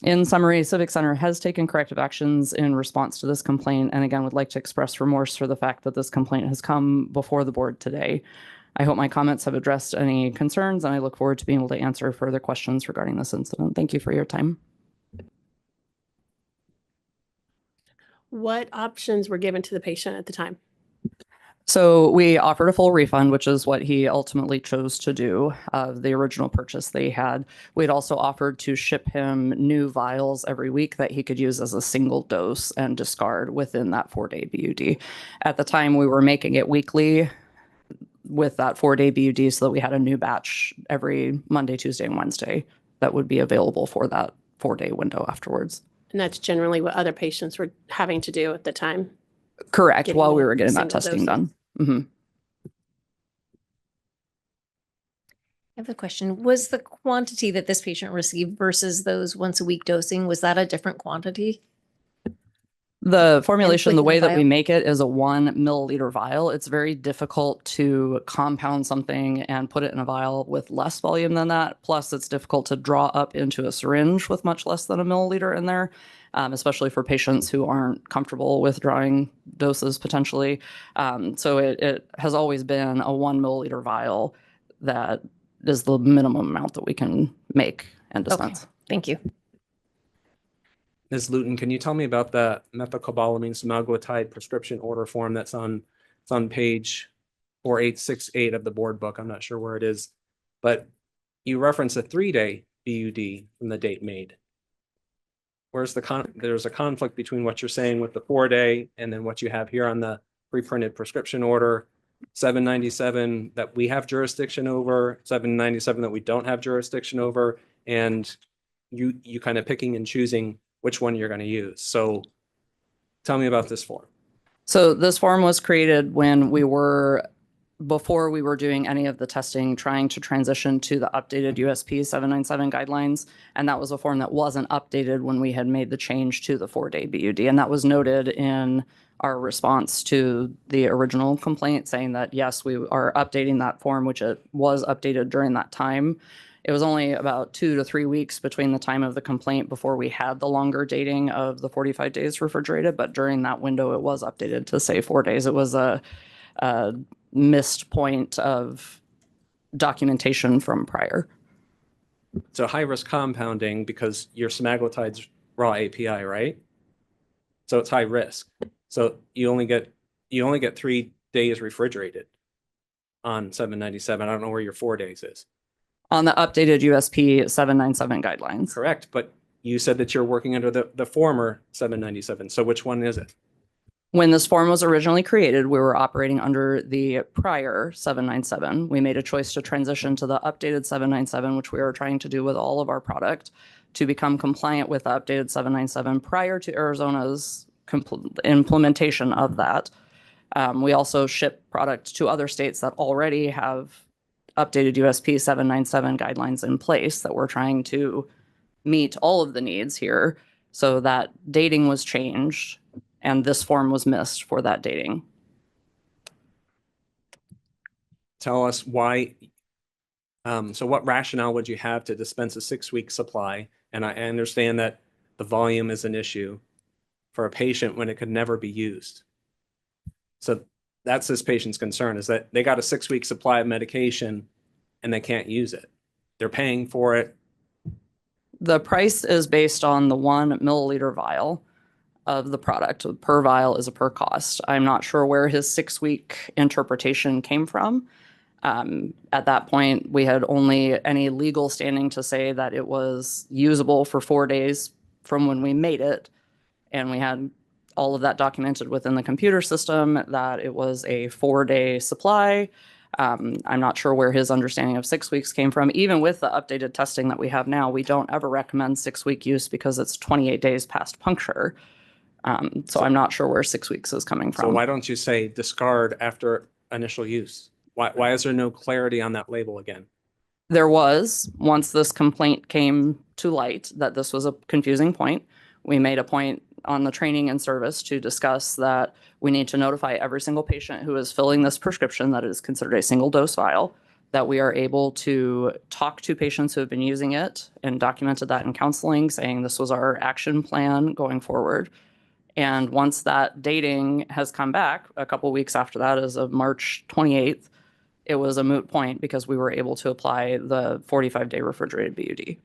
In summary, Civic Center has taken corrective actions in response to this complaint, and again would like to express remorse for the fact that this complaint has come before the board today. I hope my comments have addressed any concerns, and I look forward to being able to answer further questions regarding this incident. Thank you for your time. What options were given to the patient at the time? So we offered a full refund, which is what he ultimately chose to do of the original purchase they had. We'd also offered to ship him new vials every week that he could use as a single dose and discard within that 4-day BUD. At the time we were making it weekly, with that 4-day BUD so that we had a new batch every Monday, Tuesday, and Wednesday that would be available for that 4-day window afterwards. And that's generally what other patients were having to do at the time. Correct, Getting while we the were getting that single testing dosing. done. Mhm. I have a question. Was the quantity that this patient received versus those once a week dosing, was that a different quantity? The formulation, the within way the that we vial? make it is a 1 milliliter vial. It's very difficult to compound something and put it in a vial with less volume than that. Plus, it's difficult to draw up into a syringe with much less than a milliliter in there, especially for patients who aren't comfortable with drawing doses potentially. So it has always been a 1 milliliter vial that is the minimum amount that we can make and dispense. Thank you. Ms. Luton, can you tell me about the methylcobalamin semaglutide prescription order form it's on page 4868 of the board book? I'm not sure where it is, but you reference a 3-day BUD from the date made. Where's there's a conflict between what you're saying with the 4-day and then what you have here on the pre-printed prescription order, 797 that we have jurisdiction over, 797 that we don't have jurisdiction over, and you kind of picking and choosing which one you're going to use. So tell me about this form. So this form was created when before we were doing any of the testing, trying to transition to the updated USP 797 guidelines. And that was a form that wasn't updated when we had made the change to the 4-day BUD. And that was noted in our response to the original complaint saying that, yes, we are updating that form, which it was updated during that time. It was only about 2 to 3 weeks between the time of the complaint before we had the longer dating of the 45 days refrigerated. But during that window, it was updated to say 4 days. It was a missed point of documentation from prior. So high risk compounding because your semaglutide's raw API, right? So it's high risk. So you only get 3 days refrigerated on 797. I don't know where your 4 days is. On the updated USP 797 guidelines. Correct, but you said that you're working under the former 797. So which one is it? When this form was originally created, we were operating under the prior 797. We made a choice to transition to the updated 797, which we are trying to do with all of our product to become compliant with the updated 797 prior to Arizona's implementation of that. We also ship product to other states that already have updated USP 797 guidelines in place that we're trying to meet all of the needs here. So that dating was changed and this form was missed for that dating. Tell us why. So what rationale would you have to dispense a 6-week supply? And I understand that the volume is an issue for a patient when it could never be used. So that's this patient's concern, is that they got a 6-week supply of medication and they can't use it. They're paying for it. The price is based on the 1 milliliter vial of the product. Per vial is a per cost. I'm not sure where his 6-week interpretation came from. At that point, we had only any legal standing to say that it was usable for 4 days from when we made it. And we had all of that documented within the computer system that it was a 4-day supply. I'm not sure where his understanding of 6 weeks came from. Even with the updated testing that we have now, we don't ever recommend 6-week use because it's 28 days past puncture. So I'm not sure where 6 weeks is coming from. So why don't you say discard after initial use? Why is there no clarity on that label again? There was, once this complaint came to light, that this was a confusing point. We made a point on the training and service to discuss that we need to notify every single patient who is filling this prescription that it is considered a single dose vial, that we are able to talk to patients who have been using it and documented that in counseling, saying this was our action plan going forward. And once that dating has come back, a couple weeks after that, as of March 28th, it was a moot point because we were able to apply the 45-day refrigerated BUD.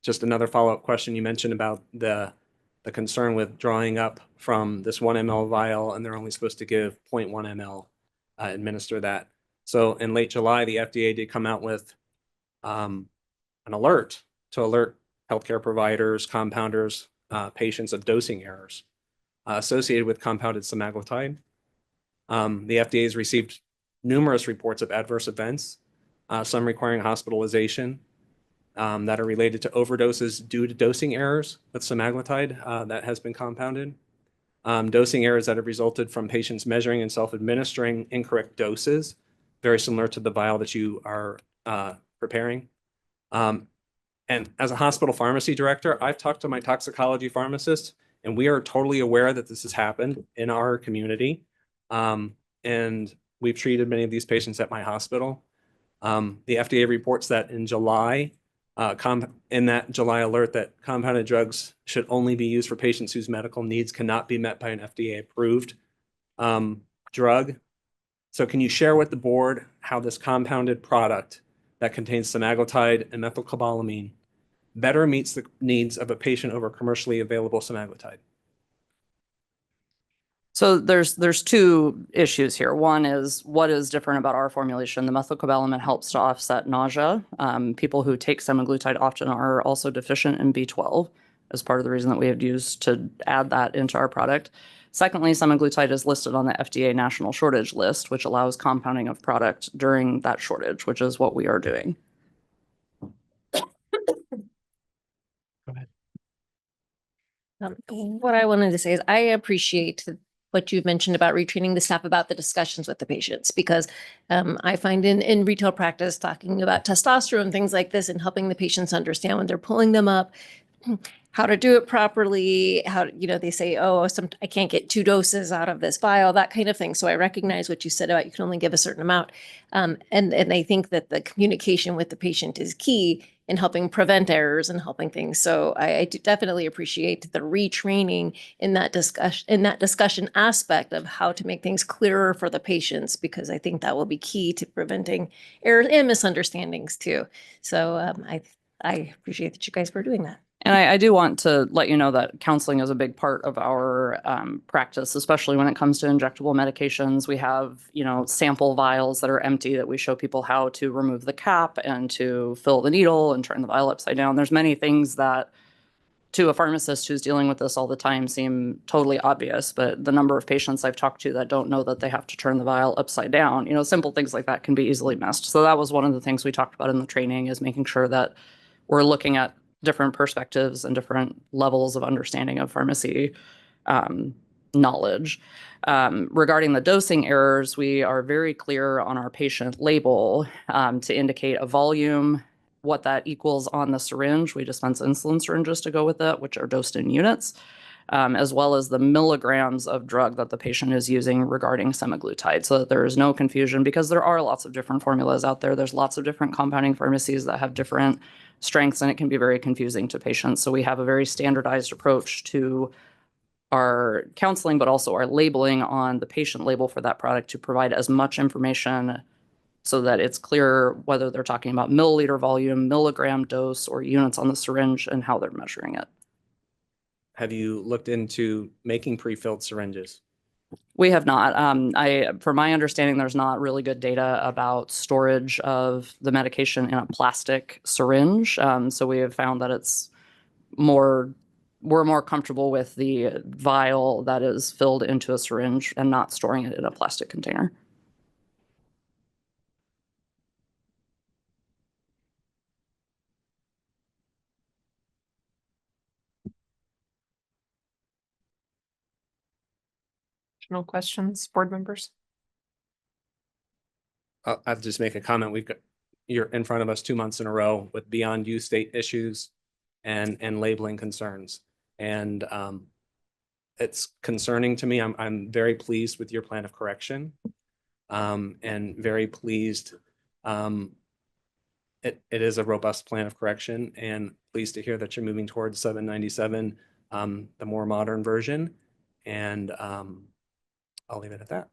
Just another follow-up question. You mentioned about the concern with drawing up from this 1 ml vial, and they're only supposed to give 0.1 ml, administer that. So in late July, the FDA did come out with an alert to alert healthcare providers, compounders, patients of dosing errors associated with compounded semaglutide. The FDA has received numerous reports of adverse events, some requiring hospitalization, that are related to overdoses due to dosing errors with semaglutide that has been compounded. Dosing errors that have resulted from patients measuring and self-administering incorrect doses, very similar to the vial that you are preparing. And as a hospital pharmacy director, I've talked to my toxicology pharmacist, and we are totally aware that this has happened in our community. And we've treated many of these patients at my hospital. The FDA reports that in July, in that July alert, that compounded drugs should only be used for patients whose medical needs cannot be met by an FDA-approved drug. So can you share with the board how this compounded product that contains semaglutide and methylcobalamin better meets the needs of a patient over commercially available semaglutide? So there's two issues here. One is what is different about our formulation. The methylcobalamin helps to offset nausea. People who take semaglutide often are also deficient in B12 as part of the reason that we have used to add that into our product. Secondly, semaglutide is listed on the FDA national shortage list, which allows compounding of product during that shortage, which is what we are doing. What I wanted to say is I appreciate what you've mentioned about retraining the staff about the discussions with the patients, because I find in retail practice, talking about testosterone, things like this, and helping the patients understand when they're pulling them up, how to do it properly, how, they say, oh, I can't get 2 doses out of this vial, that kind of thing. So I recognize what you said about you can only give a certain amount. And I think that the communication with the patient is key in helping prevent errors and helping things. So I do definitely appreciate the retraining in that discussion aspect of how to make things clearer for the patients, because I think that will be key to preventing errors and misunderstandings too. So I appreciate that you guys were doing that. And I do want to let you know that counseling is a big part of our practice, especially when it comes to injectable medications. We have, sample vials that are empty that we show people how to remove the cap and to fill the needle and turn the vial upside down. There's many things that to a pharmacist who's dealing with this all the time seem totally obvious, but the number of patients I've talked to that don't know that they have to turn the vial upside down, simple things like that can be easily missed. So that was one of the things we talked about in the training, is making sure that we're looking at different perspectives and different levels of understanding of pharmacy knowledge. Regarding the dosing errors, we are very clear on our patient label to indicate a volume, what that equals on the syringe. We dispense insulin syringes to go with it, which are dosed in units, as well as the milligrams of drug that the patient is using regarding semaglutide, so that there is no confusion, because there are lots of different formulas out there. There's lots of different compounding pharmacies that have different strengths, and it can be very confusing to patients. So we have a very standardized approach to our counseling, but also our labeling on the patient label for that product to provide as much information so that it's clear whether they're talking about milliliter volume, milligram dose, or units on the syringe, and how they're measuring it. Have you looked into making pre-filled syringes? We have not. From my understanding, there's not really good data about storage of the medication in a plastic syringe. So we have found that we're more comfortable with the vial that is filled into a syringe and not storing it in a plastic container. Additional questions, board members? I'll just make a comment. You're in front of us 2 months in a row with beyond use state issues and labeling concerns. And it's concerning to me. I'm very pleased with your plan of correction, and very pleased. It is a robust plan of correction, and pleased to hear that you're moving towards 797, the more modern version. And I'll leave it at that.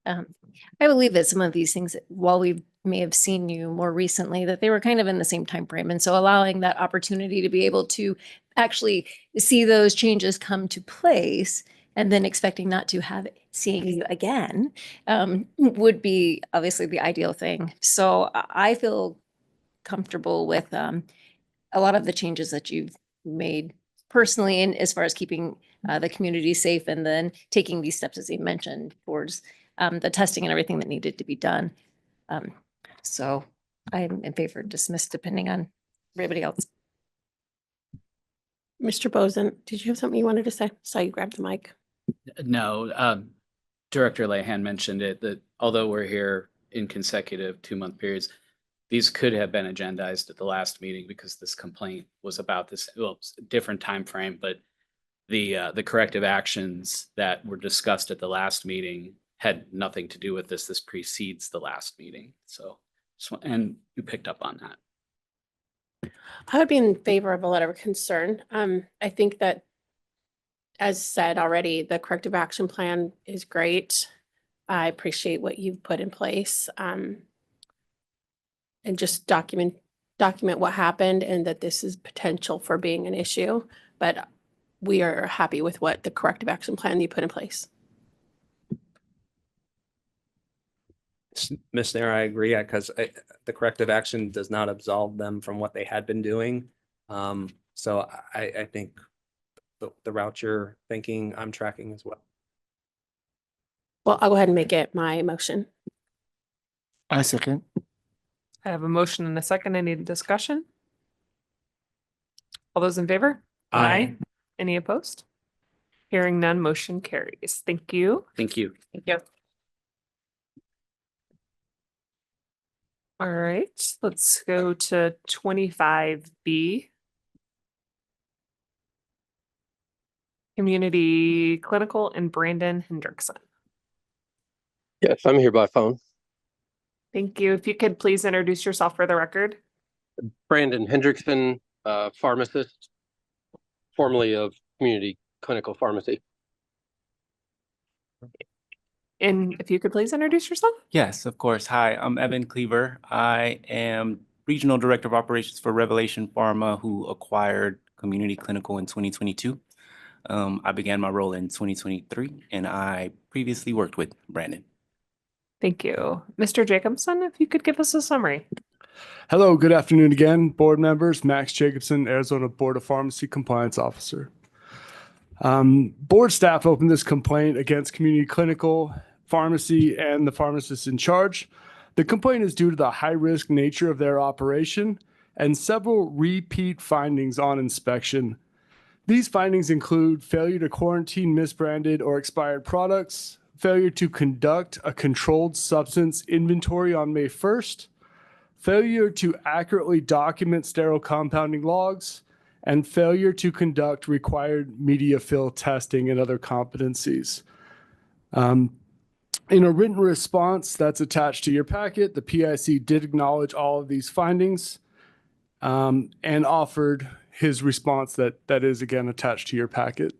I believe that some of these things, while we may have seen you more recently, that they were kind of in the same time frame. And so allowing that opportunity to be able to actually see those changes come to place, and then expecting not to have seeing you again would be obviously the ideal thing. So I feel comfortable with a lot of the changes that you've made personally, and as far as keeping the community safe, and then taking these steps, as you mentioned, towards the testing and everything that needed to be done. So I'm in favor of dismiss, depending on everybody else. Mr. Bozen, did you have something you wanted to say? Saw you grab the mic. No, Director Lehan mentioned it, that although we're here in consecutive 2-month periods, these could have been agendized at the last meeting because this complaint was about this, well, it's a different time frame, but the corrective actions that were discussed at the last meeting had nothing to do with this. This precedes the last meeting. So and you picked up on that. I would be in favor of a letter of concern. I think that, as said already, the corrective action plan is great. I appreciate what you've put in place. And just document what happened, and that this is potential for being an issue. But we are happy with what the corrective action plan you put in place. Ms. Nair, I agree, because the corrective action does not absolve them from what they had been doing. So I think the route you're thinking, I'm tracking as well. Well, I'll go ahead and make it my motion. I second. I have a motion and a second. Any discussion? All those in favor? Aye. Any opposed? Hearing none, motion carries. Thank you. Thank you. Thank you. All right, let's go to 25B. Community Clinical and Brandon Hendrickson. Yes, I'm here by phone. Thank you. If you could please introduce yourself for the record. Brandon Hendrickson, pharmacist, formerly of Community Clinical Pharmacy. And if you could please introduce yourself. Yes, of course. Hi, I'm Evan Cleaver. I am Regional Director of Operations for Revelation Pharma, who acquired Community Clinical in 2022. I began my role in 2023, and I previously worked with Brandon. Thank you. Mr. Jacobson, if you could give us a summary. Hello, good afternoon again, board members. Max Jacobson, Arizona Board of Pharmacy Compliance Officer. Board staff opened this complaint against Community Clinical Pharmacy and the pharmacist in charge. The complaint is due to the high-risk nature of their operation and several repeat findings on inspection. These findings include failure to quarantine misbranded or expired products, failure to conduct a controlled substance inventory on May 1st, failure to accurately document sterile compounding logs, and failure to conduct required media fill testing and other competencies. In a written response that's attached to your packet, the PIC did acknowledge all of these findings and offered his response that is again attached to your packet.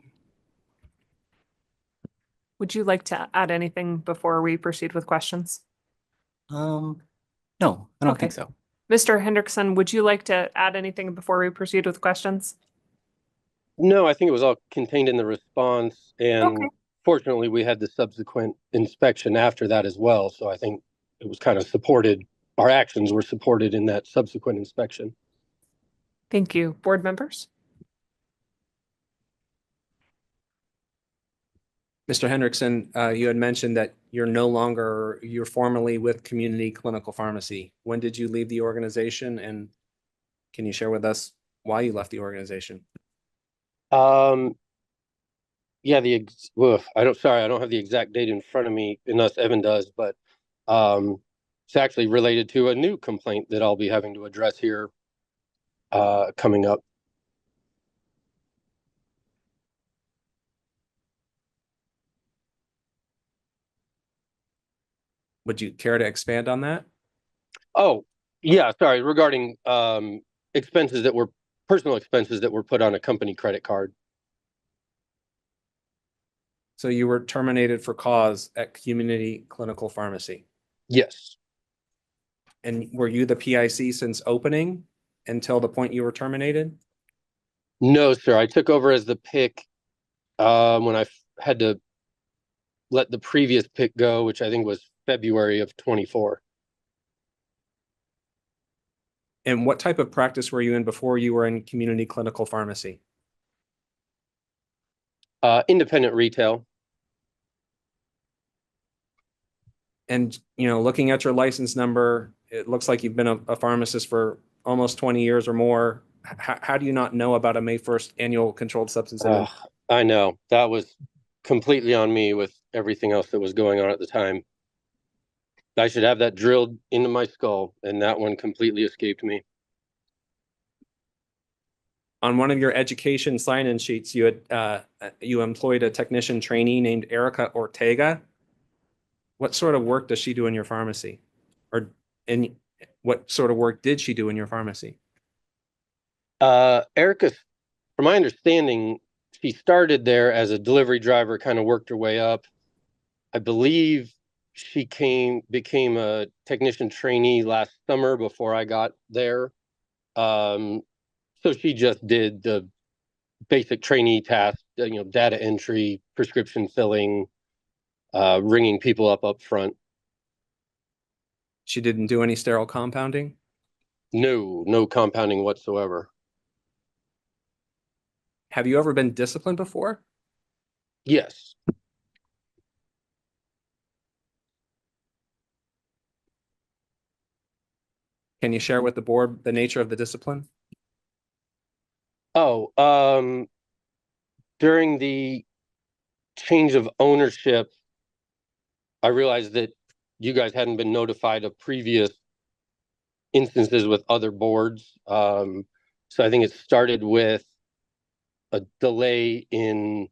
Would you like to add anything before we proceed with questions? No, I don't think so. Mr. Hendrickson, would you like to add anything before we proceed with questions? No, I think it was all contained in the response, and fortunately we had the subsequent inspection after that as well. So I think it was kind of supported. Our actions were supported in that subsequent inspection. Thank you. Board members? Mr. Hendrickson, you had mentioned that you're formerly with Community Clinical Pharmacy. When did you leave the organization, and can you share with us why you left the organization? Yeah, I don't have the exact date in front of me, unless Evan does, but it's actually related to a new complaint that I'll be having to address here coming up. Would you care to expand on that? Oh, yeah, sorry, regarding personal expenses that were put on a company credit card. So you were terminated for cause at Community Clinical Pharmacy? Yes. And were you the PIC since opening until the point you were terminated? No, sir. I took over as the PIC when I had to let the previous PIC go, which I think was February of 24. And what type of practice were you in before you were in community clinical pharmacy? Independent retail. And, you know, looking at your license number, it looks like you've been a pharmacist for almost 20 years or more. How do you not know about a May 1st annual controlled substance inventory? I know that was completely on me with everything else that was going on at the time. I should have that drilled into my skull, and that one completely escaped me. On one of your education sign-in sheets, you had you employed a technician trainee named Erica Ortega. What sort of work does she do in your pharmacy? And what sort of work did she do in your pharmacy? Erica, from my understanding, she started there as a delivery driver, kind of worked her way up. I believe she became a technician trainee last summer before I got there. So she just did the basic trainee tasks, you know, data entry, prescription filling, ringing people up front. She didn't do any sterile compounding? No compounding whatsoever. Have you ever been disciplined before? Yes. Can you share with the board the nature of the discipline? During the change of ownership, I realized that you guys hadn't been notified of previous instances with other boards. So I think it started with a delay in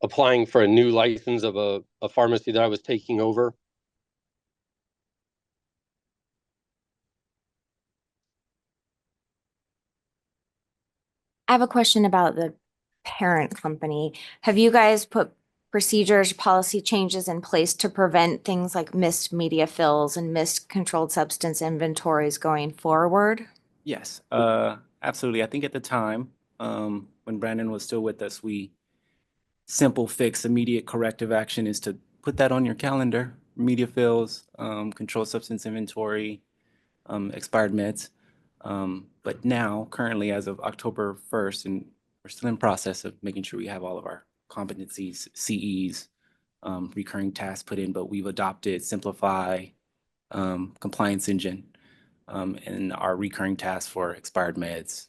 applying for a new license of a pharmacy that I was taking over. I have a question about the parent company. Have you guys put procedures, policy changes in place to prevent things like missed media fills and missed controlled substance inventories going forward? Yes, absolutely. I think at the time, when Brandon was still with us, simple fix, immediate corrective action is to put that on your calendar. Media fills, controlled substance inventory, expired meds. But now, currently, as of October 1st, and we're still in process of making sure we have all of our competencies, CEs, recurring tasks put in, but we've adopted Simplify, Compliance Engine, and our recurring tasks for expired meds,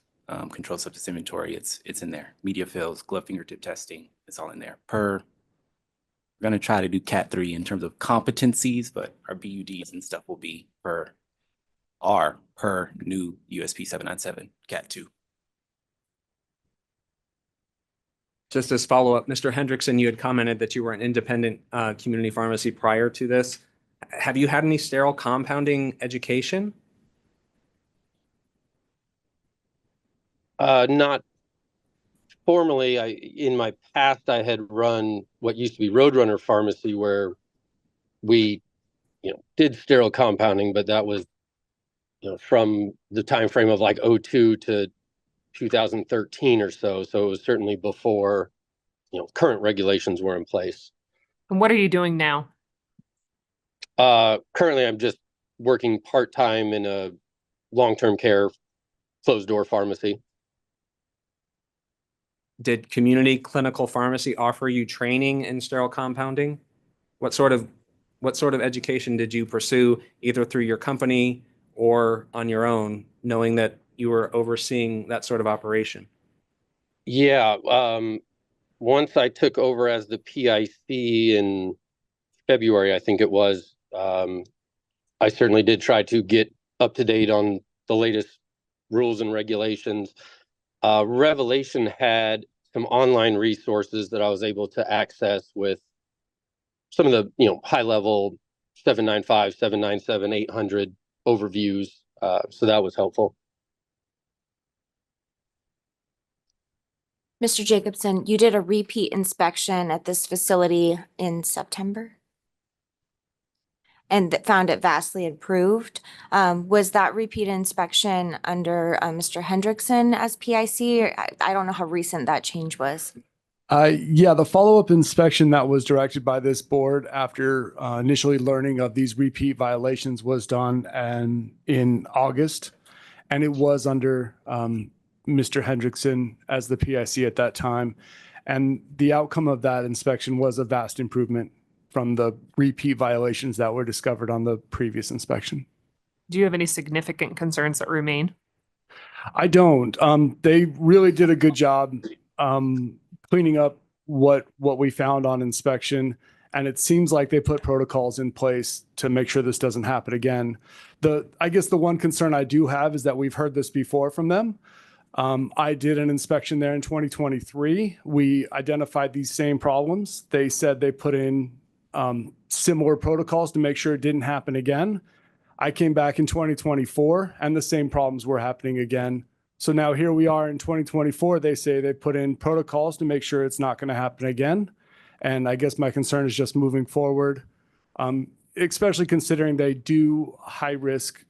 controlled substance inventory, it's in there. Media fills, glove fingertip testing, it's all in there. We're going to try to do Cat 3 in terms of competencies, but our BUDs and stuff will be per new USP 797 Cat 2. Just as follow-up, Mr. Hendrickson, you had commented that you were an independent community pharmacy prior to this. Have you had any sterile compounding education? Not formally. In my past, I had run what used to be Roadrunner Pharmacy, where we, did sterile compounding, but that was, from the time frame of like 2002 to 2013 or so. So it was certainly before, current regulations were in place. And what are you doing now? Currently, I'm just working part-time in a long-term care closed door pharmacy. Did community clinical pharmacy offer you training in sterile compounding? What sort of education did you pursue, either through your company or on your own, knowing that you were overseeing that sort of operation? Yeah. Once I took over as the PIC in February, I think it was, I certainly did try to get up to date on the latest rules and regulations. Revelation had some online resources that I was able to access with some of the, high level 795, 797, 800 overviews. So that was helpful. Mr. Jacobson, you did a repeat inspection at this facility in September and found it vastly improved. Was that repeat inspection under Mr. Hendrickson as PIC? I don't know how recent that change was. Yeah, the follow-up inspection that was directed by this board after initially learning of these repeat violations was done in August. and it was under Mr. Hendrickson as the PIC at that time. And the outcome of that inspection was a vast improvement from the repeat violations that were discovered on the previous inspection. Do you have any significant concerns that remain? I don't. They really did a good job cleaning up what we found on inspection, and it seems like they put protocols in place to make sure this doesn't happen again. I guess the one concern I do have is that we've heard this before from them. I did an inspection there in 2023. We identified these same problems. They said they put in similar protocols to make sure it didn't happen again. I came back in 2024 and the same problems were happening again. So now here we are in 2024. They say they put in protocols to make sure it's not going to happen again. And I guess my concern is just moving forward, especially considering they do high risk,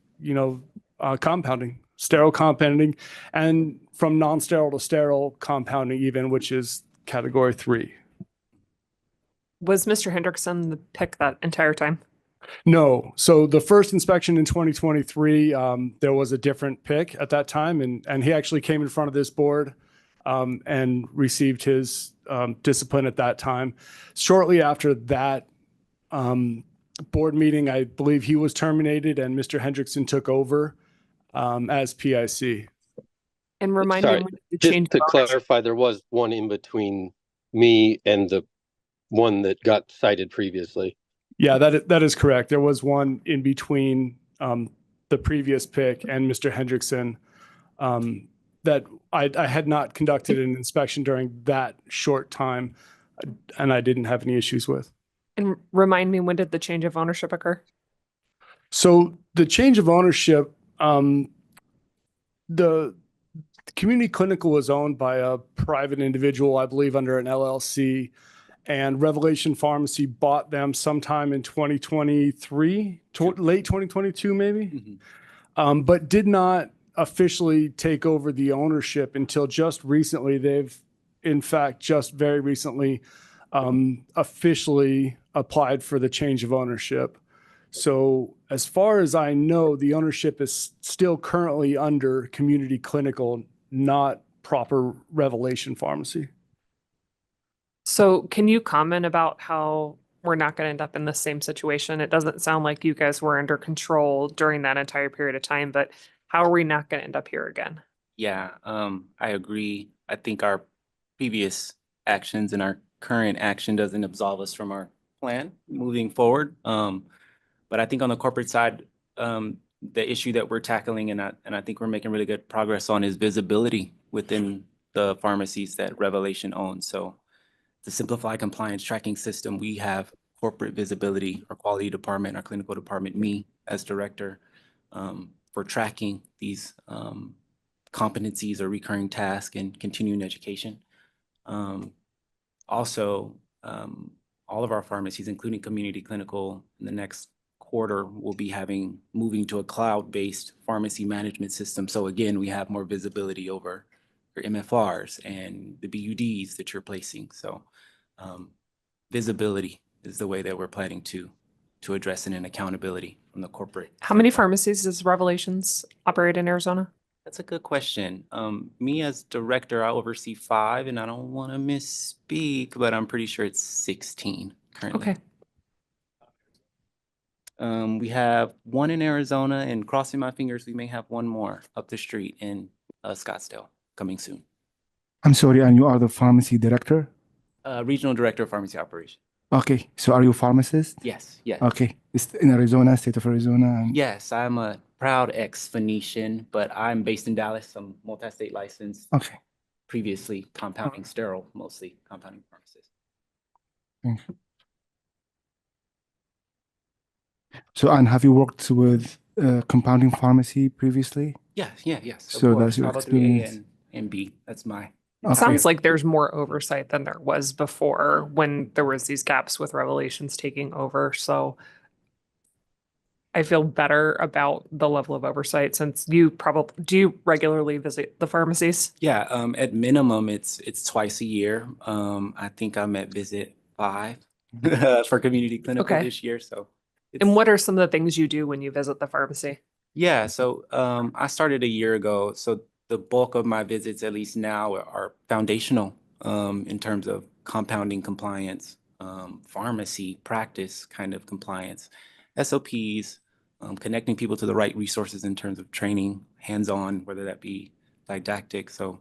compounding, sterile compounding, and from non-sterile to sterile compounding even, which is category 3. Was Mr. Hendrickson the pick that entire time? No. So the first inspection in 2023, there was a different pick at that time, and he actually came in front of this board and received his discipline at that time. Shortly after that board meeting, I believe he was terminated and Mr. Hendrickson took over as PIC. And remind Sorry, me when the just change to of ownership- clarify, there was one in between me and the one that got cited previously. Yeah, that is correct. There was one in between the previous pick and Mr. Hendrickson that I had not conducted an inspection during that short time, and I didn't have any issues with. And remind me, when did the change of ownership occur? So the change of ownership, the community clinical was owned by a private individual, I believe under an LLC, and Revelation Pharmacy bought them sometime in 2023, late 2022 maybe, but did not officially take over the ownership until just recently. They've, in fact, just very recently officially applied for the change of ownership. So as far as I know, the ownership is still currently under community clinical, not proper Revelation Pharmacy. So can you comment about how we're not going to end up in the same situation? It doesn't sound like you guys were under control during that entire period of time, but how are we not going to end up here again? Yeah, I agree. I think our previous actions and our current action doesn't absolve us from our plan moving forward. But I think on the corporate side, the issue that we're tackling and I think we're making really good progress on is visibility within the pharmacies that Revelation owns. So the simplified compliance tracking system, we have corporate visibility, our quality department, our clinical department, me as director, for tracking these competencies or recurring tasks and continuing education. Also, all of our pharmacies, including community clinical, in the next quarter will be moving to a cloud-based pharmacy management system. So again, we have more visibility over your MFRs and the BUDs that you're placing. So visibility is the way that we're planning to address it, and accountability from the corporate. How many pharmacies does Revelations operate in Arizona? That's a good question. Me as director, I oversee 5, and I don't want to misspeak, but I'm pretty sure it's 16 currently. Okay. We have 1 in Arizona, and crossing my fingers, we may have 1 more up the street in Scottsdale coming soon. I'm sorry, and you are the pharmacy director? Regional Director of Pharmacy Operations. Okay, so are you a pharmacist? Yes, yes. Okay, it's in Arizona, state of Arizona. And... Yes, I'm a proud ex-Phoenician, but I'm based in Dallas. I'm multi-state licensed. Okay. Previously compounding sterile, mostly compounding pharmacist. Thank you. So, and have you worked with compounding pharmacy previously? Yes. So that's your Level 3A experience. and B, that's my. It sounds like there's more oversight than there was before when there was these gaps with Revelations taking over. So I feel better about the level of oversight since do you regularly visit the pharmacies? Yeah, at minimum, it's twice a year. I think I'm at visit 5 for community clinical Okay. this year. So, And what are some of the things you do when you visit the pharmacy? Yeah, so I started a year ago. So the bulk of my visits, at least now, are foundational in terms of compounding compliance, pharmacy practice kind of compliance, SOPs, connecting people to the right resources in terms of training, hands-on, whether that be didactic. So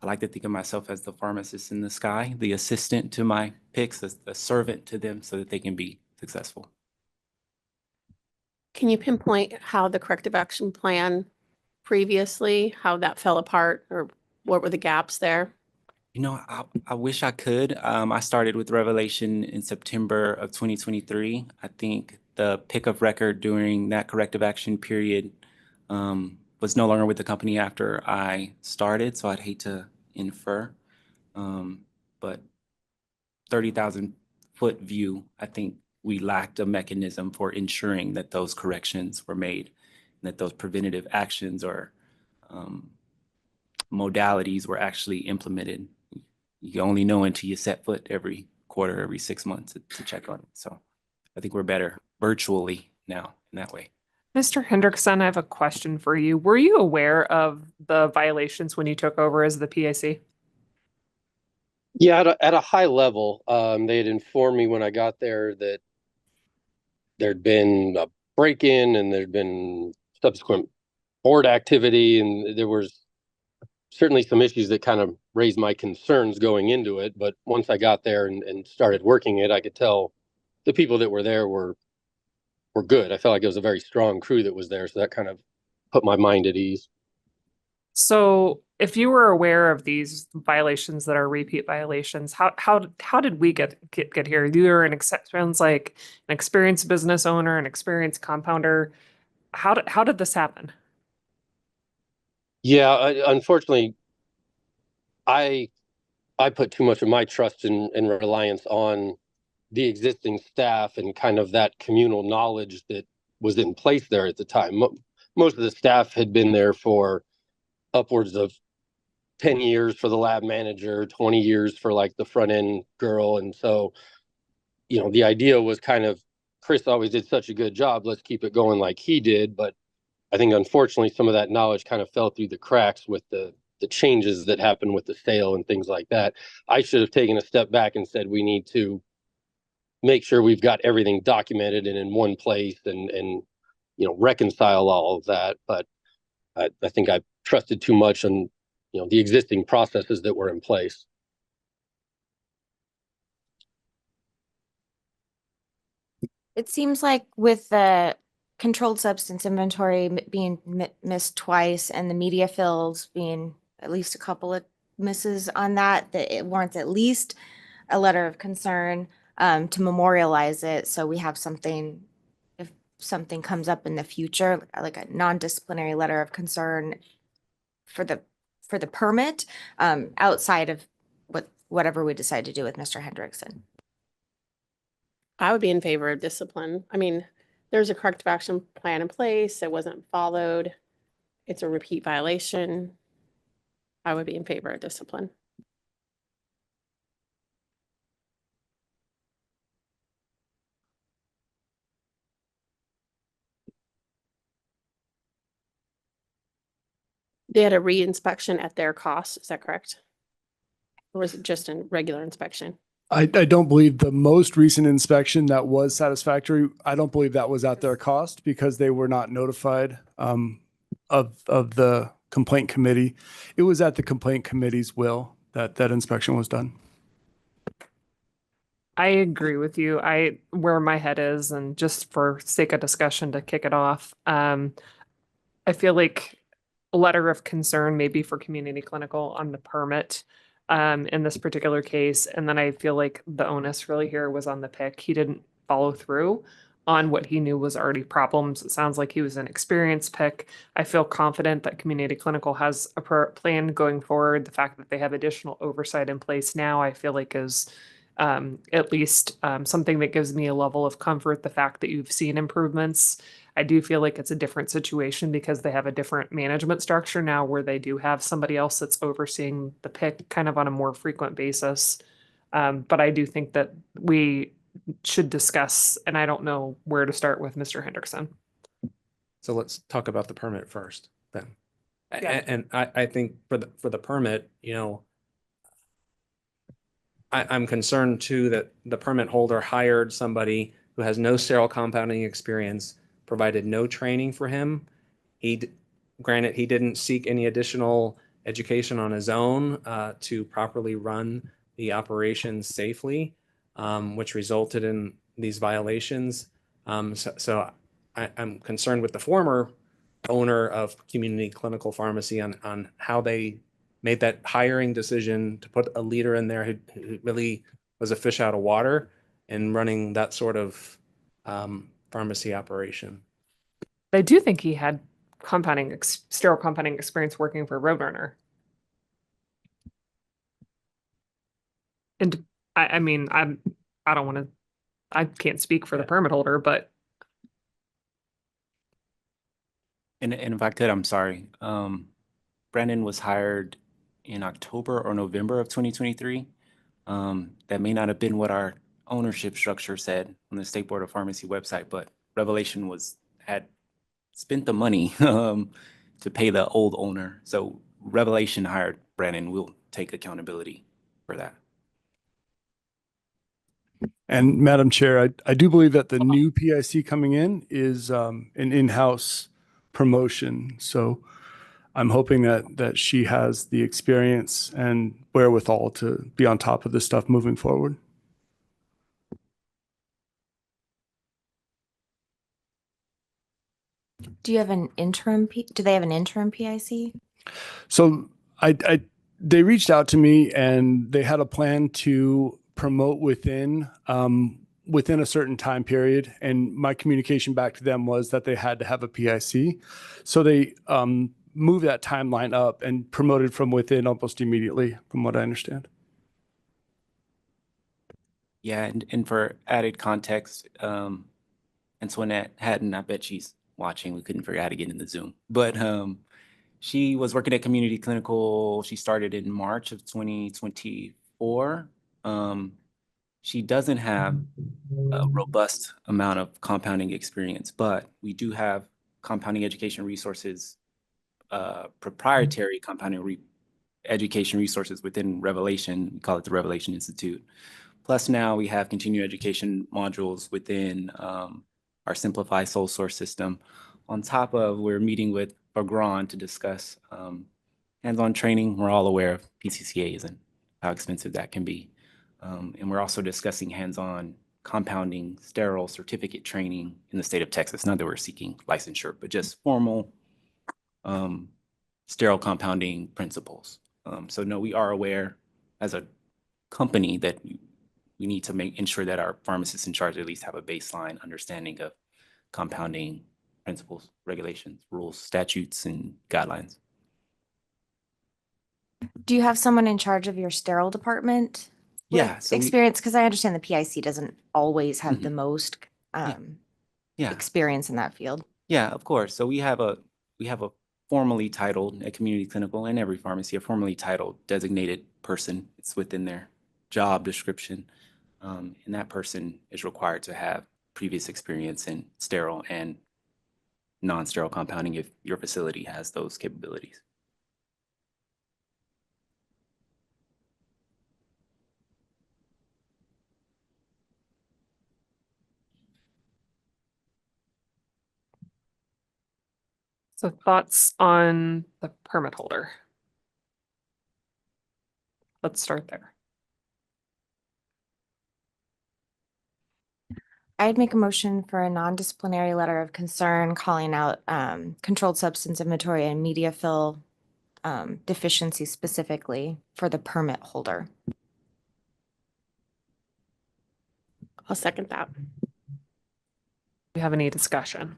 I like to think of myself as the pharmacist in the sky, the assistant to my picks, the servant to them so that they can be successful. Can you pinpoint how the corrective action plan previously, how that fell apart, or what were the gaps there? You know, I wish I could. I started with Revelation in September of 2023. I think the pick of record during that corrective action period was no longer with the company after I started, so I'd hate to infer. But 30,000 foot view, I think we lacked a mechanism for ensuring that those corrections were made and that those preventative actions or modalities were actually implemented. You only know until you set foot every quarter, every 6 months to check on it. So I think we're better virtually now in that way. Mr. Hendrickson, I have a question for you. Were you aware of the violations when you took over as the PAC? Yeah, at a high level, they had informed me when I got there that there'd been a break-in and there'd been subsequent board activity, and there was certainly some issues that kind of raised my concerns going into it. But once I got there and started working it, I could tell the people that were there were good. I felt like it was a very strong crew that was there, so that kind of put my mind at ease. So if you were aware of these violations that are repeat violations, how did we get here? You are sounds like an experienced business owner, an experienced compounder. How did this happen? Yeah, unfortunately, I put too much of my trust and reliance on the existing staff and kind of that communal knowledge that was in place there at the time. Most of the staff had been there for upwards of 10 years for the lab manager, 20 years for like the front end girl. And so, you know, the idea was kind of, Chris always did such a good job, let's keep it going like he did. But I think unfortunately some of that knowledge kind of fell through the cracks with the changes that happened with the sale and things like that. I should have taken a step back and said we need to make sure we've got everything documented and in one place and you know, reconcile all of that. But I think I trusted too much on, you know, the existing processes that were in place. It seems like with the controlled substance inventory being missed twice and the media fills being at least a couple of misses on that, that it warrants at least a letter of concern to memorialize it. So we have something, if something comes up in the future, like a non-disciplinary letter of concern for the permit outside of whatever we decide to do with Mr. Hendrickson. I would be in favor of discipline. I mean, there's a corrective action plan in place. It wasn't followed. It's a repeat violation. I would be in favor of discipline. They had a re-inspection at their cost. Is that correct? Or was it just a regular inspection? I don't believe the most recent inspection that was satisfactory, I don't believe that was at their cost because they were not notified of the complaint committee. It was at the complaint committee's will that inspection was done. I agree with you. Where my head is, and just for sake of discussion to kick it off, I feel like a letter of concern maybe for community clinical on the permit in this particular case. And then I feel like the onus really here was on the pick. He didn't follow through on what he knew was already problems. It sounds like he was an experienced pick. I feel confident that community clinical has a plan going forward. The fact that they have additional oversight in place now, I feel like is at least something that gives me a level of comfort. The fact that you've seen improvements, I do feel like it's a different situation because they have a different management structure now where they do have somebody else that's overseeing the pick kind of on a more frequent basis. But I do think that we should discuss, and I don't know where to start with Mr. Hendrickson. So let's talk about the permit first then. Yeah. And I think for the permit, I'm concerned too that the permit holder hired somebody who has no sterile compounding experience, provided no training for him. Granted, he didn't seek any additional education on his own to properly run the operation safely, which resulted in these violations. So I'm concerned with the former owner of Community Clinical Pharmacy on how they made that hiring decision to put a leader in there who really was a fish out of water and running that sort of pharmacy operation. I do think he had sterile compounding experience working for Roadrunner. And I mean, I don't want to, I can't speak for the permit holder, but And if I could, I'm sorry. Brandon was hired in October or November of 2023. That may not have been what our ownership structure said on the State Board of Pharmacy website, but Revelation had spent the money to pay the old owner. So Revelation hired Brandon. We'll take accountability for that. And Madam Chair, I do believe that the new PIC coming in is an in-house promotion. So I'm hoping that she has the experience and wherewithal to be on top of this stuff moving forward. Do you have an interim? Do they have an interim PIC? So they reached out to me and they had a plan to promote within a certain time period. And my communication back to them was that they had to have a PIC. So they moved that timeline up and promoted from within almost immediately, from what I understand. Yeah, and for added context, Antoinette Hatton, I bet she's watching. We couldn't figure out how to get in the Zoom. But she was working at Community Clinical. She started in March of 2024. She doesn't have a robust amount of compounding experience, but we do have compounding education resources, proprietary compounding education resources within Revelation. We call it the Revelation Institute. Plus now we have continuing education modules within our Simplify Sole Source system. On top of, we're meeting with Bagron to discuss hands-on training. We're all aware of PCCAs and how expensive that can be. And we're also discussing hands-on compounding sterile certificate training in the state of Texas. Not that we're seeking licensure, but just formal sterile compounding principles. So no, we are aware as a company that we need to ensure that our pharmacists in charge at least have a baseline understanding of compounding principles, regulations, rules, statutes, and guidelines. Do you have someone in charge of your sterile department? Yeah. So experience, because I understand the PIC doesn't always have the most experience in that field. Yeah, of course. So we have a formally titled at Community Clinical and every pharmacy, a formally titled designated person. It's within their job description. And that person is required to have previous experience in sterile and non-sterile compounding if your facility has those capabilities. so thoughts on the permit holder? Let's start there. I'd make a motion for a non-disciplinary letter of concern calling out controlled substance inventory and media fill deficiency specifically for the permit holder. I'll second that. Do you have any discussion?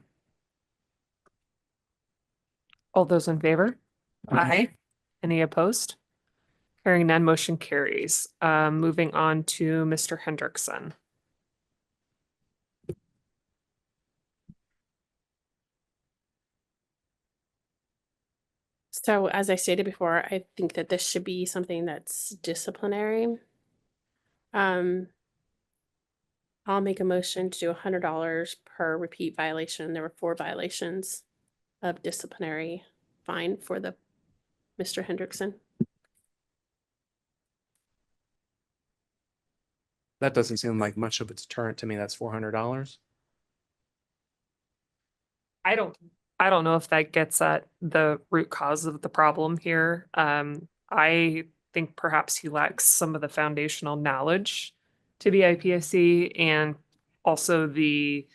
All those in favor? Aye. Any opposed? Hearing none, motion carries. Moving on to Mr. Hendrickson. So as I stated before, I think that this should be something that's disciplinary. I'll make a motion to do $100 per repeat violation. There were 4 violations of disciplinary fine for the Mr. Hendrickson? That doesn't seem like much of a deterrent to me. That's $400. I don't know if that gets at the root cause of the problem here. I think perhaps he lacks some of the foundational knowledge to be IPSC and also the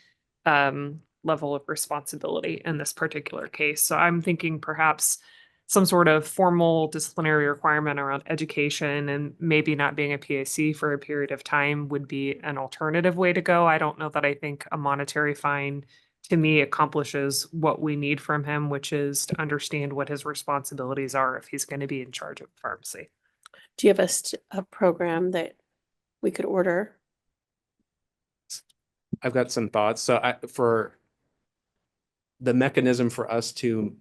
level of responsibility in this particular case. So I'm thinking perhaps some sort of formal disciplinary requirement around education and maybe not being a PAC for a period of time would be an alternative way to go. I don't know that I think a monetary fine to me accomplishes what we need from him, which is to understand what his responsibilities are if he's going to be in charge of the pharmacy. Do you have a program that we could order? I've got some thoughts. So for the mechanism for us to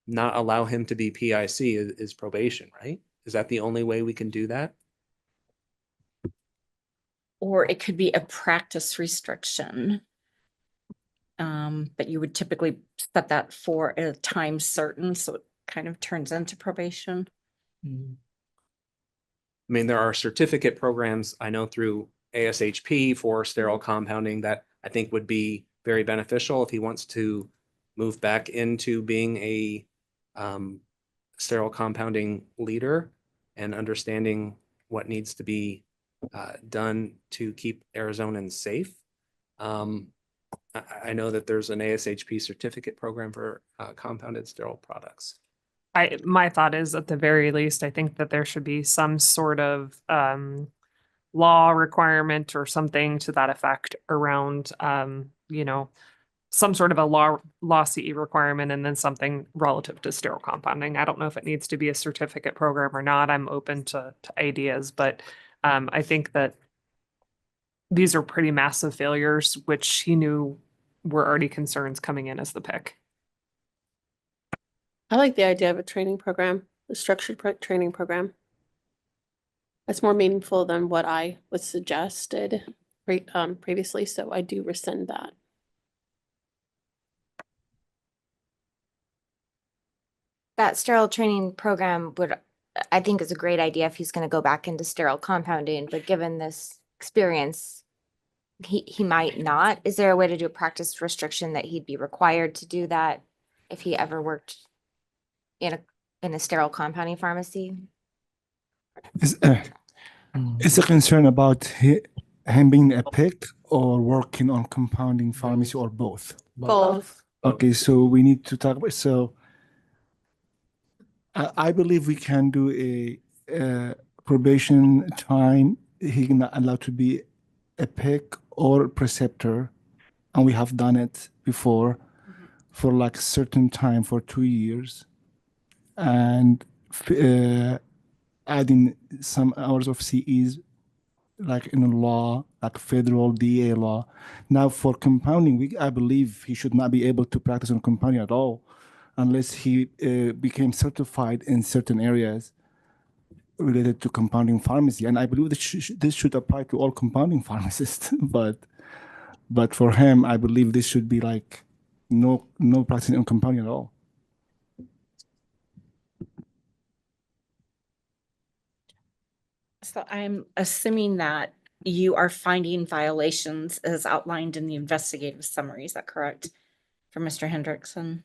not allow him to be PIC is probation, right? Is that the only way we can do that? Or it could be a practice restriction. But you would typically set that for a time certain, so it kind of turns into probation. I mean, there are certificate programs I know through ASHP for sterile compounding that I think would be very beneficial if he wants to move back into being a sterile compounding leader and understanding what needs to be done to keep Arizonans safe. I know that there's an ASHP certificate program for compounded sterile products. My thought is at the very least, I think that there should be some sort of law requirement or something to that effect around, some sort of a law CE requirement and then something relative to sterile compounding. I don't know if it needs to be a certificate program or not. I'm open to ideas, but I think that these are pretty massive failures, which he knew were already concerns coming in as the pick. I like the idea of a training program, a structured training program. That's more meaningful than what I was suggested previously, so I do rescind that. That sterile training program I think is a great idea if he's going to go back into sterile compounding, but given this experience, he might not. Is there a way to do a practice restriction that he'd be required to do that if he ever worked in a sterile compounding pharmacy? Is a concern about him being a pick or working on compounding pharmacy or both? Both. Okay, so we need to talk about, so I believe we can do a probation time. He's not allowed to be a pick or preceptor, and we have done it before for like a certain time for 2 years, and adding some hours of CEs like in law, like federal DA law. Now for compounding, I believe he should not be able to practice on compounding at all unless he became certified in certain areas related to compounding pharmacy. And I believe that this should apply to all compounding pharmacists. But for him, I believe this should be like no practicing on compounding at all. So I'm assuming that you are finding violations as outlined in the investigative summary. Is that correct? For Mr. Hendrickson?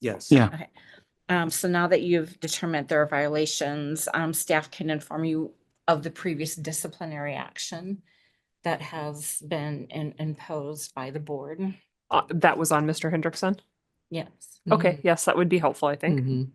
Yes. Yeah. Okay. So now that you've determined there are violations, staff can inform you of the previous disciplinary action that has been imposed by the board. That was on Mr. Hendrickson? Yes. Okay, yes, that would be helpful, I think.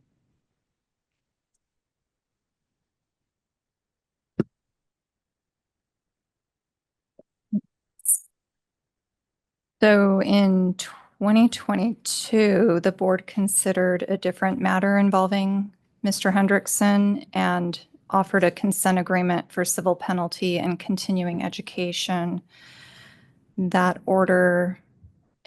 So in 2022, the board considered a different matter involving Mr. Hendrickson and offered a consent agreement for civil penalty and continuing education. That order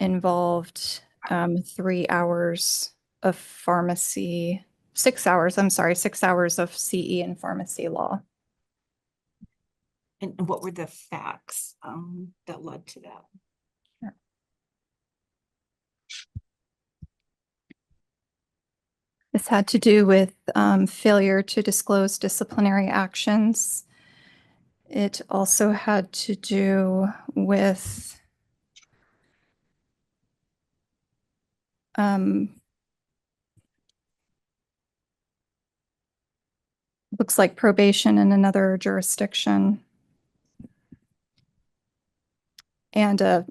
involved 3 hours of pharmacy, 6 hours, 6 hours of CE and pharmacy law. And what were the facts that led to that? This had to do with failure to disclose disciplinary actions. It also had to do with looks like probation in another jurisdiction. And a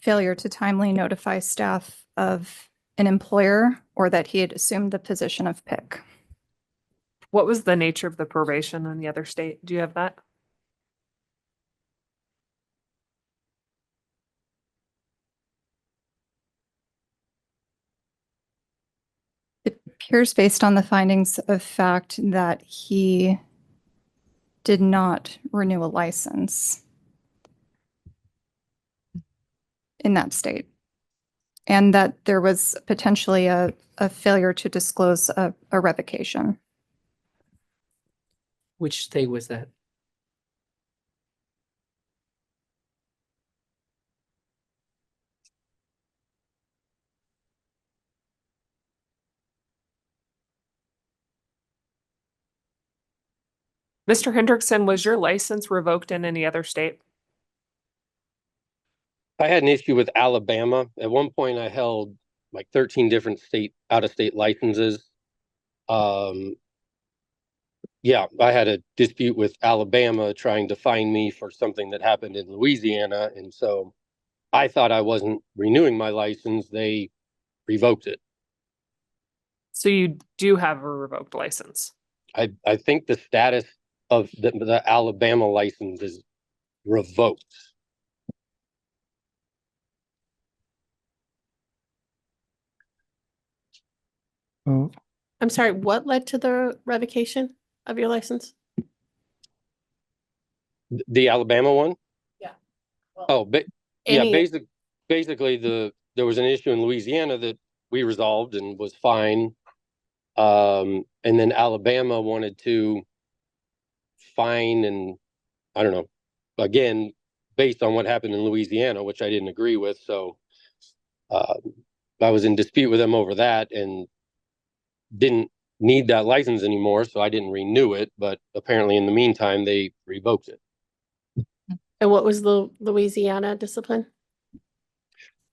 failure to timely notify staff of an employer or that he had assumed the position of pick. What was the nature of the probation in the other state? Do you have that? It appears based on the findings of fact that he did not renew a license in that state. And that there was potentially a failure to disclose a revocation. Which state was that? Mr. Hendrickson, was your license revoked in any other state? I had an issue with Alabama. At one point, I held like 13 different out-of-state licenses. Yeah, I had a dispute with Alabama trying to fine me for something that happened in Louisiana. And so I thought I wasn't renewing my license. They revoked it. So you do have a revoked license. I think the status of the Alabama license is revoked. I'm sorry, what led to the revocation of your license? The Alabama one? Yeah. Oh, yeah, any- basically there was an issue in Louisiana that we resolved and was fine. And then Alabama wanted to fine, and I don't know, again, based on what happened in Louisiana, which I didn't agree with. So I was in dispute with them over that and didn't need that license anymore. So I didn't renew it, but apparently in the meantime, they revoked it. And what was the Louisiana discipline?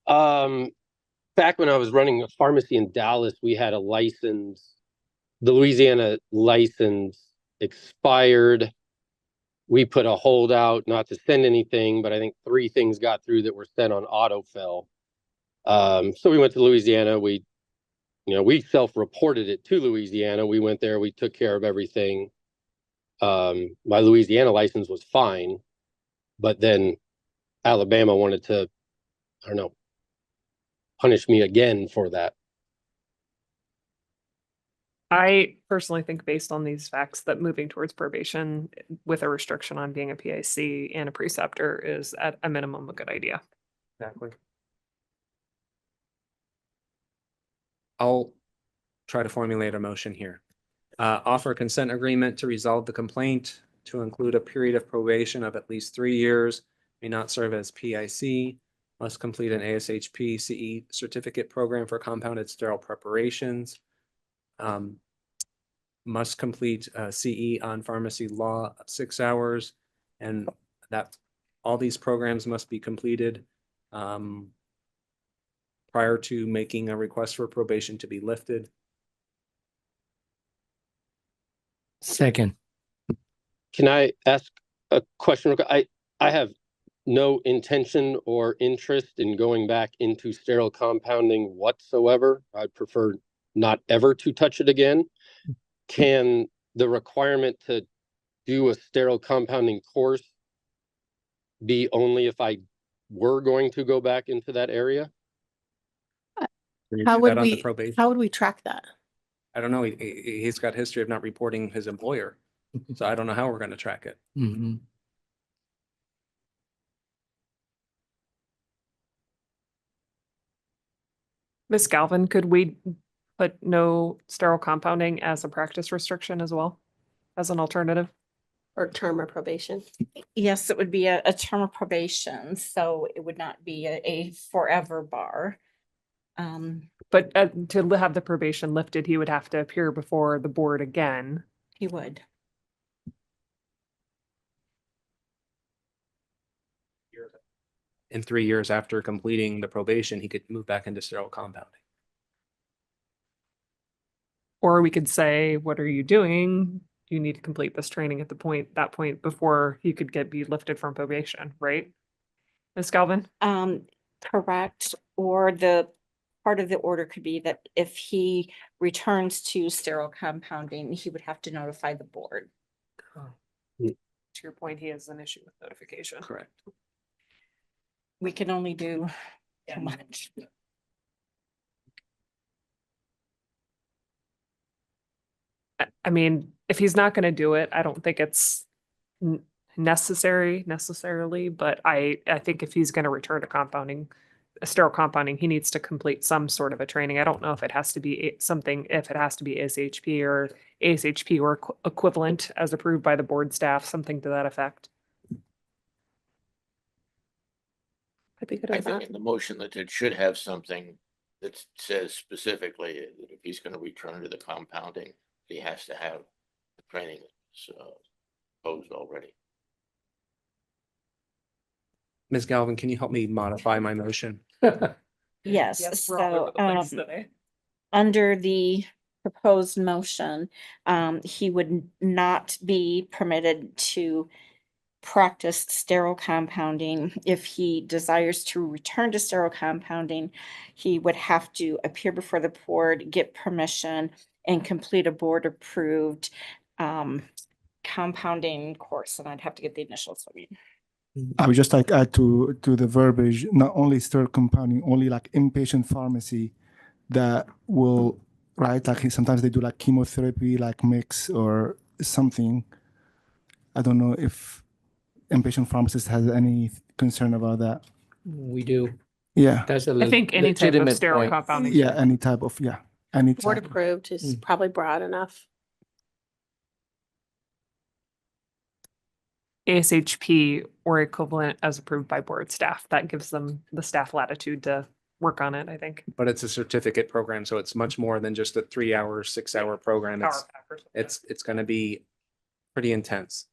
Back when I was running a pharmacy in Dallas, we had a license. The Louisiana license expired. We put a holdout not to send anything, but I think 3 things got through that were sent on autofill. So we went to Louisiana. We self-reported it to Louisiana. We went there, we took care of everything. My Louisiana license was fine, but then Alabama wanted to, I don't know, punish me again for that. I personally think based on these facts that moving towards probation with a restriction on being a PIC and a preceptor is at a minimum a good idea. Exactly. I'll try to formulate a motion here. Offer a consent agreement to resolve the complaint to include a period of probation of at least 3 years, may not serve as PIC, must complete an ASHP CE certificate program for compounded sterile preparations, must complete CE on pharmacy law 6 hours, and that all these programs must be completed prior to making a request for probation to be lifted. Second. Can I ask a question? I have no intention or interest in going back into sterile compounding whatsoever. I'd prefer not ever to touch it again. Can the requirement to do a sterile compounding course be only if I were going to go back into that area? How would we track that? I don't know. He's got history of not reporting his employer. So I don't know how we're going to track it. Mm-hmm. Ms. Galvin, could we put no sterile compounding as a practice restriction as well, as an alternative? Or term of probation? Yes, it would be a term of probation, so it would not be a forever bar. But to have the probation lifted, he would have to appear before the board again. He would. In 3 years after completing the probation, he could move back into sterile compounding. Or we could say, what are you doing? You need to complete this training at that point before he could be lifted from probation, right? Ms. Galvin? Correct. Or the part of the order could be that if he returns to sterile compounding, he would have to notify the board. To your point, he has an issue with notification. Correct. We can only do so much. I mean, if he's not going to do it, I don't think it's necessarily, but I think if he's going to return to compounding, sterile compounding, he needs to complete some sort of a training. I don't know if it has to be if it has to be ASHP or equivalent as approved by the board staff, something to that effect. I'd be good I with think that. in the motion that it should have something that says specifically that if he's gonna return to the compounding, he has to have the training posed already. Ms. Galvin, can you help me modify my motion? Yes, we're all over so, the place today. under the proposed motion, he would not be permitted to practice sterile compounding. If he desires to return to sterile compounding, he would have to appear before the board, get permission, and complete a board-approved compounding course. And I'd have to get the initials from you. I would just like add to the verbiage, not only sterile compounding, only like inpatient pharmacy that will, right? Like sometimes they do like chemotherapy, like mix or something. I don't know if inpatient pharmacist has any concern about that. We do. Yeah. That's a I think any type of legitimate sterile point. compounding. Yeah, any type of, any Board type. approved is probably broad enough. ASHP or equivalent as approved by board staff. That gives them the staff latitude to work on it, I think. But it's a certificate program, so it's much more than just a 3-hour, 6-hour program. Power It's pack or something. it's going to be pretty intense.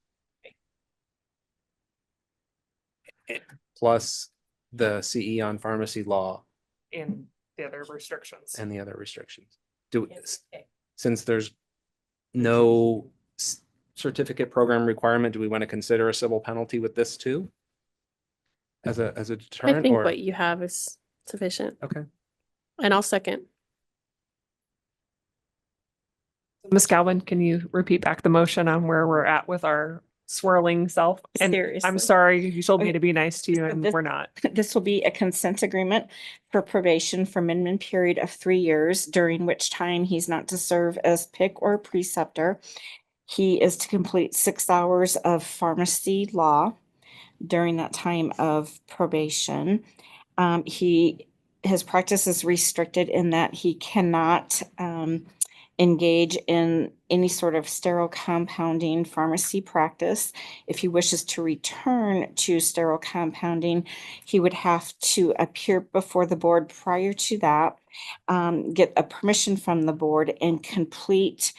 Plus the CE on pharmacy law And the other restrictions. and the other restrictions. Since there's no certificate program requirement, do we want to consider a civil penalty with this too? As a I deterrent think or? what you have is sufficient. Okay. And I'll second. Ms. Galvin, can you repeat back the motion on where we're at with our swirling self? And Seriously. I'm sorry, you told me Okay. to be nice to you So and this- we're not. This will be a consent agreement for probation for minimum period of 3 years, during which time he's not to serve as PIC or preceptor. He is to complete 6 hours of pharmacy law during that time of probation. His practice is restricted in that he cannot engage in any sort of sterile compounding pharmacy practice. If he wishes to return to sterile compounding, he would have to appear before the board prior to that, get a permission from the board, and complete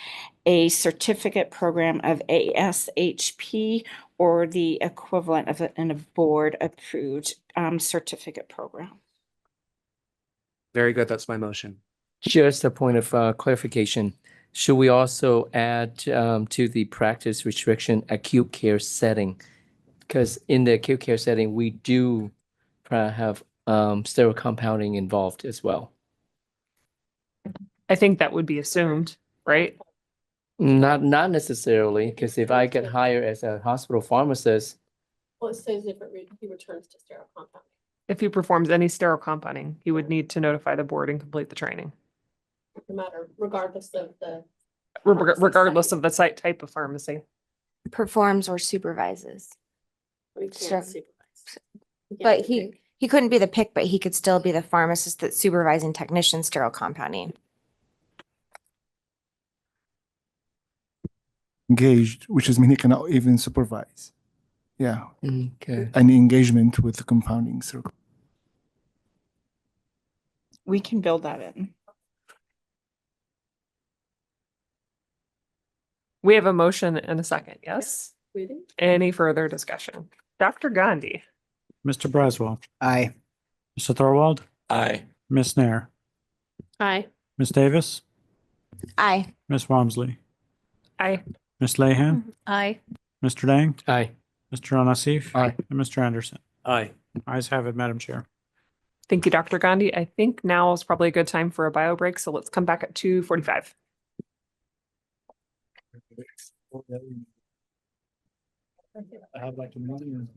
a certificate program of ASHP or the equivalent of a board-approved certificate program. Very good. That's my motion. Just a point of clarification. Should we also add to the practice restriction acute care setting? Because in the acute care setting, we do have sterile compounding involved as well. I think that would be assumed, right? Not necessarily, because if I get hired as a hospital pharmacist, Well, it says if he returns to sterile compounding. If he performs any sterile compounding, he would need to notify the board and complete the training, No matter, regardless of the. regardless of the site type of pharmacy. Performs or supervises. We can't Sure. supervise. We can't But do anything. he couldn't be the PIC, but he could still be the pharmacist that's supervising technician sterile compounding. Engaged, which is mean he cannot even supervise. Yeah, okay. any engagement with the compounding circle. We can build that in. We have a motion and a second, yes? Any further discussion? Dr. Gandhi? Mr. Braswell, Aye. Mr. Thorwald, Aye. Ms. Nair, Aye. Ms. Davis, Aye. Ms. Walmsley, Aye. Ms. Lahan, Aye. Mr. Dang, Aye. Mr. Al-Nassif. Aye. And Mr. Anderson. Aye. Ayes have it, Madam Chair. Thank you, Dr. Gandhi. I think now is probably a good time for a bio break, so let's come back at 2:45. I have like a million.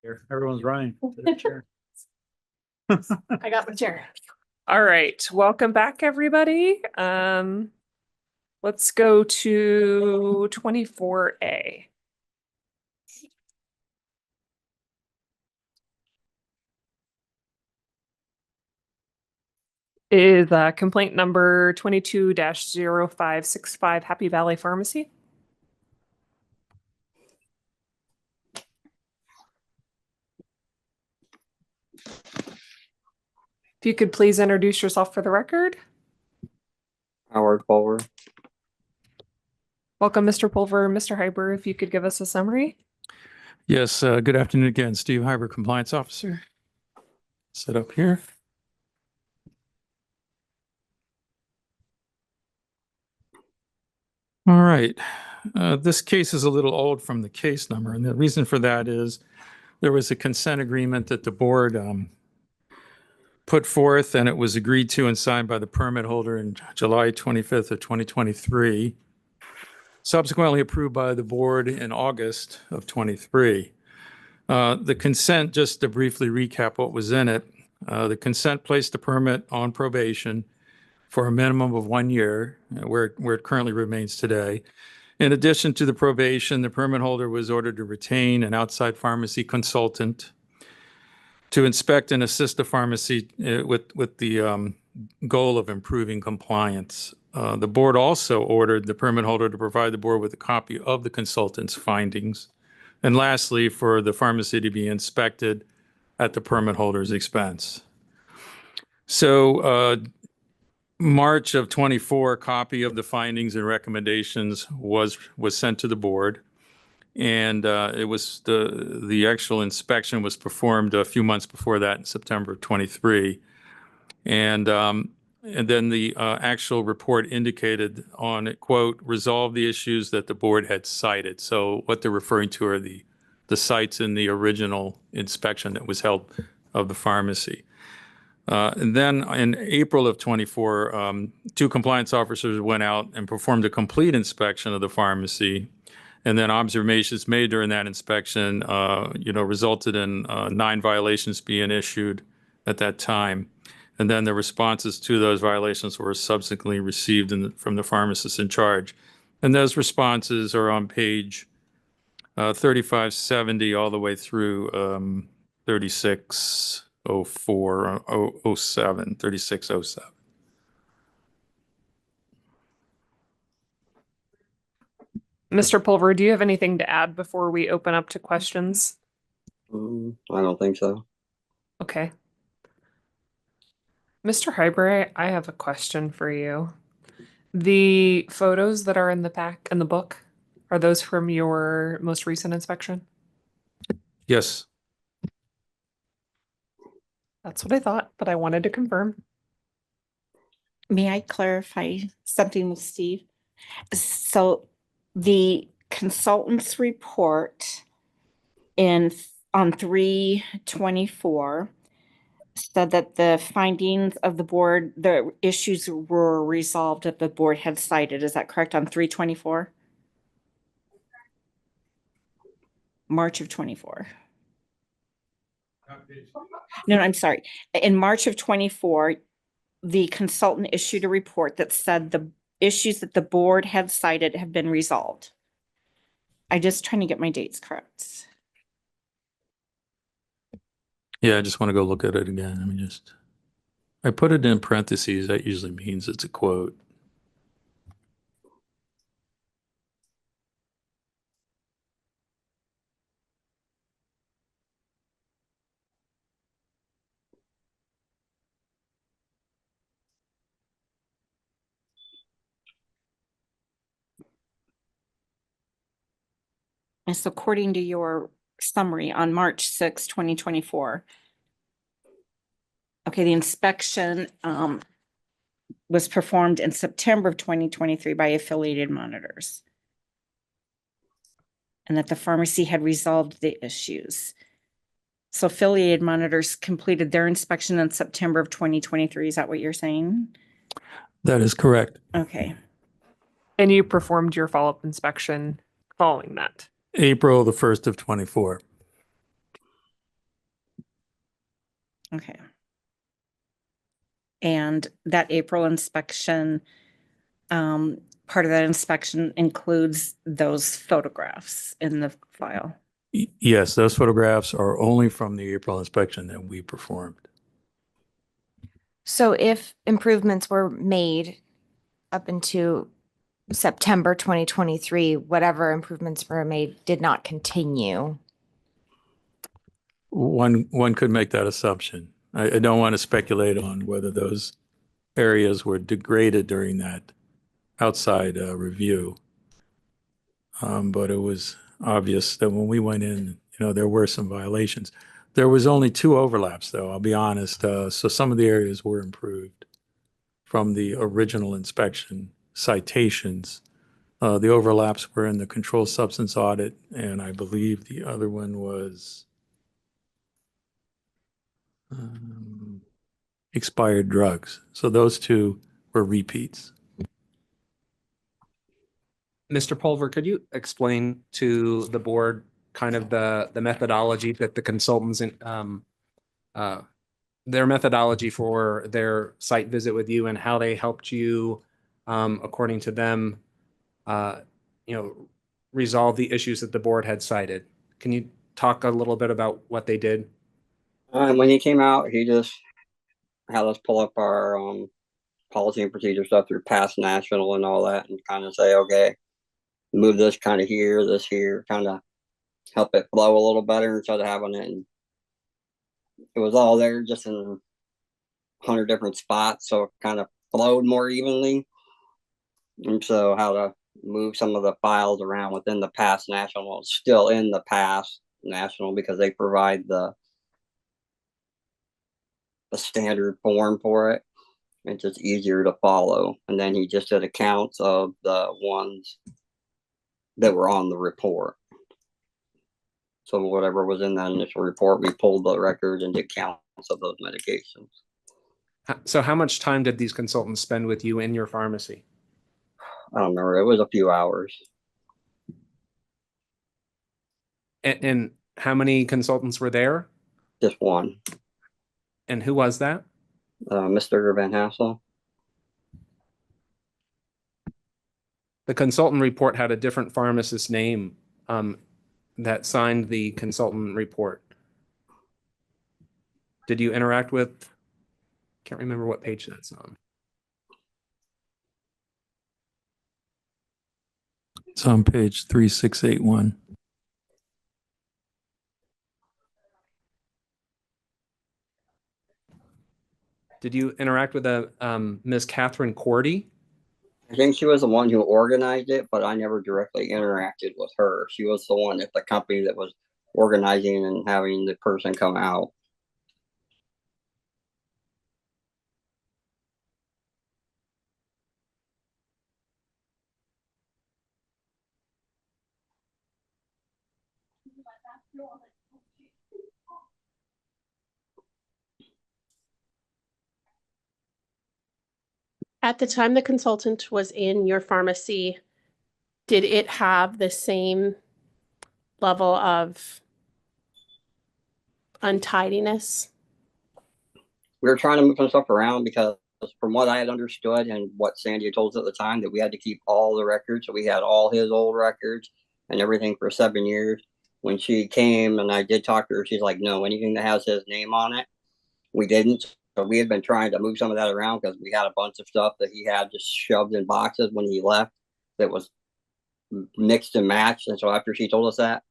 Here, everyone's running to their chair. I got my chair. All right, welcome back, everybody. Let's go to 24A. Is complaint number 22-0565 Happy Valley Pharmacy. If you could please introduce yourself for the record. Howard Pulver. Welcome, Mr. Pulver. Mr. Hyber, if you could give us a summary. Yes, good afternoon again. Steve Hyber, Compliance Officer. Sit up here. All right. This case is a little old from the case number, and the reason for that is there was a consent agreement that the board put forth, and it was agreed to and signed by the permit holder in July 25th of 2023, subsequently approved by the board in August of 23. The consent, just to briefly recap what was in it, the consent placed the permit on probation for a minimum of 1 year, where it currently remains today. In addition to the probation, the permit holder was ordered to retain an outside pharmacy consultant to inspect and assist the pharmacy with the goal of improving compliance. The board also ordered the permit holder to provide the board with a copy of the consultant's findings. And lastly, for the pharmacy to be inspected at the permit holder's expense. So March of 24, copy of the findings and recommendations was sent to the board. And it was the actual inspection was performed a few months before that in September of 23. And then the actual report indicated on it, quote, resolve the issues that the board had cited. So what they're referring to are the sites in the original inspection that was held of the pharmacy. And then in April of 24, two compliance officers went out and performed a complete inspection of the pharmacy. And then observations made during that inspection, resulted in 9 violations being issued at that time. And then the responses to those violations were subsequently received from the pharmacist in charge. And those responses are on page 3570 all the way through 3607. Mr. Pulver, do you have anything to add before we open up to questions? I don't think so. Okay. Mr. Hyber, I have a question for you. The photos that are in the book, are those from your most recent inspection? Yes. That's what I thought, but I wanted to confirm. May I clarify something with Steve? So the consultant's report on 3/24 said that the findings of the board, the issues were resolved that the board had cited. Is that correct on 3/24? March of 24. No, I'm sorry. In March of 24, the consultant issued a report that said the issues that the board had cited have been resolved. I'm just trying to get my dates correct. Yeah, I just want to go look at it again. I put it in parentheses. That usually means it's a quote. And so according to your summary on March 6, 2024, okay, the inspection was performed in September of 2023 by Affiliated Monitors. And that the pharmacy had resolved the issues. So Affiliated Monitors completed their inspection in September of 2023. Is that what you're saying? That is correct. Okay. And you performed your follow-up inspection following that? April the 1st of 24. Okay. And that April inspection, part of that inspection includes those photographs in the file. Yes, those photographs are only from the April inspection that we performed. So if improvements were made up into September 2023, whatever improvements were made did not continue. One could make that assumption. I don't want to speculate on whether those areas were degraded during that outside review. But it was obvious that when we went in, there were some violations. There was only 2 overlaps, though, I'll be honest. So some of the areas were improved from the original inspection citations. The overlaps were in the controlled substance audit, and I believe the other one was expired drugs. So those 2 were repeats. Mr. Pulver, could you explain to the board kind of the methodology that the consultants their methodology for their site visit with you and how they helped you, according to them, resolve the issues that the board had cited? Can you talk a little bit about what they did? When he came out, he just had us pull up our policy and procedure stuff through Past National and all that, and kind of say, okay, move this kind of here, this here, kind of help it flow a little better instead of having it. And it was all there just in 100 different spots, so it kind of flowed more evenly. And so how to move some of the files around within the Past National, it's still in the Past National because they provide the standard form for it. It's just easier to follow. And then he just did accounts of the ones that were on the report. So whatever was in that initial report, we pulled the records and did counts of those medications. So how much time did these consultants spend with you in your pharmacy? I don't remember. It was a few hours. And how many consultants were there? Just one. And who was that? Mr. Van Hassel. The consultant report had a different pharmacist name that signed the consultant report. Did you interact with, can't remember what page that's on. It's on page 3681. Did you interact with Ms. Catherine Cordy? I think she was the one who organized it, but I never directly interacted with her. She was the one at the company that was organizing and having the person come out. At the time the consultant was in your pharmacy, did it have the same level of untidiness? We were trying to move some stuff around because from what I had understood and what Sandy had told us at the time, that we had to keep all the records. So we had all his old records and everything for 7 years. When she came and I did talk to her, she's like, no, anything that has his name on it, we didn't. So we had been trying to move some of that around because we had a bunch of stuff that he had just shoved in boxes when he left that was mixed and matched. And so after she told us that,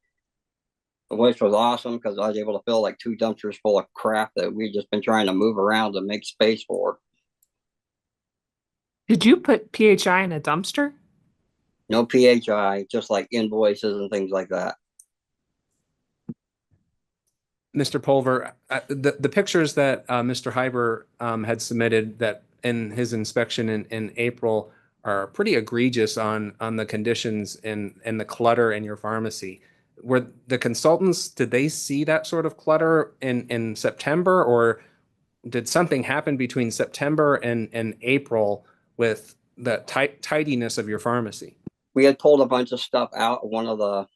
which was awesome because I was able to fill like 2 dumpsters full of crap that we'd just been trying to move around to make space for. Did you put PHI in a dumpster? No PHI, just like invoices and things like that. Mr. Pulver, the pictures that Mr. Hyber had submitted that in his inspection in April are pretty egregious on the conditions and the clutter in your pharmacy. Were the consultants, did they see that sort of clutter in September, or did something happen between September and April with the tidiness of your pharmacy? We had pulled a bunch of stuff out of one of the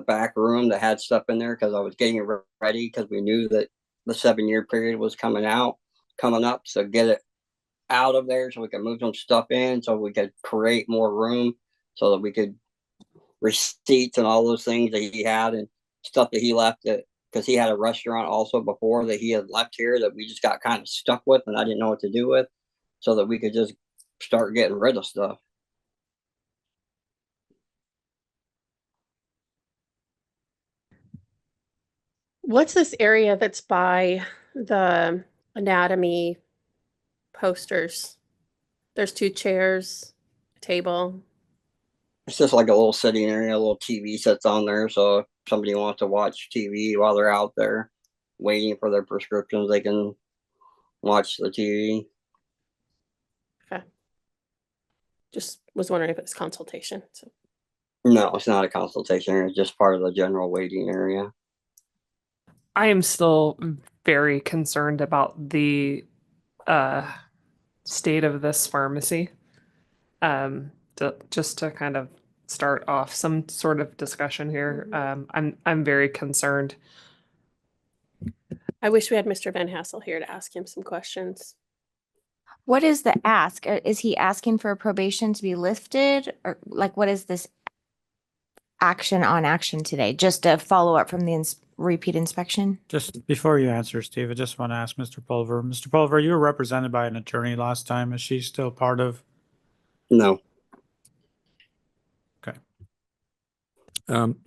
back room that had stuff in there because I was getting it ready because we knew that the 7-year period was coming up. So get it out of there so we could move some stuff in so we could create more room so that we could receipts and all those things that he had and stuff that he left it because he had a restaurant also before that he had left here that we just got kind of stuck with and I didn't know what to do with so that we could just start getting rid of stuff. What's this area that's by the anatomy posters? There's 2 chairs, a table. It's just like a little sitting area, a little TV sits on there. So if somebody wants to watch TV while they're out there waiting for their prescriptions, they can watch the TV. Okay. Just was wondering if it's consultation. So. No, it's not a consultation area. It's just part of the general waiting area. I am still very concerned about the state of this pharmacy. Just to kind of start off some sort of discussion here, I'm very concerned. I wish we had Mr. Van Hassel here to ask him some questions. What is the ask? Is he asking for probation to be lifted, or like what is this action on action today? Just a follow up from the repeat inspection? Just before you answer, Steve, I just want to ask Mr. Pulver. Mr. Pulver, you were represented by an attorney last time. Is she still part of? No. Okay.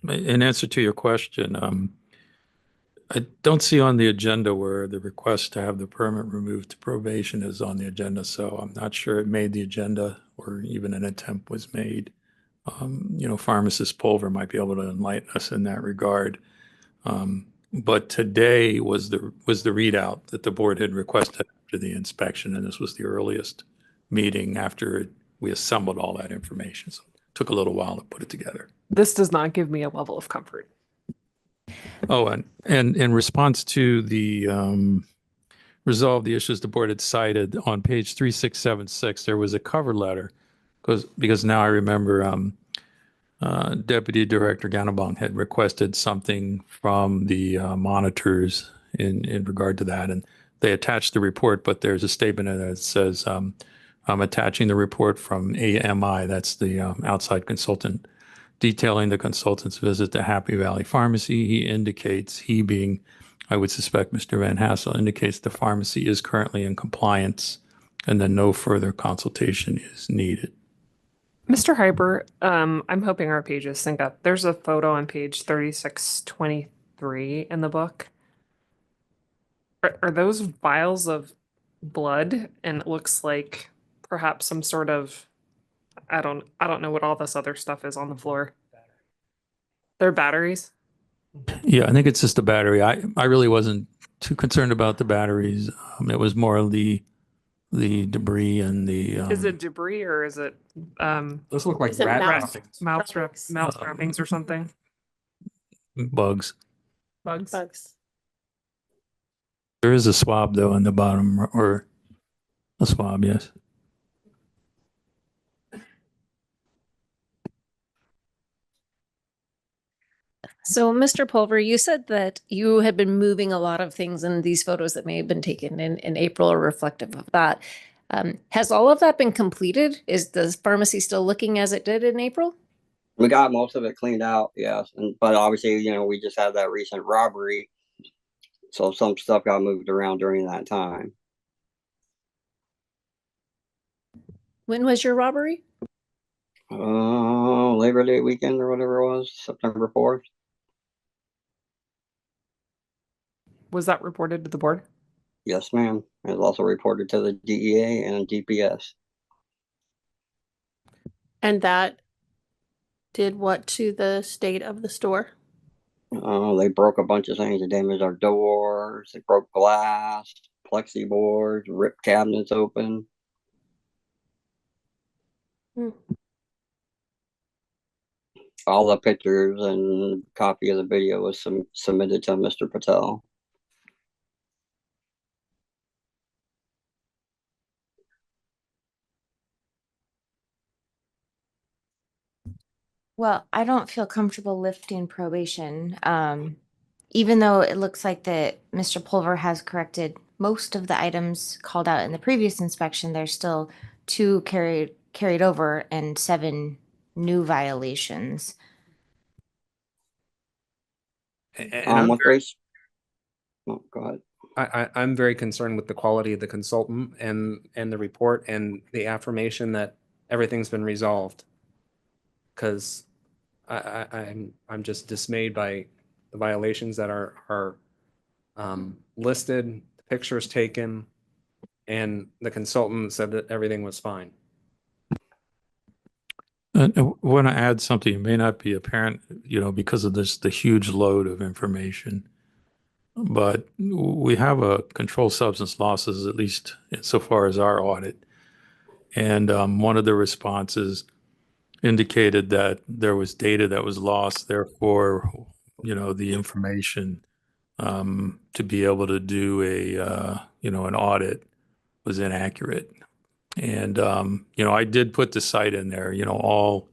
In answer to your question, I don't see on the agenda where the request to have the permit removed to probation is on the agenda, so I'm not sure it made the agenda or even an attempt was made. Pharmacist Pulver might be able to enlighten us in that regard. But today was the readout that the board had requested after the inspection, and this was the earliest meeting after we assembled all that information. So it took a little while to put it together. This does not give me a level of comfort. Oh, and in response to the resolve the issues the board had cited on page 3676, there was a cover letter because now I remember Deputy Director Ganabong had requested something from the monitors in regard to that, and they attached the report, but there's a statement in it that says, I'm attaching the report from AMI, that's the outside consultant, detailing the consultant's visit to Happy Valley Pharmacy. He indicates, he being, I would suspect Mr. Van Hassel, indicates the pharmacy is currently in compliance and that no further consultation is needed. Mr. Hyber, I'm hoping our pages sync up. There's a photo on page 3623 in the book. Are those vials of blood? And it looks like perhaps some sort of, I don't know what all this other stuff is on the floor. They're batteries? Yeah, I think it's just a battery. I really wasn't too concerned about the batteries. It was more of the debris and the. Is it debris or is it Those look like Is it rat mouse droppings. mouse trappings or something? Bugs. Bugs. There is a swab though in the bottom, or a swab, yes. So, Mr. Pulver, you said that you had been moving a lot of things in these photos that may have been taken in April or reflective of that. Has all of that been completed? Is the pharmacy still looking as it did in April? We got most of it cleaned out, yes. But obviously, we just had that recent robbery. So some stuff got moved around during that time. When was your robbery? Labor Day weekend or whatever it was, September 4th. Was that reported to the board? Yes, ma'am. It was also reported to the DEA and DPS. And that did what to the state of the store? They broke a bunch of things. They damaged our doors. They broke glass, plexi boards, ripped cabinets open. All the pictures and copy of the video was submitted to Mr. Patel. Well, I don't feel comfortable lifting probation. even though it looks like that Mr. Pulver has corrected most of the items called out in the previous inspection, there's still 2 carried over and 7 new violations. And I'm What very- race? Oh, go ahead. I'm very concerned with the quality of the consultant and the report and the affirmation that everything's been resolved. Because I'm just dismayed by the violations that are listed, the pictures taken, and the consultant said that everything was fine. I want to add something. It may not be apparent, because of the huge load of information. But we have a controlled substance losses, at least insofar as our audit. And one of the responses indicated that there was data that was lost. Therefore, the information to be able to do an audit was inaccurate. And, I did put the site in there, all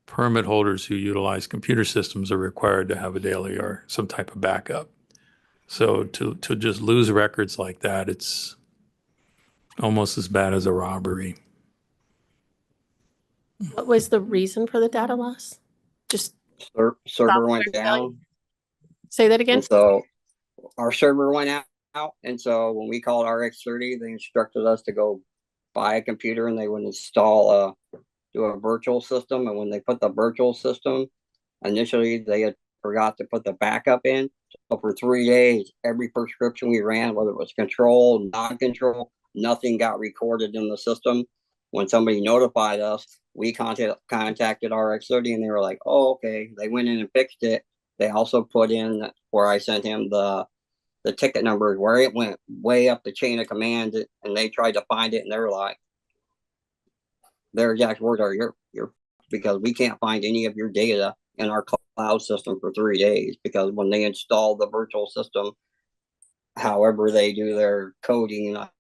permit holders who utilize computer systems are required to have a daily or some type of backup. So to just lose records like that, it's almost as bad as a robbery. What was the reason for the data loss? Just Server software went failure? down. Say that again? And so our server went out. And so when we called RX30, they instructed us to go buy a computer and they would install do a virtual system. And when they put the virtual system, initially they had forgot to put the backup in. So for 3 days, every prescription we ran, whether it was control, non-control, nothing got recorded in the system. When somebody notified us, we contacted RX30 and they were like, oh, okay. They went in and fixed it. They also put in where I sent him the ticket numbers where it went way up the chain of command, and they tried to find it and they were like, their exact words are, you're because we can't find any of your data in our cloud system for 3 days, because when they install the virtual system, however they do their coding, not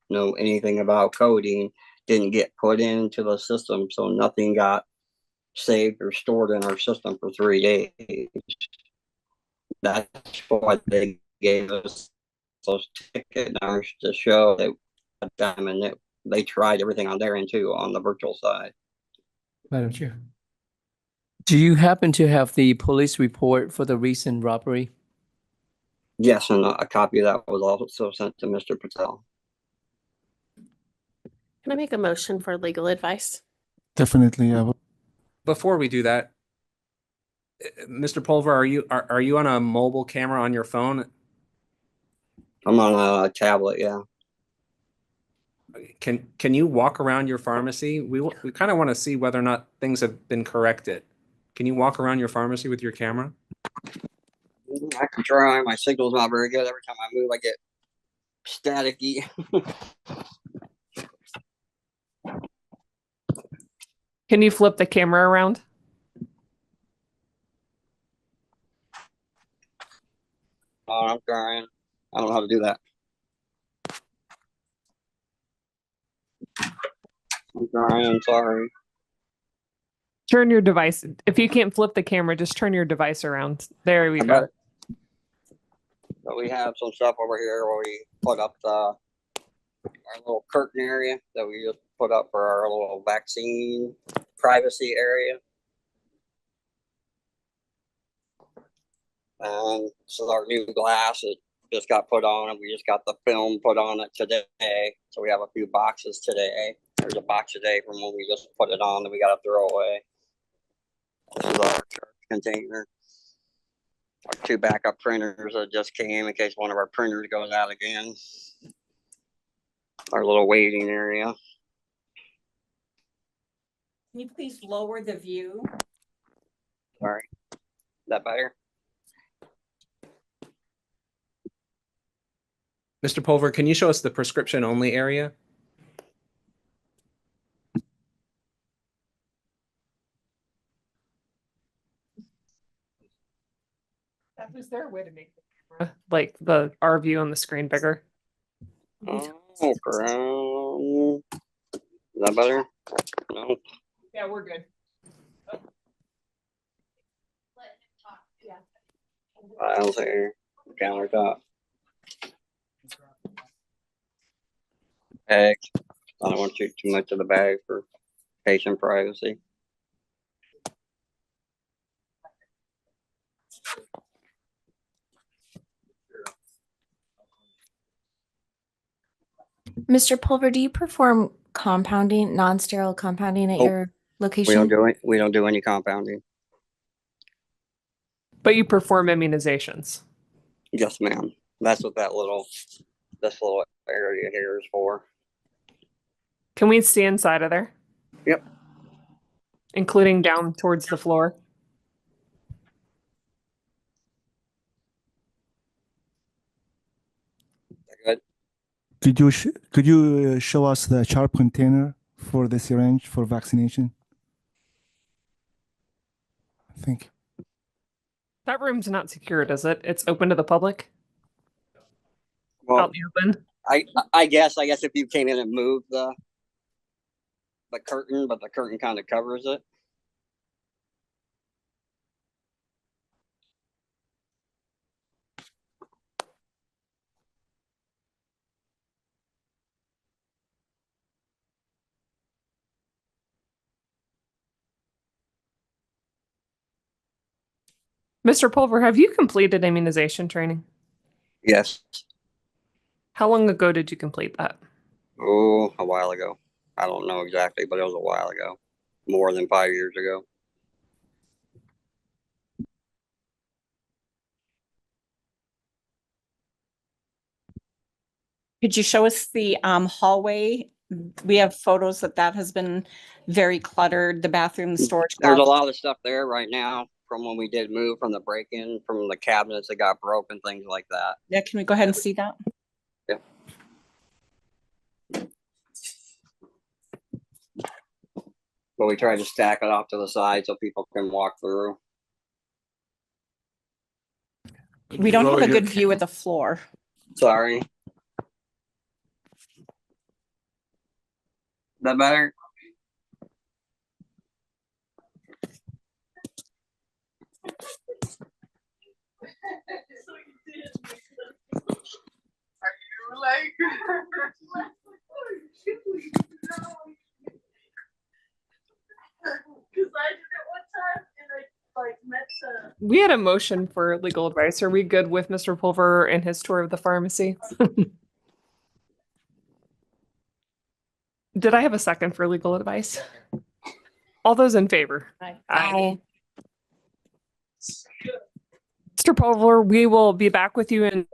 know anything about coding, didn't get put into the system, so nothing got saved or stored in our system for 3 days. That's why they gave us those ticket numbers to show that them, and they tried everything on their end too, on the virtual side. Madam Chair. Do you happen to have the police report for the recent robbery? Yes, and a copy of that was also sent to Mr. Patel. Can I make a motion for legal advice? Definitely, I will. Before we do that, Mr. Pulver, are you on a mobile camera on your phone? I'm on a tablet, yeah. Can you walk around your pharmacy? We kind of want to see whether or not things have been corrected. Can you walk around your pharmacy with your camera? I can try. My signal's not very good. Every time I move, I get staticky. Can you flip the camera around? Oh, I'm trying. I don't know how to do that. I'm trying. Sorry. Turn your device. If you can't flip the camera, just turn your device around. There we I got go. it. So we have some stuff over here where we put up our little curtain area that we just put up for our little vaccine privacy area. And so our new glass it just got put on, and we just got the film put on it today. So we have a few boxes today. There's a box today from when we just put it on that we got to throw away. This is our container. Our 2 backup printers that just came in case one of our printers goes out again. Our little waiting area. Can you please lower the view? Sorry. Is that better? Mr. Pulver, can you show us the prescription only area? That was their way to make the camera, like our view on the screen bigger. Oh, ground. Is that better? No. Yeah, we're good. Files here. countertop. Eggs. I don't want to shoot too much of the bag for patient privacy. Mr. Pulver, do you perform compounding, non-sterile compounding at Nope. your We don't location? do it. We don't do any compounding. But you perform immunizations. Yes, ma'am. That's what this little area here is for. Can we see inside of there? Yep. Including down towards the floor? Good. Could you show us the sharp container for the syringe for vaccination? Thank you. That room's not secured, is it? It's open to the public? Well, Out in the open? I guess if you came in and moved the curtain, but the curtain kind of covers it. Mr. Pulver, have you completed immunization training? Yes. How long ago did you complete that? Oh, a while ago. I don't know exactly, but it was a while ago. More than 5 years ago. Could you show us the hallway? We have photos that has been very cluttered, the bathroom, the storage There's a closet. lot of stuff there right now from when we did move from the break-in, from the cabinets that got broken, things like that. Yeah, can we go ahead and see that? Yeah. But we tried to stack it off to the side so people can walk through. We don't have a good view of the floor. Sorry. That better? We had a motion for legal advice. Are we good with Mr. Pulver and his tour of the pharmacy? Did I have a second for legal advice? All those in favor? Aye. Mr. Pulver, we will be back with you in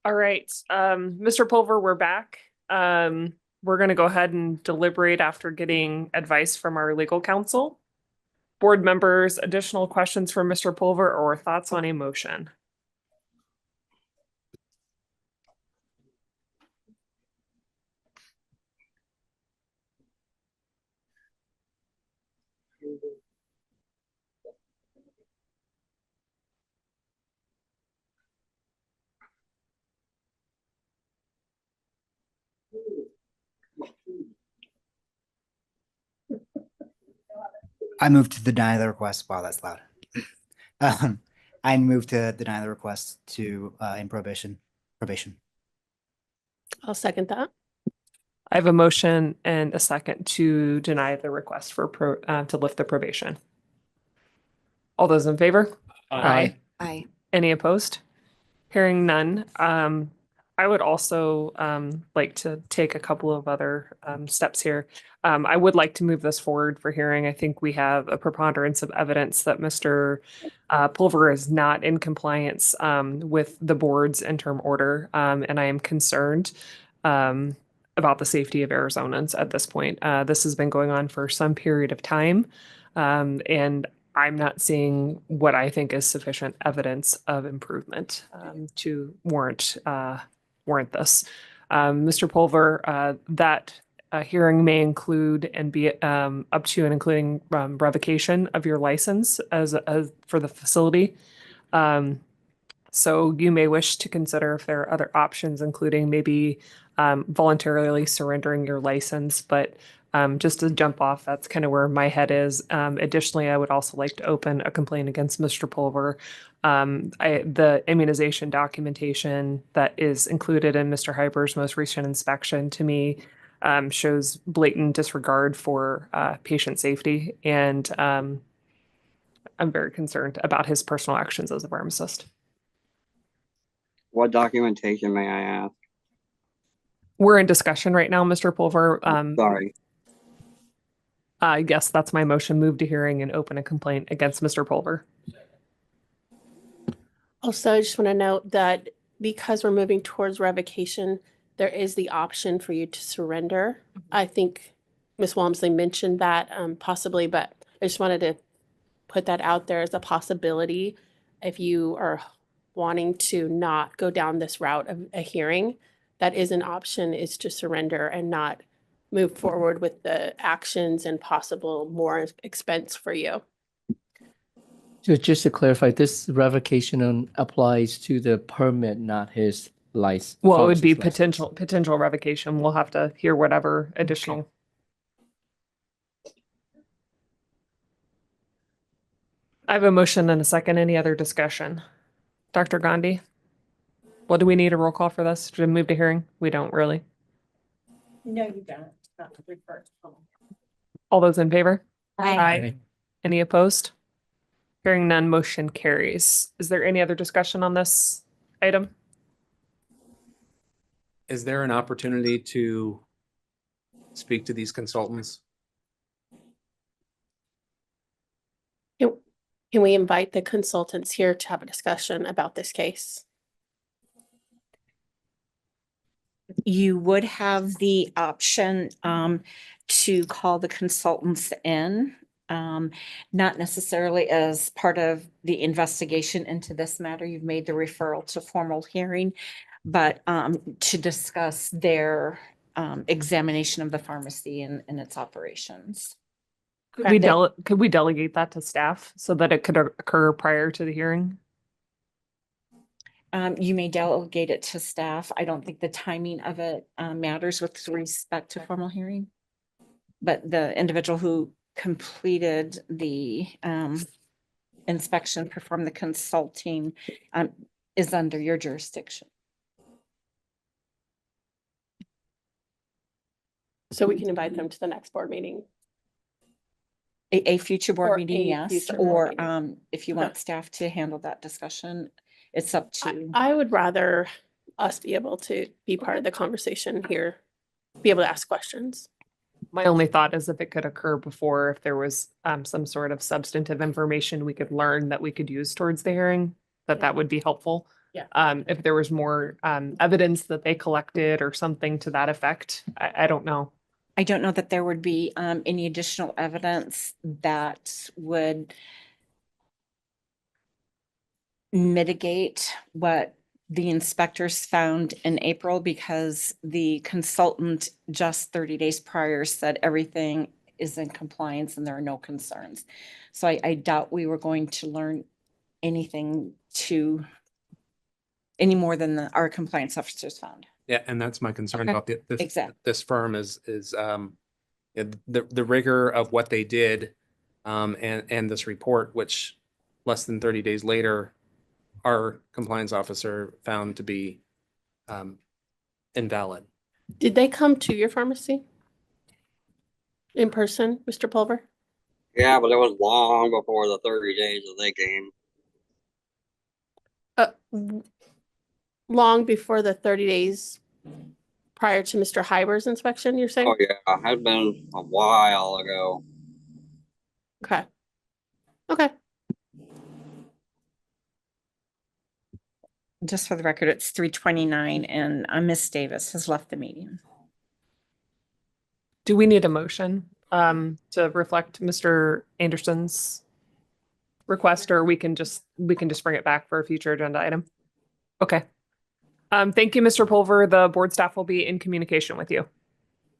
All right, Mr. Pulver, we're back. We're gonna go ahead and deliberate after getting advice from our legal counsel. Board members, additional questions for Mr. Pulver or thoughts on a motion? I move to deny the request. Wow, that's loud. I move to deny the request to in probation. I'll second that. I have a motion and a second to deny the request for to lift the probation. All those in favor? Aye. Aye. Any opposed? Hearing none. I would also like to take a couple of other steps here. I would like to move this forward for hearing. I think we have a preponderance of evidence that Mr. Pulver is not in compliance with the board's interim order, and I am concerned about the safety of Arizonans at this point. This has been going on for some period of time, and I'm not seeing what I think is sufficient evidence of improvement to warrant this. Mr. Pulver, that hearing may include and be up to and including revocation of your license as for the facility. So you may wish to consider if there are other options, including maybe voluntarily surrendering your license, but just to jump off, that's kind of where my head is. Additionally, I would also like to open a complaint against Mr. Pulver. The immunization documentation that is included in Mr. Hyber's most recent inspection to me shows blatant disregard for patient safety, and I'm very concerned about his personal actions as a pharmacist. What documentation, may I ask? We're in discussion right now, Mr. Pulver. Sorry. Yes, that's my motion. Move to hearing and open a complaint against Mr. Pulver. Also, I just want to note that because we're moving towards revocation, there is the option for you to surrender. I think Ms. Walmsley mentioned that possibly, but I just wanted to put that out there as a possibility. If you are wanting to not go down this route of a hearing, that is an option, is to surrender and not move forward with the actions and possible more expense for you. So just to clarify, this revocation applies to the permit, not his license. Well, it would be potential revocation. We'll have to hear whatever additional. I have a motion and a second. Any other discussion? Dr. Gandhi? What do we need a roll call for this? To move to hearing? We don't really. No, you don't. Not to refer to. All those in favor? Aye. Any opposed? Hearing none, motion carries. Is there any other discussion on this item? Is there an opportunity to speak to these consultants? Can we invite the consultants here to have a discussion about this case? You would have the option to call the consultants in, not necessarily as part of the investigation into this matter. You've made the referral to formal hearing, but to discuss their examination of the pharmacy and its operations. Could we delegate that to staff so that it could occur prior to the hearing? You may delegate it to staff. I don't think the timing of it matters with respect to formal hearing. But the individual who completed the inspection, performed the consulting, is under your jurisdiction. So we can invite them to the next board meeting. A future Or board meeting, a yes, future or board if you want staff to handle that discussion, it's up to. I would rather us be able to be part of the conversation here, be able to ask questions. My only thought is if it could occur before, if there was some sort of substantive information we could learn that we could use towards the hearing, that would be helpful. Yeah. If there was more evidence that they collected or something to that effect, I don't know. I don't know that there would be any additional evidence that would mitigate what the inspectors found in April, because the consultant just 30 days prior said everything is in compliance and there are no concerns. So I doubt we were going to learn anything any more than our compliance officers found. Yeah, and that's my concern Okay. about Exactly. this firm is the rigor of what they did, and this report, which less than 30 days later, our compliance officer found to be invalid. Did they come to your pharmacy? In person, Mr. Pulver? Yeah, but it was long before the 30 days that they came. Long before the 30 days prior to Mr. Hyber's inspection, you're saying? Oh yeah, it had been a while ago. Okay. Okay. Just for the record, it's 3:29 and Miss Davis has left the meeting. Do we need a motion to reflect Mr. Anderson's request, or we can just bring it back for a future agenda item? Okay. Thank you, Mr. Pulver. The board staff will be in communication with you.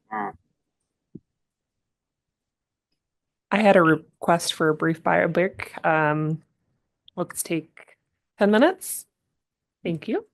I had a request for a brief bio break. Let's take 10 minutes. Thank you.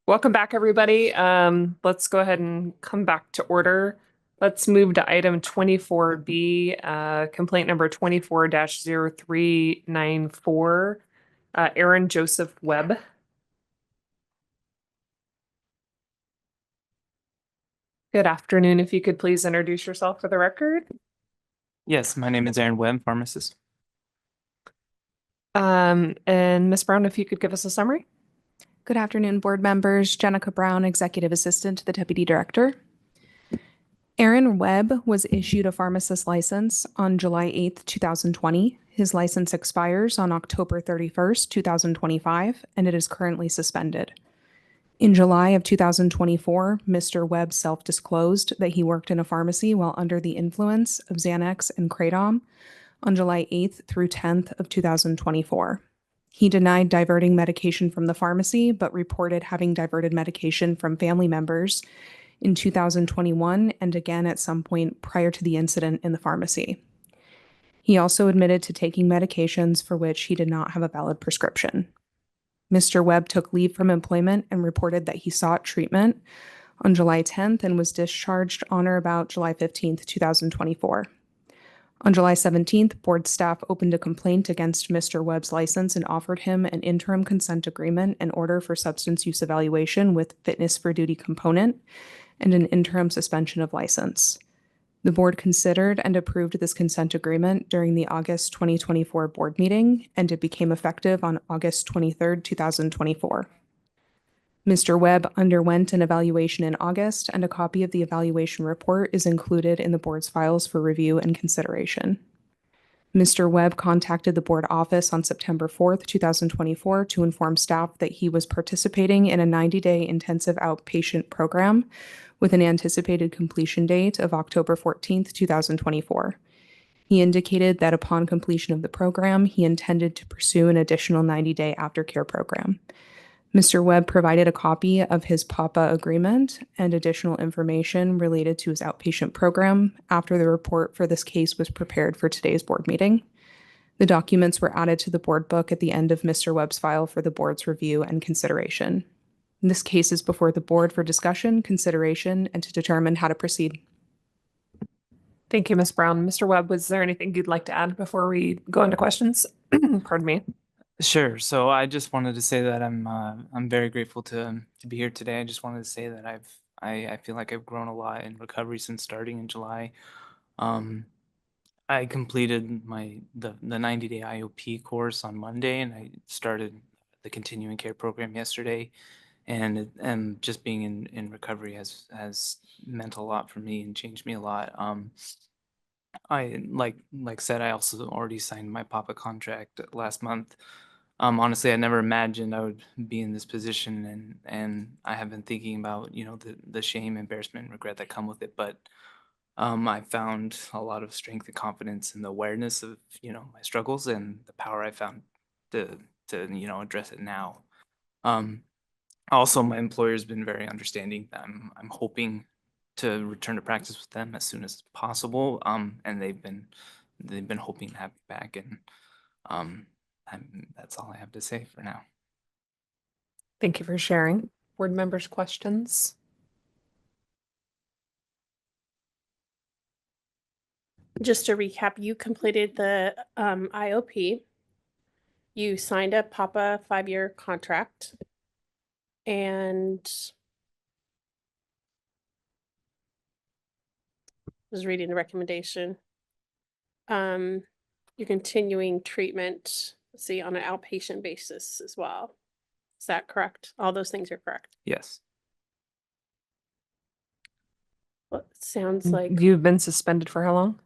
Welcome back, everybody. Let's go ahead and come back to order. Let's move to item 24B, complaint number 24-0394, Aaron Joseph Webb. Good afternoon. If you could please introduce yourself for the record. Yes, my name is Aaron Webb, pharmacist. And Ms. Brown, if you could give us a summary. Good afternoon, board members. Jenica Brown, Executive Assistant to the Deputy Director. Aaron Webb was issued a pharmacist license on July 8th, 2020. His license expires on October 31st, 2025, and it is currently suspended. In July of 2024, Mr. Webb self-disclosed that he worked in a pharmacy while under the influence of Xanax and Kratom on July 8th through 10th of 2024. He denied diverting medication from the pharmacy, but reported having diverted medication from family members in 2021 and again at some point prior to the incident in the pharmacy. He also admitted to taking medications for which he did not have a valid prescription. Mr. Webb took leave from employment and reported that he sought treatment on July 10th and was discharged on or about July 15th, 2024. On July 17th, board staff opened a complaint against Mr. Webb's license and offered him an interim consent agreement and order for substance use evaluation with fitness for duty component and an interim suspension of license. The board considered and approved this consent agreement during the August 2024 board meeting, and it became effective on August 23rd, 2024. Mr. Webb underwent an evaluation in August, and a copy of the evaluation report is included in the board's files for review and consideration. Mr. Webb contacted the board office on September 4th, 2024 to inform staff that he was participating in a 90-day intensive outpatient program with an anticipated completion date of October 14th, 2024. He indicated that upon completion of the program, he intended to pursue an additional 90-day aftercare program. Mr. Webb provided a copy of his PAPA agreement and additional information related to his outpatient program after the report for this case was prepared for today's board meeting. The documents were added to the board book at the end of Mr. Webb's file for the board's review and consideration. This case is before the board for discussion, consideration, and to determine how to proceed. Thank you, Ms. Brown. Mr. Webb, was there anything you'd like to add before we go into questions? Pardon me. Sure. So I just wanted to say that I'm very grateful to be here today. I just wanted to say that I feel like I've grown a lot in recovery since starting in July. I completed the 90-day IOP course on Monday, and I started the continuing care program yesterday. And just being in recovery has meant a lot for me and changed me a lot. I like said, I also already signed my PAPA contract last month. Honestly, I never imagined I would be in this position, and I have been thinking about, the shame, embarrassment, and regret that come with it. But I found a lot of strength and confidence in the awareness of, my struggles and the power I found to address it now. Also, my employer's been very understanding. I'm hoping to return to practice with them as soon as possible. And they've been hoping to have me back, and that's all I have to say for now. Thank you for sharing. Board members' questions? Just to recap, you completed the IOP. You signed a PAPA 5-year contract. And was reading the recommendation. You're continuing treatment, let's see, on an outpatient basis as well. Is that correct? All those things are correct. Yes. Well, it sounds like You've been suspended for how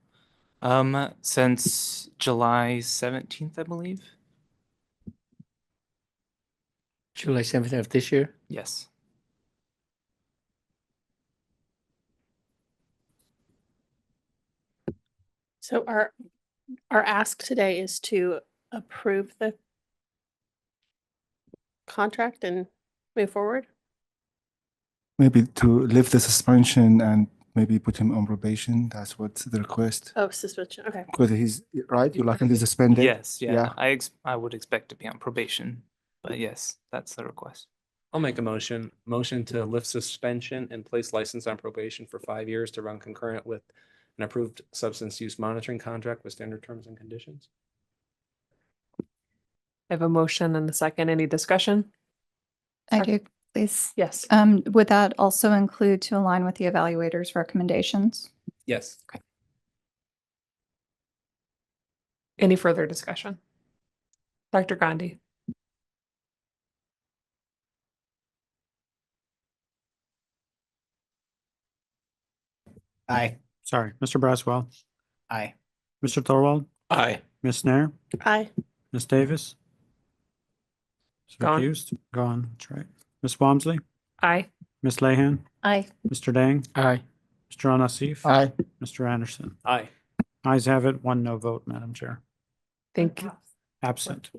long? Since July 17th, I believe. July 7th of this year? Yes. so. Our ask today is to approve the contract and move forward. Maybe to lift the suspension and maybe put him on probation. That's what's the request. Oh, suspension. Okay. Because he's right. You like him to suspended. Yes. Yeah. I would expect to be on probation, but yes, that's the request. I'll make a motion to lift suspension and place license on probation for 5 years to run concurrent with an approved substance use monitoring contract with standard terms and conditions. I have a motion and a second. Any discussion? I do, please. Yes. Would that also include to align with the evaluator's recommendations? Yes. Any further discussion? Dr. Gandhi? Aye. Sorry, Mr. Braswell, Aye. Mr. Thorwald, Aye. Ms. Nair, Aye. Ms. Davis. Is Gone. recused? Gone, that's right. Ms. Walmsley, Aye. Ms. Lahan, Aye. Mr. Dang, Aye. Mr. Al-Nassif. Aye. Mr. Anderson. Aye. Ayes have it, 1 no vote, Madam Chair. Thank you. Absent.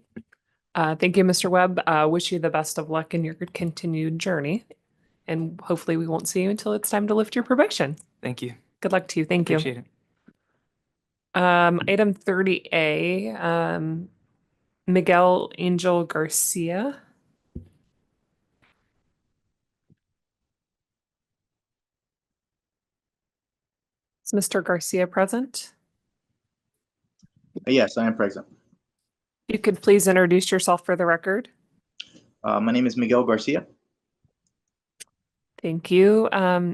Thank you, Mr. Webb. Wish you the best of luck in your continued journey. And hopefully we won't see you until it's time to lift your probation. Thank you. Good luck to you. Thank you. Appreciate it. Item 30A, Miguel Angel Garcia. Is Mr. Garcia present? Yes, I am present. You could please introduce yourself for the record. My name is Miguel Garcia. Thank you.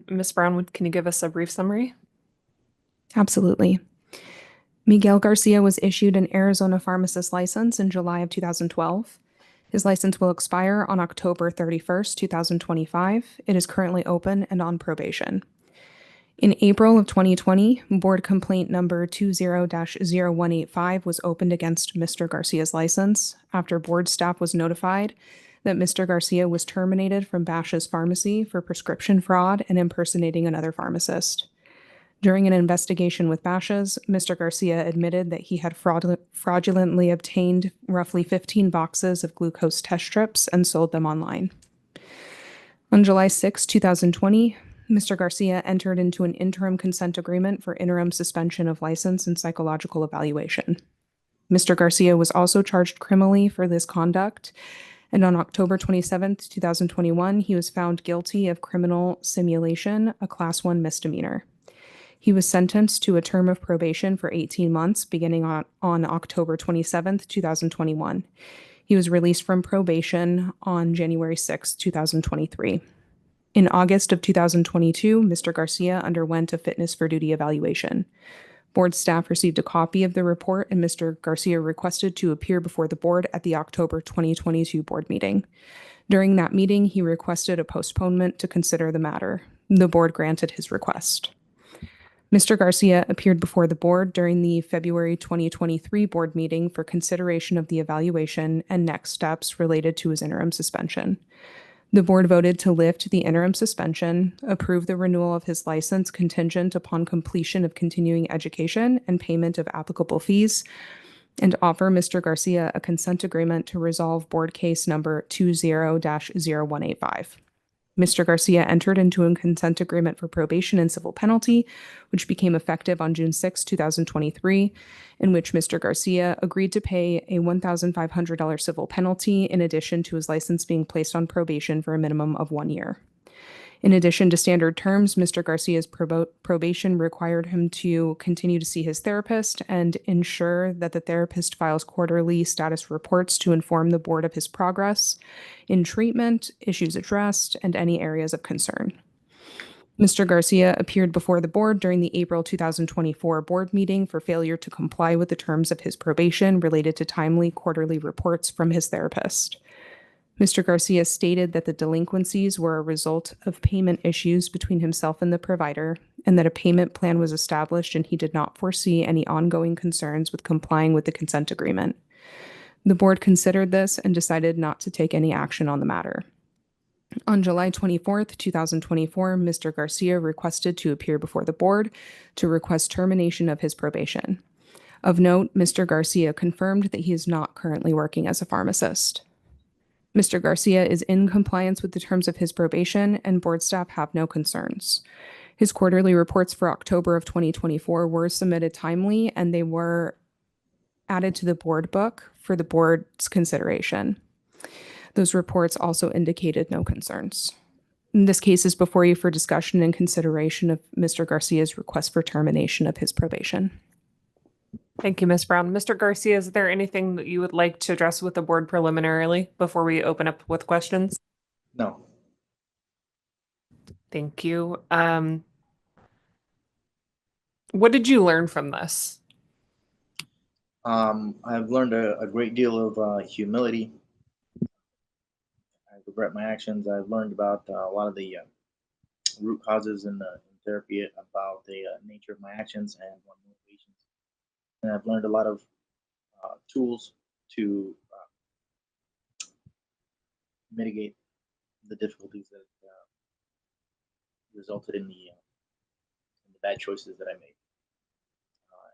Ms. Brown, can you give us a brief summary? Absolutely. Miguel Garcia was issued an Arizona pharmacist license in July of 2012. His license will expire on October 31st, 2025. It is currently open and on probation. In April of 2020, board complaint number 20-0185 was opened against Mr. Garcia's license after board staff was notified that Mr. Garcia was terminated from Bash's Pharmacy for prescription fraud and impersonating another pharmacist. During an investigation with Bash's, Mr. Garcia admitted that he had fraudulently obtained roughly 15 boxes of glucose test strips and sold them online. On July 6, 2020, Mr. Garcia entered into an interim consent agreement for interim suspension of license and psychological evaluation. Mr. Garcia was also charged criminally for this conduct, and on October 27, 2021, he was found guilty of criminal simulation, a Class 1 misdemeanor. He was sentenced to a term of probation for 18 months beginning on October 27, 2021. He was released from probation on January 6, 2023. In August of 2022, Mr. Garcia underwent a fitness for duty evaluation. Board staff received a copy of the report, and Mr. Garcia requested to appear before the board at the October 2022 board meeting. During that meeting, he requested a postponement to consider the matter. The board granted his request. Mr. Garcia appeared before the board during the February 2023 board meeting for consideration of the evaluation and next steps related to his interim suspension. The board voted to lift the interim suspension, approve the renewal of his license contingent upon completion of continuing education and payment of applicable fees, and offer Mr. Garcia a consent agreement to resolve board case number 20-0185. Mr. Garcia entered into a consent agreement for probation and civil penalty, which became effective on June 6, 2023, in which Mr. Garcia agreed to pay a $1,500 civil penalty in addition to his license being placed on probation for a minimum of 1 year. In addition to standard terms, Mr. Garcia's probation required him to continue to see his therapist and ensure that the therapist files quarterly status reports to inform the board of his progress in treatment, issues addressed, and any areas of concern. Mr. Garcia appeared before the board during the April 2024 board meeting for failure to comply with the terms of his probation related to timely quarterly reports from his therapist. Mr. Garcia stated that the delinquencies were a result of payment issues between himself and the provider, and that a payment plan was established and he did not foresee any ongoing concerns with complying with the consent agreement. The board considered this and decided not to take any action on the matter. On July 24, 2024, Mr. Garcia requested to appear before the board to request termination of his probation. Of note, Mr. Garcia confirmed that he is not currently working as a pharmacist. Mr. Garcia is in compliance with the terms of his probation, and board staff have no concerns. His quarterly reports for October of 2024 were submitted timely, and they were added to the board book for the board's consideration. Those reports also indicated no concerns. This case is before you for discussion and consideration of Mr. Garcia's request for termination of his probation. Thank you, Ms. Brown. Mr. Garcia, is there anything that you would like to address with the board preliminarily before we open up with questions? No. Thank you. What did you learn from this? I've learned a great deal of humility. I regret my actions. I've learned about a lot of the root causes in therapy, about the nature of my actions and my motivations. And I've learned a lot of tools to mitigate the difficulties that resulted in the bad choices that I made.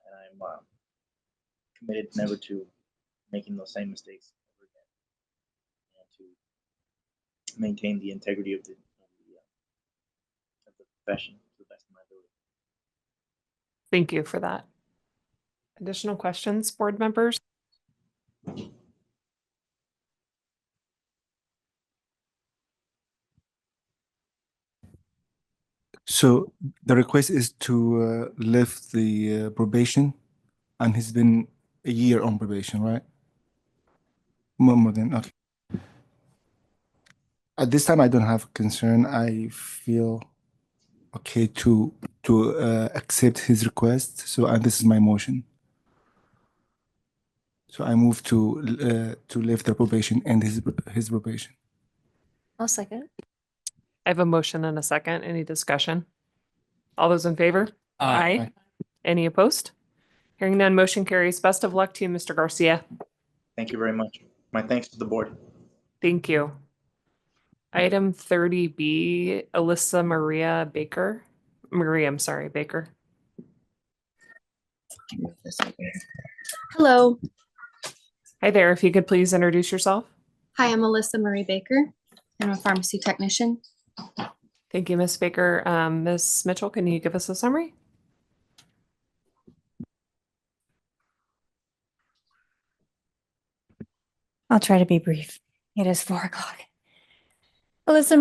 And I'm committed never to making those same mistakes ever again, and to maintain the integrity of the profession to the best of my ability. Thank you for that. Additional questions, board members? So the request is to lift the probation, and he's been a year on probation, right? More than, okay. At this time, I don't have concern. I feel okay to accept his request. So, and this is my motion. So I move to lift the probation and his probation. I'll second. I have a motion and a second. Any discussion? All those in favor? Aye. Any opposed? Hearing none, motion carries. Best of luck to you, Mr. Garcia. Thank you very much. My thanks to the board. Thank you. Item 30B, Alyssa Maria Baker. Baker. Hello. Hi there. If you could please introduce yourself. Hi, I'm Alyssa Marie Baker. I'm a pharmacy technician. Thank you, Ms. Baker. Ms. Mitchell, can you give us a summary? I'll try to be brief. It is 4 o'clock. Alyssa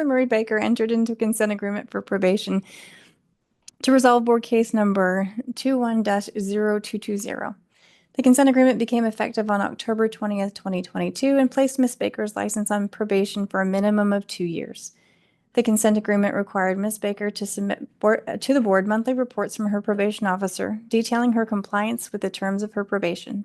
Marie Baker entered into consent agreement for probation to resolve board case number 21-0220. The consent agreement became effective on October 20th, 2022, and placed Ms. Baker's license on probation for a minimum of 2 years. The consent agreement required Ms. Baker to submit to the board monthly reports from her probation officer detailing her compliance with the terms of her probation.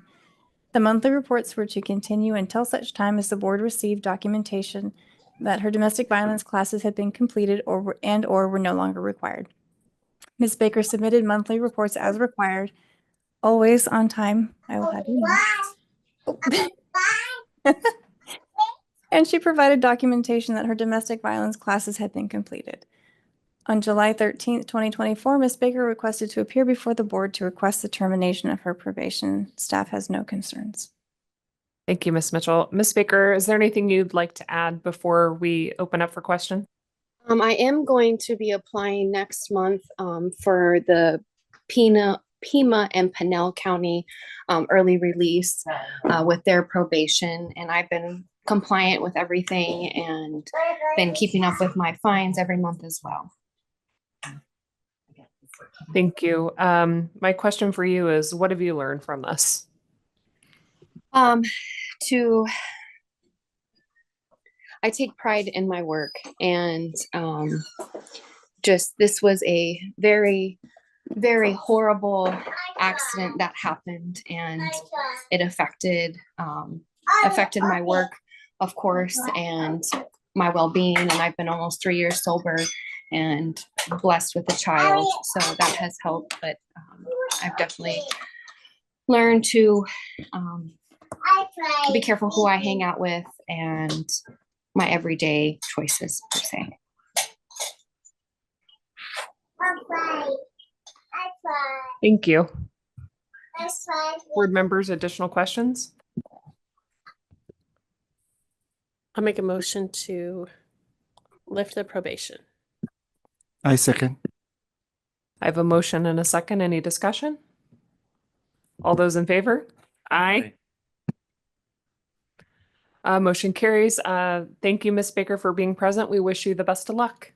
The monthly reports were to continue until such time as the board received documentation that her domestic violence classes had been completed or were no longer required. Ms. Baker submitted monthly reports as required, always on time. I will have you know. And she provided documentation that her domestic violence classes had been completed. On July 13th, 2024, Ms. Baker requested to appear before the board to request the termination of her probation. Staff has no concerns. Thank you, Ms. Mitchell. Ms. Baker, is there anything you'd like to add before we open up for questions? I am going to be applying next month for the Pima and Pinell County early release with their probation, and I've been compliant with everything and been keeping up with my fines every month as well. Thank you. My question for you is, what have you learned from this? I take pride in my work, and this was a very, very horrible accident that happened, and it affected my work, of course, and my well-being. And I've been almost 3 years sober and blessed with a child, so that has helped. But I've definitely learned to be careful who I hang out with and my everyday choices, per se. Thank you. Board members, additional questions? I'll make a motion to lift the probation. I second. I have a motion and a second. Any discussion? All those in favor? Aye. Motion carries. Thank you, Ms. Baker, for being present. We wish you the best of luck.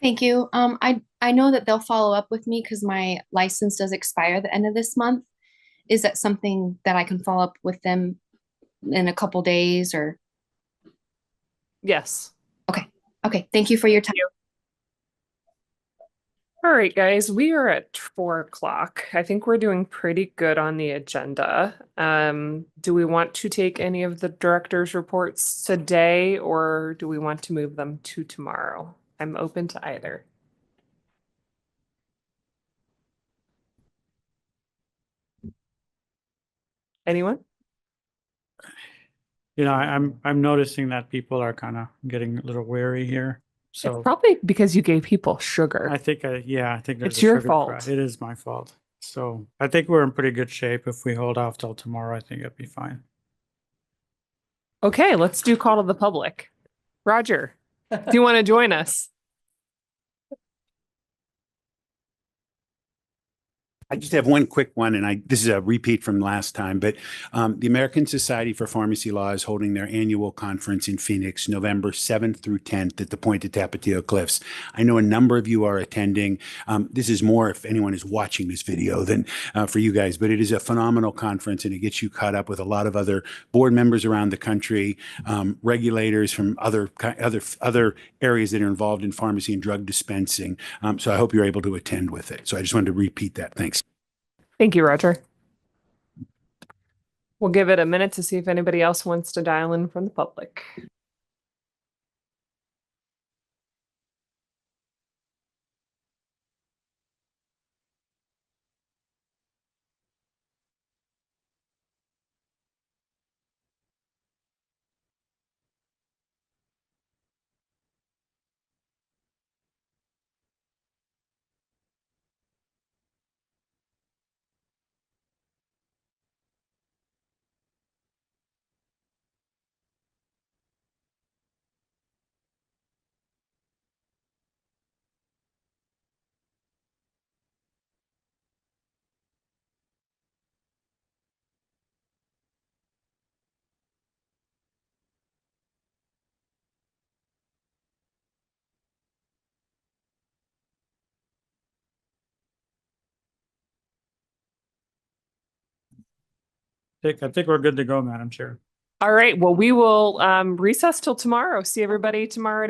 Thank you. I know that they'll follow up with me because my license does expire at the end of this month. Is that something that I can follow up with them in a couple days or? Yes. Okay. Thank you for your time. All right, guys, we are at 4 o'clock. I think we're doing pretty good on the agenda. Do we want to take any of the director's reports today, or do we want to move them to tomorrow? I'm open to either. Anyone? I'm noticing that people are kind of getting a little wary here. So Probably because you gave people sugar. I think there's It's a your sugar fault. crash. It is my fault. So I think we're in pretty good shape. If we hold off till tomorrow, I think it'll be fine. Okay, let's do call to the public. Roger, do you want to join us? I just have one quick one, and this is a repeat from last time, but the American Society for Pharmacy Law is holding their annual conference in Phoenix, November 7th through 10th at the Point of Tapatio Cliffs. I know a number of you are attending. This is more if anyone is watching this video than for you guys, but it is a phenomenal conference, and it gets you caught up with a lot of other board members around the country, regulators from other areas that are involved in pharmacy and drug dispensing. So I hope you're able to attend with it. So I just wanted to repeat that. Thanks. Thank you, Roger. We'll give it a minute to see if anybody else wants to dial in from the public. I think we're good to go, Madam Chair. All right, well, we will recess till tomorrow. See everybody tomorrow.